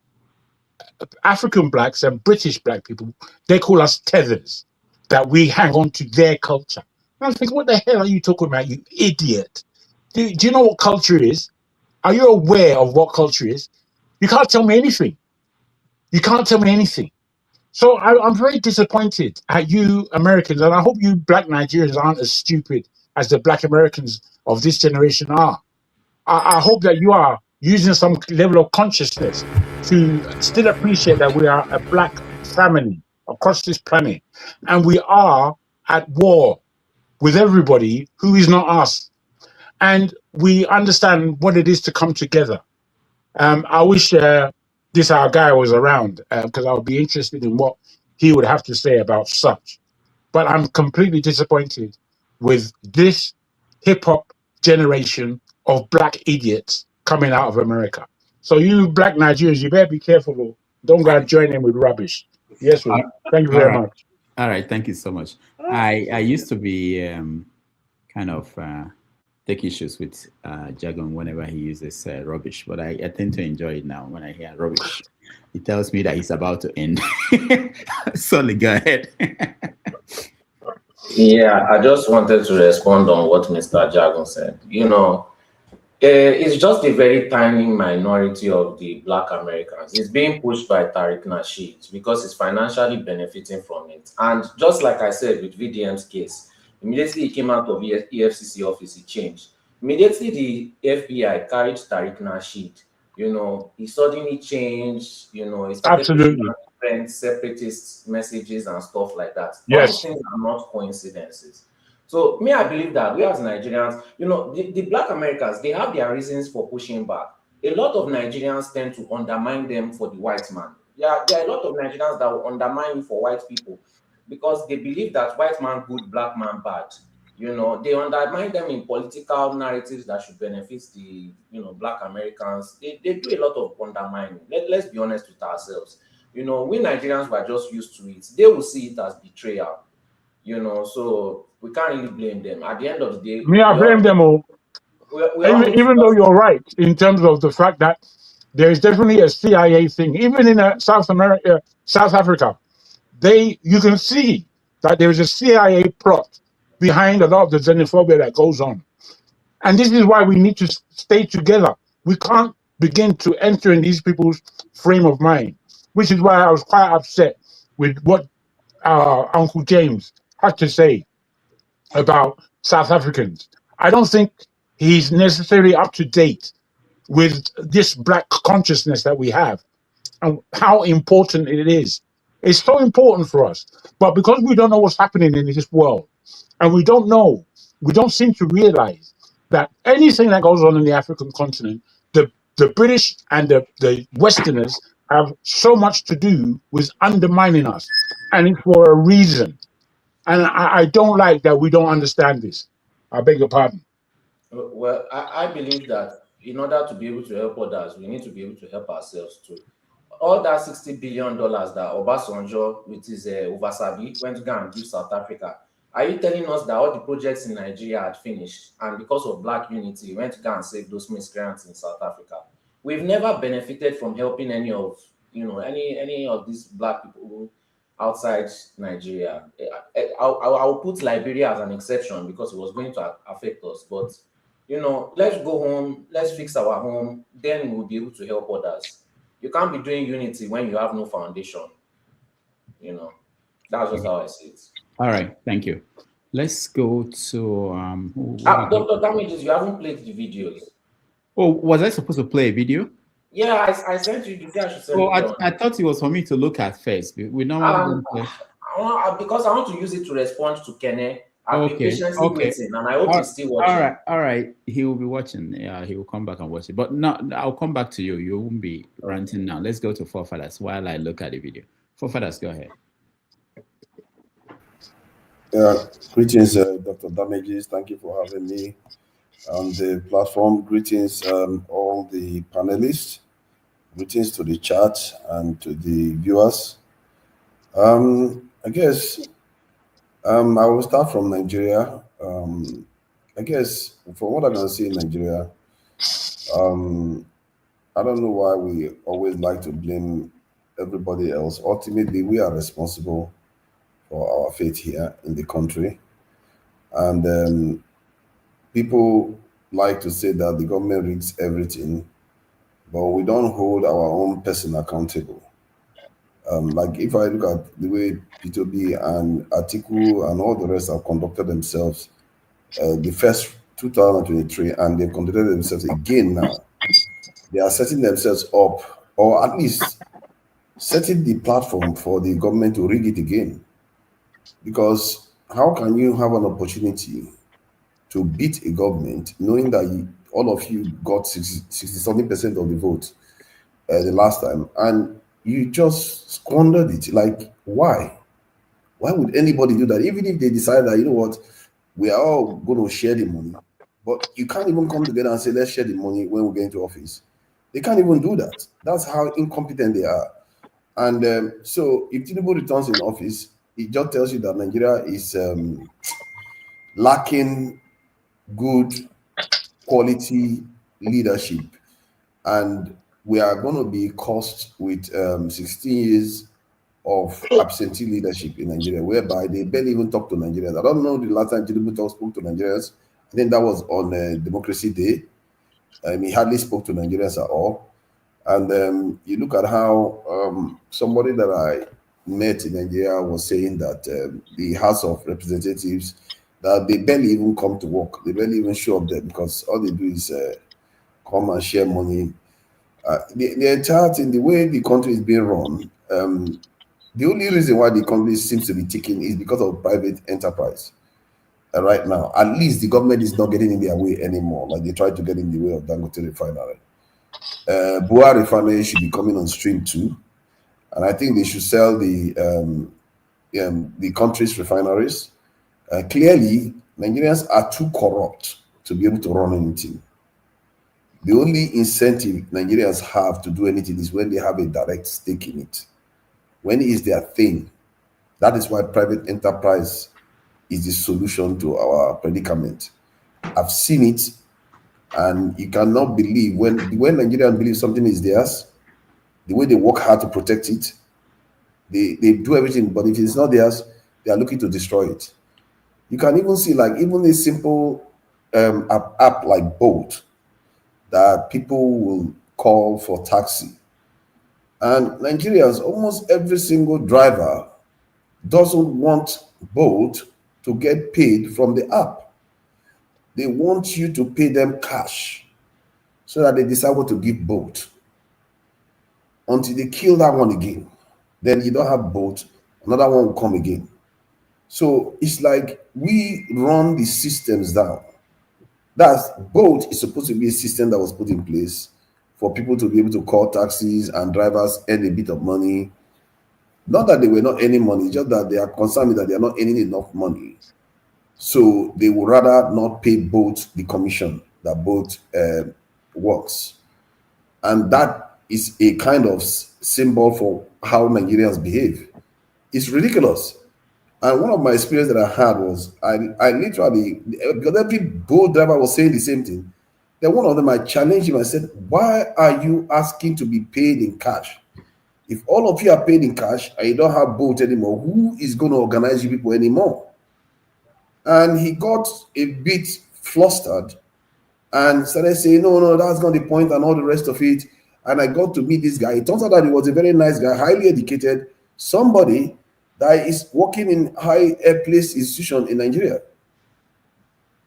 African blacks, and British black people, they call us tethers, that we hang on to their culture. And I think, what the hell are you talking about, you idiot? Do you know what culture is? Are you aware of what culture is? You can't tell me anything. You can't tell me anything. So I'm very disappointed at you Americans, and I hope you black Nigerians aren't as stupid as the black Americans of this generation are. I hope that you are using some level of consciousness to still appreciate that we are a black family across this planet, and we are at war with everybody who is not us. And we understand what it is to come together. I wish this our guy was around, because I would be interested in what he would have to say about such. But I'm completely disappointed with this hip hop generation of black idiots coming out of America. So you black Nigerians, you better be careful. Though. Don't go and join in with rubbish. Yes, sir. Thank you very much. All right, thank you so much. I used to be kind of take issues with jargon whenever he uses rubbish, but I tend to enjoy it now when I hear rubbish. It tells me that he's about to end. Sorry, go ahead. Yeah, I just wanted to respond on what Mr. Jagon said. You know, it's just a very tiny minority of the black Americans. It's being pushed by Tariq Nasheed because he's financially benefiting from it. And just like I said with VDM's case, immediately he came out of EFCC office, he changed. Immediately the FBI carried Tariq Nasheed. You know, he suddenly changed, you know, he started pushing different separatist messages and stuff like that. Yes. All these things are not coincidences. So me, I believe that we as Nigerians, you know, the black Americans, they have their reasons for pushing back. A lot of Nigerians tend to undermine them for the white man. Yeah, there are a lot of Nigerians that will undermine for white people because they believe that white man good, black man bad. You know, they undermine them in political narratives that should benefit the, you know, black Americans. They do a lot of undermining. Let's be honest with ourselves. You know, we Nigerians were just used to it. They will see it as betrayal. You know, so we can't really blame them. At the end of the day, I blame them all. Even though you're right in terms of the fact that there is definitely a CIA thing, even in South Africa, you can see that there is a CIA plot behind a lot of the xenophobia that goes on. And this is why we need to stay together. We can't begin to enter in these people's frame of mind, which is why I was quite upset with what Uncle James had to say about South Africans. I don't think he's necessarily up to date with this black consciousness that we have and how important it is. It's so important for us. But because we don't know what's happening in this world, and we don't seem to realize that anything that goes on in the African continent, the British and the Westerners have so much to do with undermining us. And it's for a reason. And I don't like that we don't understand this. I beg your pardon. Well, I believe that in order to be able to help others, we need to be able to help ourselves too. All that $60 billion that Obasanjo, with his Ovasabi, went to go and give South Africa. Are you telling us that all the projects in Nigeria had finished, and because of black unity, he went to go and save those miscreants in South Africa? We've never benefited from helping any of these black people outside Nigeria. I'll put Liberia as an exception because it was going to affect us. But you know, let's go home, let's fix our home, then we'll be able to help others. You can't be doing unity when you have no foundation. You know, that's just how I see it. All right, thank you. Let's go to Dr. Damages, you haven't played the videos. Oh, was I supposed to play a video? Yeah, I sent you. I should send I thought it was for me to look at first. We normally because I want to use it to respond to Kene. I've been patiently waiting, and I hope he's still watching. All right. He will be watching. Yeah, he will come back and watch it. But no, I'll come back to you. You won't be ranting now. Let's go to Forefathers while I look at the video. Forefathers, go ahead. Greetings, Dr. Damages. Thank you for having me on the platform. Greetings, all the panelists. Greetings to the chat and to the viewers. I guess I will start from Nigeria. I guess from what I can see in Nigeria, I don't know why we always like to blame everybody else. Ultimately, we are responsible for our fate here in the country. And people like to say that the government rigs everything, but we don't hold our own person accountable. Like if I look at the way P2B and Atiku and all the rest have conducted themselves, the first 2023, and they've conducted themselves again now, they are setting themselves up, or at least setting the platform for the government to rig it again. Because how can you have an opportunity to beat a government knowing that all of you got 60-something% of the vote the last time, and you just squandered it? Like, why? Why would anybody do that? Even if they decide that, you know what, we are all going to share the money, but you can't even come together and say, let's share the money when we get into office. They can't even do that. That's how incompetent they are. And so if Tinubu returns in office, it just tells you that Nigeria is lacking good quality leadership, and we are going to be cursed with 16 years of absentee leadership in Nigeria, whereby they barely even talk to Nigerians. I don't know the last time Tinubu spoke to Nigerians. I think that was on Democracy Day. He hardly spoke to Nigerians at all. And you look at how somebody that I met in Nigeria was saying that the House of Representatives, that they barely even come to work. They barely even show up there, because all they do is come and share money. The entire thing, the way the country is being run, the only reason why the country seems to be ticking is because of private enterprise. Right now, at least the government is not getting in their way anymore, like they tried to get in the way of Dangote refinery. Buhari refinery should be coming on stream too, and I think they should sell the country's refineries. Clearly, Nigerians are too corrupt to be able to run anything. The only incentive Nigerians have to do anything is when they have a direct stake in it. When it is their thing. That is why private enterprise is the solution to our predicament. I've seen it, and you cannot believe when Nigerians believe something is theirs, the way they work hard to protect it, they do everything, but if it's not theirs, they are looking to destroy it. You can even see, like, even a simple app like Bolt that people will call for taxi. And Nigerians, almost every single driver doesn't want Bolt to get paid from the app. They want you to pay them cash so that they decide what to give Bolt. Until they kill that one again, then you don't have Bolt, another one will come again. So it's like we run the systems down. That's Bolt is supposed to be a system that was put in place for people to be able to call taxis and drivers earn a bit of money. Not that they were not earning money, just that they are concerned that they are not earning enough money. So they would rather not pay Bolt the commission that Bolt works. And that is a kind of symbol for how Nigerians behave. It's ridiculous. And one of my experiences that I had was, I literally, because every Bolt driver was saying the same thing, then one of them, I challenged him. I said, why are you asking to be paid in cash? If all of you are paid in cash and you don't have Bolt anymore, who is going to organize you people anymore? And he got a bit flustered and started saying, no, that's not the point, and all the rest of it. And I got to meet this guy. It turns out that he was a very nice guy, highly educated, somebody that is working in high place institution in Nigeria.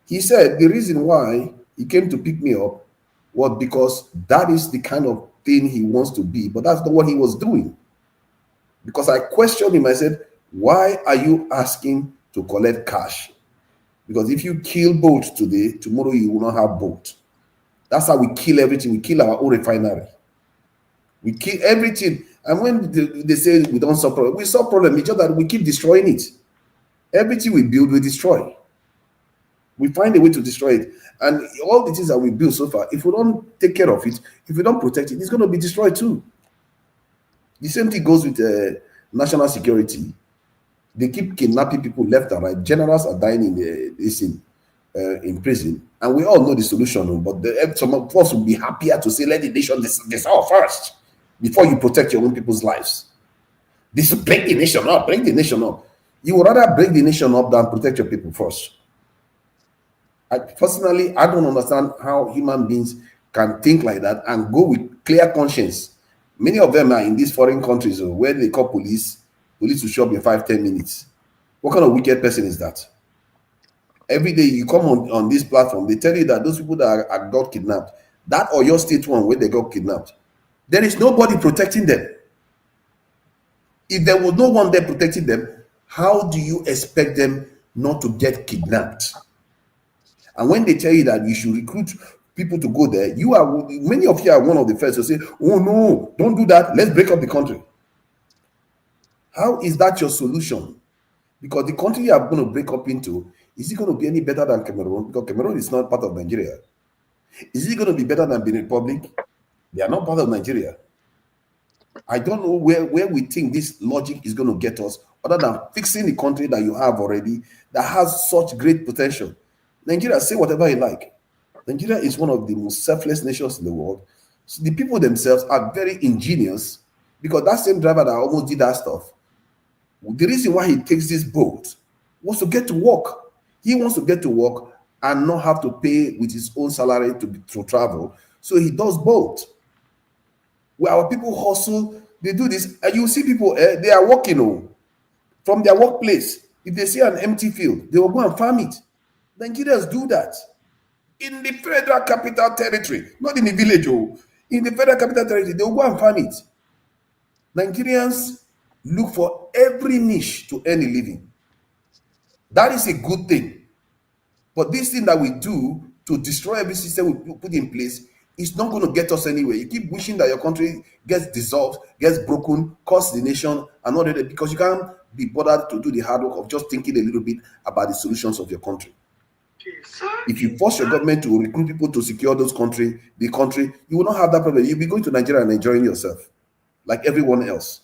He said the reason why he came to pick me up was because that is the kind of thing he wants to be, but that's not what he was doing. Because I questioned him, I said, why are you asking to collect cash? Because if you kill Bolt today, tomorrow you will not have Bolt. That's how we kill everything. We kill our own refinery. We kill everything. And when they say we don't solve problem, we solve problem. It's just that we keep destroying it. Everything we build, we destroy. We find a way to destroy it. And all the things that we built so far, if we don't take care of it, if we don't protect it, it's going to be destroyed too. The same thing goes with national security. They keep kidnapping people left and right. Generals are dying in prison. And we all know the solution, but some of us will be happier to say, let the nation dissolve first before you protect your own people's lives. This will break the nation up, break the nation up. You would rather break the nation up than protect your people first. Personally, I don't understand how human beings can think like that and go with clear conscience. Many of them are in these foreign countries where they call police will show up in 5-10 minutes. What kind of wicked person is that? Every day you come on this platform, they tell you that those people that are got kidnapped, that or your state one where they got kidnapped, there is nobody protecting them. If there was no one there protecting them, how do you expect them not to get kidnapped? And when they tell you that you should recruit people to go there, many of you are one of the first to say, oh no, don't do that, let's break up the country. How is that your solution? Because the country you are going to break up into, is it going to be any better than Cameroon? Because Cameroon is not part of Nigeria. Is it going to be better than Benin Republic? They are not part of Nigeria. I don't know where we think this logic is going to get us, other than fixing the country that you have already that has such great potential. Nigeria, say whatever you like. Nigeria is one of the most selfless nations in the world. So the people themselves are very ingenious, because that same driver that almost did that stuff, the reason why he takes this boat was to get to work. He wants to get to work and not have to pay with his own salary to travel. So he does both. Where our people hustle, they do this, and you see people, they are working from their workplace. If they see an empty field, they will go and farm it. Nigerians do that in the Federal Capital Territory, not in the village. In the Federal Capital Territory, they will go and farm it. Nigerians look for every niche to earn a living. That is a good thing. But this thing that we do to destroy every system we put in place is not going to get us anywhere. You keep wishing that your country gets dissolved, gets broken, costs the nation, and all that, because you can't be bothered to do the hard work of just thinking a little bit about the solutions of your country. If you force your government to recruit people to secure the country, you will not have that problem. You'll be going to Nigeria and enjoying yourself like everyone else.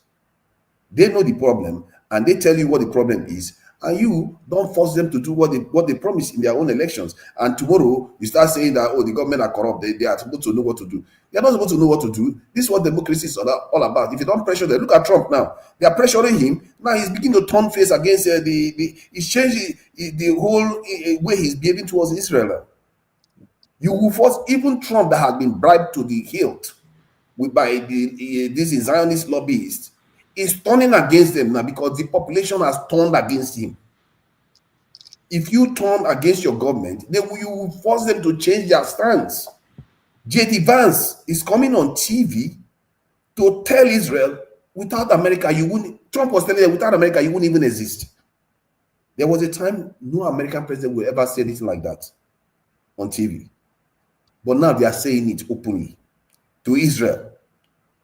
They know the problem and they tell you what the problem is, and you don't force them to do what they promise in their own elections. And tomorrow you start saying that, oh, the government are corrupt, they are supposed to know what to do. They are not supposed to know what to do. This is what democracy is all about. If you don't pressure them, look at Trump now. They are pressuring him. Now he's beginning to turn face against he's changed the whole way he's behaving towards Israel. You will force even Trump, that has been bribed to the hilt by these Zionist lobbyists, is turning against them now because the population has turned against him. If you turn against your government, then you will force them to change their stance. J.D. Vance is coming on TV to tell Israel, without America, you wouldn't. Trump was telling them, without America, you wouldn't even exist. There was a time no American president will ever say anything like that on TV. But now they are saying it openly to Israel.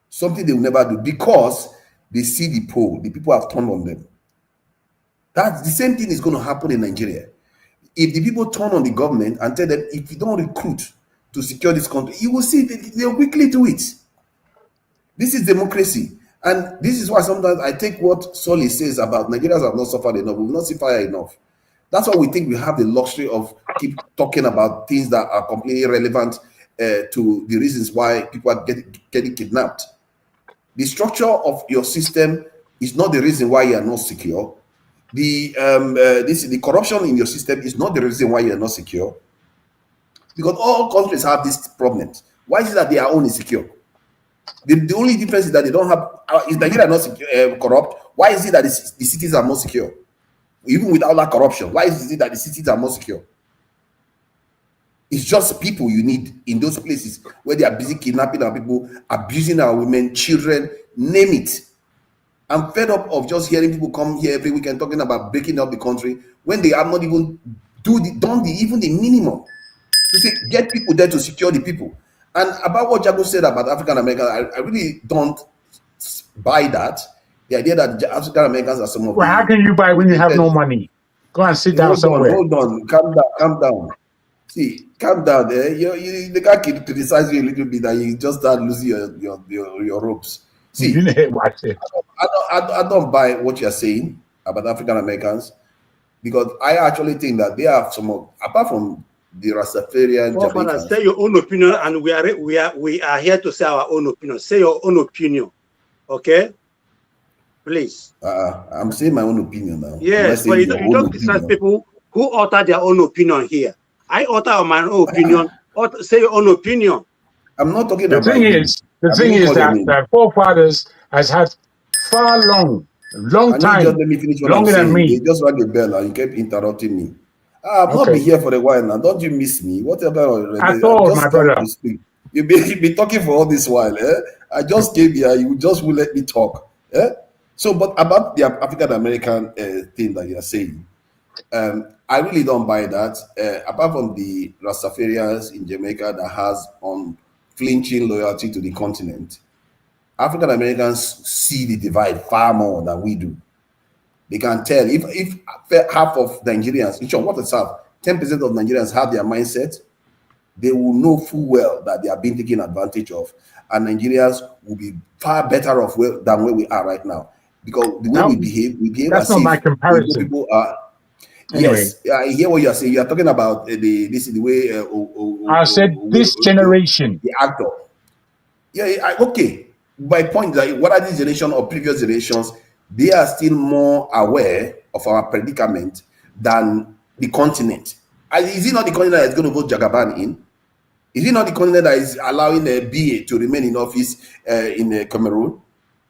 Something they will never do because they see the poll. The people have turned on them. That's the same thing is going to happen in Nigeria. If the people turn on the government and tell them, if you don't recruit to secure this country, you will see they'll quickly do it. This is democracy. And this is why sometimes I take what Solly says about Nigerians have not suffered enough. We will not suffer enough. That's why we think we have the luxury of keep talking about things that are completely irrelevant to the reasons why people are getting kidnapped. The structure of your system is not the reason why you are not secure. The corruption in your system is not the reason why you are not secure. Because all countries have these problems. Why is it that they are only secure? The only difference is that they don't have. Is Nigeria not corrupt? Why is it that the cities are more secure? Even without that corruption, why is it that the cities are more secure? It's just people you need in those places where they are busy kidnapping our people, abusing our women, children, name it. I'm fed up of just hearing people come here every weekend talking about breaking up the country when they have not even done the minimum to say get people there to secure the people. And about what Jago said about African Americans, I really don't buy that. The idea that African Americans are some of how can you buy when you have no money? Go and sit down somewhere. Hold on, calm down. See, calm down there. The guy can criticize you a little bit, and you just start losing your ropes. See, I don't buy what you're saying about African Americans, because I actually think that they have apart from the Rastafarian Jamaicans. Say your own opinion, and we are here to say our own opinion. Say your own opinion, okay? Please. I'm saying my own opinion now. Yes, but you don't criticize people who utter their own opinion here. I utter my own opinion. Say your own opinion. I'm not talking about the thing is that the forefathers has had far long time, just let me finish what longer I'm than saying. me. They just rang the bell and you kept interrupting me. I've not been here for a while now. Don't you miss me? Whatever. At all, my brother. You've been talking for all this while. I just came here. You just will let me talk. So, but about the African American thing that you're saying, I really don't buy that. Apart from the Rastafarians in Jamaica that has unflinching loyalty to the continent, African Americans see the divide far more than we do. They can tell if half of Nigerians, what is half? 10% of Nigerians have their mindset, they will know full well that they are being taken advantage of, and Nigerians will be far better off than where we are right now. Because the way we behave that's as not if my comparison. People are. Anyway. Yes, I hear what you are saying. You are talking about this is the way. I said this generation. The actor. Yeah, okay. My point is that whether this generation or previous generations, they are still more aware of our predicament than the continent. Is it not the continent that is going to vote Jagaban in? Is it not the continent that is allowing the BA to remain in office in Cameroon?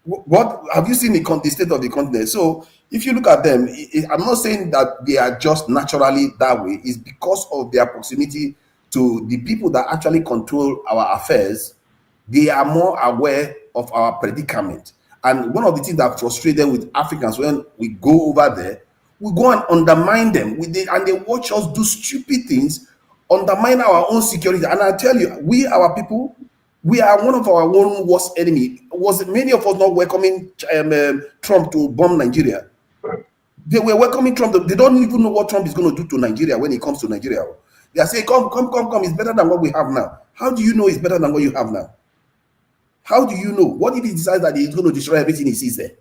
What have you seen the state of the continent? So if you look at them, I'm not saying that they are just naturally that way. It's because of their proximity to the people that actually control our affairs. They are more aware of our predicament. And one of the things that frustrates them with Africans when we go over there, we go and undermine them and they watch us do stupid things, undermine our own security. And I tell you, our people, we are one of our own worst enemy. Was many of us not welcoming Trump to bomb Nigeria? They were welcoming Trump. They don't even know what Trump is going to do to Nigeria when he comes to Nigeria. They are saying, come, it's better than what we have now. How do you know it's better than what you have now? How do you know? What if he decides that he's going to destroy everything he sees there?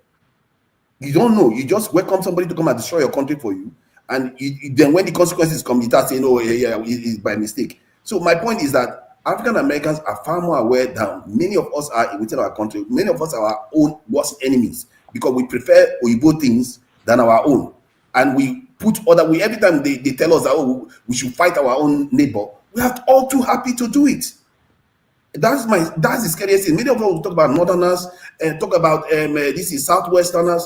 You don't know. You just welcome somebody to come and destroy your country for you. And then when the consequences come, you start saying, oh, yeah, it's by mistake. So my point is that African Americans are far more aware than many of us are within our country. Many of us are our own worst enemies because we prefer Oyibo things than our own. And we put every time they tell us that, we should fight our own neighbor, we are all too happy to do it. That's the scariest thing. Many of us will talk about Northerners and talk about this is Southwesterners.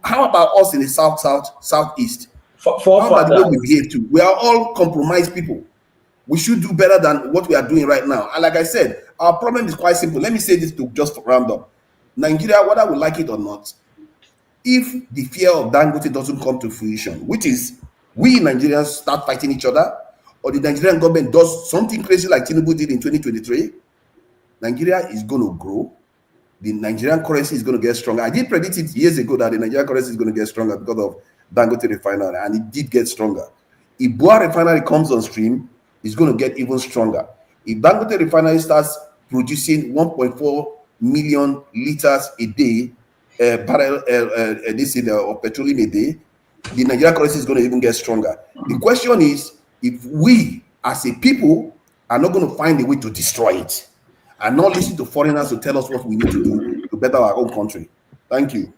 How about us in the Southeast? How about the way we behave too? We are all compromised people. We should do better than what we are doing right now. And like I said, our problem is quite simple. Let me say this to just round up. Nigeria, whether we like it or not, if the fear of Dangote doesn't come to fruition, which is we Nigerians start fighting each other, or the Nigerian government does something crazy like Tinubu did in 2023, Nigeria is going to grow. The Nigerian currency is going to get stronger. I did predict it years ago that the Nigerian currency is going to get stronger because of Dangote refinery, and it did get stronger. If Bua refinery comes on stream, it's going to get even stronger. If Dangote refinery starts producing 1.4 million liters a day, barrel of petroleum a day, the Nigerian currency is going to even get stronger. The question is, if we as a people are not going to find a way to destroy it and not listen to foreigners to tell us what we need to do to better our own country. Thank you.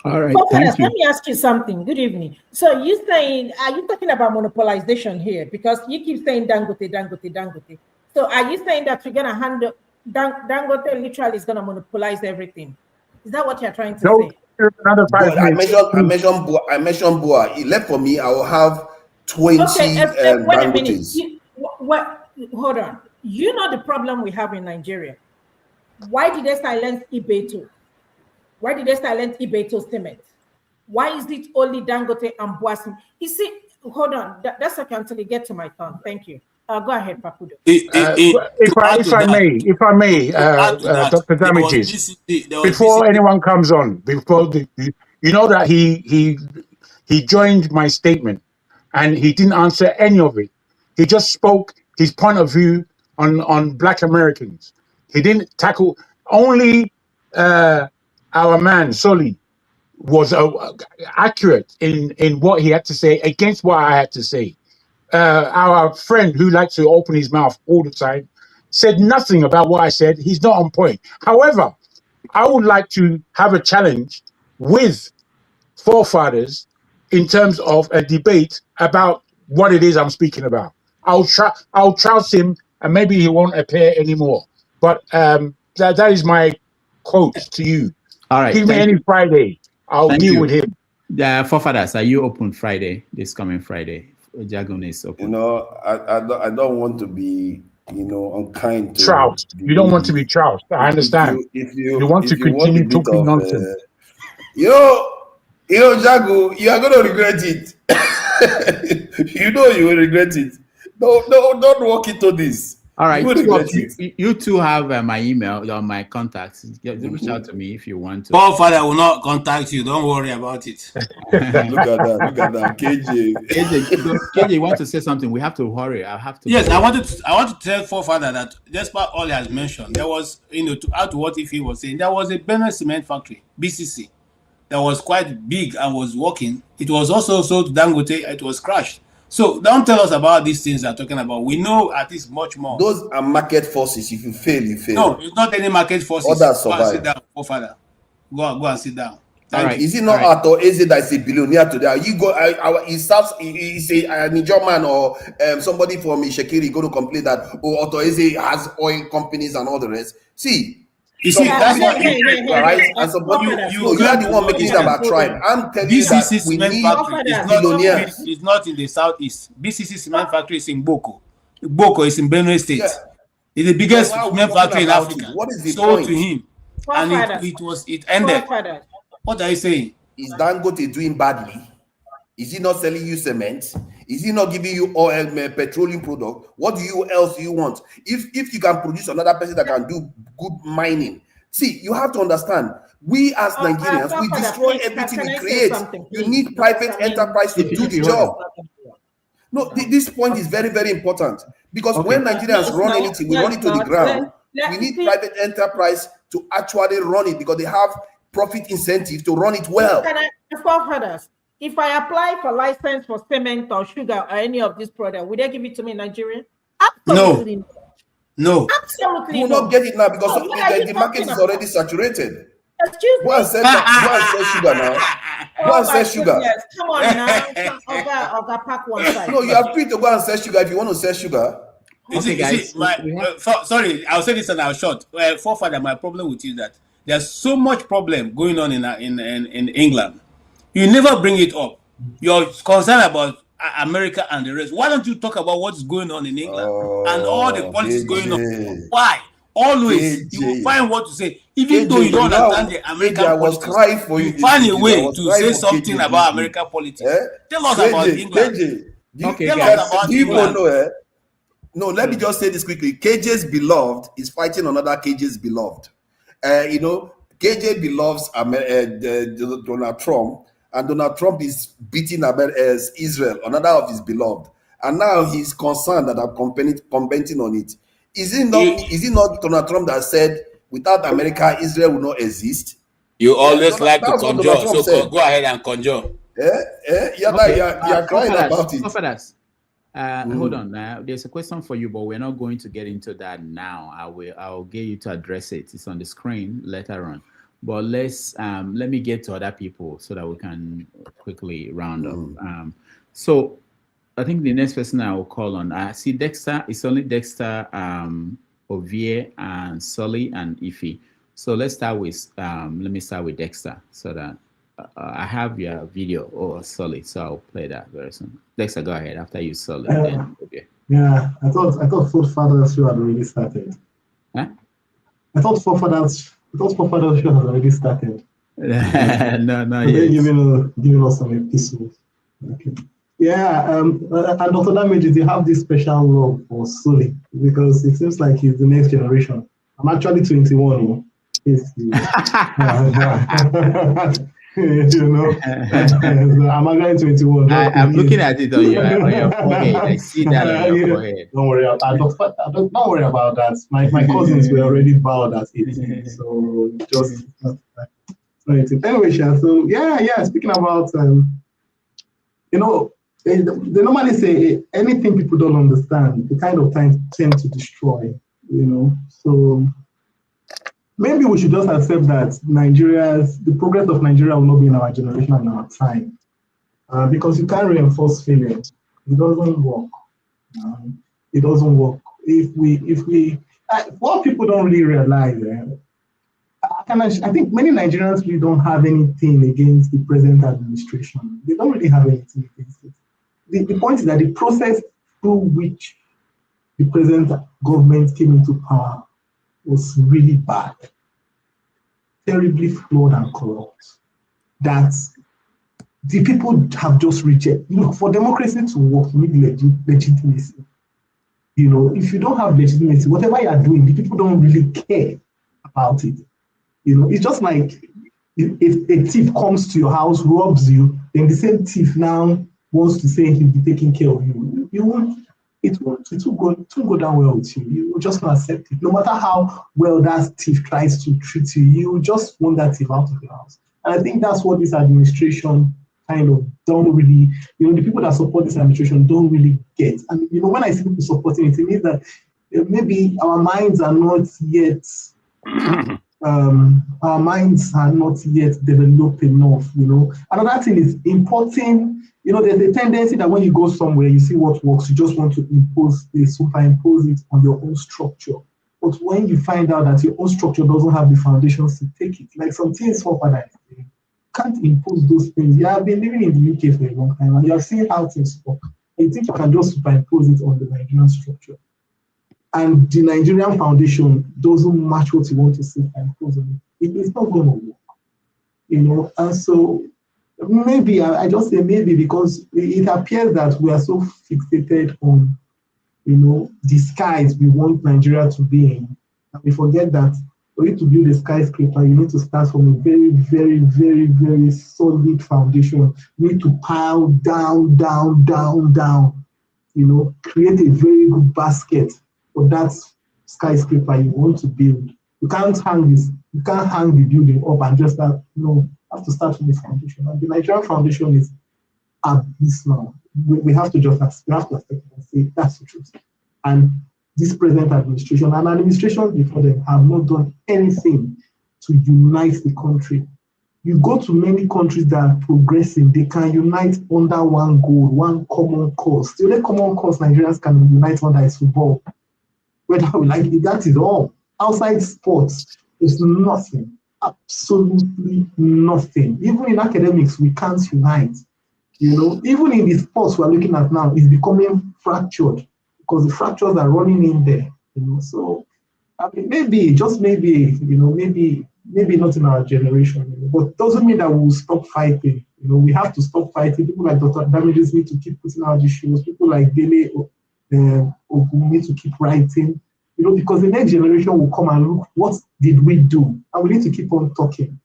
All right. Let me ask you something. Good evening. So are you talking about monopolization here? Because you keep saying Dangote. So are you saying that we're going to handle Dangote literally is going to monopolize everything? Is that what you're trying to say? Another 5 minutes. I mentioned Bua. He left for me. I will have 20 wait a minute. Hold on. You know the problem we have in Nigeria. Why did they silence Ibeto? Why did they silence Ibeto's statement? Why is it only Dangote and Boasim? You see, hold on. That's okay until you get to my turn. Thank you. Go ahead, Papudo. If I may, Dr. Damages, before anyone comes on, you know that he he joined my statement and he didn't answer any of it. He just spoke his point of view on Black Americans. He didn't tackle, only our man, Sully, was accurate in what he had to say against what I had to say. Our friend who likes to open his mouth all the time said nothing about what I said. He's not on point. However, I would like to have a challenge with forefathers in terms of a debate about what it is I'm speaking about. I'll trounce him and maybe he won't appear anymore. But that is my quote to you. All right. Give me any Friday. I'll deal with him. Forefathers, are you open Friday, this coming Friday? Jagun is open. You know, I don't want to be, you know, unkind to troused. You don't want to be troused. I understand. If you want to continue talking nonsense. Jago, you are going to regret it. You know you will regret it. No, don't walk into this. All right, you two have my email or my contacts. Reach out to me if you want to. Forefather will not contact you. Don't worry about it. Look at that. KJ, you want to say something? We have to hurry. I have to. Yes, I want to tell Forefather that despite all he has mentioned, there was, to add to what Ife was saying, there was a Benue cement factory, BCC, that was quite big and was working. It was also sold to Dangote. It was crashed. So don't tell us about these things they're talking about. We know at least much more. Those are market forces. If you fail, you fail. No, it's not any market forces. Others survive. Go and sit down, Forefather. Go and sit down. Right. Is it not Arthur Eze that is a billionaire today? You go, he's a Nigerian man or somebody from Shekiri go to complain that Arthur Eze has oil companies and all the rest. See, you see, that's what right? And somebody, you are the one making it about tribe. I'm telling you that we need billionaires. It's not in the southeast. BCC cement factory is in Boko. Boko is in Benue State. Yeah. It's the biggest cement factory in Africa. What is the sold point? To him, and it ended. What are you saying? Is Dangote doing badly? Is he not selling you cement? Is he not giving you oil, petroleum product? What else do you want? If you can produce another person that can do good mining, see, you have to understand. We as Nigerians, we destroy everything we create. You need private enterprise to do the job. No, this point is very, very important because when Nigerians run anything, we run it to the ground. We need private enterprise to actually run it because they have profit incentive to run it well. If I apply for license for cement or sugar or any of these products, would they give it to me in Nigeria? Absolutely no. Absolutely you will not get it now because the market is already saturated. Excuse me. Go and sell sugar now. Go and sell sugar. Yes. Come on now. Oga, pack one side. No, you are free to go and sell sugar if you want to sell sugar. Okay, guys. Sorry, I'll say this and I'll short. Forefather, my problem with you is that there's so much problem going on in England. You never bring it up. You're concerned about America and the rest. Why don't you talk about what's going on in England and all the politics going on? Why? Always you will find what to say, even though you don't understand the American politics. Crying for you. Find a way to say something about American politics. Tell us about England. Tell us about England. No, let me just say this quickly. KJ's beloved is fighting another KJ's beloved. KJ beloves Donald Trump, and Donald Trump is beating Israel, another of his beloved. And now he's concerned that I'm commenting on it. Is it not Donald Trump that said, without America, Israel will not exist? You always like to conjure, so go ahead and conjure. You're crying about it. Hold on. There's a question for you, but we're not going to get into that now. I'll get you to address it. It's on the screen later on. But let me get to other people so that we can quickly round up. So I think the next person I will call on, I see Dexter. It's only Dexter, Ovie, and Sully and Ife. So let's start with let me start with Dexter so that I have your video or Sully, so I'll play that very soon. Dexter, go ahead after you Sully. Yeah, I thought Forefathers show had already started. Huh? I thought Forefathers show had already started. No, giving us some epistles. Okay. Yeah, and Dr. Damage, you have this special love for Sully because it seems like he's the next generation. I'm actually 21. you know, so Amaga 21. I'm looking at it on your forehead. I see that on your forehead. Don't worry don't worry about that. My cousins were already bowed at 18, so just anyway, so yeah. Speaking about you know, they normally say anything people don't understand, the kind of time tend to destroy. You know, so maybe we should just accept that the progress of Nigeria will not be in our generation and our time. Because you can't reinforce failure. It doesn't work. It doesn't work. What people don't really realize, I think many Nigerians really don't have anything against the present administration. They don't really have anything against it. The point is that the process through which the present government came into power was really bad, terribly flawed and corrupt. That the people have just rejected. You know, for democracy to work, you need legitimacy. You know, if you don't have legitimacy, whatever you are doing, the people don't really care about it. You know, it's just like if a thief comes to your house, robs you, then the same thief now wants to say he'll be taking care of you. It won't go down well with you. You will just not accept it. No matter how well that thief tries to treat you, you just want that thief out of your house. And I think that's what this administration kind of don't really, you know, the people that support this administration don't really get. And, you know, when I see people supporting it, it means that maybe our minds are not yet developed enough, you know. Another thing is importing, you know, there's a tendency that when you go somewhere, you see what works, you just want to superimpose it on your own structure. But when you find out that your own structure doesn't have the foundations to take it, like some things you can't impose those things. You have been living in the UK for a long time and you have seen how things work. And you think you can just superimpose it on the Nigerian structure. And the Nigerian foundation doesn't match what you want to superimpose on it. It's not going to work. You know, and so maybe, I just say maybe because it appears that we are so fixated on, you know, the skies we want Nigeria to be in. And we forget that for you to build a skyscraper, you need to start from a very, very, very, very solid foundation. You need to pile down, you know, create a very good basket for that skyscraper you want to build. You can't hang the building up and just start, you have to start from the foundation. And the Nigerian foundation is abysmal. We have to accept it and say that's the truth. And this present administration and administrations before them have not done anything to unite the country. You go to many countries that are progressing, they can unite under one goal, one common cause. The only common cause Nigerians can unite under is football. Whether we like it, that is all. Outside sports, there's nothing, absolutely nothing. Even in academics, we can't unite. You know, even in the sports we're looking at now, it's becoming fractured because the fractures are running in there. You know, so I mean, maybe, just maybe, you know, maybe not in our generation, you know, but doesn't mean that we'll stop fighting. You know, we have to stop fighting. People like Dr. Damages need to keep putting out these shows. People like Dele need to keep writing. You know, because the next generation will come and look, what did we do? And we need to keep on talking.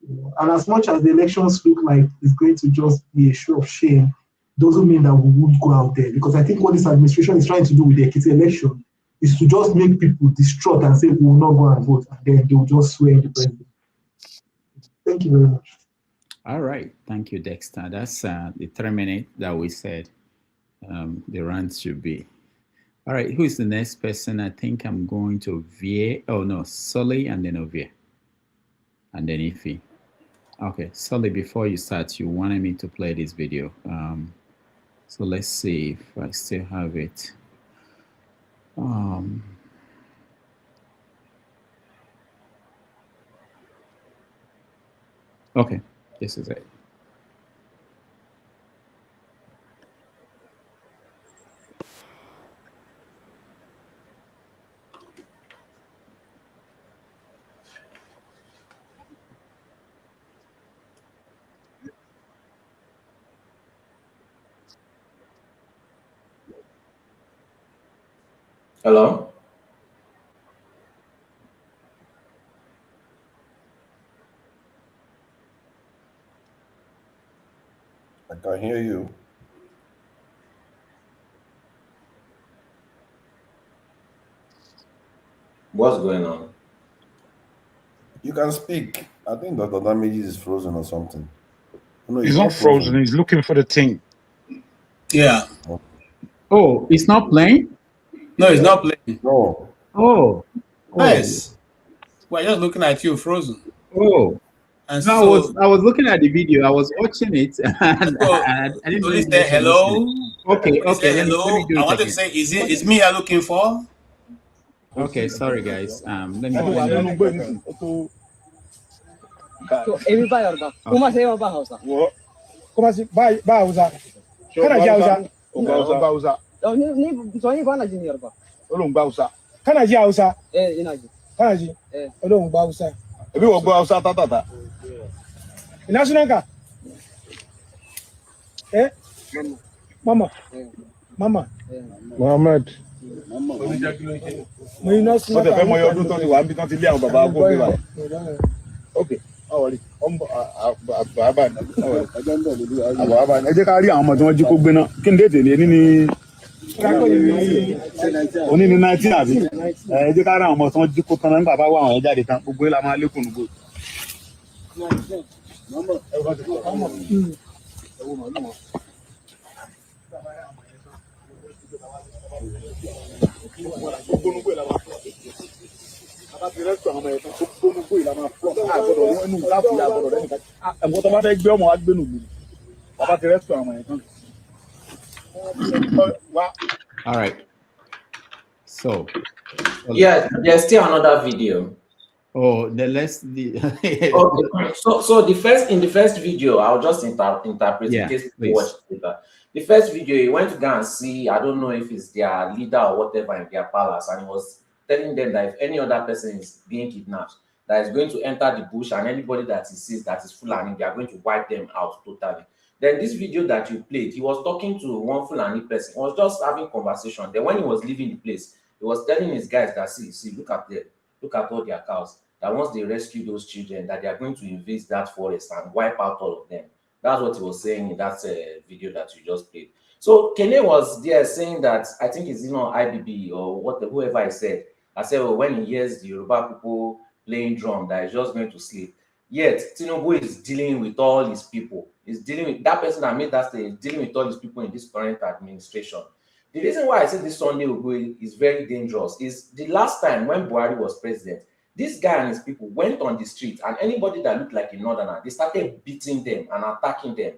You know? And as much as the elections look like it's going to just be a show of shame, doesn't mean that we won't go out there. Because I think what this administration is trying to do with the Ekiti election is to just make people distraught and say, we will not go and vote. And then they will just swear the president. Thank you very much. All right. Thank you, Dexter. That's the 3 minutes that we said the rant should be. All right, who is the next person? I think I'm going to Ovie. Oh, no, Sully and then Ovie. And then Ife. Okay, Sully, before you start, you wanted me to play this video. So let's see if I still have it. Okay, this is it. Hello? I can hear you. What's going on? You can speak. I think Dr. Damages is frozen or something. No, He's not frozen. He's looking for the thing. Yeah. Oh, it's not playing? No, it's not playing. No. Oh. Nice. We're just looking at you frozen. Oh. And No, so I was looking at the video. I was watching it, and I didn't know please you say guys were hello. watching it. Okay, Please okay. say Let me hello. do I it wanted to again. say, is me you're looking for? Okay, sorry guys. Let me. So everybody are back. Kuma say about Hausa. Kuma si ba Hausa. Kana ji Hausa? Ba Hausa. Ni so ni ba na ji ni Yoruba. Olóhùn gba Hausa. Kana ji Hausa? Ina ji. Kana ji? Olóhùn gba Hausa. Ebi wo gba Hausa tatata. Ina sunanka? Mama. Mama. Muhammad. Mo ina sunanka. Mo te fẹ́ mọ ọdún tó ti wà níbi tán ti lé àwọn bàbá kó gbé wa. Okay. Ẹ jẹ́ ká rí àwọn ọmọ tí wọ́n jí kó gbé náà. Kí ni déètì ní ní oní ní 19 àbí? Ẹ jẹ́ ká rí àwọn ọmọ tí wọ́n jí kó tán náà nígbà bá wà àwọn jáde tán gbogbo ìlà máa lékùn nùgbò. All right. So. Yeah, there's still another video. Oh, the Okay. So in the first video, I'll just interpret in case people watch it later. The first video, he went to go and see, I don't know if it's their leader or whatever in their palace, and he was telling them that if any other person is being kidnapped, that is going to enter the bush, and anybody that he sees that is Fulani, they are going to wipe them out totally. Then this video that you played, he was talking to one Fulani person, he was just having conversation. Then when he was leaving the place, he was telling his guys that see, look at them, look at all their cows. That once they rescue those children, that they are going to invade that forest and wipe out all of them. That's what he was saying in that video that you just played. So Kene was there saying that, I think it's IBB or whoever I said. I said, well, when he hears the Yoruba people playing drum, that he's just going to sleep. Yet Tinubu is dealing with all his people. He's dealing with that person that made that state, is dealing with all his people in this current administration. The reason why I say this Sunday Ogwe is very dangerous is the last time when Buhari was president, this guy and his people went on the street, and anybody that looked like a northerner, they started beating them and attacking them.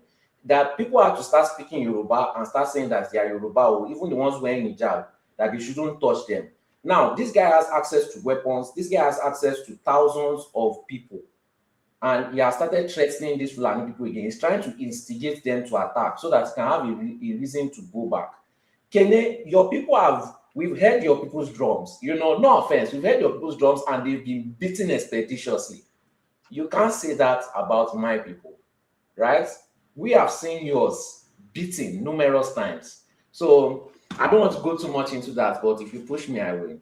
That people had to start speaking Yoruba and start saying that they are Yoruba, or even the ones wearing hijab, that they shouldn't touch them. Now, this guy has access to weapons. This guy has access to thousands of people. And he has started threatening these Fulani people again. He's trying to instigate them to attack so that he can have a reason to go back. Kene, your people we've heard your people's drums. No offense, we've heard your people's drums and they've been beaten expeditiously. You can't say that about my people, right? We have seen yours beaten numerous times. So I don't want to go too much into that, but if you push me, I will.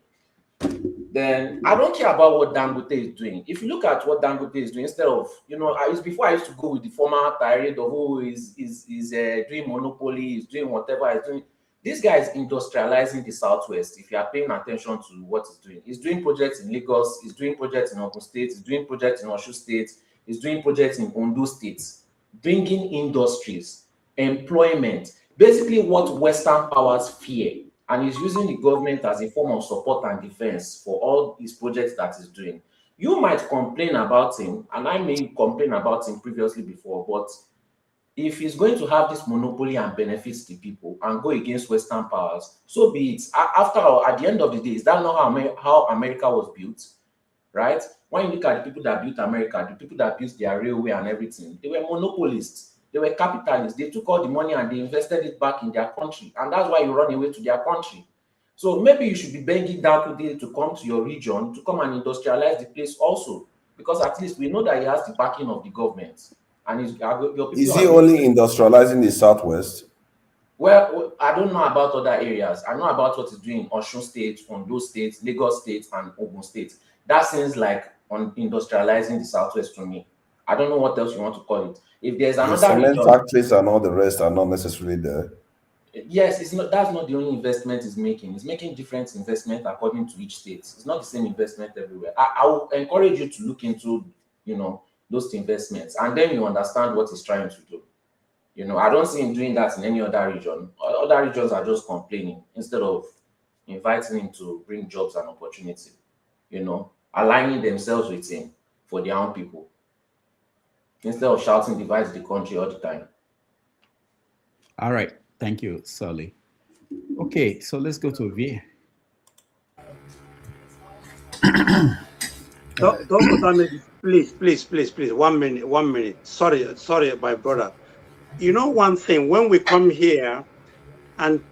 Then I don't care about what Dangote is doing. If you look at what Dangote is doing, instead of, before I used to go with the former tirade of who is doing monopoly, is doing whatever he's doing. This guy is industrializing the Southwest. If you are paying attention to what he's doing, he's doing projects in Lagos, he's doing projects in Ogun State, he's doing projects in Osun State, he's doing projects in Ondo State, bringing industries, employment, basically what Western powers fear. And he's using the government as a form of support and defense for all his projects that he's doing. You might complain about him, and I may complain about him previously before, but if he's going to have this monopoly and benefits the people and go against Western powers, so be it. After all, at the end of the day, is that not how America was built, right? When you look at the people that built America, the people that built their railway and everything, they were monopolists, they were capitalists. They took all the money and they invested it back in their country, and that's why you run away to their country. So maybe you should be begging Dangote to come to your region, to come and industrialize the place also, because at least we know that he has the backing of the government. And is he only industrializing the Southwest? Well, I don't know about other areas. I know about what he's doing in Osun State, Ondo State, Lagos State, and Ogun State. That seems like on industrializing the Southwest to me. I don't know what else you want to call it. If there's The another cement region, factories and all the rest are not necessarily there. yes, it's not. That's not the only investment it's making. It's making different investment according to each state. It's not the same investment everywhere. I will encourage you to look into, those investments, and then you understand what he's trying to do. I don't see him doing that in any other region. Other regions are just complaining instead of inviting him to bring jobs and opportunity. Aligning themselves with him for their own people instead of shouting divide the country all the time. All right. Thank you, Sully. Okay, so let's go to V. Please, 1 minute. Sorry, my brother. One thing, when we come here and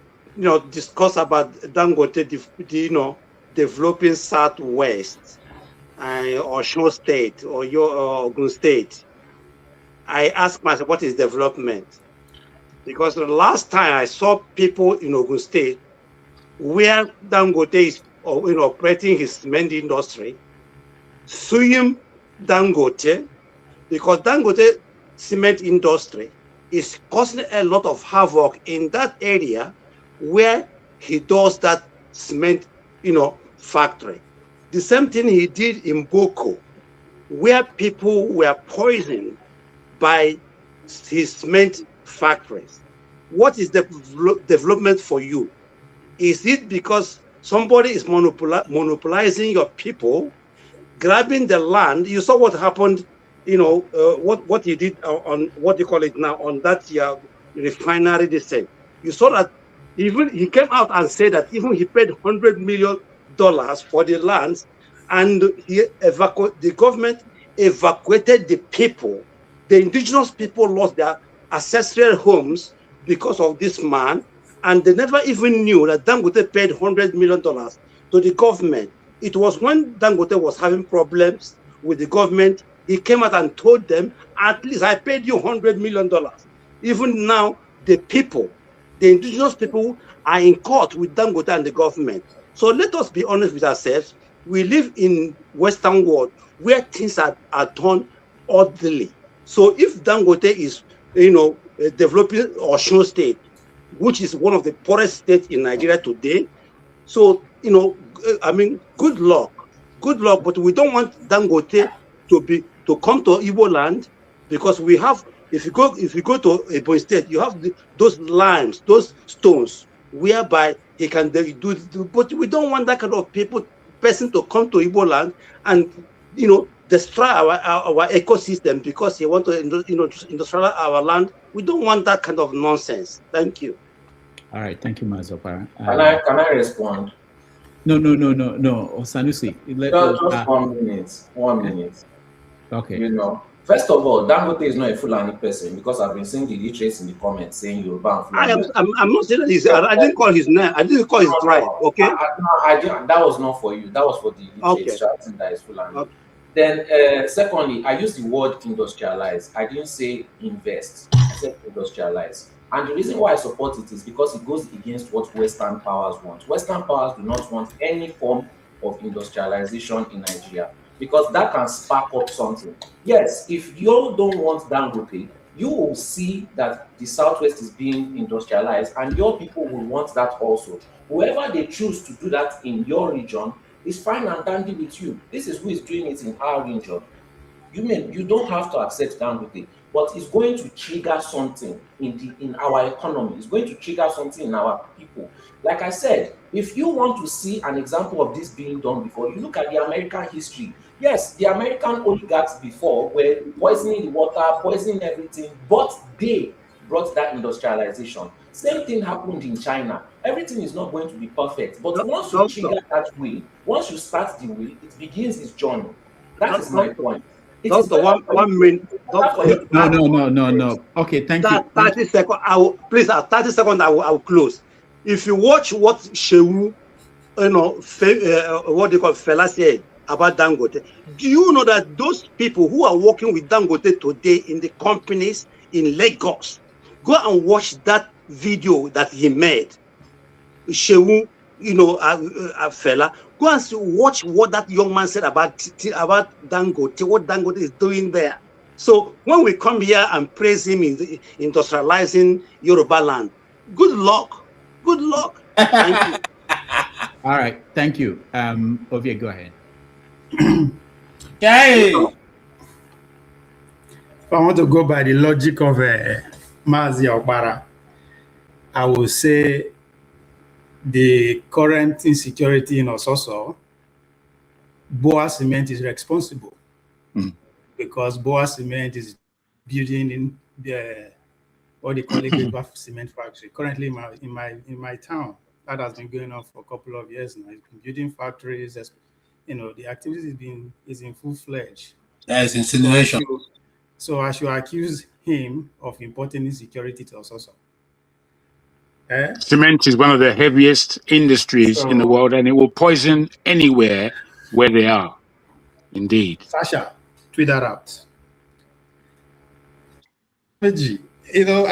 discuss about Dangote, developing Southwest or Osun State or Ogun State, I ask myself, what is development? Because the last time I saw people in Ogun State where Dangote is operating his cement industry, suing Dangote, because Dangote cement industry is causing a lot of havoc in that area where he does that cement, factory. The same thing he did in Boko, where people were poisoned by his cement factories. What is the development for you? Is it because somebody is monopolizing your people, grabbing the land? You saw what happened, what he did on what you call it now on that refinery. They said you saw that even he came out and said that even he paid $100 million for the lands, and the government evacuated the people. The indigenous people lost their ancestral homes because of this man, and they never even knew that Dangote paid $100 million to the government. It was when Dangote was having problems with the government, he came out and told them, at least I paid you $100 million. Even now, the indigenous people are in court with Dangote and the government. So let us be honest with ourselves. We live in Western world where things are done orderly. So if Dangote is, developing Osun State, which is one of the poorest states in Nigeria today, so good luck. But we don't want Dangote to come to Igbo land, because we have. If you go to Ebonyi State, you have those limes, those stones, whereby he can do. But we don't want that kind of person to come to Igbo land and destroy our ecosystem because he want to industrialize our land. We don't want that kind of nonsense. Thank you. All right, thank you, Mazopara. Can I respond? No, Sanusi. Just 1 minute. 1 minute. Okay. First of all, Dangote is not a Fulani person, because I've been seeing the literates in the comments saying Yoruba and Fulani. I'm not saying that I didn't call his name. I didn't call his tribe. Okay. That was not for you. That was for the literates shouting that is Fulani. Okay. Then, secondly, I used the word industrialize. I didn't say invest. I said industrialize. And the reason why I support it is because it goes against what Western powers want. Western powers do not want any form of industrialization in Nigeria, because that can spark up something. Yes, if you don't want Dangote, you will see that the Southwest is being industrialized, and your people will want that also. Whoever they choose to do that in your region is fine and dandy with you. This is who is doing it in our region. You don't have to accept Dangote, but it's going to trigger something in our economy. It's going to trigger something in our people. Like I said, if you want to see an example of this being done before, you look at the American history. Yes, the American oligarchs before were poisoning the water, poisoning everything, but they brought that industrialization. Same thing happened in China. Everything is not going to be perfect, but once you trigger that wheel, once you start the wheel, it begins its journey. That is my point. Doctor, 1 minute. No. Okay, thank you. 30 seconds. 30 seconds. I will close. If you watch what Shehu, what they call Fela said about Dangote, do you know that those people who are working with Dangote today in the companies in Lagos, go and watch that video that he made. Shehu, Fela, go and watch what that young man said about Dangote, what Dangote is doing there. So when we come here and praise him in industrializing Yoruba land, good luck. Good luck. Thank you. All right, thank you. Ovie, go ahead. If I want to go by the logic of Mazi Obara, I will say the current insecurity in Ososo, Boa Cement is responsible because Boa Cement is building in the what they call a cement factory. Currently in my town, that has been going on for a couple of years now. It's been building factories. The activity is in full-fledged. That is insinuation. So I should accuse him of importing insecurity to Ososo. Cement is one of the heaviest industries in the world, and it will poison anywhere where they are. Indeed. Sasha, tweet that out. I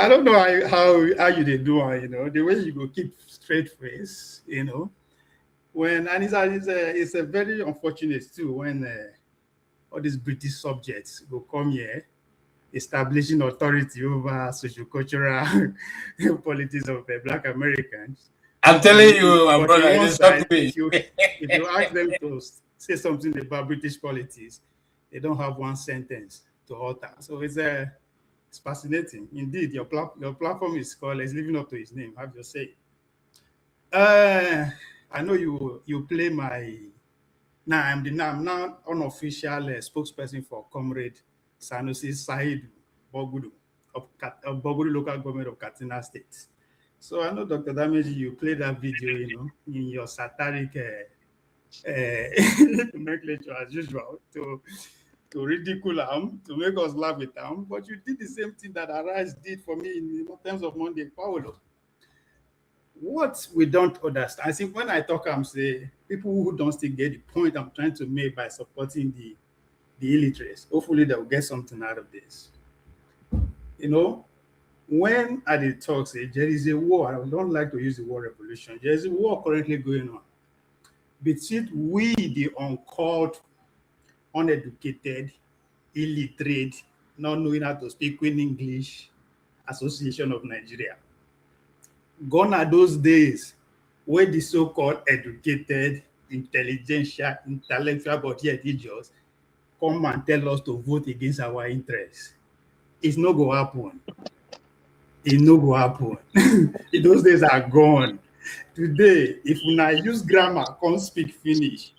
don't know how you they do it, the way you go keep straight face, when and it's a very unfortunate too when all these British subjects go come here establishing authority over sociocultural politics of Black Americans. I'm telling you, my brother, if you ask them to say something about British politics, they don't have one sentence to utter. So it's fascinating. Indeed, your platform is called "Is Living Up to His Name." Have you say? I know you play my. Now I'm now unofficial spokesperson for Comrade Sanusi Said Bogudu of Bogudu local government of Katsina State. So I know, Dr. Dameji, you played that video, in your satiric nomenclature as usual to ridicule him, to make us laugh with him. But you did the same thing that Arise did for me in terms of Monday Paulo. What we don't understand, I think when I talk, I'm saying people who don't still get the point I'm trying to make by supporting the illiterates, hopefully they'll get something out of this. When I did talk, say there is a war, I don't like to use the word revolution, there is a war currently going on between we, the uncalled, uneducated, illiterate, not knowing how to speak in English, Association of Nigeria. Gone are those days where the so-called educated, intelligentsia, intellectual, but yet idiots come and tell us to vote against our interests. It's not going to happen. It's not going to happen. Those days are gone. Today, if we now use grammar, can't speak Finnish,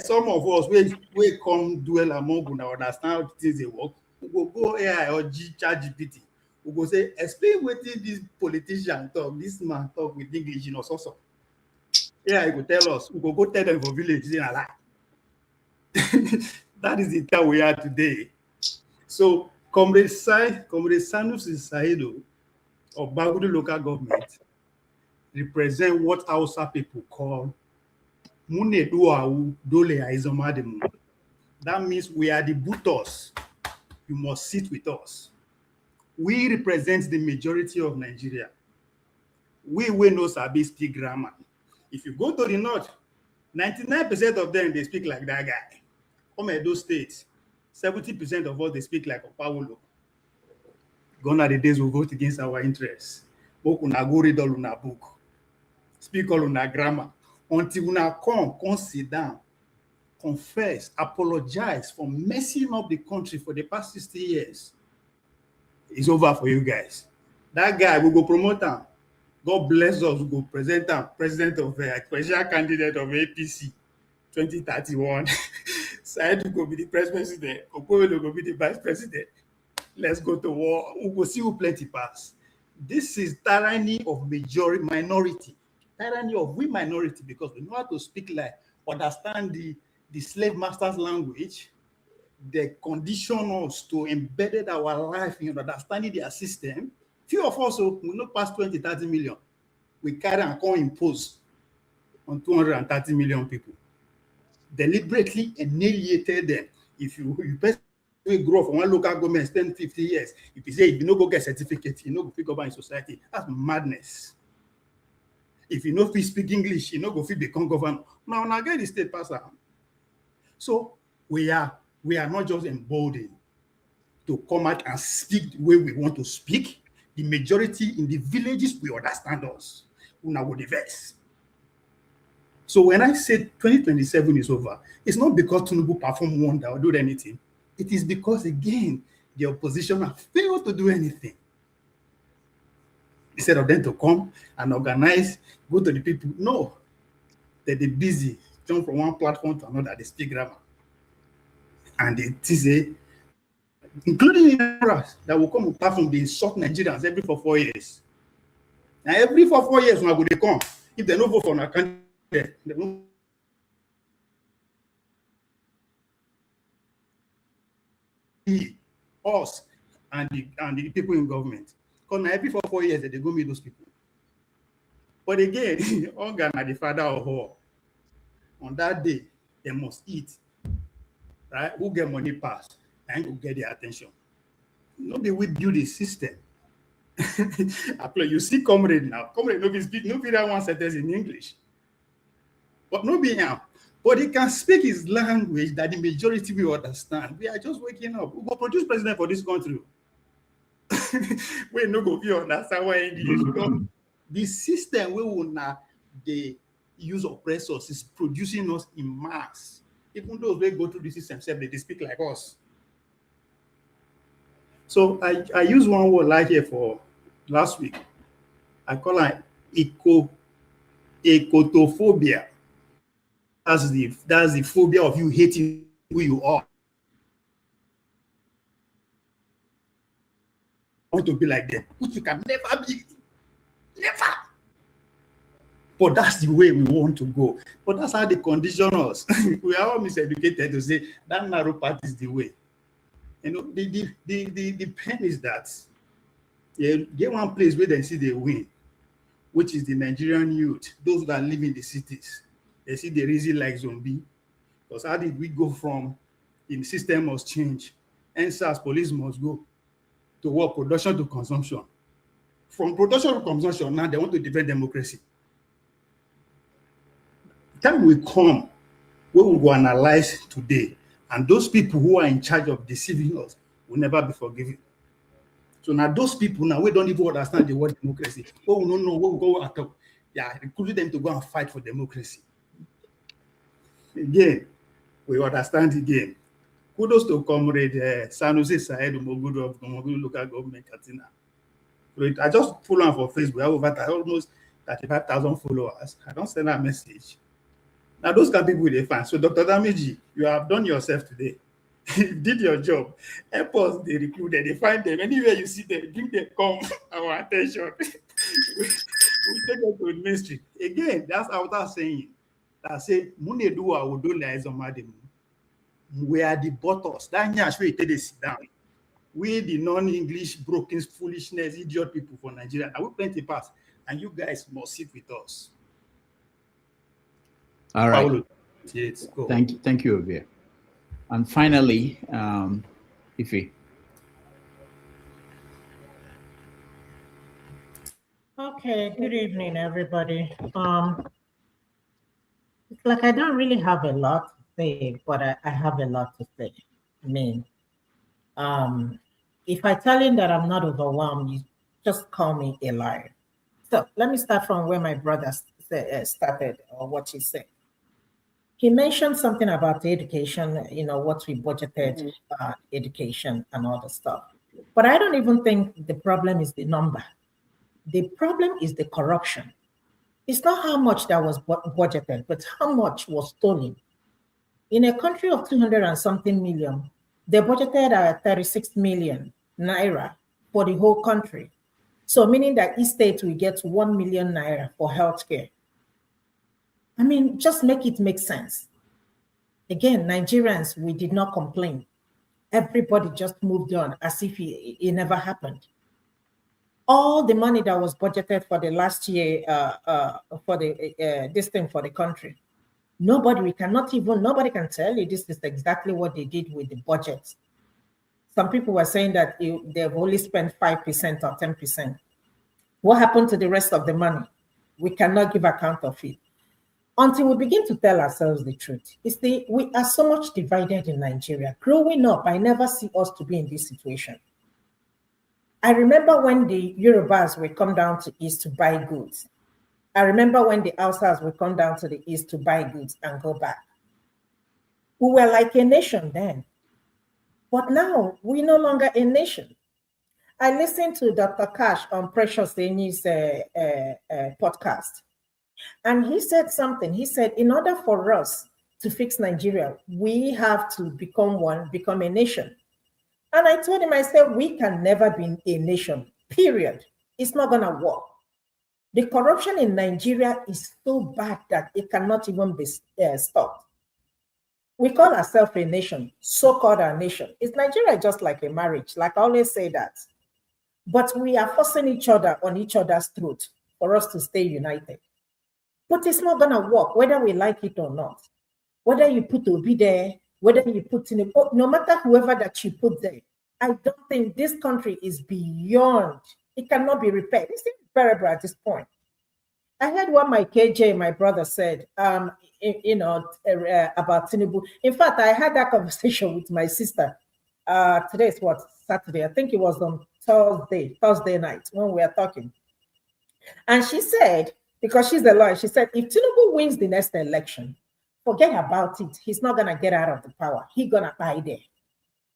some of us we come dwell among we understand how things they work. We go AI or ChatGPT. We go say, explain what this politician talk, this man talk with English, so. Yeah, he go tell us. We go tell them for village. That is the time we are today. So, Comrade Sanusi Saido of Bagudu local government represent what Hausa people call Mune Duau Dole Aizomademu. That means we are the Butos. You must sit with us. We represent the majority of Nigeria. We know Sabi speak grammar. If you go to the north, 99% of them, they speak like that guy. Come at those states, 70% of us, they speak like Opawolo. Gone are the days we vote against our interests. Boku na go read all una book. Speak all una grammar. Until una come sit down, confess, apologize for messing up the country for the past 60 years. It's over for you guys. That guy, we go promote him. God bless us, we go present him, president of presidential candidate of APC 2031. Said will go be the president, Okoye will go be the vice president. Let's go to war. We will see who plenty pass. This is tyranny of minority. Tyranny of we minority, because we know how to speak like, understand the slave master's language. They condition us to embed our life in understanding their system. Few of us will not pass 20, 30 million. We carry and come impose on 230 million people. Deliberately annihilated them. If you grow from one local government, spend 50 years, if you no go get certificate, you no go figure out in society, that's madness. If you no fit speak English, you no go fit become governor. Now get the state passer. So we are not just emboldened to come out and speak the way we want to speak. The majority in the villages will understand us. Una will diverse. So when I say 2027 is over, it's not because Tinubu performed wonder or do anything. It is because, again, the opposition have failed to do anything. Instead of them to come and organize, go to the people. No, they're busy, jump from one platform to another, they speak grammar. And they say, including in us, that will come to platform, they insult Nigerians every 4 years. And every 4 years, when they come, if they don't vote for our country, they don't us and the people in government. Because now every 4 years they go meet those people. But again, Organ are the father of all. On that day, they must eat. Right? Who get money pass and who get their attention. Nobody will build a system. You see Comrade now. Comrade nobody speak, nobody that one sentence in English. But nobody now. But he can speak his language that the majority will understand. We are just waking up. We will produce president for this country. We no go be understand why English. Because the system we will now the use oppressors is producing us in mass. Even those we go through the system, they speak like us. So I use one word like here for last week. I call it ecotophobia. That's the phobia of you hating who you are. Want to be like them, which you can never be. Never. But that's the way we want to go. But that's how they condition us. We are all miseducated to say that narrow path is the way. You know, the pain is that they get one place where they see they win, which is the Nigerian youth, those that live in the cities. They see the reason like zombie. Because how did we go from the system must change? NSAS police must go to what? Production to consumption. From production to consumption, now they want to defend democracy. The time will come, we will go analyze today, and those people who are in charge of deceiving us will never be forgiven. So now those people now we don't even understand the word democracy. We will not know what we go after. Yeah, recruiting them to go and fight for democracy. Again, we understand again. Kudos to Comrade Sanusi Said Mogudu of Mogudu local government Katina. I just follow him for Facebook. I have over almost 35,000 followers. I don't send a message. Now those can people they find. So Dr. Damiji, you have done yourself today. You did your job. Help us, they recruit them, they find them. Anywhere you see them, bring them, come our attention. we take them to the ministry. Again, that's how that's saying. That say, Munedua Udola Ezomademu. We are the bottles. That nyash we take this down. We the non-English broken foolishness, idiot people for Nigeria. And we plenty pass. And you guys must sit with us. All right. Paulo, yes, go. Thank you, Ovia. And finally, Ife. Okay, good evening, everybody. It's like I don't really have a lot to say, but I have a lot to say. I mean, if I tell you that I'm not overwhelmed, you just call me a liar. So let me start from where my brother started, or what he said. He mentioned something about the education, you know, what we budgeted, education and all the stuff. But I don't even think the problem is the number. The problem is the corruption. It's not how much that was budgeted, but how much was stolen. In a country of 200 and something million, they budgeted 36 million naira for the whole country. So meaning that each state will get 1 million naira for healthcare. I mean, just make it make sense. Again, Nigerians, we did not complain. Everybody just moved on as if it never happened. All the money that was budgeted for the last year for the this thing for the country, nobody can tell you this is exactly what they did with the budget. Some people were saying that they've only spent 5% or 10%. What happened to the rest of the money? We cannot give account of it. until we begin to tell ourselves the truth. We are so much divided in Nigeria. Growing up, I never see us to be in this situation. I remember when the Yorubas would come down to East to buy goods. I remember when the Hausas would come down to the East to buy goods and go back. We were like a nation then. But now, we're no longer a nation. I listened to Dr. Cash on Precious Enyi's podcast. And he said something. He said, in order for us to fix Nigeria, we have to become a nation. And I told him, I said, we can never be a nation, period. It's not going to work. The corruption in Nigeria is so bad that it cannot even be stopped. We call ourselves a nation, so-called a nation. Is Nigeria just like a marriage? Like I always say that. But we are forcing each other on each other's throat for us to stay united. But it's not going to work, whether we like it or not. Whether you put Obi there, whether you put in no matter whoever that you put there, I don't think this country is beyond. It cannot be repaired. It's irreparable at this point. I heard what my KJ, my brother, said, about Tinubu. In fact, I had that conversation with my sister. Today is what? Saturday. I think it was on Thursday night when we were talking. And she said, because she's a lawyer, she said, if Tinubu wins the next election, forget about it. He's not going to get out of the power. He's going to die there.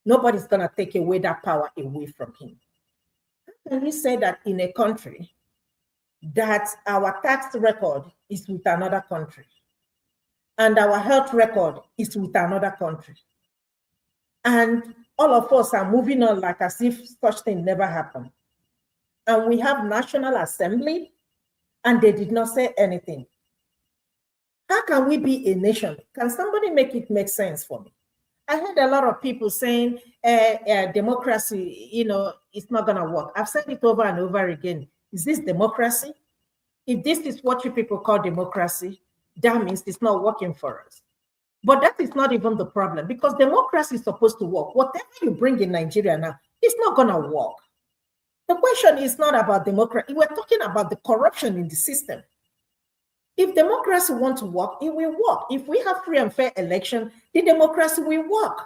Nobody's going to take away that power away from him. How can you say that in a country that our tax record is with another country and our health record is with another country, and all of us are moving on like as if such thing never happened, and we have National Assembly and they did not say anything? How can we be a nation? Can somebody make it make sense for me? I heard a lot of people saying democracy, it's not going to work. I've said it over and over again. Is this democracy? If this is what you people call democracy, that means it's not working for us. But that is not even the problem, because democracy is supposed to work. Whatever you bring in Nigeria now, it's not going to work. The question is not about democracy. We're talking about the corruption in the system. If democracy wants to work, it will work. If we have free and fair election, the democracy will work.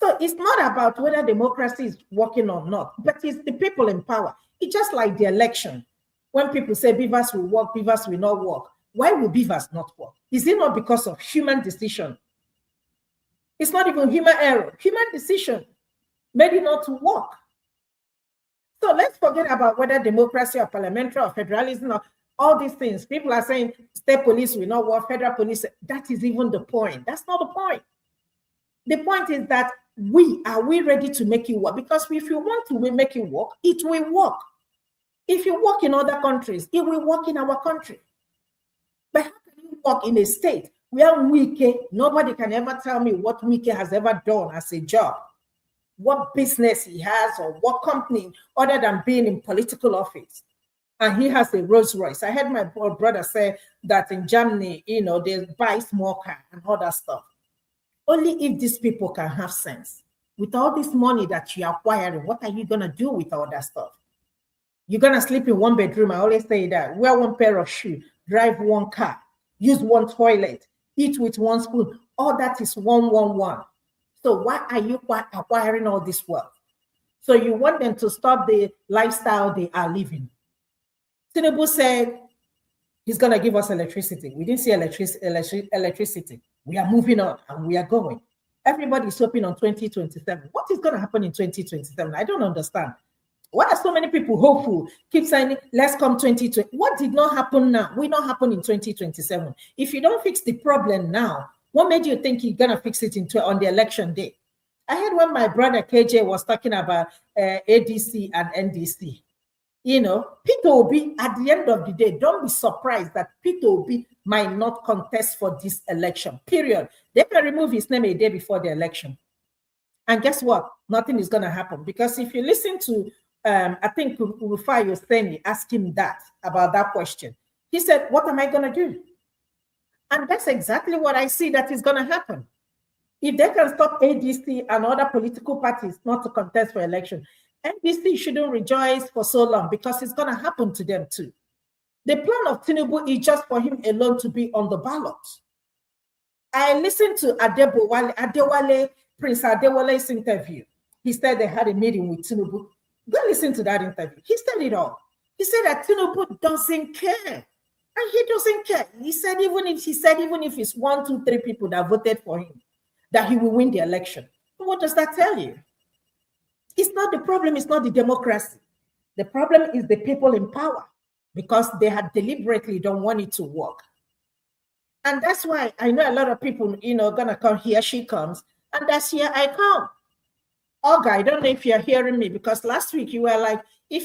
So it's not about whether democracy is working or not, but it's the people in power. It's just like the election. When people say Beavers will work, Beavers will not work. Why will Beavers not work? Is it not because of human decision? It's not even human error. Human decision made it not to work. So let's forget about whether democracy or parliamentary or federalism or all these things. People are saying state police will not work, federal police. That is even the point. That's not the point. The point is that are we ready to make it work? Because if you want to make it work, it will work. If you work in other countries, it will work in our country. But how can you work in a state where nobody can ever tell me what Wike has ever done as a job, what business he has or what company other than being in political office? And he has a Rolls Royce. I heard my brother say that in Germany, they buy small car and all that stuff. Only if these people can have sense. With all this money that you're acquiring, what are you going to do with all that stuff? You're going to sleep in one bedroom. I always say that. Wear one pair of shoes, drive one car, use one toilet, eat with one spoon. All that is 111. So why are you acquiring all this wealth? So you want them to stop the lifestyle they are living. Tinubu said he's going to give us electricity. We didn't see electricity. We are moving on and we are going. Everybody's hoping on 2027. What is going to happen in 2027? I don't understand. Why are so many people hopeful? Keep saying, let's come 2020. What did not happen now will not happen in 2027. If you don't fix the problem now, what made you think you're going to fix it on the election day? I heard when my brother KJ was talking about ADC and NDC. Peter Obi, at the end of the day, don't be surprised that Peter Obi might not contest for this election, period. They can remove his name a day before the election. And guess what? Nothing is going to happen. Because if you listen to, I think Rufai Yosemi asked him about that question. He said, what am I going to do? And that's exactly what I see that is going to happen. If they can stop ADC and other political parties not to contest for election, NDC shouldn't rejoice for so long because it's going to happen to them too. The plan of Tinubu is just for him alone to be on the ballot. I listened to Adewale, Prince Adewale's interview. He said they had a meeting with Tinubu. Go listen to that interview. He said it all. He said that Tinubu doesn't care. And he doesn't care. He said even if it's 1, 2, 3 people that voted for him, that he will win the election. What does that tell you? It's not the problem, it's not the democracy. The problem is the people in power, because they had deliberately don't want it to work. And that's why I know a lot of people, gonna come here she comes, and that's here I come. Olga, I don't know if you're hearing me, because last week you were like,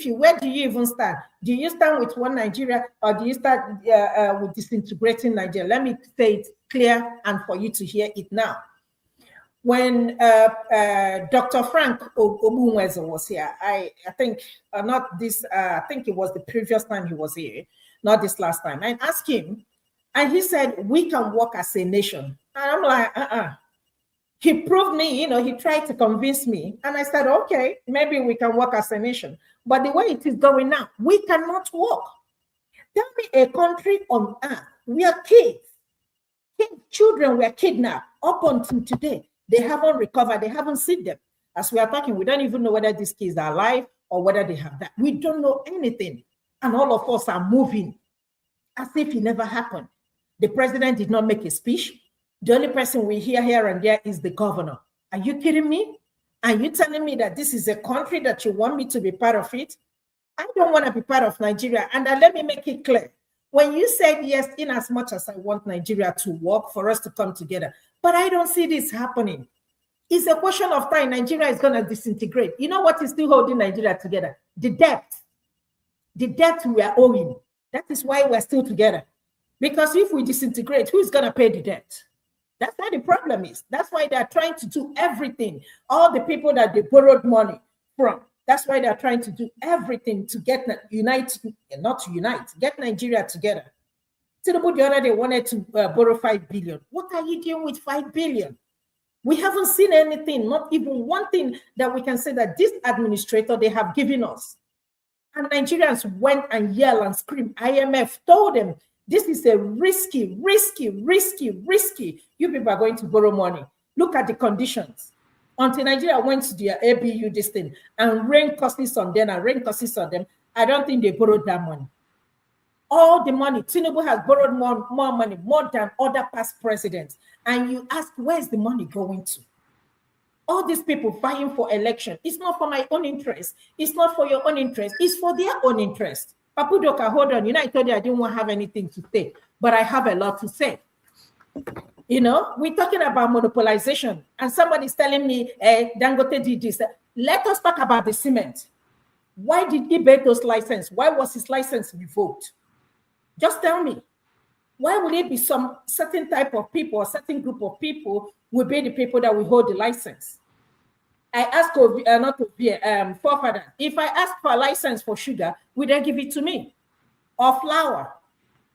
where do you even stand? Do you stand with one Nigeria, or do you start with disintegrating Nigeria? Let me say it clear and for you to hear it now. When Dr. Frank Ogunweze was here, I think not this, I think it was the previous time he was here, not this last time. I asked him, and he said, we can work as a nation. And I'm like, He proved me, he tried to convince me. And I said, okay, maybe we can work as a nation. But the way it is going now, we cannot work. Tell me a country on earth where kids, children were kidnapped up until today. They haven't recovered. They haven't seen them. As we are talking, we don't even know whether these kids are alive or whether they have died. We don't know anything. And all of us are moving as if it never happened. The president did not make a speech. The only person we hear here and there is the governor. Are you kidding me? Are you telling me that this is a country that you want me to be part of it? I don't want to be part of Nigeria. And let me make it clear. When you said yes, in as much as I want Nigeria to work, for us to come together, but I don't see this happening. It's a question of time. Nigeria is going to disintegrate. You know what is still holding Nigeria together? The debt. The debt we are owing. That is why we're still together. Because if we disintegrate, who's going to pay the debt? That's why the problem is. That's why they're trying to do everything. All the people that they borrowed money from, that's why they're trying to do everything to get get Nigeria together. Tinubu the other day wanted to borrow 5 billion. What are you doing with 5 billion? We haven't seen anything, not even one thing that we can say that this administrator, they have given us. And Nigerians went and yelled and screamed. IMF told them, this is a risky. You people are going to borrow money. Look at the conditions. Until Nigeria went to their ABU, this thing, and rain costs on them, I don't think they borrowed that money. All the money, Tinubu has borrowed more money, more than other past presidents. And you ask, where's the money going to? All these people vying for election, it's not for my own interest. It's not for your own interest. It's for their own interest. Papu Doka, hold on. I told you I didn't want to have anything to say, but I have a lot to say. We're talking about monopolization, and somebody's telling me, Dangote did this. Let us talk about the cement. Why did he break those license? Why was his license revoked? Just tell me. Why would it be some certain type of people or certain group of people will be the people that will hold the license? I asked forefather, if I ask for a license for sugar, will they give it to me? Or flour?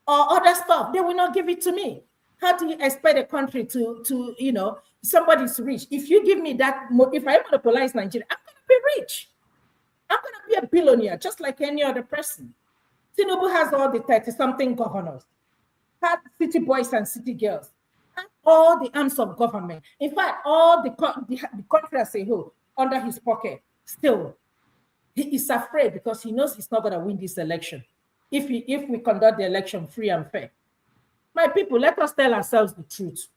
Or other stuff? They will not give it to me. How do you expect a country to somebody's rich? If you give me that, if I monopolize Nigeria, I'm going to be rich. I'm going to be a billionaire, just like any other person. Tinubu has all the 30-something governors, had city boys and city girls, and all the arms of government. In fact, all the country as a whole under his pocket. Still, he is afraid because he knows he's not going to win this election if we conduct the election free and fair. My people, let us tell ourselves the truth.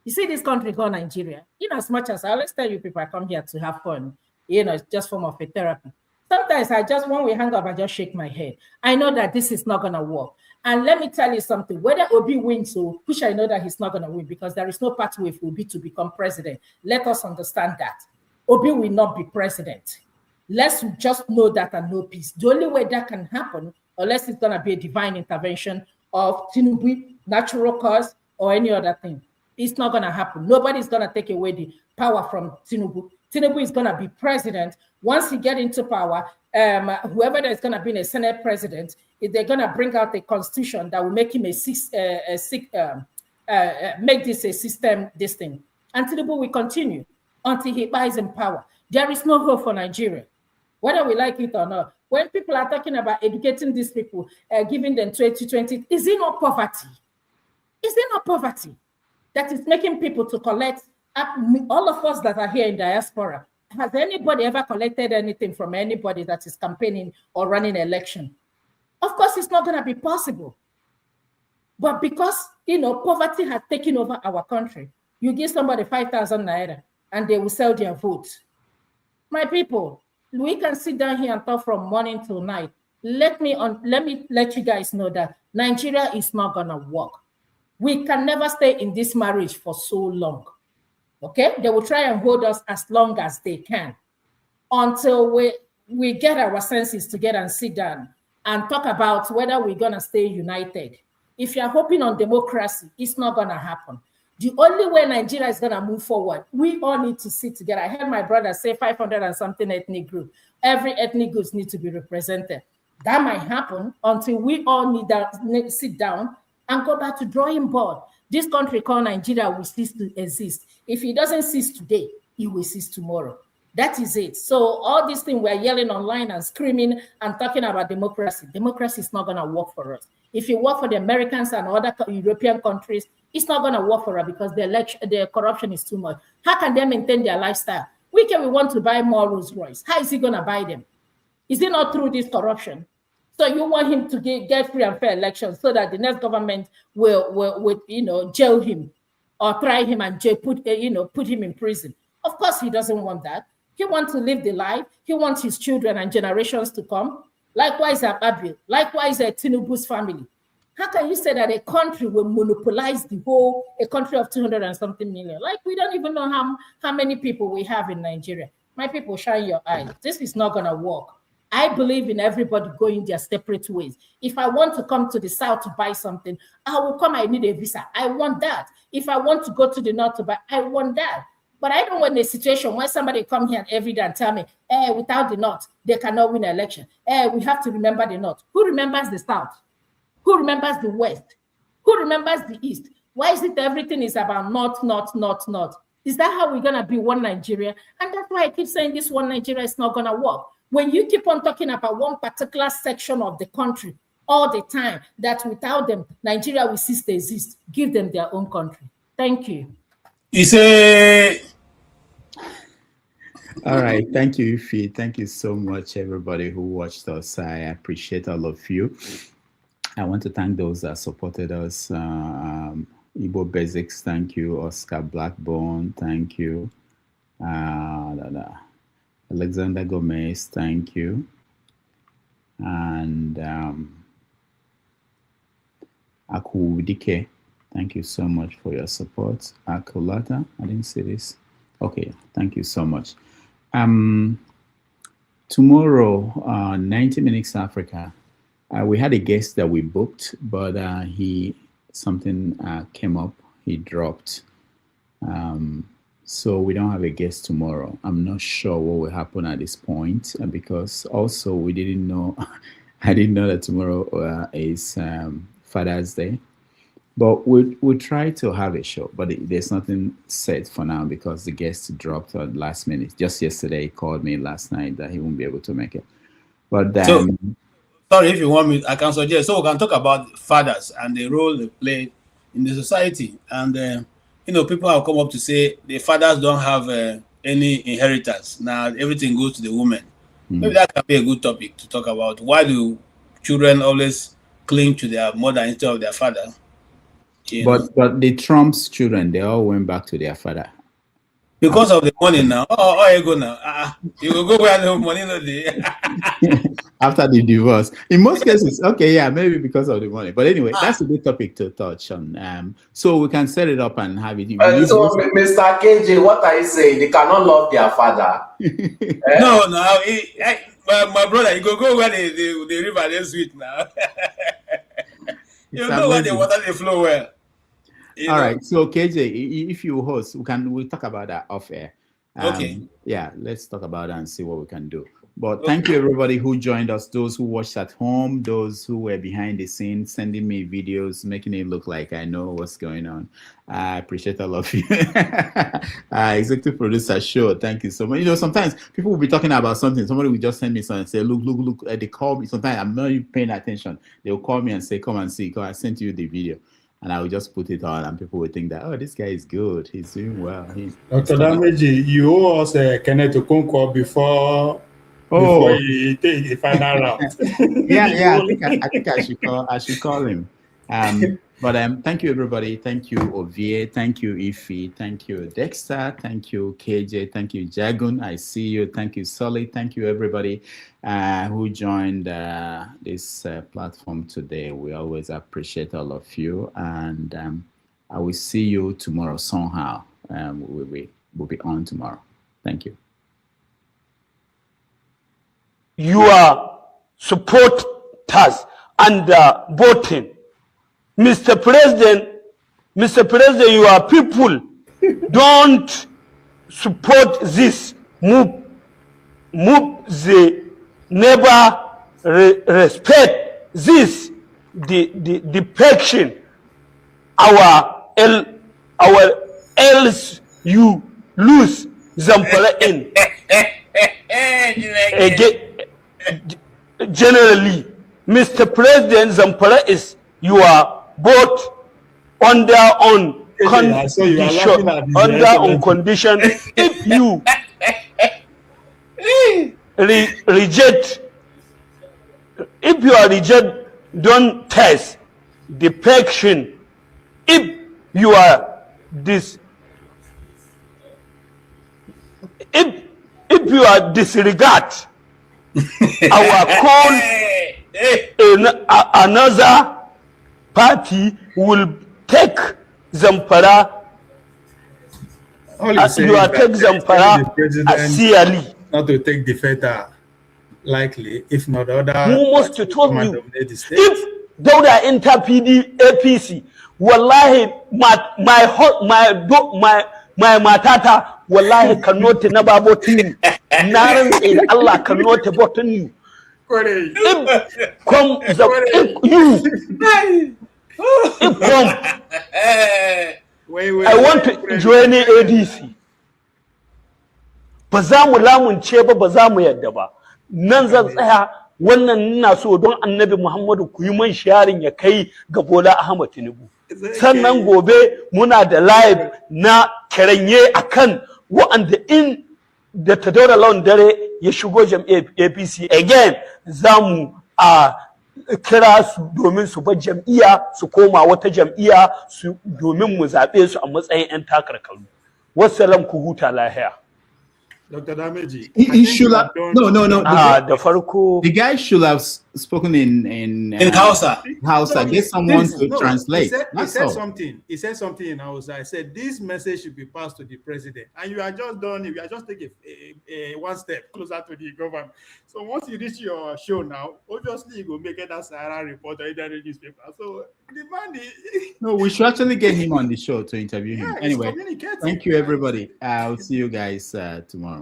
You see this country called Nigeria, as much as I always tell you people I come here to have fun, it's just form of a therapy. Sometimes when we hang up, I just shake my head. I know that this is not going to work. And let me tell you something, whether Obi wins, which I know that he's not going to win because there is no pathway for Obi to become president. Let us understand that. Obi will not be president. Let's just know that and know peace. The only way that can happen, unless it's going to be a divine intervention of Tinubu, natural cause, or any other thing. It's not going to happen. Nobody's going to take away the power from Tinubu. Tinubu is going to be president. Once he gets into power, whoever is going to be a Senate president, if they're going to bring out a constitution that will make him make this a system, this thing. And Tinubu will continue until he buys in power. There is no hope for Nigeria. Whether we like it or not, When people are talking about educating these people, giving them 2020, is it not poverty? Is it not poverty that is making people to collect? All of us that are here in diaspora, has anybody ever collected anything from anybody that is campaigning or running election? Of course, it's not going to be possible. But because, poverty has taken over our country, you give somebody 5,000 naira and they will sell their vote. My people, we can sit down here and talk from morning till night. Let me let you guys know that Nigeria is not going to work. We can never stay in this marriage for so long. Okay? They will try and hold us as long as they can until we get our senses together and sit down and talk about whether we're going to stay united. If you're hoping on democracy, it's not going to happen. The only way Nigeria is going to move forward, we all need to sit together. I heard my brother say 500 and something ethnic group. Every ethnic group needs to be represented. That might happen until we all need to sit down and go back to drawing board. This country called Nigeria will cease to exist. If it doesn't cease today, it will cease tomorrow. That is it. So all these things we're yelling online and screaming and talking about democracy. Democracy is not going to work for us. If you work for the Americans and other European countries, it's not going to work for us because the corruption is too much. How can they maintain their lifestyle? We want to buy more Rolls Royce. How is he going to buy them? Is it not through this corruption? So you want him to get free and fair elections so that the next government will jail him or try him and put him in prison. Of course, he doesn't want that. He wants to live the life. He wants his children and generations to come. Likewise, Ababil. Likewise, Tinubu's family. How can you say that a country will monopolize a country of 200 and something million? Like, we don't even know how many people we have in Nigeria. My people, shine your eyes. This is not going to work. I believe in everybody going their separate ways. If I want to come to the south to buy something, I will come. I need a visa. I want that. If I want to go to the north to buy, I want that. But I don't want a situation where somebody come here every day and tell me, without the north, they cannot win an election. We have to remember the north. Who remembers the south? Who remembers the west? Who remembers the east? Why is it everything is about north, north, north, north? Is that how we're going to be one Nigeria? And that's why I keep saying this one Nigeria is not going to work. When you keep on talking about one particular section of the country all the time, that without them, Nigeria will cease to exist, give them their own country. Thank you. All right. Thank you, Ife. Thank you so much, everybody who watched us. I appreciate all of you. I want to thank those that supported us. Igbo Basics, thank you. Oscar Blackbone, thank you. Alexander Gomez, thank you. And Akudike, thank you so much for your support. Akulata, I didn't see this. Okay, thank you so much. Tomorrow, 90 Minutes Africa, we had a guest that we booked, but something came up, he dropped. So we don't have a guest tomorrow. I'm not sure what will happen at this point because also we didn't know, I didn't know that tomorrow is Father's Day. But we'll try to have a show, but there's nothing set for now because the guest dropped at last minute. Just yesterday, he called me last night that he won't be able to make it. But so, sorry, if you want me, I can suggest. So we can talk about fathers and the role they play in the society. And people have come up to say the fathers don't have any inheritance. Now everything goes to the woman. Maybe that can be a good topic to talk about. Why do children always cling to their mother instead of their father? But the Trump's children, they all went back to their father. Because of the money now. Oh, you go now. You will go where the money no dey. After the divorce. In most cases, okay, yeah, maybe because of the money. But anyway, that's a good topic to touch on. So we can set it up and have it. So, Mr. KJ, what are you saying? They cannot love their father. No. My brother, you go where the river is sweet now. You know where the water they flow well. All right, so KJ, if you host, we'll talk about that off air. Okay. Yeah, let's talk about that and see what we can do. But thank you, everybody who joined us, those who watched at home, those who were behind the scenes, sending me videos, making it look like I know what's going on. I appreciate all of you. Executive producer, sure. Thank you so much. You know, sometimes people will be talking about something. Somebody will just send me something and say, look. They call me. Sometimes I'm not even paying attention. They'll call me and say, come and see. I sent you the video. And I will just put it on, and people will think that, oh, this guy is good. He's doing well. Dr. Dameji, you owe us Kenneth Okonkwo before you take the final round. yeah. I think I should call him. But thank you, everybody. Thank you, Ovie. Thank you, Ife. Thank you, Dexter. Thank you, KJ. Thank you, Jagun. I see you. Thank you, Solly. Thank you, everybody who joined this platform today. We always appreciate all of you. And I will see you tomorrow somehow. We'll be on tomorrow. Thank you. Your supporters and voting. Mr. President, your people don't support this move. They never respect this depiction. Our else you lose Zamfara in. Generally, Mr. President, Zamfara is your both under on condition if you reject, if you are reject, don't test the pection. If you are if you are disregard our call, another party will take Zamfara. You are take Zamfara seriously. Not to take the feta likely, if not other. Who must to tell you? If Dauda enter APC, wallahi, my matata, wallahi cannot never vote you. Naran in Allah cannot vote you. I want to join ADC. Ba za mu lamunce ba za mu yadda ba. Nan zan tsaya wannan ina so don Annabi Muhammadu ku yi man sharing ya kai ga Bola Ahmad Tinubu. Sannan gobe muna da live na kiranye akan wa'anda in da ta daura lawan dare ya shigo jam'iyyar APC again zamu kira su domin su bar jam'iyya su koma wata jam'iyya su domin mu zabe su a matsayin ƴan takarkaru. Wassalam ku huta lahiya. Dr. Dameji, he should have no. The guy should have spoken in Hausa. Get someone to translate. He said something in Hausa. I said this message should be passed to the president, and you are just done. You are just taking a one step closer to the government. So once you reach your show now, obviously you go make it as Sahara report or either newspaper. So the man. No, we should actually get him on the show to interview him. Anyway, thank you, everybody. I'll see you guys tomorrow.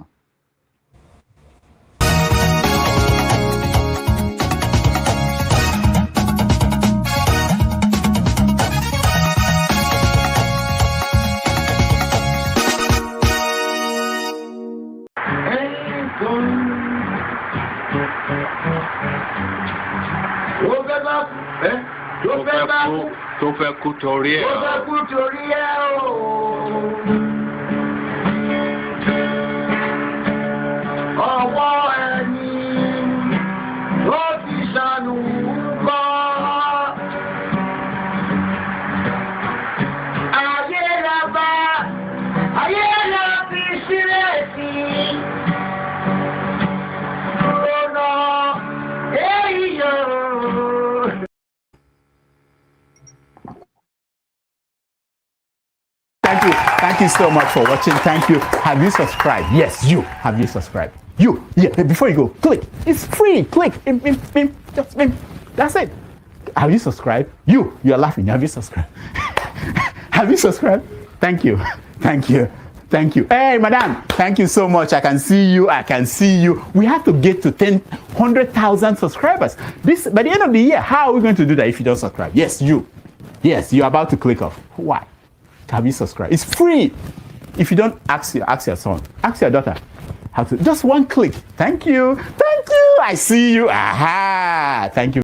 Tó fẹ́ kú torí ẹ̀ o. Ọwọ́ ẹni ló ti ṣàánú kọ́. Ayé la bá, ayé la fi sílẹ̀ sí. Ọ̀nà èyí yóò. Thank you so much for watching. Thank you. Have you subscribed? Yes, you. Have you subscribed? You. Yeah, before you go, click. It's free. Click. Just that's it. Have you subscribed? You're laughing. Have you subscribed? Have you subscribed? Thank you. Thank you. Thank you. Hey, madam, thank you so much. I can see you. I can see you. We have to get to 100,000 subscribers. This by the end of the year. How are we going to do that if you don't subscribe? Yes, you. Yes, you're about to click off. Why? Have you subscribed? It's free. If you don't, ask your son, ask your daughter how to. Just one click. Thank you. Thank you. I see you. Aha. Thank you.